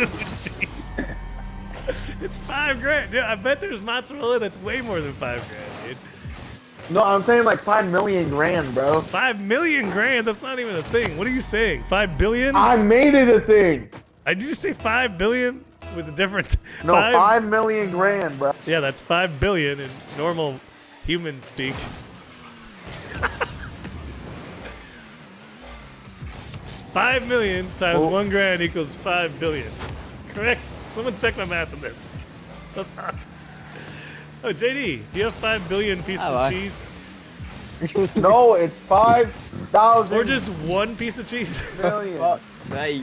It's $5,000. Yeah, I bet there's mozzarella that's way more than $5,000, dude. No, I'm saying like 5 million grand, bro. 5 million grand? That's not even a thing. What are you saying? 5 billion? I made it a thing. Did you say 5 billion with a different? No, 5 million grand, bro. Yeah, that's 5 billion in normal human speak. 5 million times Oh. 1 grand equals 5 billion. Correct. Someone check my math on this. That's hot. Oh, JD, do you have 5 billion pieces Oh, of I- cheese? No, it's 5,000 Or just one piece of cheese? million. Hey,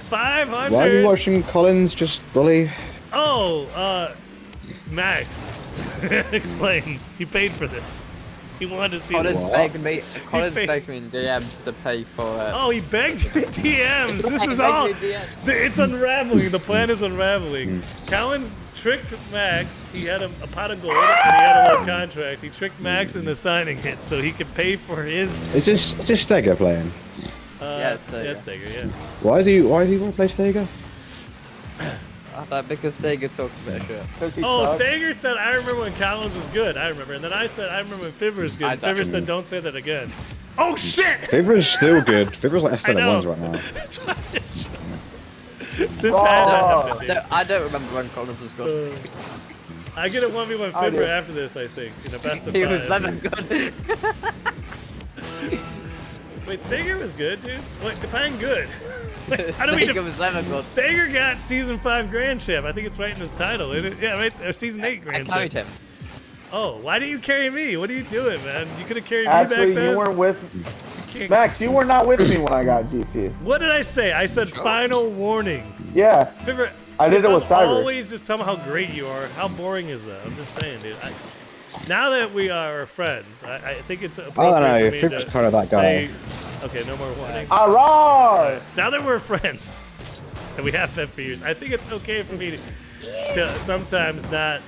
500. Why are you watching Collins just bully? Oh, Max. Explain. He paid for this. He wanted to see Collins this. begged me. Collins paid- begged me in DMs to pay for it. Oh, he begged me in DMs. This He is begged all. me in DMs. It's unraveling. The plan is unraveling. Collins tricked Max. He had a pot of gold and he had a little contract. He tricked Max into signing it so he could pay for his. Is this Stega playing? Yeah, it's Stega. Yeah, Stega, yeah. Why is he want to play Stega? Because Stega talked a bit of shit. Oh, Stager said, I remember when Collins was good. I remember. And then I said, I remember when Fibber was good. I And Fibber don't. said, don't say that again. Oh, shit! Fibber's still good. Fibber's like I still at know. ones right now. That's why this had to happen, dude. I don't remember when Collins was good. I get a 1v1 I Fibber do. after this, I think. In the best of He five. was never good. Wait, Stager was good, dude? Wait, define good. Wait, how do we Stega was never good. Stager got season 5 Grand Champ. I think it's right in his title. Isn't it? Yeah, right. Or season 8 I Grand carried Champ. him. Oh, why didn't you carry me? What are you doing, man? You could have carried me Actually, back then. you weren't with Can't- Max. You were not with me when I got GC. What did I say? I said final warning. Yeah, Fibber, I did it with Cyber. Always just tell me how great you are. How boring is that? I'm just saying, dude. Now that we are friends, I think it's appropriate I don't know. for me Fibber's to kind of that guy. say, okay, no more warning. Alright. Now that we're friends, and we have been for years, I think it's okay for me to sometimes not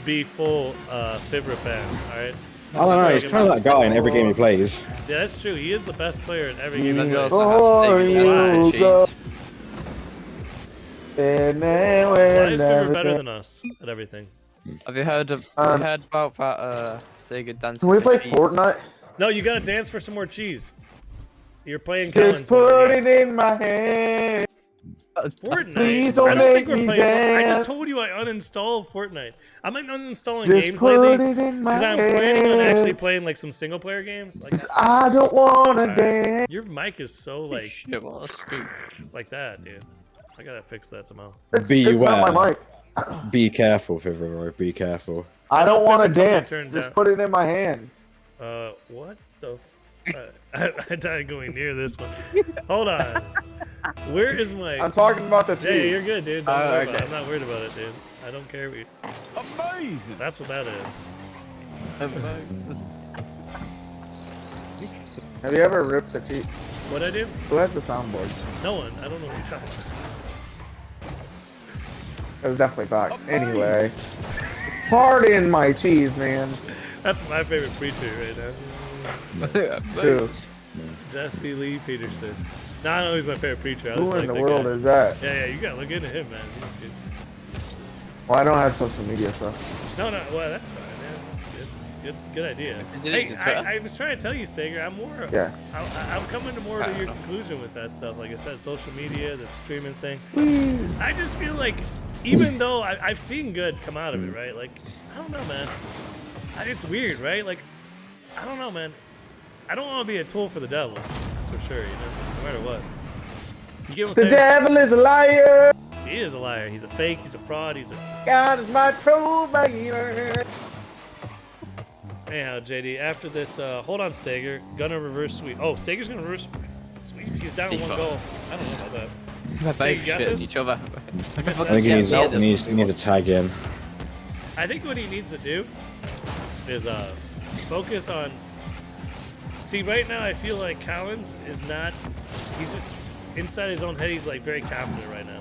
be full Fibber fan, alright? I don't know. He's kind of that guy in every game he plays. Yeah, that's true. He is the best player in every game he Then you plays. also have Oh, Stega you that's go. cheese. And then Why when is Fibber better everything- than us at everything? Have you heard of? Have you heard about that Stega dancing? Can we for play cheese? Fortnite? No, you gotta dance for some more cheese. You're playing Just Collins. mode, put yeah. it in my hand. Fortnite. Please don't I don't think make we're me playing. I dance. just told you I uninstalled Fortnite. I'm not uninstalling Just games put lately it in my because I'm planning on actually hand. playing like some single player games. Like, 'Cause I don't wanna Alright. dance. your mic is so like Shit, what a scoop. like that, dude. I gotta fix that somehow. It's not my mic. Be careful, Fibber. Be careful. I don't want to Fibber told me to dance. turn Just down. put it in my hands. What the? I died going near this one. Hold on. Where is my? I'm talking about the Yeah, you're cheese. good, dude. Don't worry about it. okay. I'm not worried about it, dude. I don't care what you. Amazing. That's what that is. Have you ever ripped the cheese? What I do? Who has the soundboard? No one. I don't know what you're talking about. It was definitely Fox. Anyway. Pardon my cheese, man. That's my favorite preacher right now. True. Jesse Lee Peterson. No, I know he's my favorite preacher. I Who just in like the that world guy. is that? Yeah, you gotta look into him, man. He's good. Well, I don't have social media, so. No, well, that's fine, man. That's good. Good idea. Did Hey, you Twitter? I was trying to tell you, Stager. I'm more. Yeah. I'm coming to more to your conclusion with that stuff. Like I said, social media, the streaming thing. I just feel like, even though I've seen good come out of it, right? Like, I don't know, man. It's weird, right? Like, I don't know, man. I don't want to be a tool for the devil. That's for sure. You know, no matter what. You get what I'm The saying? devil is a liar. He is a liar. He's a fake. He's a fraud. He's a. God is my provider. Anyhow, JD, after this, hold on, Stager. Gonna reverse sweep. Oh, Stager's gonna reverse sweep. He's down one goal. I don't know about that. They're So you both got shitting this? each other. I think he needs to tag in. I think what he needs to do is focus on. See, right now I feel like Collins is not. He's just inside his own head. He's like very confident right now.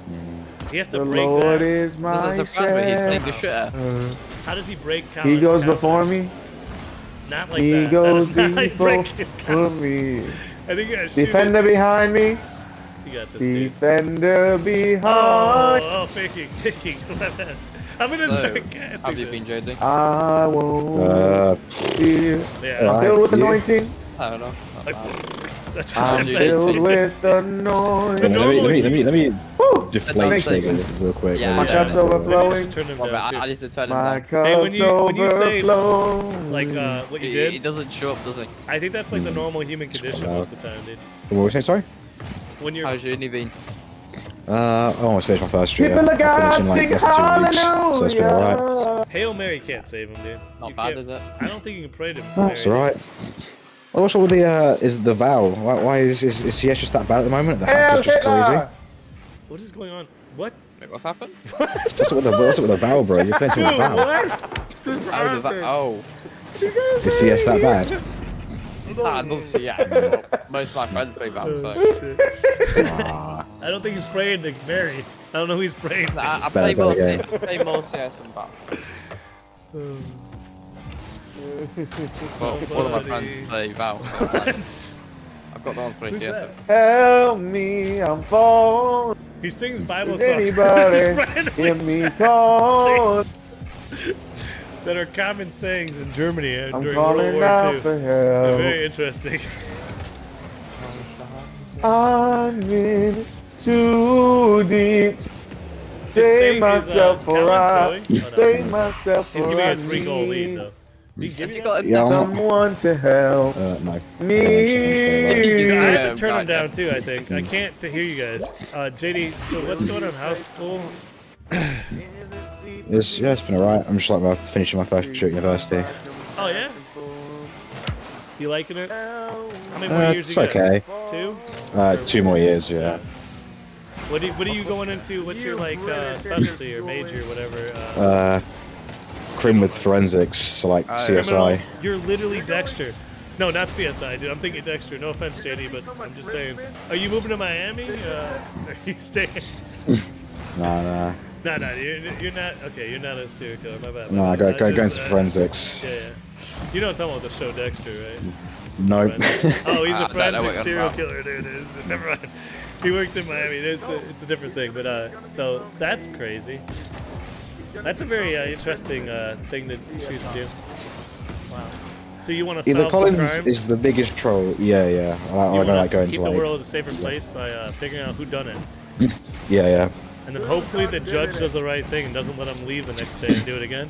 He has to The break Lord that. is my There's a friend, but he's shepherd. taking a shitter. How does he break Collins? He goes before confidence? me. Not like He that. goes That does not before break his confidence. me. I think you gotta shoot Defender it. behind me. You got this, dude. Defender behind. Oh, faking. I'm gonna So, start casting have you this. been JD? I won't fear. Yeah. I'm filled with anointing. I don't know. Not bad. That's how I I'm feel. filled with anointing. normal- Let me Woo! deflate Makes Stager sense. real quick. Yeah, My yeah, cup's yeah. Maybe I overflowing. should turn him Well, down, I too. need to turn him My down. cup's Hey, when you say, overflowing. Like, what you He did, doesn't show up, does he? I think that's like the normal human condition most of the time, dude. What were we saying? Sorry. When you're How's your uni been? I almost finished my first year. People of I God, finished in like sing less than 2 weeks, so it's been alright. hallelujah. Hail Mary can't save him, dude. Not You bad, can't- is it? I don't think you can pray to That's Mary. alright. Well, what's up with the is the vow? Why is CS just that bad at the moment? The hack Hail is just crazy. Hitler. What is going on? What? Wait, what's happened? What's up with the vow, bro? You're playing to a vow. Just Oh, happened. Is CS that bad? I love CS, but most of my friends play VAM, so. Ah, I don't think he's praying to Mary. I don't know who he's praying to. I play Better more game. CS than VAM. Well, one of my friends play VAL. So I've got the ones play CS. Help me, I'm falling. He sings Bible Is songs. anybody Just randomly hear me says call? things that are common sayings in Germany I'm during World calling War out II. for They're help. very interesting. I'm in too deep. This Save thing is, myself for Calvin's I. going. Oh, no. Save myself He's for giving I a 3-goal lead, need though. You give Have me you that? got him Yeah, down? someone to help no. I me. have to turn him Right, down yeah. too, I think. I can't hear you guys. JD, so what's going on? How's school? It's been alright. I'm just like finishing my first year at university. Oh, yeah? You liking it? How many more years It's you got? okay. 2? 2 more years, yeah. What are you going into? What's your like specialty or major, whatever? Crim with forensics, so like Criminal? CSI. You're literally Dexter. No, not CSI, dude. I'm thinking Dexter. No offense, JD, but I'm just saying. Are you moving to Miami? Are you staying? Nah. No, you're not. Okay, you're not a serial killer. My bad. Nah, go into just, forensics. Yeah. You know what I'm talking about the show Dexter, right? Nope. Oh, he's a I don't know what forensic you're serial about. killer, dude. Never mind. He worked in Miami. It's a different thing, but so that's crazy. That's a very interesting thing to choose to do. Wow. So you want to Either solve some Collins crimes? is the biggest troll. Yeah. I You don't want like to going keep to the like. world a safer place by figuring out who done it, Yeah. and then hopefully the judge does the right thing and doesn't let him leave the next day and do it again.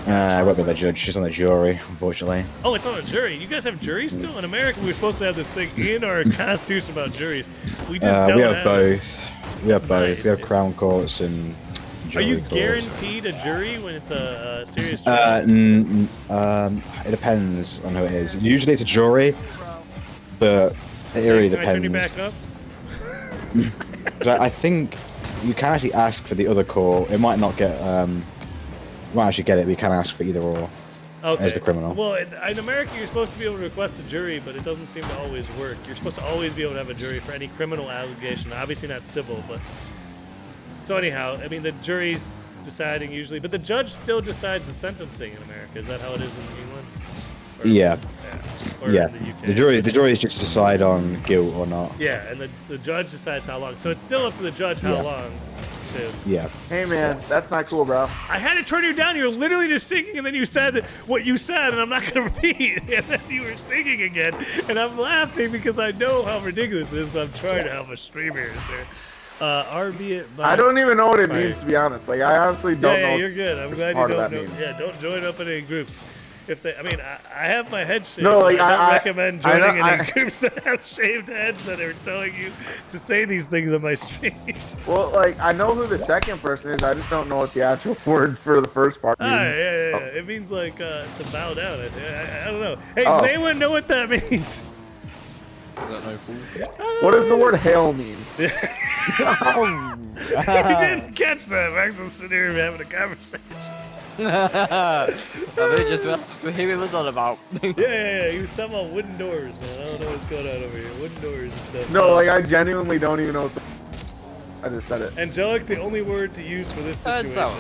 I won't be the judge. She's on the jury, unfortunately. Oh, it's on a jury. You guys have juries still? In America, we're supposed to have this thing in our constitution about juries. We just don't We have have it. both. We have That's both. nice, We have dude. crown courts and. Are Jury you courts. guaranteed a jury when it's a serious trial? It depends on who it is. Usually it's a jury, but it really Can I turn you depends. back up? 'Cause I think you can actually ask for the other court. It might not get. You might actually get it, but you can ask for either or. Okay. As the criminal. Well, in America, you're supposed to be able to request a jury, but it doesn't seem to always work. You're supposed to always be able to have a jury for any criminal allegation. Obviously not civil, but... So anyhow, I mean, the jury's deciding usually, but the judge still decides the sentencing in America. Is that how it is in England? Or- Yeah. Yeah. Or Yeah, in the UK. the juries just decide on guilt or not. Yeah, and the judge decides how long. So it's still up to the judge how Yeah. long. So Yeah. Hey man, that's not cool, bro. I had to turn you down. You're literally just singing, and then you said what you said, and I'm not gonna repeat. And then you were singing again, and I'm laughing because I know how ridiculous it is, but I'm trying to help a streamer here, sir. RB it. I don't even know what it Fire. means, to be honest. Like, I honestly don't know. Yeah, you're good. I'm glad you part of don't that know. means. Yeah, don't join up in any groups. If they, I mean, I have my head shaved. No, like, but I don't I recommend I joining know- any groups that have shaved heads that are telling you to say these things on my stream. Well, like, I know who the second person is. I just don't know what the actual word for the first part means. Yeah. It means like to bow down. I don't know. Hey, Oh. does anyone know what that means? I don't know, fool. What does the word hail mean? You didn't catch that. Max was sitting here having a conversation. I really just realized who he was on about. Yeah. He was talking about wooden doors, man. I don't know what's going on over here. Wooden doors and stuff. No, like, I genuinely don't even know what the... I just said it. Angelic, the only word to use for this situation. Turns out,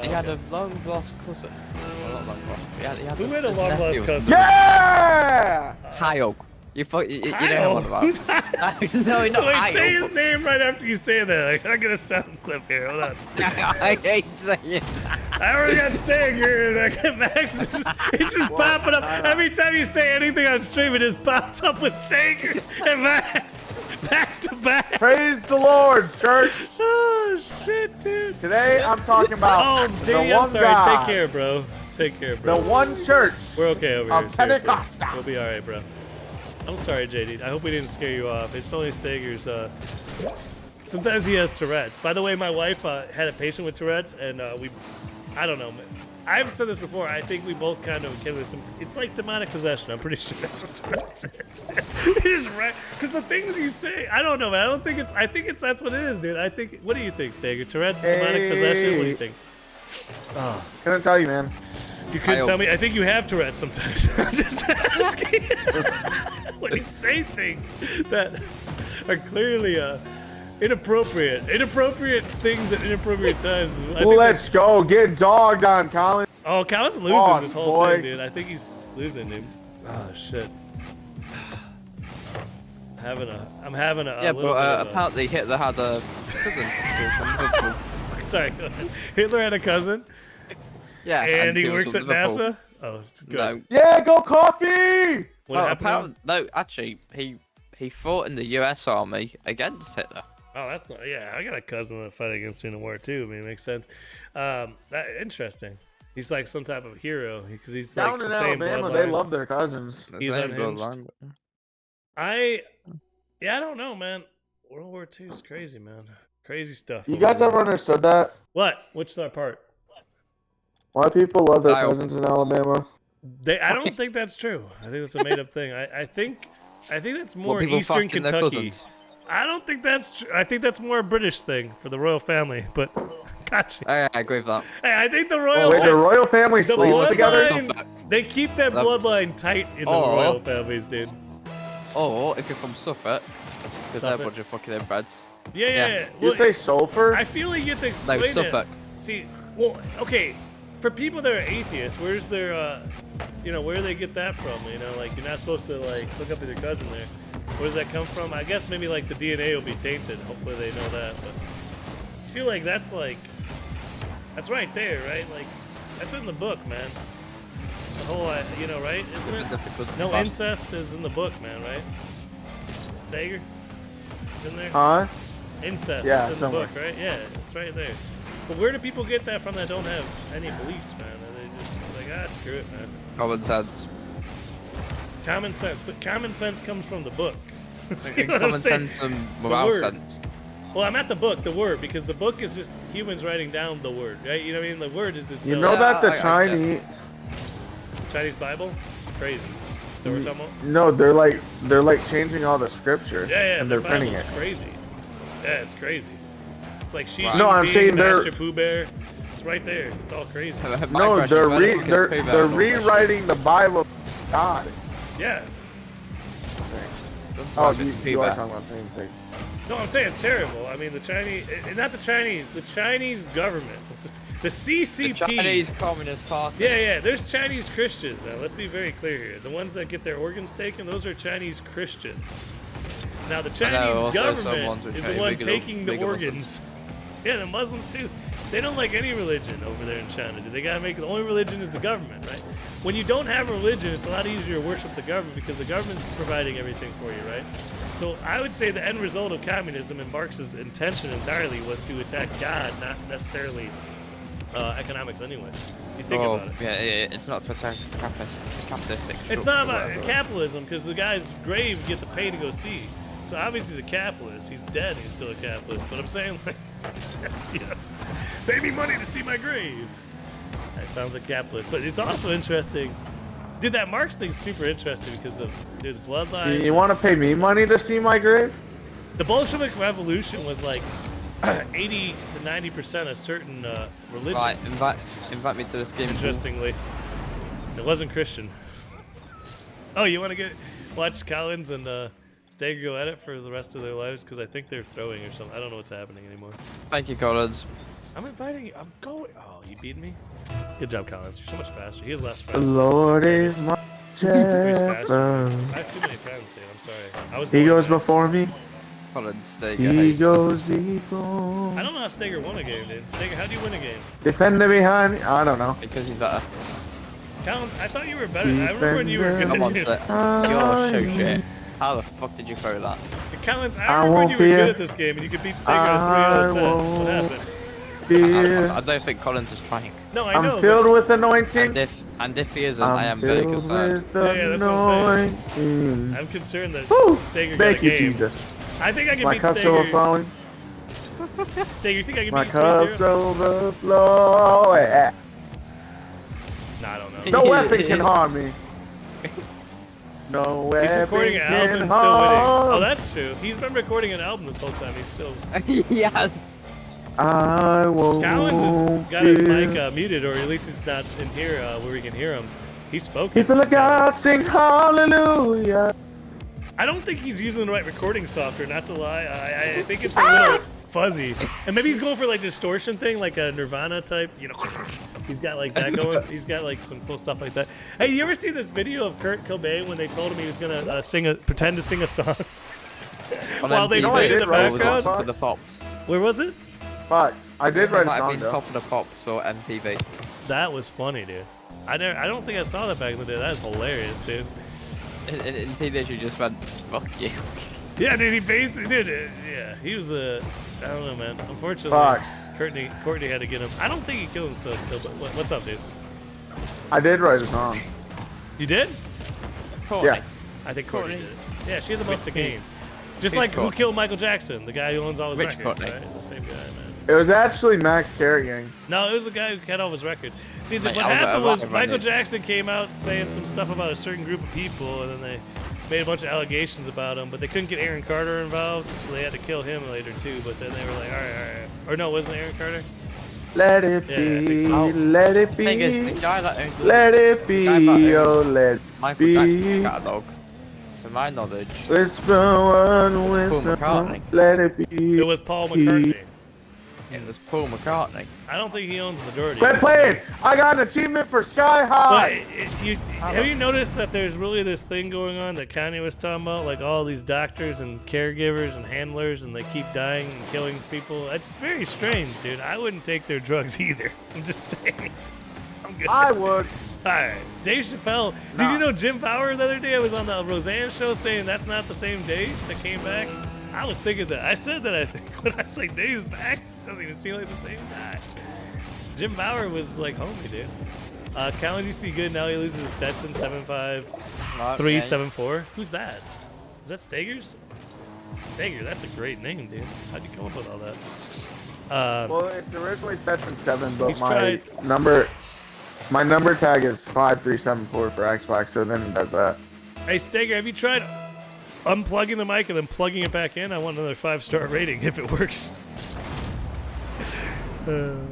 he had a long lost cousin. Well, not long lost. He had Who had a his long lost nephew. cousin? Yeah! Hyog. You know what Kyle. I'm about. Who's No, not Wait, say Hyog. his name right after you say that. Like, I got a sound clip here. Hold on. I hate saying it. I already got Stanger and I got Max. It's just popping up. Every time you say anything on stream, it just pops up with Stanger and Max. Back to back. Praise the Lord, church. Oh, shit, dude. Today, I'm talking about Oh, the JD, I'm one sorry. God, Take care, bro. Take care, the bro. one church. We're okay over of here. Seriously. Pentecostal. We'll be alright, bro. I'm sorry, JD. I hope we didn't scare you off. It's only Stager's. Sometimes he has Tourette's. By the way, my wife had a patient with Tourette's, and I don't know. I've said this before. I think we both kind of get some. It's like demonic possession. I'm pretty sure that's what Tourette's is. It is right. Because the things you say, I don't know, man. I don't think it's. I think it's that's what it is, dude. I think. What do you think, Stager? Tourette's, demonic possession. What do you think? Oh. Couldn't tell you, man. You couldn't tell me. I think you have Tourette's sometimes. I'm just asking. When you say things that are clearly inappropriate things at inappropriate times. I think Let's go. Get dogged on, Colin. Oh, Cal's losing on, this whole boy. thing, dude. I think he's losing, dude. Oh shit. I'm having a Yeah, little but bit of a- apparently Hitler had a cousin. Sorry, go ahead. Hitler had a cousin, Yeah, and he was works at with Liverpool. NASA. Oh, good. No. Yeah, go coffee. What Well, happened? to him? apparently, no, actually, he fought in the U.S. Army against Hitler. Oh, that's not. Yeah, I got a cousin that fought against me in the war too. I mean, it makes sense. That interesting. He's like some type of hero because he's like Down the in same Alabama, bloodline. they love their cousins. He's Same unhinged. bloodline, but- I don't know, man. World War II is crazy, man. Crazy stuff. You over guys there. ever understood that? What? Which part? Why people love their I- cousins in Alabama? I don't think that's true. I think it's a made up thing. I think that's more people Eastern fucking their Kentucky. cousins. I don't think that's true. I think that's more a British thing for the royal family. But gotcha. I agree with that. Hey, I think the royal. Wait, the royal family The sleeps together? bloodline, they keep that That- bloodline tight in the Oh. royal families, dude. Or if you're from Suffolk, because they're a Suffolk. bunch of fucking inbreds. Yeah. Yeah. You Well, say sulfur? I feel like you have to No, explain it. Suffolk. See, well, okay, for people that are atheists, where's their, where do they get that from? You know, like you're not supposed to like hook up with your cousin there. Where does that come from? I guess maybe like the DNA will be tainted. Hopefully they know that. But I feel like that's right there, right? Like that's in the book, man. The whole, right? Isn't it? No incest is in the book, man, right? Stager? It's in there? Huh? Incest Yeah, is in the somewhere. book, right? Yeah, it's right there. But where do people get that from that don't have any beliefs, man? Are they just like, screw it, man? Common sense. Common sense, but common sense comes from the book. See what I'm Common saying? sense and The moral word. sense. Well, I'm at the book, the word, because the book is just humans writing down the word, right? You know what I mean? The word is itself. You know that the I get Chinese... Chinese Bible? It's crazy. So we're talking about? No, they're like changing all the scripture. Yeah, And they're the printing Bible's it. crazy. Yeah, it's crazy. It's like Xi No, I'm Jinping, saying they're- Master Pooh Bear. It's right there. It's all crazy. No, they're rewriting the Bible. God. Yeah. Oh, Sometimes it's you are Peter. talking about the same thing. No, I'm saying it's terrible. I mean, the Chinese, not the Chinese, the Chinese government, the CCP. The Chinese Communist Party. Yeah, there's Chinese Christians. Now, let's be very clear here. The ones that get their organs taken, those are Chinese Christians. Now, the Chinese government is the one taking the organs. Yeah, the Muslims too. They don't like any religion over there in China. They gotta make the only religion is the government, right? When you don't have a religion, it's a lot easier to worship the government because the government's providing everything for you, right? So I would say the end result of communism and Marx's intention entirely was to attack God, not necessarily economics anyway. You think about it. Yeah, it's not to attack capitalistic. It's not about capitalism because the guy's grave you get to pay to go see. So obviously he's a capitalist. He's dead. He's still a capitalist. But I'm saying, like, yes, pay me money to see my grave. That sounds like capitalist. But it's also interesting. Dude, that Marx thing's super interesting because of the bloodlines. You want to pay me money to see my grave? The Bolshevik Revolution was like 80 to 90% a certain religion. Right, invite me to this game. Interestingly, it wasn't Christian. Oh, you want to watch Collins and Stager go at it for the rest of their lives? Because I think they're throwing or something. I don't know what's happening anymore. Thank you, Collins. I'm inviting you. I'm going. Oh, you beat me? Good job, Collins. You're so much faster. He has less The friends. Lord is my He's faster. shepherd. I have too many friends, dude. I'm sorry. He goes before me. Collins, Stager. He goes before. I don't know how Stager won a game, dude. Stager, how do you win a game? Defender behind me. I don't know. Because he's better. Collins, I thought you were better. I remember when you were good. Come on, dude. You're so shit. How the fuck did you throw that? Collins, I I remember when won't you were fear. good at this game and you could beat Stager on 3-0 set. What happened? Fear. I don't think Collins is trying. No, I know. I'm filled with anointing. And if he isn't, I am very filled concerned. with Yeah, that's what I'm anointing. I'm concerned that Woo! Stager got a Thank you, game. Jesus. I think I can My beat cup's Stager. overflowing. Stager, you think I can My beat cup's 3-0? overflowing. No, I don't know. No weapon can harm me. No He's weapon recording an album can and still winning. Oh, harm. that's true. He's been recording an album this whole time. He's still. Yes. I won't. Collins has got his mic muted, or at least he's not in here where we can hear him. He's focused. People of God sing hallelujah. I don't think he's using the right recording software, not to lie. I think it's a little fuzzy. And maybe he's going for like distortion thing, like a Nirvana type, you know. He's got like that going. He's got like some cool stuff like that. Hey, you ever see this video of Kurt Cobain when they told him he was gonna pretend to sing a song while they MTV, played in the or was it background? Top of the Pops? Where was it? Fox, I did write It a might have song been though. Top of the Pops or MTV. That was funny, dude. I don't think I saw that back in the day. That is hilarious, dude. In teenage, you just went, fuck you. Yeah, dude, he basically did. Yeah, he was I don't know, man. Unfortunately, Fox. Courtney had to get him. I don't think he killed himself still. But what's up, dude? I did write a song. You did? Yeah. I think Courtney did. Yeah, she had the most to gain. Just Which like who Courtney? killed Michael Jackson, the guy who owns all his Which records, Courtney? right? The same guy, man. It was actually Max Carrigang. No, it was the guy who had all his records. See, Mate, what I was happened a was rocket Michael runner. Jackson came out saying some stuff about a certain group of people, and then they made a bunch of allegations about him, but they couldn't get Aaron Carter involved, so they had to kill him later too. But then they were like, all right. Or no, wasn't it Aaron Carter? Let it Yeah, I think be, so. let it The thing is, be, the guy that owned let it be, guy that oh let Michael be. Jackson's catalogue, to my knowledge, Whisper one, Paul whisper McCartney. one, let it be. It was Paul McCartney. it was Paul McCartney. I don't think he owns the majority. Quit playing! I got an achievement for Sky High! But have you noticed that there's really this thing going on that Kanye was talking about, like all these doctors and caregivers and handlers, and they keep dying and killing people? It's very strange, dude. I wouldn't take their drugs either. I'm just saying. I'm good. I would. Alright, Dave Chappelle. Did you know Jim Power the other day? I was on the Roseanne show saying that's not the same Dave that came back. I was thinking that. I said that, I think. When I was like, Dave's back, doesn't even seem like the same guy. Jim Bauer was like homie, dude. Callan used to be good. Now he loses his Stetson 75374. Who's that? Is that Stagers? Stager, that's a great name, dude. How'd you come up with all that? Well, it's originally Stetson 7, but He's tried- my number tag is 5374 for Xbox, so then it does that. Hey, Stager, have you tried unplugging the mic and then plugging it back in? I want another 5-star rating if it works. You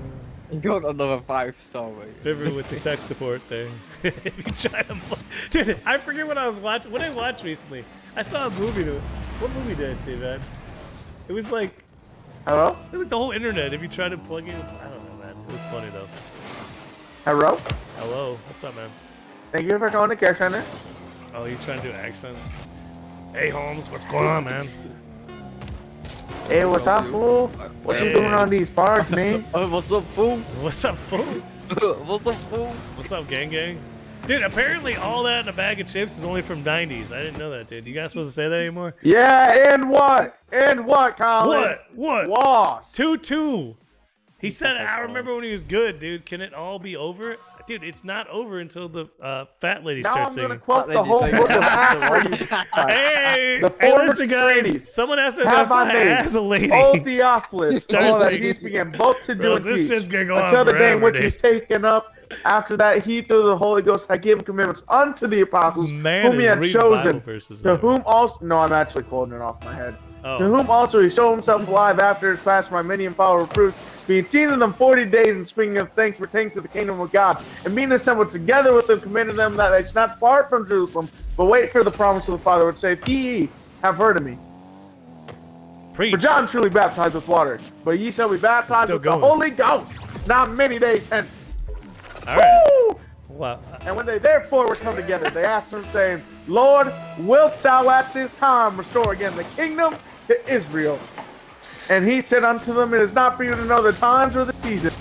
got another 5-star rating. River with the tech support there. If you try to dude, I forget what I was watching. What did I watch recently? I saw a movie. What movie did I see, man? It was like Hello? the whole internet. If you tried to plug in, I don't know, man. It was funny though. Hello? Hello, what's up, man? Thank you for calling the care center. Oh, you trying to do accents? Hey, Holmes, what's going on, man? Hey, what's up, fool? What you doing on these parts, man? What's up, fool? What's up, fool? What's up, fool? What's up, gang gang? Dude, apparently all that in a bag of chips is only from 90s. I didn't know that, dude. You guys supposed to say that anymore? Yeah, and what? And what, Colin? What? Wash. 2-2. He said, I remember when he was good, dude. Can it all be over? Dude, it's not over until the fat lady Now starts I'm gonna singing. quote the whole book of Acts. Hey, The hey, former listen, guys. ladies Someone has to have I identify made, as a lady. O Theophilus, Start all that singing. Jesus began both to do Bro, and this teach. shit's gonna go on Until the day in forever, which dude. he's taken up. After that, he through the Holy Ghost had given commandments unto the apostles, man whom he is had reading Bible chosen. verses To now. whom also, no, I'm actually quoting it off my head. Oh. To whom also he showed himself alive after his passion by many and powerful proofs, being seen in them 40 days and speaking of things pertaining to the kingdom of God, and being assembled together with them, commanded them that they should not depart from Jerusalem, but wait for the promise of the Father, which saith, Ye have heard of me. Preach. For John truly baptized with water, but ye shall be baptized Still with going. the Holy Ghost, not many days hence. All right. Woo! Wow. And when they therefore were come together, they asked him, saying, Lord, wilt thou at this time restore again the kingdom to Israel? And he said unto them, It is not for you to know the times or the seasons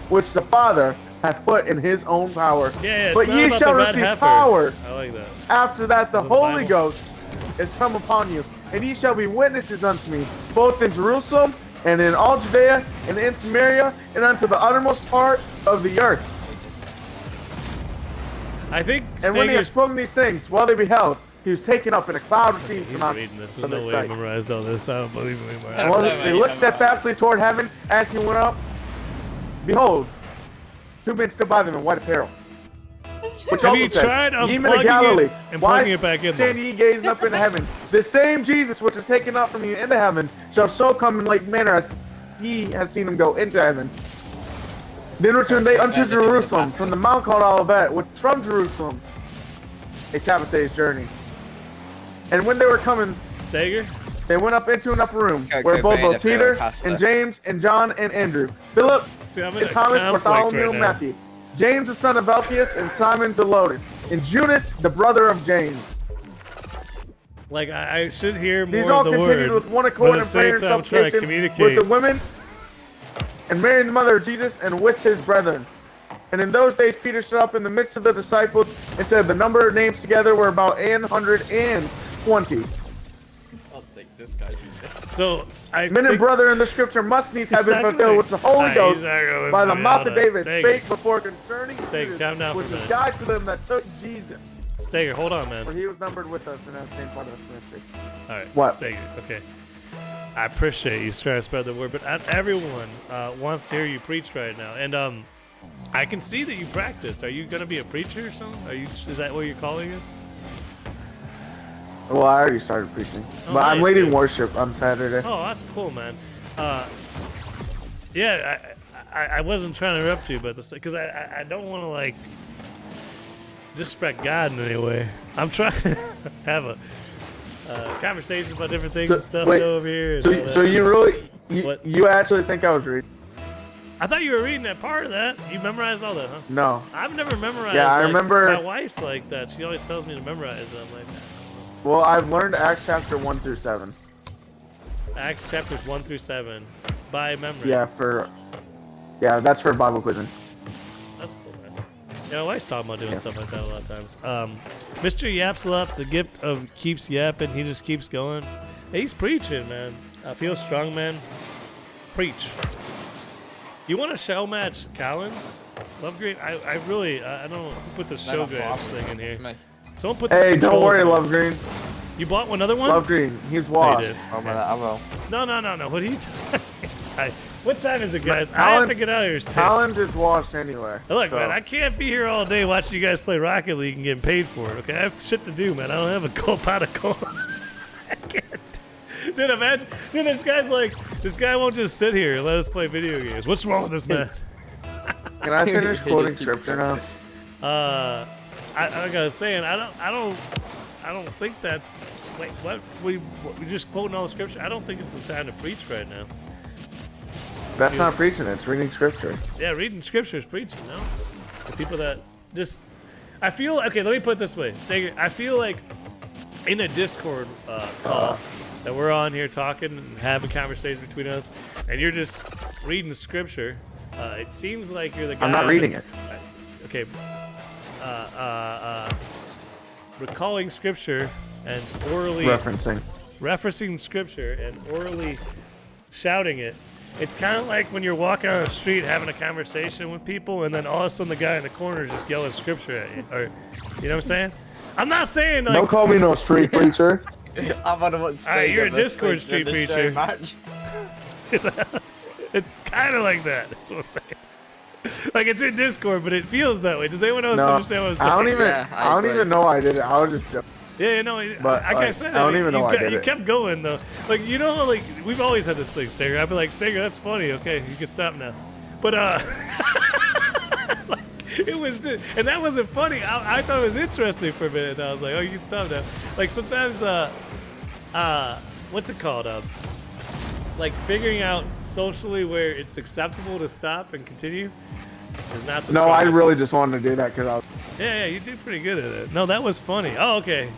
which the Father hath put in his own power. Yeah, it's but not ye about shall the red receive heifer. power I like that. after that the Is it the Holy Bible? Ghost is come upon you, and ye shall be witnesses unto me, both in Jerusalem and in all Judea and in Samaria and unto the uttermost part of the earth. I think And when he had Stager's spoken these things, while they beheld, he was taken up in a cloud of steam he's from out reading this. There's from no their way I sight. memorized all this. I don't believe him anymore. And while they looked steadfastly toward heaven as he went up, behold, two men stood by them in white apparel. Which Have also you said, tried Ye men unplugging of Galilee, it and why plugging it back in stand there? ye gazing up into heaven? The same Jesus which is taken up from you into heaven shall so come in like manner as ye have seen him go into heaven. Then returned they unto Jerusalem from the mount called Olivet, which from Jerusalem a Sabbath day's journey. And when they were coming, Stager? they went up into an upper room, Go, where go, both go, Peter Pastor. and James and John and Andrew, Philip See, I'm in and a Thomas, conflict Bartholomew, right and now. Matthew, James the son of Alphaeus, and Simon Zelotes, and Judas the brother of James. Like, I should hear more These of all the continued word, with one but accord at and the prayer same and time, I'm trying to supplication with communicate. the women, and Mary the mother of Jesus, and with his brethren. And in those days Peter stood up in the midst of the disciples and said, the number of names together were about 120. I'll take this guy's. So, I Men and think brother in the scripture must needs have He's been not fulfilled gonna- which the Holy Nah, Ghost he's not gonna by listen the to me. mouth Hold of on. David Stay. spake before concerning Stay, Judas, calm down for which a was minute. guide to them that took Jesus. Stager, hold on, man. For he was numbered with us and has same part of us ministry. All right. What? Stager, okay. I appreciate you trying to spread the word, but everyone wants to hear you preach right now. And I can see that you practiced. Are you going to be a preacher or something? Is that what your calling is? Well, I already started preaching, Oh, but I'm nice, leading dude. worship on Saturday. Oh, that's cool, man. Yeah, I wasn't trying to interrupt you, but because I don't want to like disrespect God in any way. I'm trying to have a conversation about different things and stuff wait, over here. and all so that. you really, What? you actually think I was reading? I thought you were reading that part of that. You memorized all that, huh? No. I've never memorized. Yeah, I like, remember- My wife's like that. She always tells me to memorize them. Like Well, I've learned Acts chapter 1 through 7. Acts chapters 1 through 7 by memory. Yeah, that's for Bible quizzing. That's cool, man. Yeah, my wife's talking about doing stuff like that a lot of times. Mr. Yaps left. The gift of keeps yapping. He just keeps going. Hey, he's preaching, man. I feel strong, man. Preach. You want a show match, Collins? Love Green. I really. I don't know who put the show that's match awesome. thing in here. It's me. Someone put this Hey, don't controls worry, in. Love Green. You bought another one? Love Green. He's Oh, you washed. did. Oh, man, I will. No. What are you doing? What time is it, guys? I have Collins- to get out of here soon. Collins is washed anyway. Look, so- man, I can't be here all day watching you guys play Rocket League and getting paid for it, okay? I have shit to do, man. I don't have a cold pot of cold. I can't. Dude, imagine. Dude, this guy won't just sit here and let us play video games. What's wrong with this man? Can I finish He quoting just keeps scripture now? Like I was saying, I don't think that's Wait, what? We just quoting all the scripture? I don't think it's the time to preach right now. That's not preaching, it's reading scripture. Yeah, reading scripture is preaching, no? The people that just... I feel... Okay, let me put it this way. I feel like in a Discord call that we're on here talking and having conversations between us, and you're just reading scripture, it seems like you're the guy... I'm not reading it. Okay. Recalling scripture and orally... Referencing scripture and orally shouting it. It's kind of like when you're walking on the street having a conversation with people, and then all of a sudden the guy in the corner is just yelling scripture at you. Or, you know what I'm saying? I'm not saying like... Don't call me no street preacher. I want to watch. Alright, you're a Discord street preacher. It's kind of like that. That's what I'm saying. Like it's in Discord, but it feels that way. Does anyone else understand what I'm saying? I don't even know I did it. I was just joking. Yeah, no, But, like I said, I don't even know I did you it. kept going though. Like you know, like we've always had this thing, Stager. I'd be like, Stager, that's funny. Okay, you can stop now. But like, it was, and that wasn't funny. I thought it was interesting for a minute. And I was like, oh, you can stop now. Like sometimes, what's it called? Like figuring out socially where it's acceptable to stop and continue is not the No, I strongest. really just wanted to do that because I was... Yeah, you did pretty good at it. No, that was funny. Oh, okay.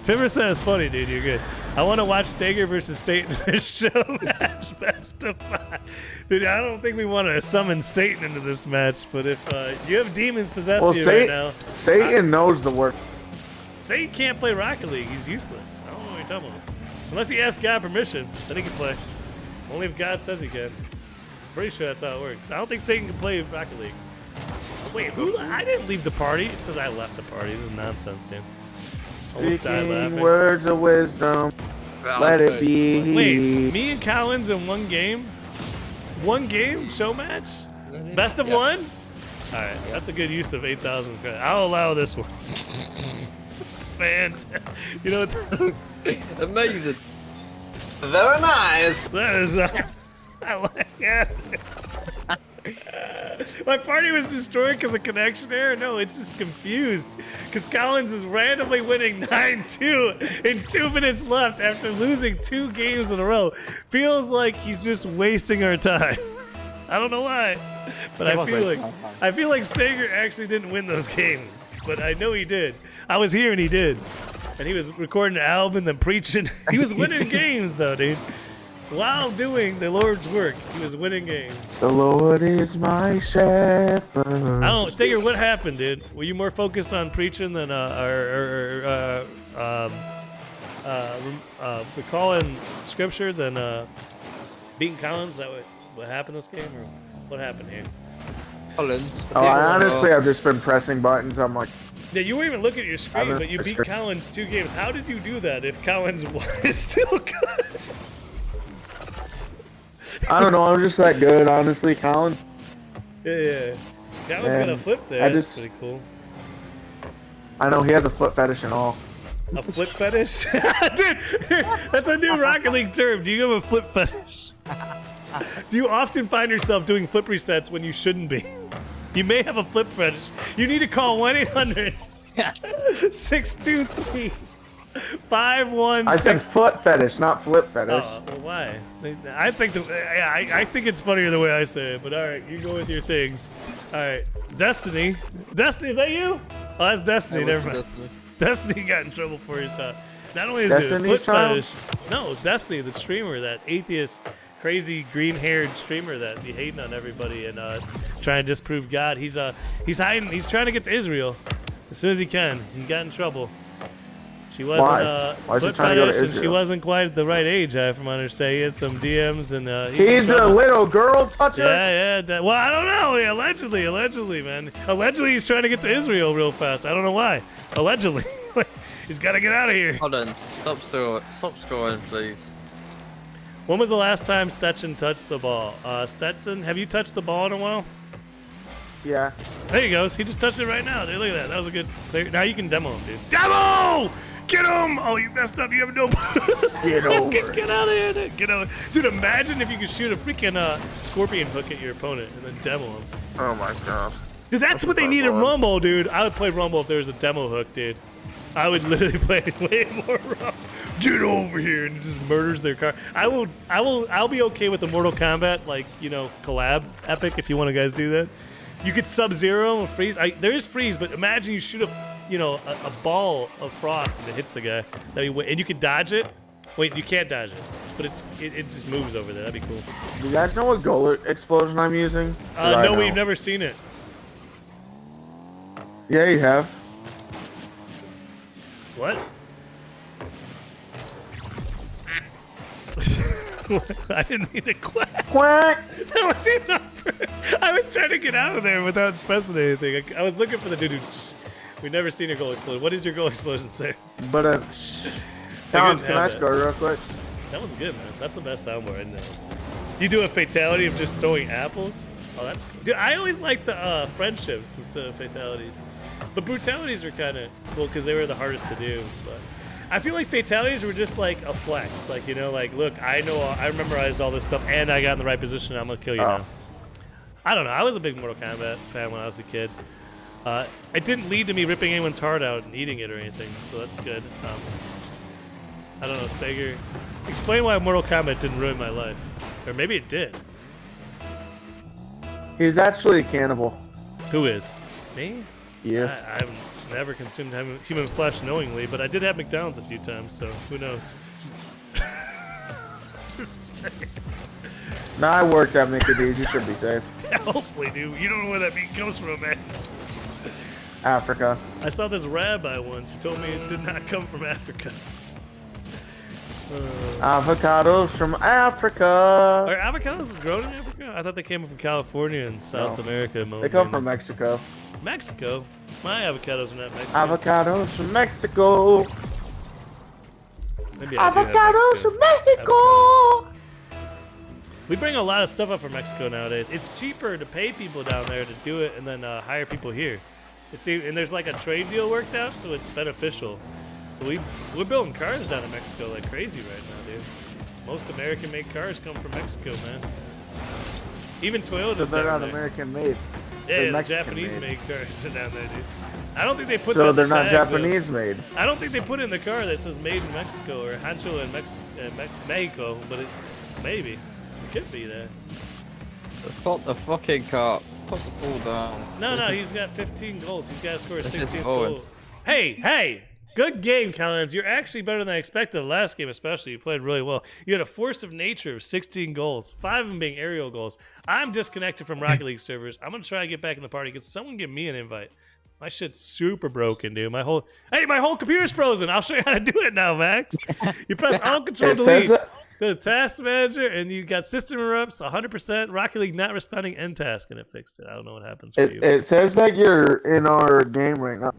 Fibber said it's funny, dude. You're good. I want to watch Stager versus Satan in a show match, best of 5. Dude, I don't think we want to summon Satan into this match, but if you have demons possessing you right now... Satan knows the word. Satan can't play Rocket League. He's useless. I don't know what you're talking about. Unless he asks God permission, then he can play. Only if God says he can. Pretty sure that's how it works. I don't think Satan can play Rocket League. Wait, I didn't leave the party. It says I left the party. This is nonsense, dude. Almost died Speaking laughing. words of wisdom, let it be. Wait, me and Collins in one game? One game? Show match? Best of one? Alright, that's a good use of 8,000 credit. I'll allow this one. It's fantastic. You know what? Amazing. Very nice. That is, I like it. My party was destroyed because of connection error? No, it's just confused. Because Collins is randomly winning 9-2 in 2 minutes left after losing 2 games in a row. Feels like he's just wasting our time. I don't know why, but I feel like Stager actually didn't win those games, but I know he did. I was here and he did. And he was recording an album and then preaching. He was winning games though, dude. While doing the Lord's work, he was winning games. The Lord is my shepherd. I don't know, Stager, what happened, dude? Were you more focused on preaching than recalling scripture than beating Collins? Is that what happened this game, or what happened here? Collins. Oh, I honestly have just been pressing buttons. I'm like... Yeah, you weren't even looking at your screen, but you beat Collins 2 games. How did you do that if Collins was still good? I don't know, I'm just that good, honestly, Colin. Yeah. Collins got a flip there. That's pretty cool. I know, he has a foot fetish and all. A flip fetish? Dude, that's a new Rocket League term. Do you have a flip fetish? Do you often find yourself doing flip resets when you shouldn't be? You may have a flip fetish. You need to call 1-800-623-5166. I said foot fetish, not flip fetish. Oh, well, why? I think I think it's funnier the way I say it, but alright, you go with your things. Alright. Destiny, is that you? Oh, that's Destiny, never mind. Destiny got in trouble for his not only is it a foot fetish. No, Destiny, the streamer, that atheist, crazy green-haired streamer that be hating on everybody and trying to disprove God. He's hiding. He's trying to get to Israel as soon as he can. He got in trouble. She wasn't foot fetish, and she wasn't quite at the right age. From my understanding, he had some DMs and he's a little girl toucher. Yeah. Well, I don't know. Yeah, allegedly, man. Allegedly, he's trying to get to Israel real fast. I don't know why. Allegedly, he's got to get out of here. Hold on. Stop scoring, please. When was the last time Stetson touched the ball? Stetson, have you touched the ball in a while? Yeah. There he goes. He just touched it right now, dude. Look at that. That was a good play. Now you can demo him, dude. Demo! Get him! Oh, you messed up. You have no boost. Get over Get out of here, dude. Get over. Dude, imagine if you could shoot a freaking scorpion hook at your opponent and then demo him. Oh my god. Dude, that's what they need in Rumble, dude. I would play Rumble if there was a demo hook, dude. I would literally play it way more rough. Get over here, and it just murders their car. I'll be okay with the Mortal Kombat, like, you know, collab epic if you want to guys do that. You could Sub-Zero and freeze. There is freeze, but imagine you shoot a ball of frost and it hits the guy. And you could dodge it. Wait, you can't dodge it, but it just moves over there. That'd be cool. Do you guys know what goal explosion I'm using? No, we've never seen it. Yeah, you have. What? I didn't mean to quack. Quack! That was even I was trying to get out of there without pressing anything. I was looking for the dude who... We've never seen your goal explode. What does your goal explosion say? But, Tom, can I score real quick? That one's good, man. That's the best soundboard I know. You do a fatality of just throwing apples? Oh, that's cool. Dude, I always like the friendships instead of fatalities. But brutalities were kind of cool because they were the hardest to do. But I feel like fatalities were just like a flex. Like, you know, like, look, I memorized all this stuff and I got in the right position. I'm going to kill you now. I don't know. I was a big Mortal Kombat fan when I was a kid. It didn't lead to me ripping anyone's heart out and eating it or anything, so that's good. I don't know, Stager. Explain why Mortal Kombat didn't ruin my life. Or maybe it did. He's actually a cannibal. Who is? Me? Yeah. I've never consumed human flesh knowingly, but I did have McDonald's a few times, so who knows? Just saying. Nah, I worked at Mickey D's. You should be safe. Yeah, hopefully, dude. You don't know where that meat comes from, man. Africa. I saw this rabbi once who told me it did not come from Africa. Avocados from Africa. Are avocados grown in Africa? I thought they came from California and South America. They come from Mexico. Mexico? My avocados are not Mexico. Avocados from Mexico. Maybe I do have Avocados from Mexico. Avocados. We bring a lot of stuff up from Mexico nowadays. It's cheaper to pay people down there to do it and then hire people here. And there's like a trade deal worked out, so it's beneficial. So we're building cars down in Mexico like crazy right now, dude. Most American-made cars come from Mexico, man. Even Toyota's They're down not there. American-made. Yeah, the Japanese-made cars are down there, dude. I don't think they put. So they're not tag, Japanese-made. I don't think they put in the car that says "Made in Mexico" or "Hancho in Mexico," but maybe it could be there. Put the fucking car. Put the ball down. No, he's got 15 goals. He's got to score 16 goals. Hey! Good game, Collins. You're actually better than I expected. The last game, especially, you played really well. You had a force of nature of 16 goals, 5 of them being aerial goals. I'm disconnected from Rocket League servers. I'm gonna try to get back in the party. Can someone give me an invite? My shit's super broken, dude. My whole computer's frozen. I'll show you how to do it now, Max. You press Alt Control Delete. Go to Task Manager, and you got System Erupts, 100%. Rocket League not responding end task, and it fixed it. I don't know what happens for you. It says that you're in our game right now.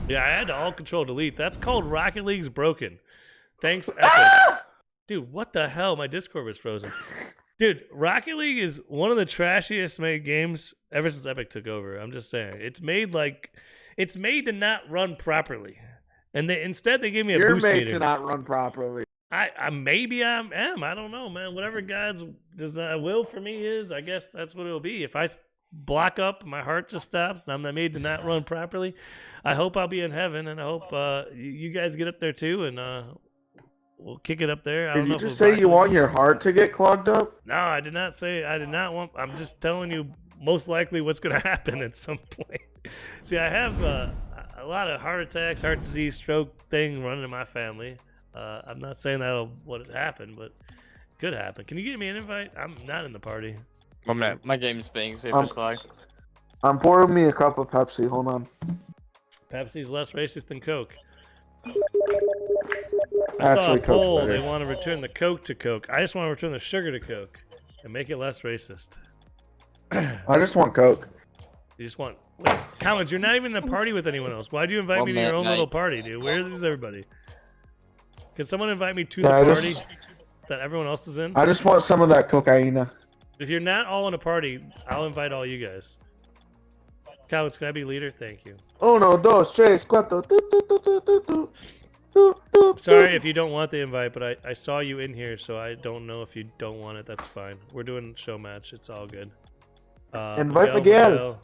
Yeah, I had to Alt Control Delete. That's called Rocket League's broken. Thanks, Epic. Dude, what the hell? My Discord was frozen. Dude, Rocket League is one of the trashiest made games ever since Epic took over. I'm just saying. It's made to not run properly. And instead they gave me a boost meter. You're made to not run properly. Maybe I am. I don't know, man. Whatever God's will for me is, I guess that's what it'll be. If I block up, my heart just stops, and I'm made to not run properly. I hope I'll be in heaven, and I hope you guys get up there too, and we'll kick it up there. Did you just say you want your heart to get clogged up? No, I did not say. I did not want. I'm just telling you, most likely what's going to happen at some point. See, I have a lot of heart attacks, heart disease, stroke thing running in my family. I'm not saying that'll what happened, but it could happen. Can you get me an invite? I'm not in the party. My game's being super slow. I'm pouring me a cup of Pepsi. Hold on. Pepsi's less racist than Coke. I saw a poll. They want to return the Coke to Coke. I just want to return the sugar to Coke and make it less racist. I just want Coke. You just want... Wait, Collins, you're not even in a party with anyone else. Why do you invite me to your own little party, dude? Where is everybody? Can someone invite me to the party that everyone else is in? I just want some of that cocaine. If you're not all in a party, I'll invite all you guys. Collins, can I be leader? Thank you. 1, 2, 3, 4. Sorry if you don't want the invite, but I saw you in here, so I don't know if you don't want it. That's fine. We're doing show match. It's all good. Invite Miguel.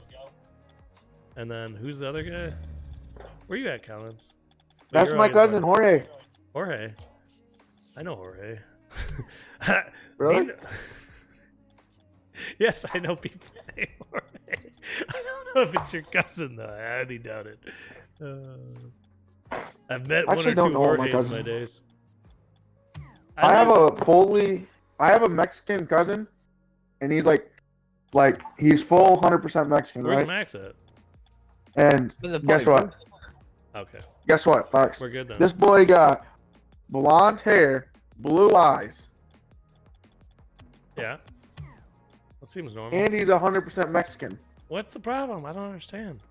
And then, who's the other guy? Where you at, Collins? That's you're my all cousin, Jorge. Jorge. I know Jorge. Really? Yes, I know people named Jorge. I don't know if it's your cousin though. I highly doubt it. I've met one Actually or don't two know my Jorges in cousin. my days. I have a Mexican cousin, and he's like he's full 100% Mexican, Where's right? Max at? And With the guess pipe. what? Okay, Guess what, Fox? we're good then. This boy got blonde hair, blue eyes, Yeah, that seems normal. and he's 100% Mexican. What's the problem? I don't understand.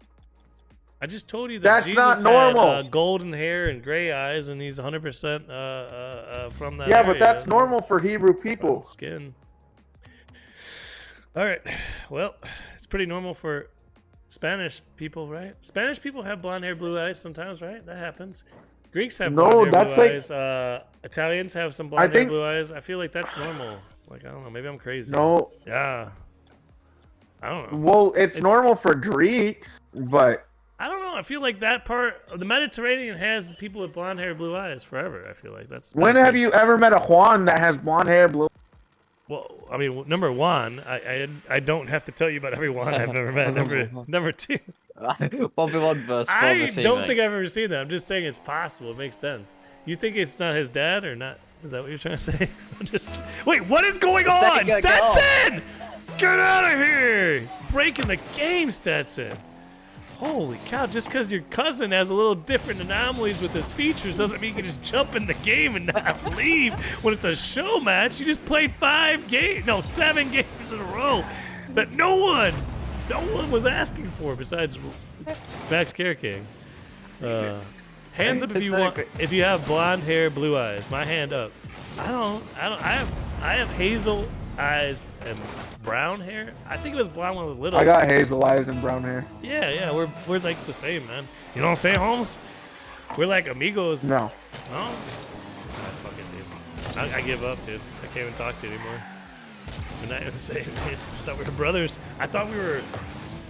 I just told you that That's Jesus not had normal. golden hair and gray eyes, and he's 100% from that. Yeah, but area. that's normal for Hebrew people. Skin. All right. Well, it's pretty normal for Spanish people, right? Spanish people have blonde hair, blue eyes sometimes, right? That happens. Greeks have No, blonde hair, that's blue like- eyes. Italians have some blonde hair, think- blue eyes. I feel like that's normal. Like, I don't know. Maybe I'm crazy. No, Yeah. I don't know. well, it's normal for Greeks, but I don't know. I feel like that part of the Mediterranean has people with blonde hair, blue eyes forever. I feel like that's. when have you ever met a Juan that has blonde hair, blue? Well, I mean, number one, I don't have to tell you about every Juan I've ever met. Number two, 1v1 versus I don't think I've ever seen that. I'm just saying it's possible. It makes sense. You think it's not his dad or not? Is that what you're trying to say? Wait. What is going on, Stetson, get off. Stetson? Get out of here! Breaking the game, Stetson. Holy cow, just because your cousin has a little different anomalies with his features doesn't mean you can just jump in the game and not leave when it's a show match. You just played 7 games in a row that no one was asking for besides Max Care King. Hands up if you have blonde hair, blue eyes. My hand up. I have hazel eyes and brown hair. I think it was blonde when I was little. I got hazel eyes and brown hair. Yeah, we're like the same, man. You know what I'm saying, Holmes? We're like amigos. No. No? Ah, fuck it, dude. I give up, dude. I can't even talk to you anymore. We're not even the same, dude. I thought we were brothers. I thought we were,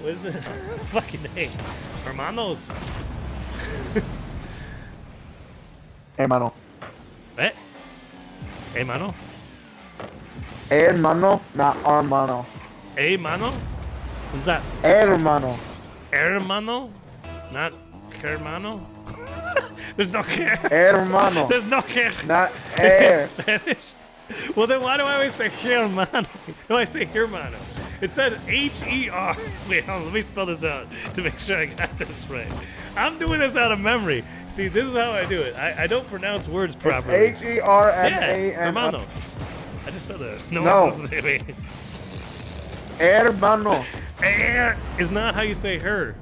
what is it? Fucking name. Hermanos. Hey, mano. Eh? Hey, mano? Hermano, not hermano. Hey, mano? What's that? Hermano. Hermano? Not hermano? There's no care. Hermano. There's no care. Not in air. Spanish. Well, then why do I always say hermano? No, I say hermano. It said H-E-R. Wait, hold on, let me spell this out to make sure I got this right. I'm doing this out of memory. See, this is how I do it. I don't pronounce words properly. H-E-R-M-A-N. Yeah, hermano. I just said that. No, No. one's listening to me. Hermano. Air is not how you say her.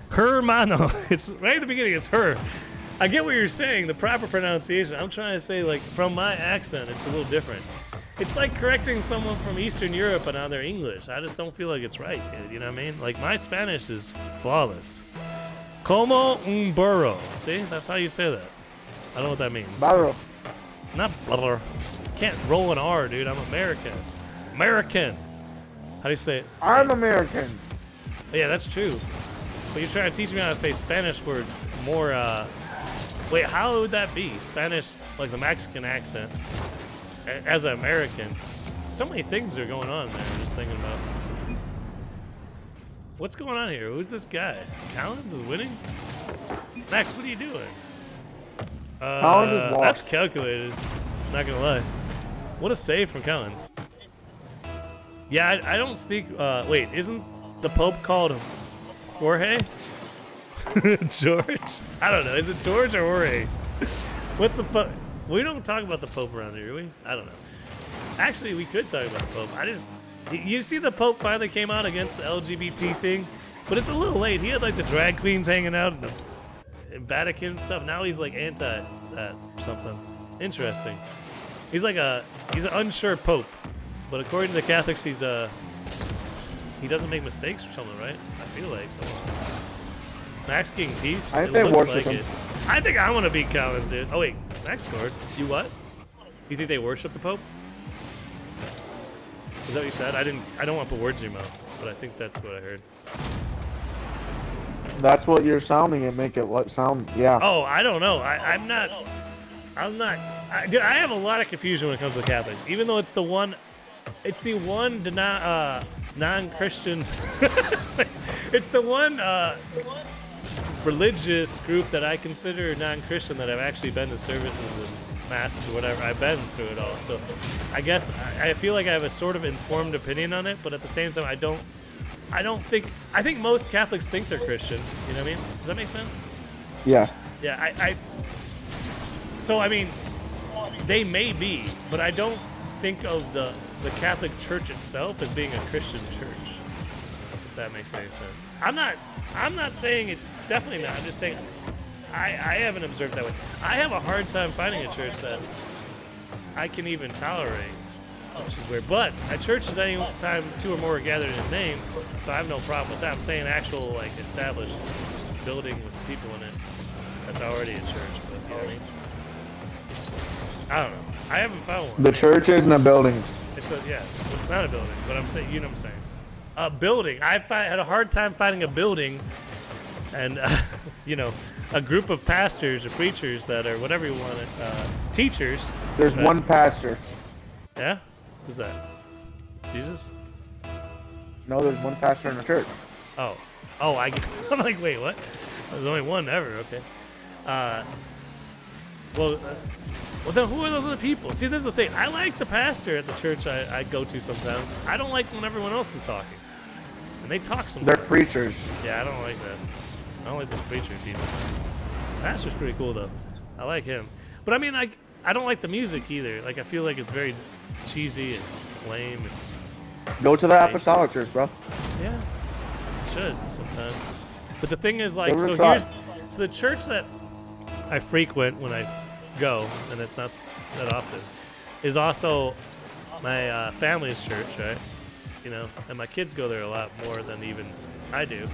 Hermano. It's right at the beginning. It's her. I get what you're saying. The proper pronunciation. I'm trying to say, like, from my accent, it's a little different. It's like correcting someone from Eastern Europe and how they're English. I just don't feel like it's right, dude. You know what I mean? Like, my Spanish is flawless. Como un burro. See? That's how you say that. I don't know what that means. Barro. Not brother. Can't roll an R, dude. I'm American. American. How do you say it? I'm American. Yeah, that's true. But you're trying to teach me how to say Spanish words more, Wait, how would that be? Spanish, like the Mexican accent, as an American. So many things are going on there, I'm just thinking about. What's going on here? Who's this guy? Collins is winning? Max, what are you doing? Collins is lost. That's calculated. Not gonna lie. What a save from Collins. Yeah, I don't speak. Wait, isn't the Pope called Jorge? George? I don't know. Is it George or Jorge? What's the Pope? We don't talk about the Pope around here, do we? I don't know. Actually, we could talk about the Pope. You see the Pope finally came out against the LGBT thing, but it's a little late. He had like the drag queens hanging out in Vatican and stuff. Now he's like anti that or something. Interesting. He's an unsure Pope, but according to the Catholics, he doesn't make mistakes or something, right? I feel like so. Max King Peace. I think It they looks worship like him. it. I think I want to beat Collins, dude. Oh wait, Max scored. You what? You think they worship the Pope? Is that what you said? I don't want to put words in your mouth, but I think that's what I heard. That's what you're sounding and make it like sound. Yeah. Oh, I don't know. I'm not. Dude, I have a lot of confusion when it comes to Catholics. Even though it's the one non-Christian. It's the one religious group that I consider non-Christian that I've actually been to services and masses or whatever. I've been through it all. So I guess I feel like I have a sort of informed opinion on it, but at the same time, I think most Catholics think they're Christian. You know what I mean? Does that make sense? Yeah. Yeah, so I mean, they may be, but I don't think of the Catholic Church itself as being a Christian church. If that makes any sense. I'm not saying it's definitely not. I'm just saying I haven't observed that way. I have a hard time finding a church that I can even tolerate, which is weird. But a church is any time two or more are gathered in his name, so I have no problem with that. I'm saying actual like established building with people in it. That's already a church, but you know what I mean? I don't know. I haven't found one. The church isn't a building. It's not a building, but I'm saying, you know what I'm saying. A building. Had a hard time finding a building and, a group of pastors or preachers that are whatever you want it, teachers. There's one pastor. Yeah? Who's that? Jesus? No, there's one pastor in the church. Oh, I'm like, wait, what? There's only one ever, okay. Well, then who are those other people? See, this is the thing. I like the pastor at the church I go to sometimes. I don't like when everyone else is talking. And they talk sometimes. They're preachers. Yeah, I don't like that. I don't like those preacher people. Pastor's pretty cool, though. I like him. But, I mean, I don't like the music either. Like, I feel like it's very cheesy and lame. And Go to the apostolic church, bro. yeah, should sometimes. But the thing is, like, Give it a so try. so the church that I frequent when I go, and it's not that often, is also my family's church, right? You know, and my kids go there a lot more than even I do.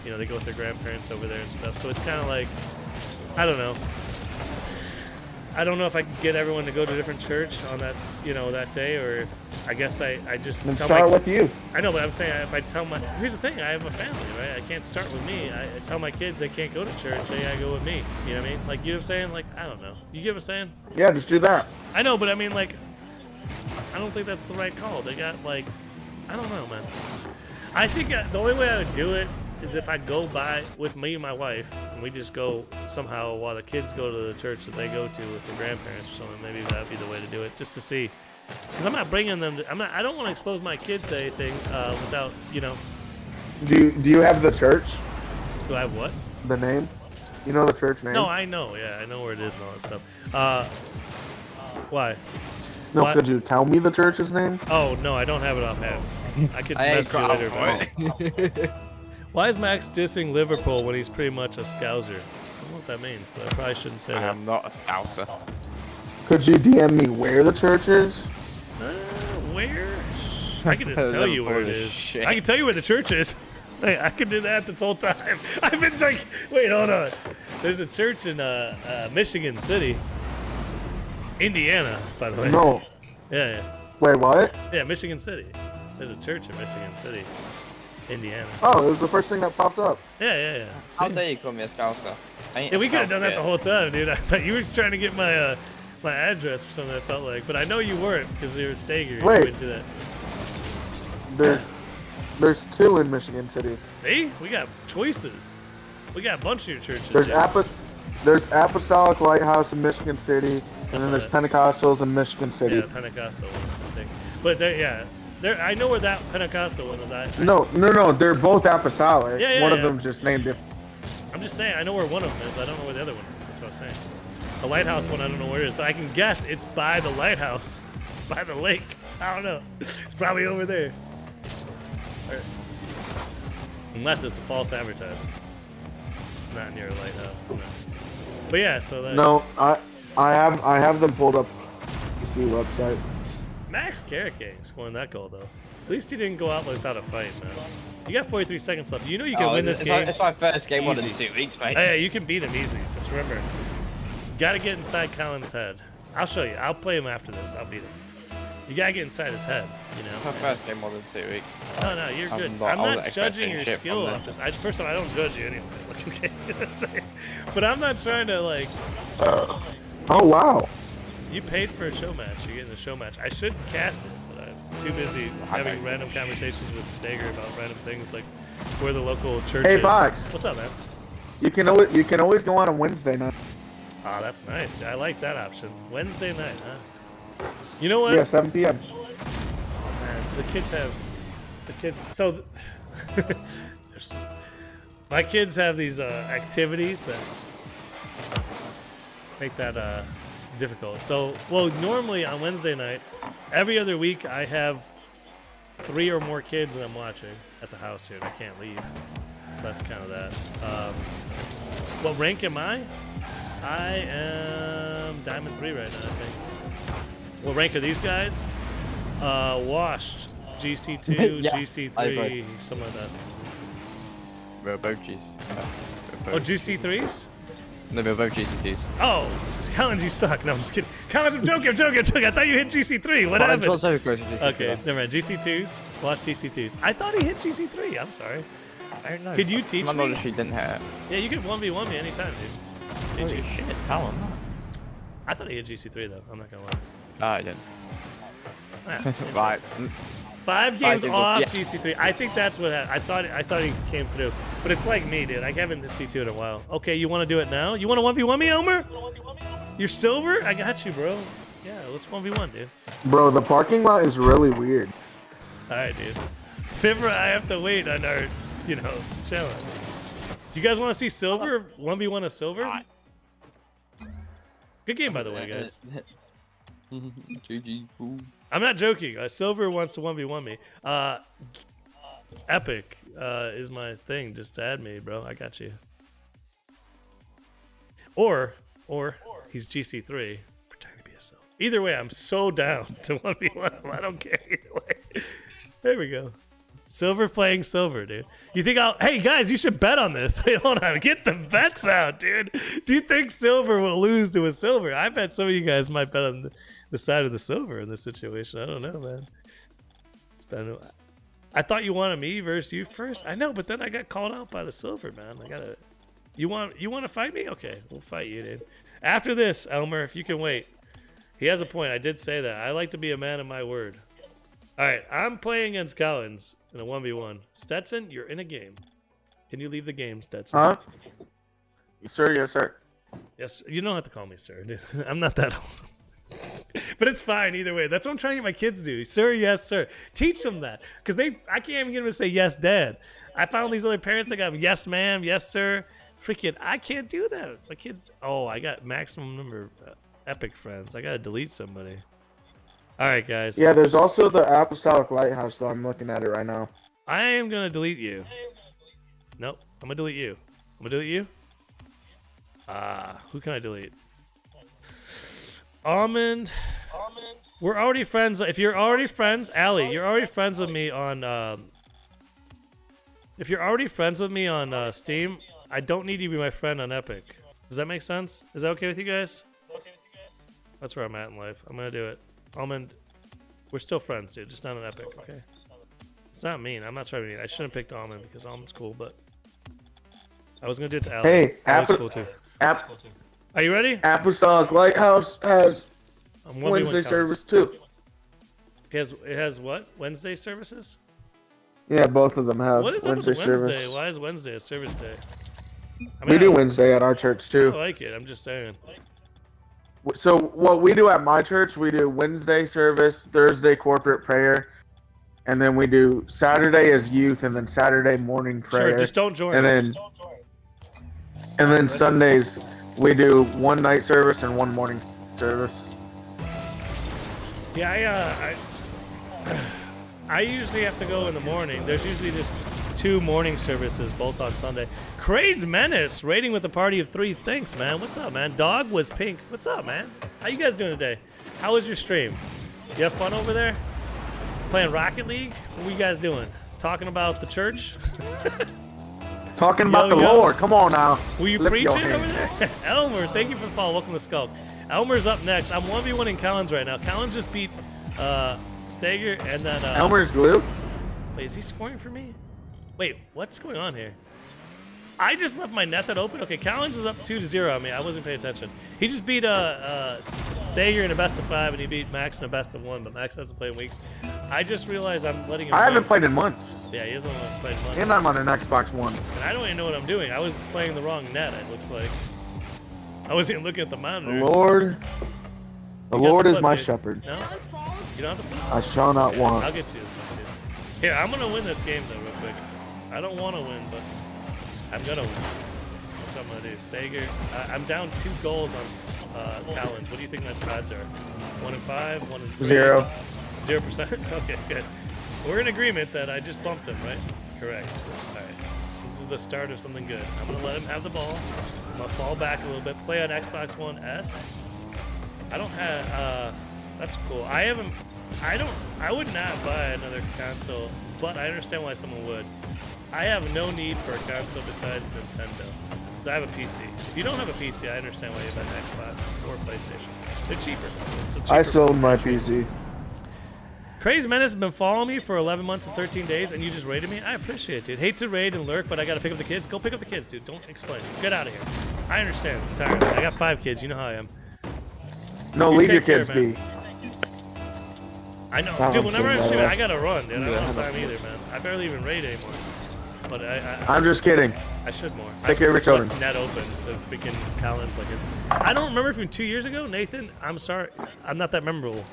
You know, they go with their grandparents over there and stuff. So it's kind of like, I don't know. I don't know if I could get everyone to go to a different church on that, that day, or if, I guess I just Then tell start my with you. I know, but I'm saying if I tell here's the thing, I have a family, right? I can't start with me. I tell my kids they can't go to church, they gotta go with me. You know what I mean? Like, you know what I'm saying? Like, I don't know. You get what I'm saying? Yeah, just do that. I know, but I mean, like, I don't think that's the right call. They got, like, I don't know, man. I think the only way I would do it is if I go by with me and my wife, and we just go somehow while the kids go to the church that they go to with their grandparents or something. Maybe that'd be the way to do it, just to see. Because I'm not bringing them. I don't want to expose my kids to anything without, Do you have the church? Do I have what? The name? You know the church name? No, I know. Yeah, I know where it is and all that stuff. Why? No, what? could you tell me the church's name? Oh no, I don't have it offhand. I could message you later. But why is Max dissing Liverpool when he's pretty much a Scouser? I don't know what that means, but I probably shouldn't say I that. am not a Scouser. Could you DM me where the church is? Where? I can just tell you where it is. Shit. I can tell you where the church is. Hey, I can do that this whole time. I've been like, wait, hold on. There's a church in Michigan City, Indiana, by the way. No. Yeah. Wait, what? Yeah, Michigan City. There's a church in Michigan City, Indiana. Oh, it was the first thing that popped up. Yeah. How See? dare you call me a Scouser? I ain't Yeah, a we could have Scouser done that yet. the whole time, dude. I thought you were trying to get my my address or something. I felt like, but I know you weren't because they were Stager. You Wait. wouldn't do that. There's two in Michigan City. See, we got choices. We got a bunch of your churches. There's Jeff. there's Apostolic Lighthouse in Michigan City, and That's then there's not Pentecostals in Michigan City. Yeah, the Pentecostal one, I think. But I know where that Pentecostal one is. No, they're both apostolic. Yeah, One yeah. of them's just named different. I'm just saying, I know where one of them is. I don't know where the other one is. That's what I'm saying. The lighthouse one, I don't know where it is, but I can guess it's by the lighthouse, by the lake. I don't know. It's probably over there. Unless it's a false advertisement. It's not near a lighthouse. No. But yeah, so that. No, I have them pulled up. PC website. Max Carrick scoring that goal though. At least he didn't go out without a fight, man. You got 43 seconds left. You know you can win this game. It's my first game more than Easy. 2 weeks, mate. Yeah, you can beat him easy. Just remember, gotta get inside Colin's head. I'll show you. I'll play him after this. I'll beat him. You gotta get inside his head. You you know. My first game more than 2 weeks. No, no, you're good. I I'm wasn't not expecting judging your shit skill from off this. this. First of all, I don't judge you anyway. Like, okay, you know what I'm saying? But I'm not trying to like. Oh wow. You paid for a show match. You're getting a show match. I should cast it, but I'm too busy having random conversations with Stager about random things like where the local church is. Hey Fox. What's up, man? You can always go on a Wednesday night. Oh, that's nice. I like that option. Wednesday night, huh? You know what? Yeah, 7 p.m. Man, the kids. So, my kids have these activities that make that difficult. So, well, normally on Wednesday night, every other week I have 3 or more kids that I'm watching at the house here, and I can't leave. So that's kind of that. What rank am I? I am Diamond 3 right now, I think. What rank are these guys? Washed. GC2, Yes, GC3, something like that. We're both Gs. Oh, GC3s? No, we're both GC2s. Oh, Collins, you suck. No, I'm just kidding. Collins, I'm joking. I thought you hit GC3. What happened? Also close to GC3. Okay, never mind. GC2s. Watch GC2s. I thought he hit GC3. I'm sorry. I don't know. Could you teach my me? knowledge, he didn't hit it. Yeah, you can 1v1 me anytime, dude. Did Holy you? shit, how on I thought he hit GC3 though. I'm not gonna lie. No, I didn't. Ah, Right. 5 games games off off, yeah. GC3. I think that's what happened. I thought he came through, but it's like me, dude. I haven't C2 in a while. Okay, you want to do it now? You want to 1v1 me, Elmer? You're silver? I got you, bro. Yeah, let's 1v1, dude. Bro, the parking lot is really weird. All right, dude. Fibra, I have to wait on our, challenge. Do you guys want to see silver? 1v1 a silver? Good game, by the way, guys. GG, fool. I'm not joking. Silver wants to 1v1 me. Epic is my thing. Just add me, bro. I got you. Or he's GC3. Pretend to be a silver. Either way, I'm so down to 1v1 him. I don't care either way. There we go. Silver playing silver, dude. You think Hey, guys, you should bet on this. Wait, hold on. Get the bets out, dude. Do you think silver will lose to a silver? I bet some of you guys might bet on the side of the silver in this situation. I don't know, man. It's been. I thought you wanted me versus you first. I know, but then I got called out by the silver, man. I gotta. You want to fight me? Okay, we'll fight you, dude. After this, Elmer, if you can wait. He has a point. I did say that. I like to be a man of my word. All right, I'm playing against Collins in a 1v1. Stetson, you're in a game. Can you leave the game, Stetson? Huh? Sir, yes, sir. Yes, you don't have to call me sir, dude. I'm not that old. But it's fine either way. That's what I'm trying to get my kids to do. Sir, yes, sir. Teach them that. Because I can't even get them to say yes, dad. I found these other parents that got yes, ma'am, yes, sir. Freaking, I can't do that. My kids, I got maximum number of epic friends. I got to delete somebody. All right, guys. Yeah, there's also the Apostolic Lighthouse, though. I'm looking at it right now. I am going to delete you. Nope, I'm going to delete you. I'm going to delete you. Who can I delete? Almond. We're already friends. If you're already friends, Allie, you're already friends with me on. If you're already friends with me on Steam, I don't need you to be my friend on Epic. Does that make sense? Is that okay with you guys? That's where I'm at in life. I'm gonna do it. Almond, we're still friends, dude. Just not on Epic, okay? It's not mean. I'm not trying to be mean. I shouldn't have picked Almond because Almond's cool, but I was gonna do it to Allie. Hey, Allie's cool too. Are you ready? Apostolic Lighthouse has I'm 1v1 Wednesday counts. service too. It has what? Wednesday services? Yeah, both of them have What is up with Wednesday Wednesday? service. Why is Wednesday a service day? I We do Wednesday at our church I too. like it. I'm just saying. So what we do at my church, we do Wednesday service, Thursday corporate prayer, and then we do Saturday as youth, and then Saturday morning prayer. Sure, just don't join. And then Sundays we do one night service and one morning service. Yeah, I usually have to go in the morning. There's usually just 2 morning services, both on Sunday. Craze Menace, rating with a party of 3. Thanks, man. What's up, man? Dog was pink. What's up, man? How you guys doing today? How was your stream? You have fun over there? Playing Rocket League? What were you guys doing? Talking about the church? Talking about the yo. Lord. Come on now. Were you Lift your preaching over hands. there? Elmer, thank you for the follow. Welcome to Skulk. Elmer's up next. I'm 1v1 in Collins right now. Collins just beat Stager, and then Elmer's glue? wait, is he scoring for me? Wait, what's going on here? I just left my net that open. Okay, Collins is up 2-0 on me. I wasn't paying attention. He just beat Stager in a best of 5, and he beat Max in a best of 1, but Max hasn't played in weeks. I just realized I'm letting him. I haven't win. played in months. Yeah, he hasn't played in months. And I'm on an Xbox One. And I don't even know what I'm doing. I was playing the wrong net. It looks like. I wasn't even looking at the The monitor. Lord. The You got Lord the is flip, my dude. shepherd. No, Unfold. you don't have to. Flip? I shall not want. I'll get to you. Here, I'm gonna win this game though, real quick. I don't want to win, but I'm gonna win. That's what I'm gonna do. Stager, I'm down 2 goals on Collins. What do you think my odds are? 1 and 5, 1 and 3. 0. 0%. Okay, good. We're in agreement that I just bumped him, right? Correct. All right. This is the start of something good. I'm gonna let him have the ball. I'm gonna fall back a little bit. Play on Xbox One S. I don't have. That's cool. I would not buy another console, but I understand why someone would. I have no need for a console besides Nintendo, because I have a PC. If you don't have a PC, I understand why you buy an Xbox or PlayStation. They're cheaper. It's a cheaper I sold my PC. Crazy Menace has been following me for 11 months and 13 days, and you just raided me? I appreciate it, dude. Hate to raid and lurk, but I gotta pick up the kids. Go pick up the kids, dude. Don't explain. Get out of here. I understand entirely. I got 5 kids. You know how I am. No, You leave your take care, kids man. be. I know. I'm Dude, whenever I'm kidding, streaming, by I gotta run, dude. I don't have Yeah. time either, man. I barely even raid anymore. But I'm just kidding. I should more. Take care of your children. Left net open to freaking Collins like it. I don't remember from 2 years ago, Nathan. I'm sorry. I'm not that memorable.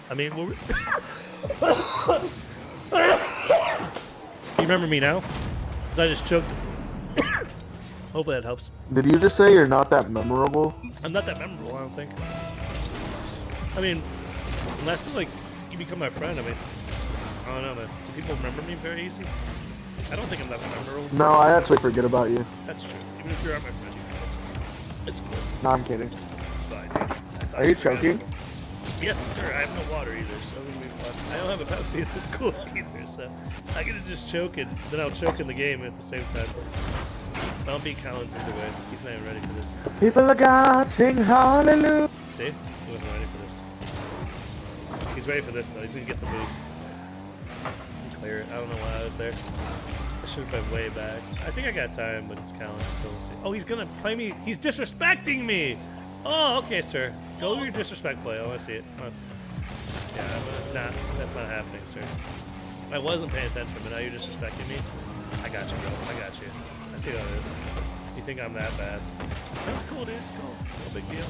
I mean, you remember me now? Because I just choked. Hopefully that helps. Did you just say you're not that memorable? I'm not that memorable, I don't think. I mean, unless like you become my friend, I mean, I don't know, man. Do people remember me very easy? I don't think I'm that memorable. No, I actually forget about you. That's true. Even if you're not my friend, you forget. It's cool. No, I'm kidding. It's fine, dude. I thought Are you forgot. choking? Yes, sir. I have no water either, so it'll be fun. I don't have a Pepsi at this cool either, so I gotta just choke it. Then I'll choke in the game at the same time. I'll beat Collins either way. He's not even ready for this. People of God sing hallelujah. See? He wasn't ready for this. He's ready for this though. He's gonna get the boost. Clear it. I don't know why I was there. I should have been way back. I think I got time, but it's Collins, so we'll see. Oh, he's gonna play me. He's disrespecting me. Oh, okay, sir. Go your disrespect play. I want to see it. Come on. Yeah, nah, that's not happening, sir. I wasn't paying attention, but now you're disrespecting me. I got you, bro. I got you. I see how it is. You think I'm that bad? That's cool, dude. It's cool. No big deal.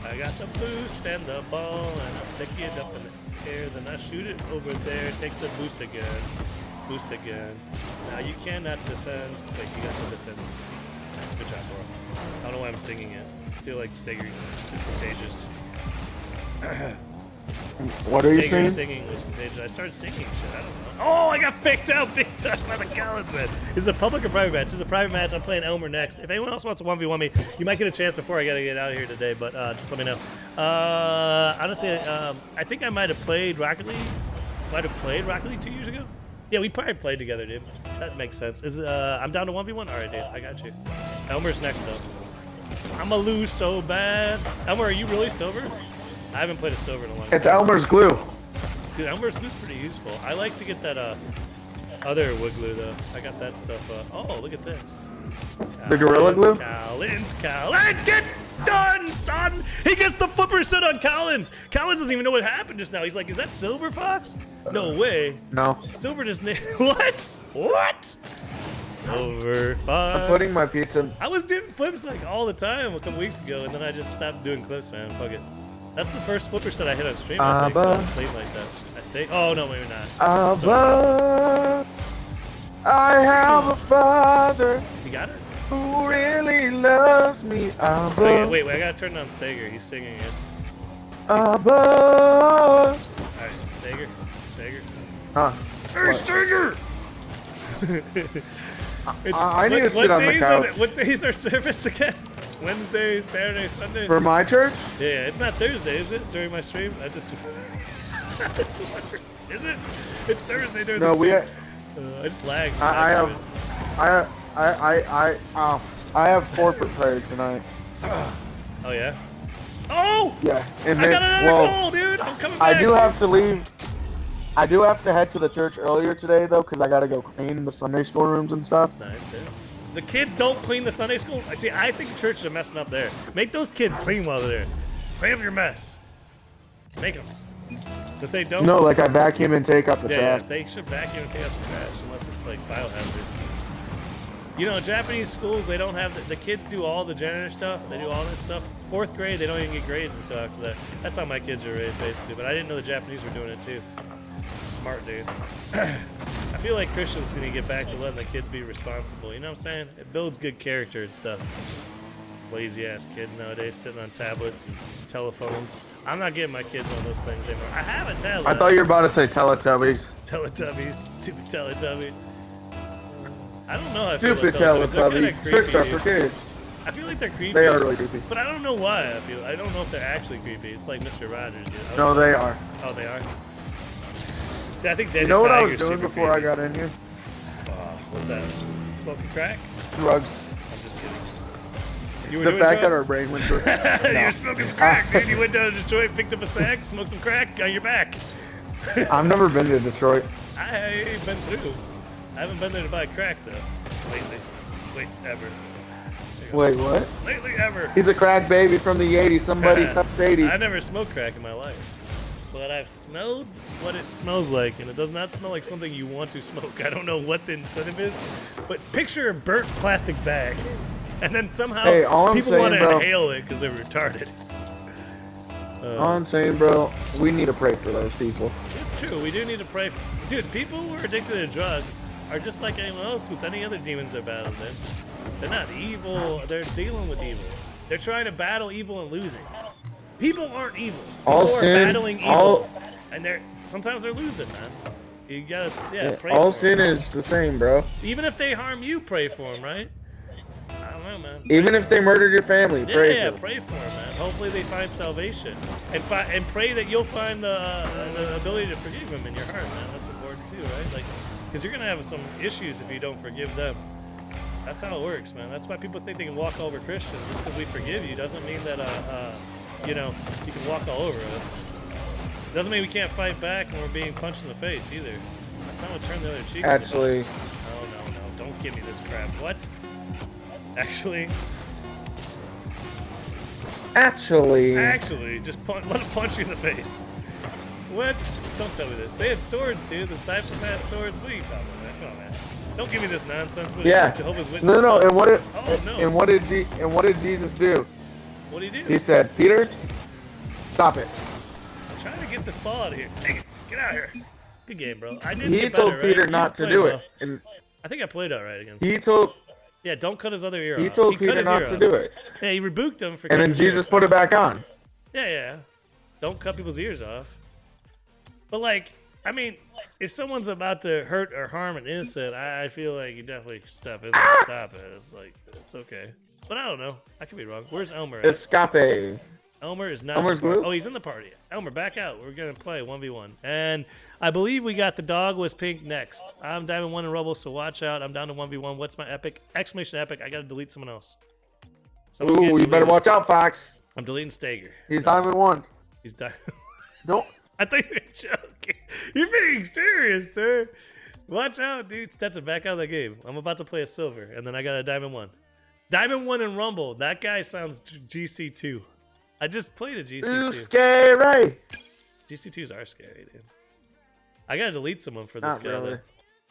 I got the boost and the ball, and I pick it up in the air, then I shoot it over there. Take the boost again. Boost again. Now you cannot defend. Wait, you got the defense. Good job, bro. I don't know why I'm singing it. I feel like Stager is contagious. What are you Stager saying? singing was contagious. I started singing shit. I don't know. Oh, I got picked out big time by the Collins man. Is it a public or private match? This is a private match. I'm playing Elmer next. If anyone else wants to 1v1 me, you might get a chance before I gotta get out of here today, but just let me know. Honestly, I think I might have played Rocket League. Might have played Rocket League 2 years ago. Yeah, we probably played together, dude. That makes sense. Is I'm down to 1v1? Alright, dude. I got you. Elmer's next, though. I'ma lose so bad. Elmer, are you really silver? I haven't played a silver in a long time. It's Elmer's glue. Dude, Elmer's glue's pretty useful. I like to get that other wood glue, though. I got that stuff. Oh, look at this. The Gorilla Glue? Collins, get done, son! He gets the flipper set on Collins! Collins doesn't even know what happened just now. He's like, is that Silver Fox? No way. No. Silver just What? What? Silver Fox. I'm putting my pizza. I was doing flips like all the time a couple weeks ago, and then I just stopped doing clips, man. Fuck it. That's the first flipper set I hit on stream. I think. Played like that. I think. Oh no, maybe not. Abba, I have a father You got it? who really loves me. Abba, Wait, I gotta turn on Stager. He's singing it. Abba. Alright, Stager. Huh? Hey, Stager! I need to sit on the couch. What days are service again? Wednesday, Saturday, Sunday? For my church? Yeah, it's not Thursday, is it? During my stream? I just wondered. Is it? It's Thursday during the No, stream. I just lagged. I have corporate prayer tonight. Oh yeah? Oh! Yeah, and I then got another goal, dude! I'm coming back! I do have to leave. I do have to head to the church earlier today though, because I gotta go clean the Sunday school rooms and stuff. That's nice, dude. The kids don't clean the Sunday school? See, I think churches are messing up there. Make those kids clean while they're there. Clean up your mess. Make them. If they don't... No, like I vacuum and take out the yeah, trash. they should vacuum and take out the trash, unless it's like biohazard. You know, Japanese schools, they don't have... The kids do all the janitor stuff. They do all this stuff. 4th grade, they don't even get grades until after that. That's how my kids are raised, basically. But I didn't know the Japanese were doing it, too. Smart, dude. I feel like Christians need to get back to letting the kids be responsible. You know what I'm saying? It builds good character and stuff. Lazy ass kids nowadays sitting on tablets and telephones. I'm not getting my kids on those things anymore. I have a tablet. I thought you were about to say Teletubbies. Teletubbies. Stupid Teletubbies. I don't know how I feel Stupid about Teletubbies. They're kinda Teletubbies. creepy, Tricks are dude. for kids. I feel like they're creepy. They are really creepy. But I don't know why I feel. I don't know if they're actually creepy. It's like Mr. Rogers, dude. No, they are. Oh, they are? See, I think Dead You know what I was Tiger's doing super before I creepy. got in here? What's that? Smoking crack? Drugs. I'm just kidding. You were The doing fact that drugs? our brain went to You're smoking some crack, dude. You went down to Detroit, picked up a sack, smoked some crack, got your back. I've never been to Detroit. I ain't been through. I haven't been there to buy crack, though. Lately. Wait, ever. Wait, what? Lately, ever. He's a crack baby from the 80s. Somebody touch Sadie. I never smoked crack in my life. But I've smelled what it smells like, and it does not smell like something you want to smoke. I don't know what the incentive is, but picture a burnt plastic bag, and then somehow Hey, all I'm people saying, want to bro- inhale it because they're retarded. All I'm saying, bro, we need to pray for those people. It's true. We do need to pray. Dude, people who are addicted to drugs are just like anyone else with any other demons they're battling. They're not evil. They're dealing with evil. They're trying to battle evil and losing. People aren't evil. People All are sin- battling evil, all- and sometimes they're losing, man. You gotta, pray All for sin them. is the same, bro. Even if they harm you, pray for them, right? I don't know, man. Even if they murdered your family, pray Yeah, for them. pray for them, man. Hopefully they find salvation, and pray that you'll find the ability to forgive them in your heart, man. That's important too, right? Like, because you're gonna have some issues if you don't forgive them. That's how it works, man. That's why people think they can walk all over Christians. Just because we forgive you doesn't mean that you can walk all over us. Doesn't mean we can't fight back and we're being punched in the face either. That's not what turn the other cheek. Actually, No, don't give me this crap. What? Actually, just let him punch you in the face. What? Don't tell me this. They had swords, dude. The disciples had swords. What are you talking about, man? Come on, man. Don't give me this nonsense. What yeah. Jehovah's Witness No. stuff. And what? Oh, no. And what did Jesus do? What do you do? He said, "Peter, stop it." I'm trying to get this ball out of here. Dang it. Get out of here. Good game, bro. I did He get told better, Peter right? not You to do played it. And I think I played all right against he told Yeah, don't cut his other ear off. he told cut Peter his not ear to off. do it. Yeah, he rebuked him for And then cutting his ear Jesus off. put it back on. Yeah. Don't cut people's ears off. But, like, I mean, if someone's about to hurt or harm an innocent, I feel like you definitely step in there and stop it. It's like, it's okay. But I don't know. I could be wrong. Where's Elmer at? Escape. Elmer is not. Elmer's in the party. blue? Oh, he's in the party. Elmer, back out. We're gonna play 1v1, and I believe we got the dog was pink next. I'm Diamond 1 and Rubble, so watch out. I'm down to 1v1. What's my epic? Exclamation epic! I gotta delete someone else. Someone's getting Ooh, you better deleted. watch out, Fox. I'm deleting Stager. He's Diamond 1. He's done. Don't. I think you're joking. You're being serious, sir. Watch out, dude. Stetson, back out of the game. I'm about to play a silver, and then I got a Diamond 1. Diamond 1 and Rumble. That guy sounds GC2. I just played a Too GC2. scary. GC2s are scary, dude. I gotta delete someone for this Not guy, really. though.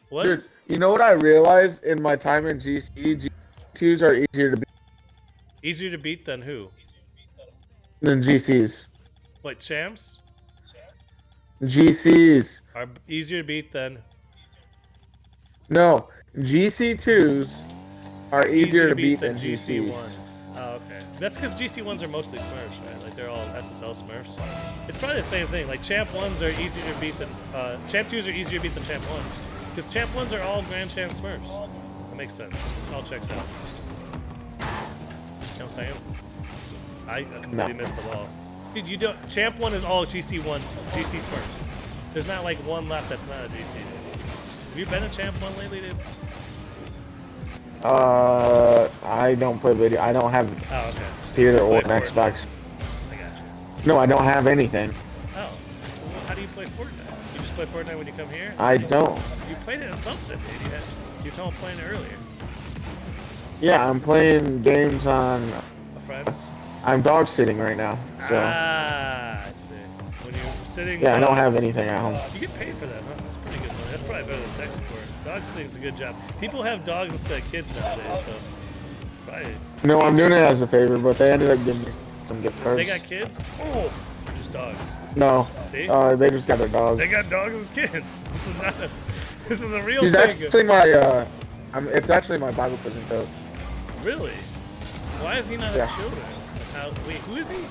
What? Dude, you know what I realized in my time in GC? G2s are easier to beat Easier to beat than who? than GCs. What, champs? GCs. Are easier to beat than... No, GC2s are easier to beat than GC1s. GCs. Oh, okay. That's because GC1s are mostly Smurfs, right? Like, they're all SSL Smurfs. It's probably the same thing. Like, Champ 1s are easier to beat than... Champ 2s are easier to beat than Champ 1s. Because Champ 1s are all Grand Champ Smurfs. That makes sense. It all checks out. You know what I'm saying? I completely missed the ball. Dude, you don't... Champ 1 is all GC1, GC Smurfs. There's not, like, one left that's not a GC. Have you been a Champ 1 lately, dude? I don't play video. I don't have Oh, okay. theater or Play an for it. Xbox. I got No, I don't have anything. Oh. Well, how do you play Fortnite? You just play Fortnite when you come here? I don't. You played it on something, dude. You told me playing it earlier. Yeah, I'm playing games on. A friends? I'm dog sitting right now, so. Ah, I see. When you're sitting. Yeah, I don't have anything at home. You get paid for that, huh? That's pretty good money. That's probably better than tech support. Dog sitting's a good job. People have dogs instead of kids nowadays, so. Probably. No, I'm doing it as a favor, but they ended up giving me some gift cards. They got kids? Oh! Just dogs. No. See? They just got their dogs. They got dogs as kids. This is not a. This is a real She's thing. actually my. It's actually my Bible quizzing coach. Really? Why is he not Yeah. have children? How, wait, who is he?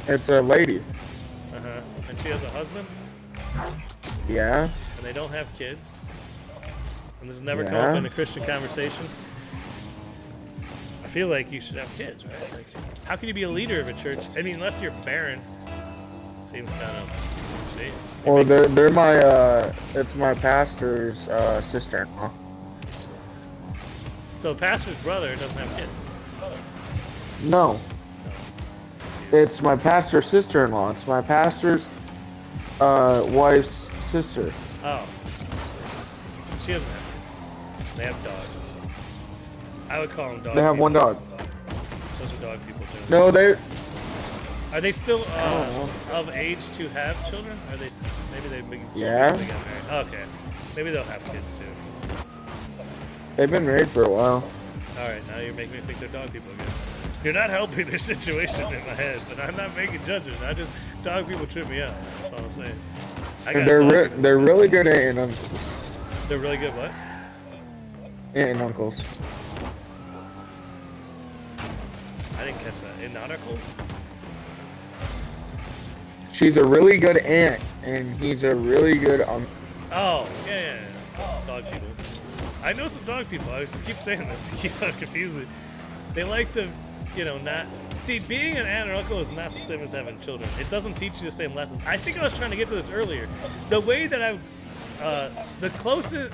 It's a lady. Uh-huh. And she has a husband? Yeah. And they don't have kids? And this has never come Yeah. up in a Christian conversation? I feel like you should have kids, right? Like, how can you be a leader of a church? I mean, unless you're barren. Seems kind of... See? Well, they're my. It's my pastor's sister-in-law. So the pastor's brother doesn't have kids? No. It's my pastor's sister-in-law. It's my pastor's wife's sister. Oh. She doesn't have kids. They have dogs. I would call them dog They have people. one dog. Those are dog people, too. No, they. Are they still of age to have children? Are they? Maybe they. Yeah. They got married. Okay. Maybe they'll have kids soon. They've been married for a while. All right, now you're making me think they're dog people again. You're not helping their situation in my head, but I'm not making judgments. I just dog people trip me out. That's all I'm saying. And they're really good at aunt and uncles. They're really good. What? Aunt and uncles. I didn't catch that. In articles? She's a really good aunt, and he's a really good uncle. Oh, yeah. That's dog people. I know some dog people. I just keep saying this. I keep on confusing. They like to, not... See, being an aunt or uncle is not the same as having children. It doesn't teach you the same lessons. I think I was trying to get to this earlier. The way that the closer...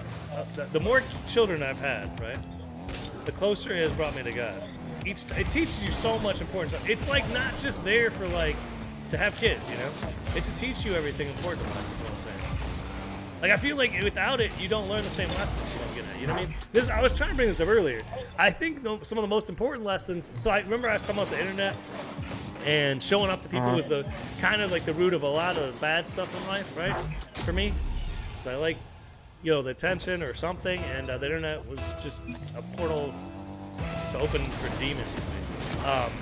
the more children I've had, right? The closer it has brought me to God. It teaches you so much important stuff. It's like not just there for to have kids, It's to teach you everything important in life, is what I'm saying. Like, I feel like without it, you don't learn the same lessons I'm getting at, you know what I mean? I was trying to bring this up earlier. I think some of the most important lessons, so I remember I was talking about the internet and showing up to people was the kind of like the root of a lot of bad stuff in life, right? For me, I like, the attention or something, and the internet was just a portal to open for demons, basically.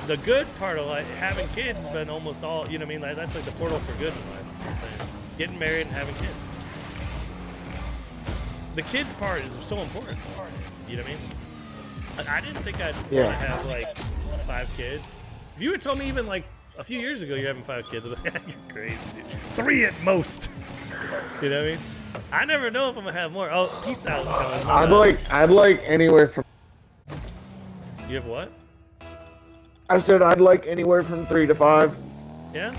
The good part of having kids has been almost all, you know what I mean? That's like the portal for good in life, that's what I'm saying. Getting married and having kids. The kids part is so important, you know what I mean? I didn't think I'd want to have 5 kids. If you had told me even a few years ago you're having 5 kids, I'd be like, you're crazy, dude. 3 at most. You know what I mean? I never know if I'm gonna have more. Oh, peace out. I'd like anywhere from. You have what? I said I'd like anywhere from 3 to 5. Yeah,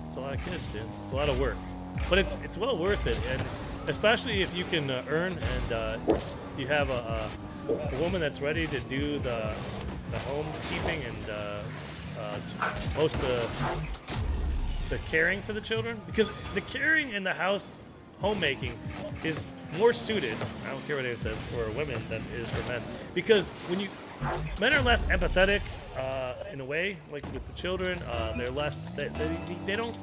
it's a lot of kids, dude. It's a lot of work, but it's well worth it, and especially if you can earn and you have a woman that's ready to do the home keeping and most of the caring for the children, because the caring in the house homemaking is more suited, I don't care what anyone says, for women than it is for men, because men are less empathetic in a way, like with the children. They're less. They don't.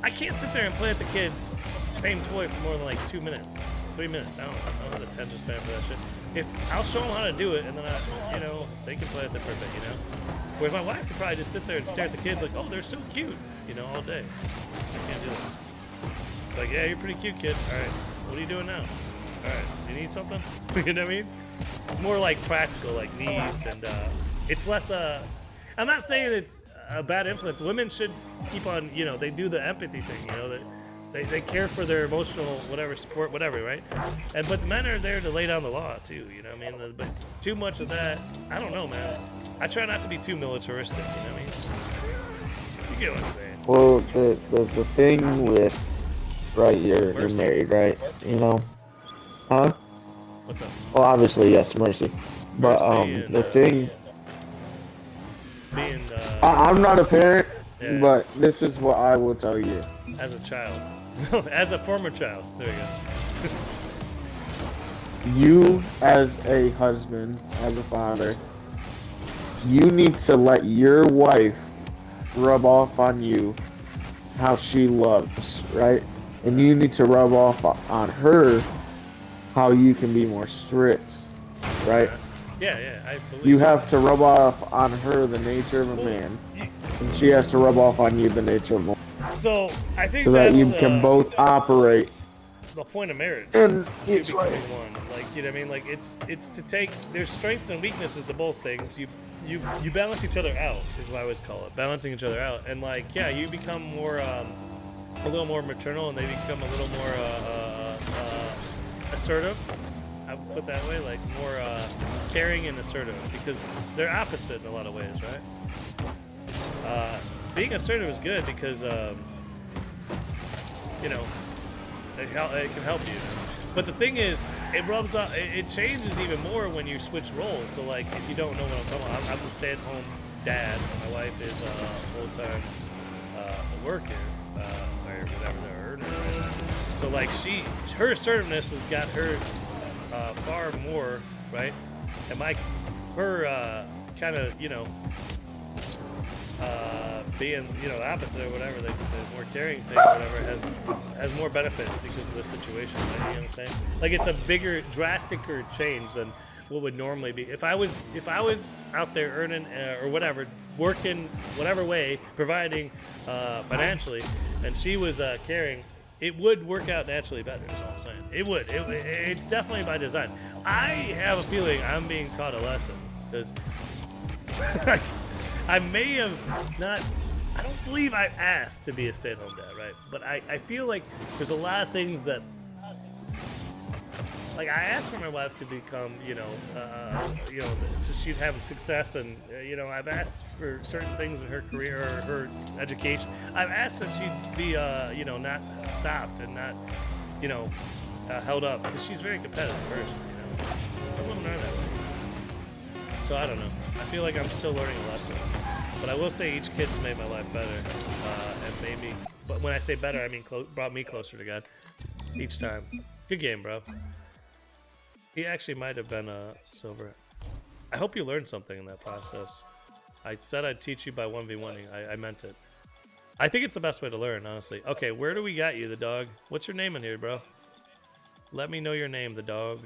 I can't sit there and play with the kids same toy for more than 2 minutes, 3 minutes. I don't have the attention span for that shit. I'll show them how to do it, and then they can play with it for a bit, Whereas my wife could probably just sit there and stare at the kids like, oh, they're so cute, all day. I can't do that. Like, yeah, you're pretty cute, kid. All right, what are you doing now? All right, you need something? You know what I mean? It's more like practical, like needs, and it's less. I'm not saying it's a bad influence. Women should keep on, they do the empathy thing, that they care for their emotional whatever support, whatever, right? But the men are there to lay down the law too, what I mean? But too much of that, I don't know, man. I try not to be too militaristic, you know what I mean? You get what I'm saying? Well, the thing with you're married, right? Huh? What's up? Well, obviously, yes, mercy. But Mercy and, the thing being I'm not a parent, Yeah. but this is what I will tell you. As a child. As a former child. There you go. You, as a husband, as a father, you need to let your wife rub off on you how she loves, right? And you need to rub off on her how you can be more strict, right? Yeah, I believe You have to rub off on her the nature of a man, and she has to rub off on you the nature of a woman, So I think so that that's you can both operate. the point of marriage. And Two it's becoming right. one. Like, you know what I mean? Like, it's to take, there's strengths and weaknesses to both things. You balance each other out is what I always call it, balancing each other out. And like, yeah, you become more a little more maternal, and they become a little more assertive. I would put that way, like more caring and assertive, because they're opposite in a lot of ways, right? Being assertive is good because you know, it can help you. But the thing is, it rubs up. It changes even more when you switch roles. So like, if you don't know what I'm talking about, I'm a stay-at-home dad. My wife is a full-time worker, or whatever they're earning right now. So like, her assertiveness has got her far more, right? And her kind of, you know, being, you know, opposite or whatever, the more caring thing or whatever, has more benefits because of the situation, right? You know what I'm saying? Like, it's a bigger, drasticer change than what would normally be. If I was out there earning or whatever, working whatever way, providing financially, and she was caring, it would work out naturally better, is all I'm saying. It would. It's definitely by design. I have a feeling I'm being taught a lesson, because I may have not, I don't believe I asked to be a stay-at-home dad, right? But I feel like there's a lot of things that, like, I asked for my wife to become, so she'd have success, and I've asked for certain things in her career or her education. I've asked that she'd be, not stopped and not, held up, because she's a very competitive person. Some women are that way. So I don't know. I feel like I'm still learning a lesson, but I will say each kid's made my life better, and made me. But when I say better, I mean brought me closer to God each time. Good game, bro. He actually might have been a silver. I hope you learned something in that process. I said I'd teach you by 1v1ing. I meant it. I think it's the best way to learn, honestly. Okay, where do we got you, the dog? What's your name in here, bro? Let me know your name. The dog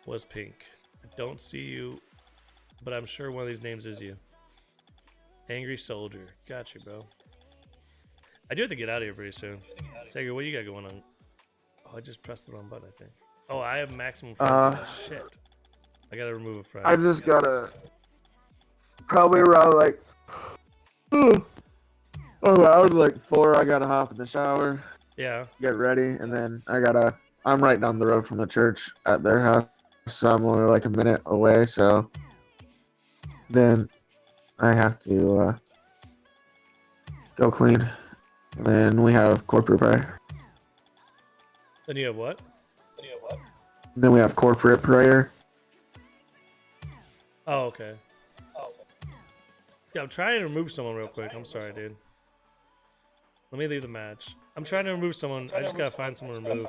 was pink. I don't see you, but I'm sure one of these names is you. Angry Soldier. Got you, bro. I do have to get out of here pretty soon. Sager, what you got going on? Oh, I just pressed the wrong button, I think. Oh, I have maximum friends. Shit. I gotta remove a friend. I just gotta probably around like around like 4. I gotta hop in the shower. Yeah. Get ready, and then I'm right down the road from the church at their house, so I'm only like a minute away. So then I have to go clean. And then we have corporate prayer. Then you have what? Then we have corporate prayer. Oh, okay. Yeah, I'm trying to remove someone real quick. I'm sorry, dude. Let me leave the match. I'm trying to remove someone. I just gotta find someone to remove.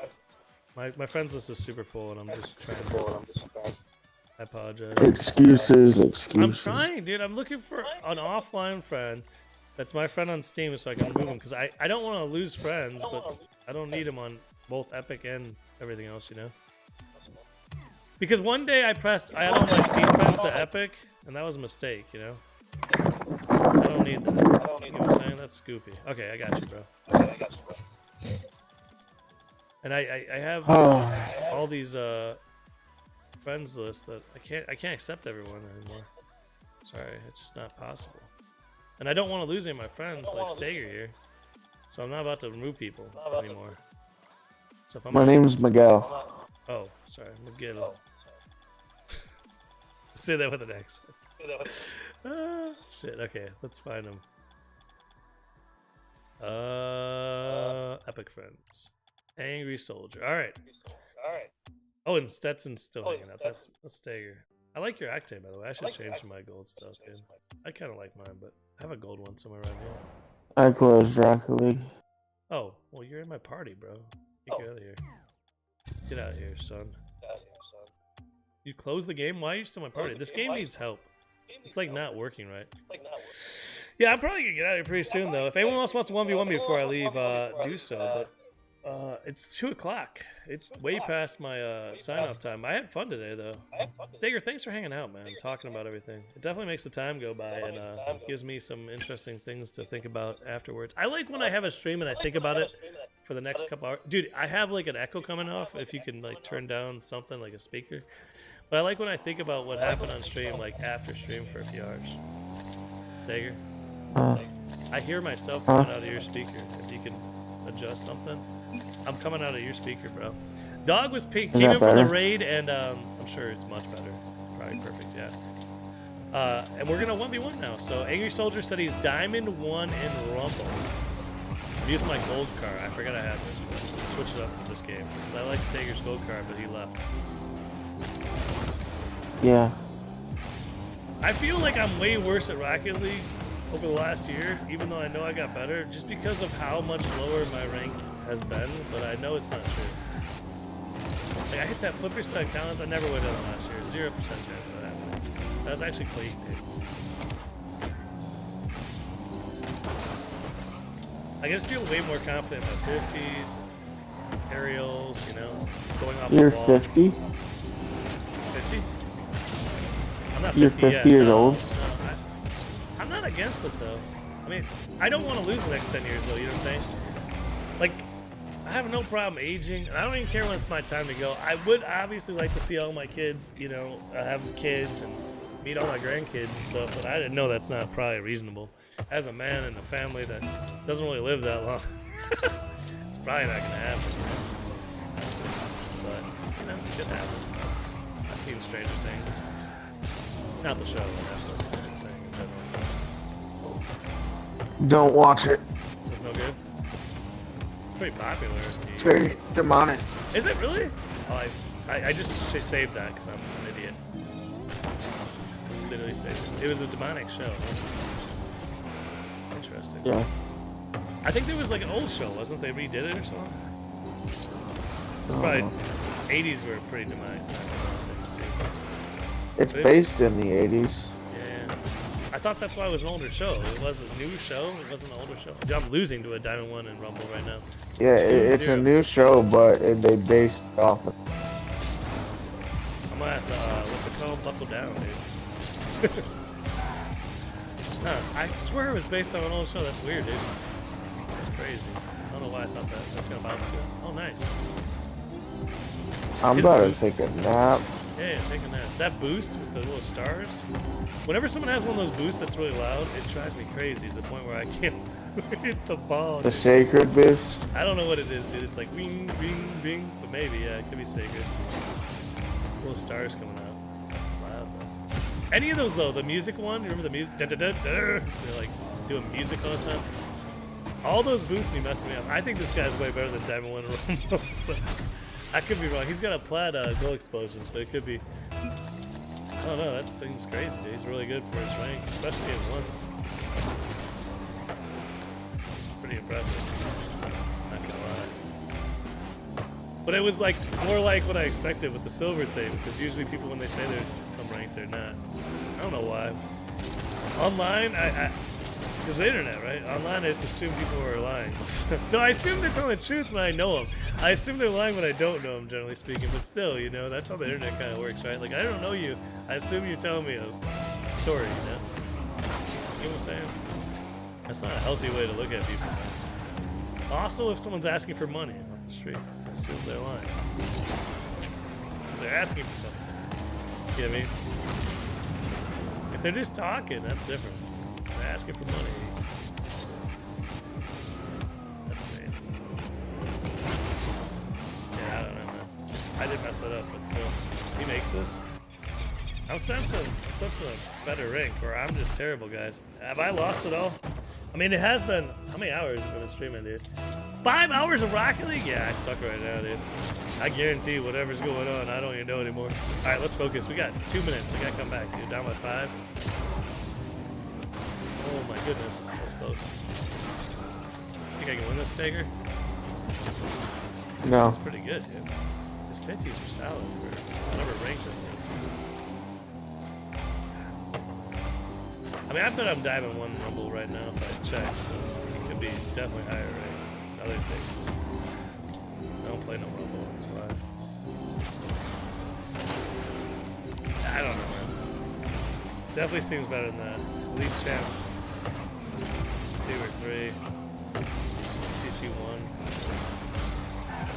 My friends list is super full, and I'm just trying to. I apologize. Excuses. I'm trying, dude. I'm looking for an offline friend that's my friend on Steam, so I can remove him, because I don't want to lose friends, but I don't need him on both Epic and everything else, Because one day I add all my Steam friends to Epic, and that was a mistake, I don't need that. You know what I'm saying? That's goofy. Okay, I got you, bro. And I have all these friends lists that I can't accept everyone anymore. Sorry, it's just not possible. And I don't want to lose any of my friends like Stager here, so I'm not about to remove people anymore. So if My name's Miguel. Oh, sorry, Miguel. Say that with an accent. Shit. Okay, let's find him. Epic friends. Angry Soldier. All right. Oh, and Stetson's still hanging out. That's Stager. I like your Octane, by the way. I should change my gold stuff, dude. I kind of like mine, but I have a gold one somewhere around here. I closed Rocket League. Oh, well, you're in my party, bro. You get out of here. Get out of here, son. You close the game? Why are you still in my party? This game needs help. It's like not working right. Yeah, I'm probably gonna get out of here pretty soon, though. If anyone else wants to 1v1 me before I leave, do so. But it's 2 o'clock. It's way past my sign-off time. I had fun today, though. Stager, thanks for hanging out, man. Talking about everything. It definitely makes the time go by and gives me some interesting things to think about afterwards. I like when I have a stream and I think about it for the next couple hours. Dude, I have like an echo coming off. If you can like turn down something like a speaker. But I like when I think about what happened on stream, like after stream for a few hours. Sager? I hear myself coming out of your speaker. If you can adjust something. I'm coming out of your speaker, bro. Dog was pink. Came in from the raid, and I'm sure it's much better. It's probably perfect, yeah. And we're gonna 1v1 now. So Angry Soldier said he's Diamond 1 in Rumble. I'm using my gold card. I forgot I had this, but switch it up for this game because I like Stager's gold card, but he left. Yeah. I feel like I'm way worse at Rocket League over the last year, even though I know I got better, just because of how much lower my rank has been, but I know it's not true. Like, I hit that flipper set of talents, I never would have done last year. 0% chance of that happening. That was actually clean, dude. I just feel way more confident in my 50s, aerials, you know, going off You're the wall. 50? 50? I'm not 50 You're 50 yet. years No, old? no, I'm not against it, though. I mean, I don't want to lose the next 10 years, though, you know what I'm saying? Like, I have no problem aging, and I don't even care when it's my time to go. I would obviously like to see all my kids, you know, have kids and meet all my grandkids and stuff, but I didn't know that's not probably reasonable. As a man in a family that doesn't really live that long, it's probably not going to happen. But, you know, it could happen. I've seen Stranger Things. Not the show, but I'm saying in general. Don't watch it. It's no good? It's pretty popular. It's very demonic. Is it really? Oh, I just saved that because I'm an idiot. Literally saved it. It was a demonic show. Interesting. Yeah. I think there was like an old show, wasn't they redid it or something? It's probably 80s were pretty demonic things too. It's based in the 80s. Yeah. I thought that's why it was an older show. It was a new show. It wasn't an older show. Dude, I'm losing to a Diamond 1 in Rumble right now. Yeah, it's a new show, but they based it off of. I'm gonna have to, what's it called? Buckle down, dude. Huh, I swear it was based on an old show. That's weird, dude. That's crazy. I don't know why I thought that. That's gonna bounce good. Oh, nice. I'm about to take a nap. Yeah, taking that. That boost with the little stars. Whenever someone has one of those boosts that's really loud, it drives me crazy to the point where I can't hit the ball. The sacred boost? I don't know what it is, dude. It's like ring, ring, ring. But maybe, yeah, it could be sacred. It's little stars coming out. It's loud, though. Any of those, though, the music one, you remember the music? They're like doing music all the time. All those boosts be messing me up. I think this guy's way better than Diamond 1 Rumble. I could be wrong. He's got a plaid goal explosion, so it could be. I don't know. That seems crazy, dude. He's really good for his rank, especially in ones. Pretty impressive. Not gonna lie. But it was like more like what I expected with the silver thing, because usually people, when they say there's some rank, they're not. I don't know why. Online, because the internet, right? Online, I just assume people are lying. No, I assume they're telling the truth when I know them. I assume they're lying when I don't know them, generally speaking. But still, you know, that's how the internet kind of works, right? Like, I don't know you. I assume you're telling me a story, you know? You know what I'm saying? That's not a healthy way to look at people. Also, if someone's asking for money off the street, I assume they're lying. Because they're asking for something. You know what I mean? If they're just talking, that's different. They're asking for money. Let's see. Yeah, I don't know, man. I did mess that up, but still. He makes this? I'm sensing a better rank, or I'm just terrible, guys. Have I lost it all? I mean, it has been. How many hours have I been streaming, dude? 5 hours of Rocket League? Yeah, I suck right now, dude. I guarantee whatever's going on, I don't even know anymore. All right, let's focus. We got 2 minutes. We gotta come back, dude. Down by 5. Oh my goodness, that was close. Think I can win this, Faker? No. It's pretty good, dude. His 50s are solid for whatever rank this is. I mean, I bet I'm Diamond 1 Rumble right now if I check, so it could be definitely higher rank than other things. I don't play no Rumble, that's why. I don't know, man. Definitely seems better than that. At least champ 2 or 3. DC 1.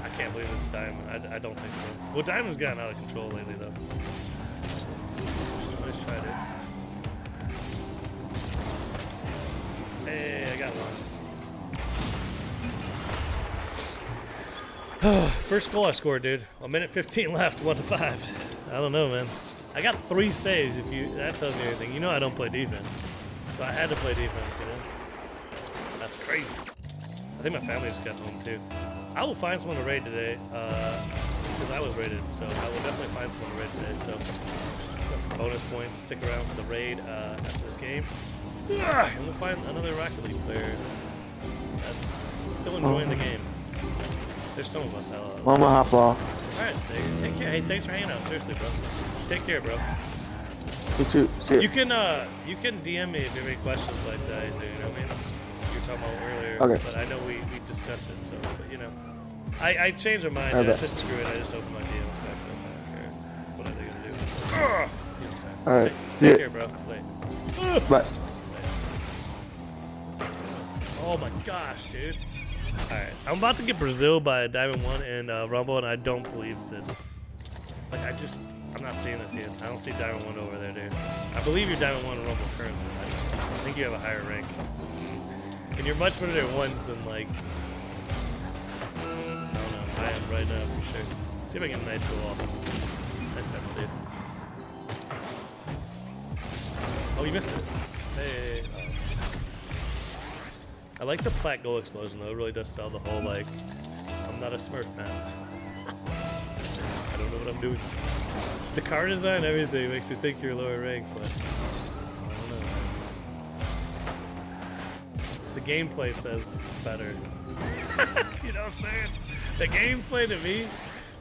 I can't believe it's Diamond. I don't think so. Well, Diamond's gotten out of control lately, though. Nice try, dude. Hey, I got one. First goal I scored, dude. 1:15 left, 1-5. I don't know, man. I got 3 saves. If that tells you anything. You know I don't play defense, so I had to play defense. You know, that's crazy. I think my family just got home too. I will find someone to raid today because I was raided, so I will definitely find someone to raid today. So got some bonus points. Stick around for the raid after this game, and we'll find another Rocket League player that's still enjoying the game. There's some of us out. I'm gonna hop off. All right, Sager, take care. Hey, thanks for hanging out. Seriously, bro. Take care, bro. You too. See ya. You can DM me if you have any questions like that. You know what I mean? You were talking about earlier, Okay. but I know we discussed it. So, but you know, I changed my mind. I bet. said screw it. I just opened my DMs back up. I don't care what are they gonna do. You know what I'm saying? All right. See Take ya. care, bro. Late. Bye. What's this doing? Oh my gosh, dude. Alright, I'm about to get Brazil by Diamond 1 and Rumble, and I don't believe this. Like, I'm not seeing it, dude. I don't see Diamond 1 over there, dude. I believe you're Diamond 1 and Rumble currently. I think you have a higher rank. And you're much better at ones than, like... I don't know. I am right now, for sure. Let's see if I can get a nice goal off. Nice demo, dude. Oh, you missed it. Hey. Oh. I like the plat goal explosion though. It really does sell the whole like, I'm not a Smurf man. I don't know what I'm doing. The car design, everything makes you think you're lower rank, but I don't know, man. The gameplay says better. You know what I'm saying? The gameplay to me,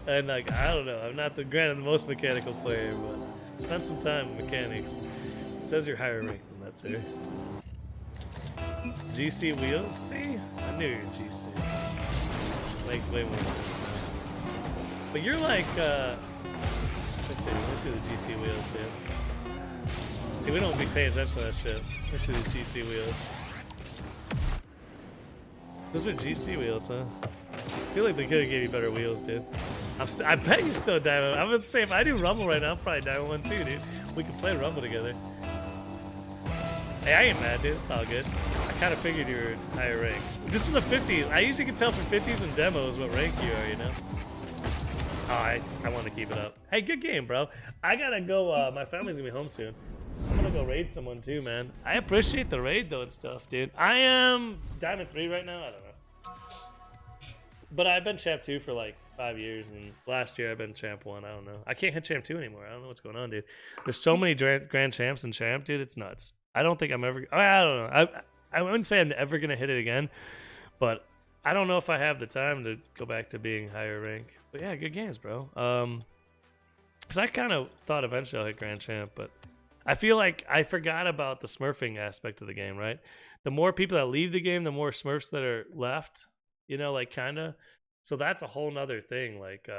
and like I don't know. I'm not the most mechanical player, but spend some time with mechanics. It says you're higher ranked than that, sir. GC wheels? See? I knew you're GC. Makes way more sense now. But you're like, let's see the GC wheels, dude. See, we don't be paying attention to that shit. Let's see these GC wheels. Those are GC wheels, huh? I feel like they could have gave you better wheels, dude. I bet you're still Diamond. I would say if I do Rumble right now, I'm probably Diamond 1 too, dude. We can play Rumble together. Hey, I ain't mad, dude. It's all good. I kind of figured you were higher rank. Just from the 50s. I usually can tell from 50s and demos what rank you are, you know? Oh, I want to keep it up. Hey, good game, bro. I gotta go. My family's gonna be home soon. I'm gonna go raid someone too, man. I appreciate the raid, though, and stuff, dude. I am Diamond 3 right now. I don't know. But I've been Champ 2 for like 5 years, and last year I've been Champ 1. I don't know. I can't hit Champ 2 anymore. I don't know what's going on, dude. There's so many Grand Champs and Champ, dude. It's nuts. I don't think I'm ever... I don't know. I wouldn't say I'm ever going to hit it again, but I don't know if I have the time to go back to being higher rank. But yeah, good games, bro. Because I kind of thought eventually I'll hit Grand Champ, but I feel like I forgot about the smurfing aspect of the game, right? The more people that leave the game, the more smurfs that are left, you know, like kind of. So that's a whole nother thing, like,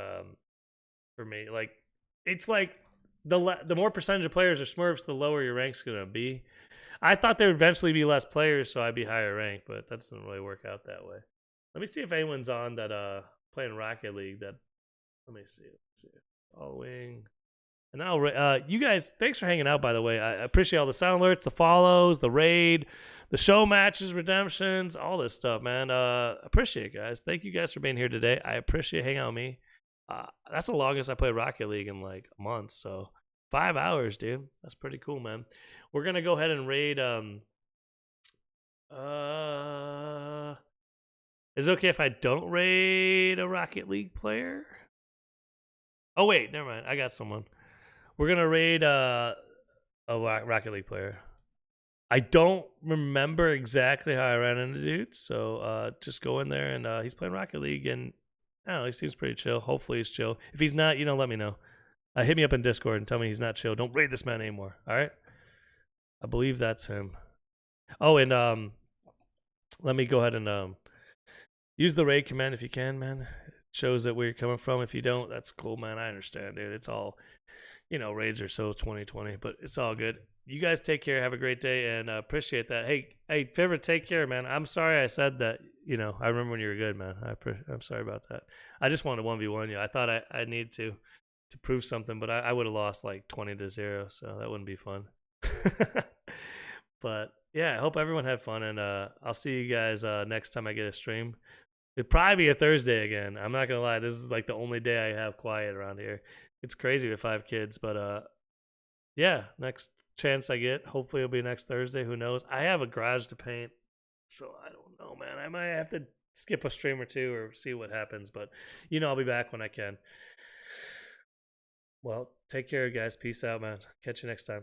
for me. Like, it's like the more percentage of players are smurfs, the lower your rank's going to be. I thought there would eventually be less players, so I'd be higher ranked, but that doesn't really work out that way. Let me see if anyone's on that playing Rocket League. Let me see. Following. And now, you guys, thanks for hanging out, by the way. I appreciate all the sound alerts, the follows, the raid, the show matches, redemptions, all this stuff, man. Appreciate it, guys. Thank you guys for being here today. I appreciate hanging out with me. That's the longest I played Rocket League in like a month, so 5 hours, dude. That's pretty cool, man. We're gonna go ahead and raid. Is it okay if I don't raid a Rocket League player? Oh wait, never mind. I got someone. We're gonna raid a Rocket League player. I don't remember exactly how I ran into dude, so just go in there and he's playing Rocket League and I don't know, he seems pretty chill. Hopefully he's chill. If he's not, let me know. Hit me up in Discord and tell me he's not chill. Don't raid this man anymore. All right. I believe that's him. Oh, and let me go ahead and use the raid command if you can, man. It shows that where you're coming from. If you don't, that's cool, man. I understand, dude. It's all, raids are so 2020, but it's all good. You guys take care. Have a great day, and appreciate that. Hey, favorite, take care, man. I'm sorry I said that. I remember when you were good, man. I'm sorry about that. I just wanted to 1v1 you. I thought I needed to prove something, but I would have lost like 20-0, so that wouldn't be fun. But yeah, I hope everyone had fun, and I'll see you guys next time I get a stream. It'd probably be a Thursday again. I'm not gonna lie, this is like the only day I have quiet around here. It's crazy with 5 kids, but yeah, next chance I get, hopefully it'll be next Thursday. Who knows? I have a garage to paint, so I don't know, man. I might have to skip a stream or two or see what happens, but I'll be back when I can. Well, take care, guys. Peace out, man. Catch you next time.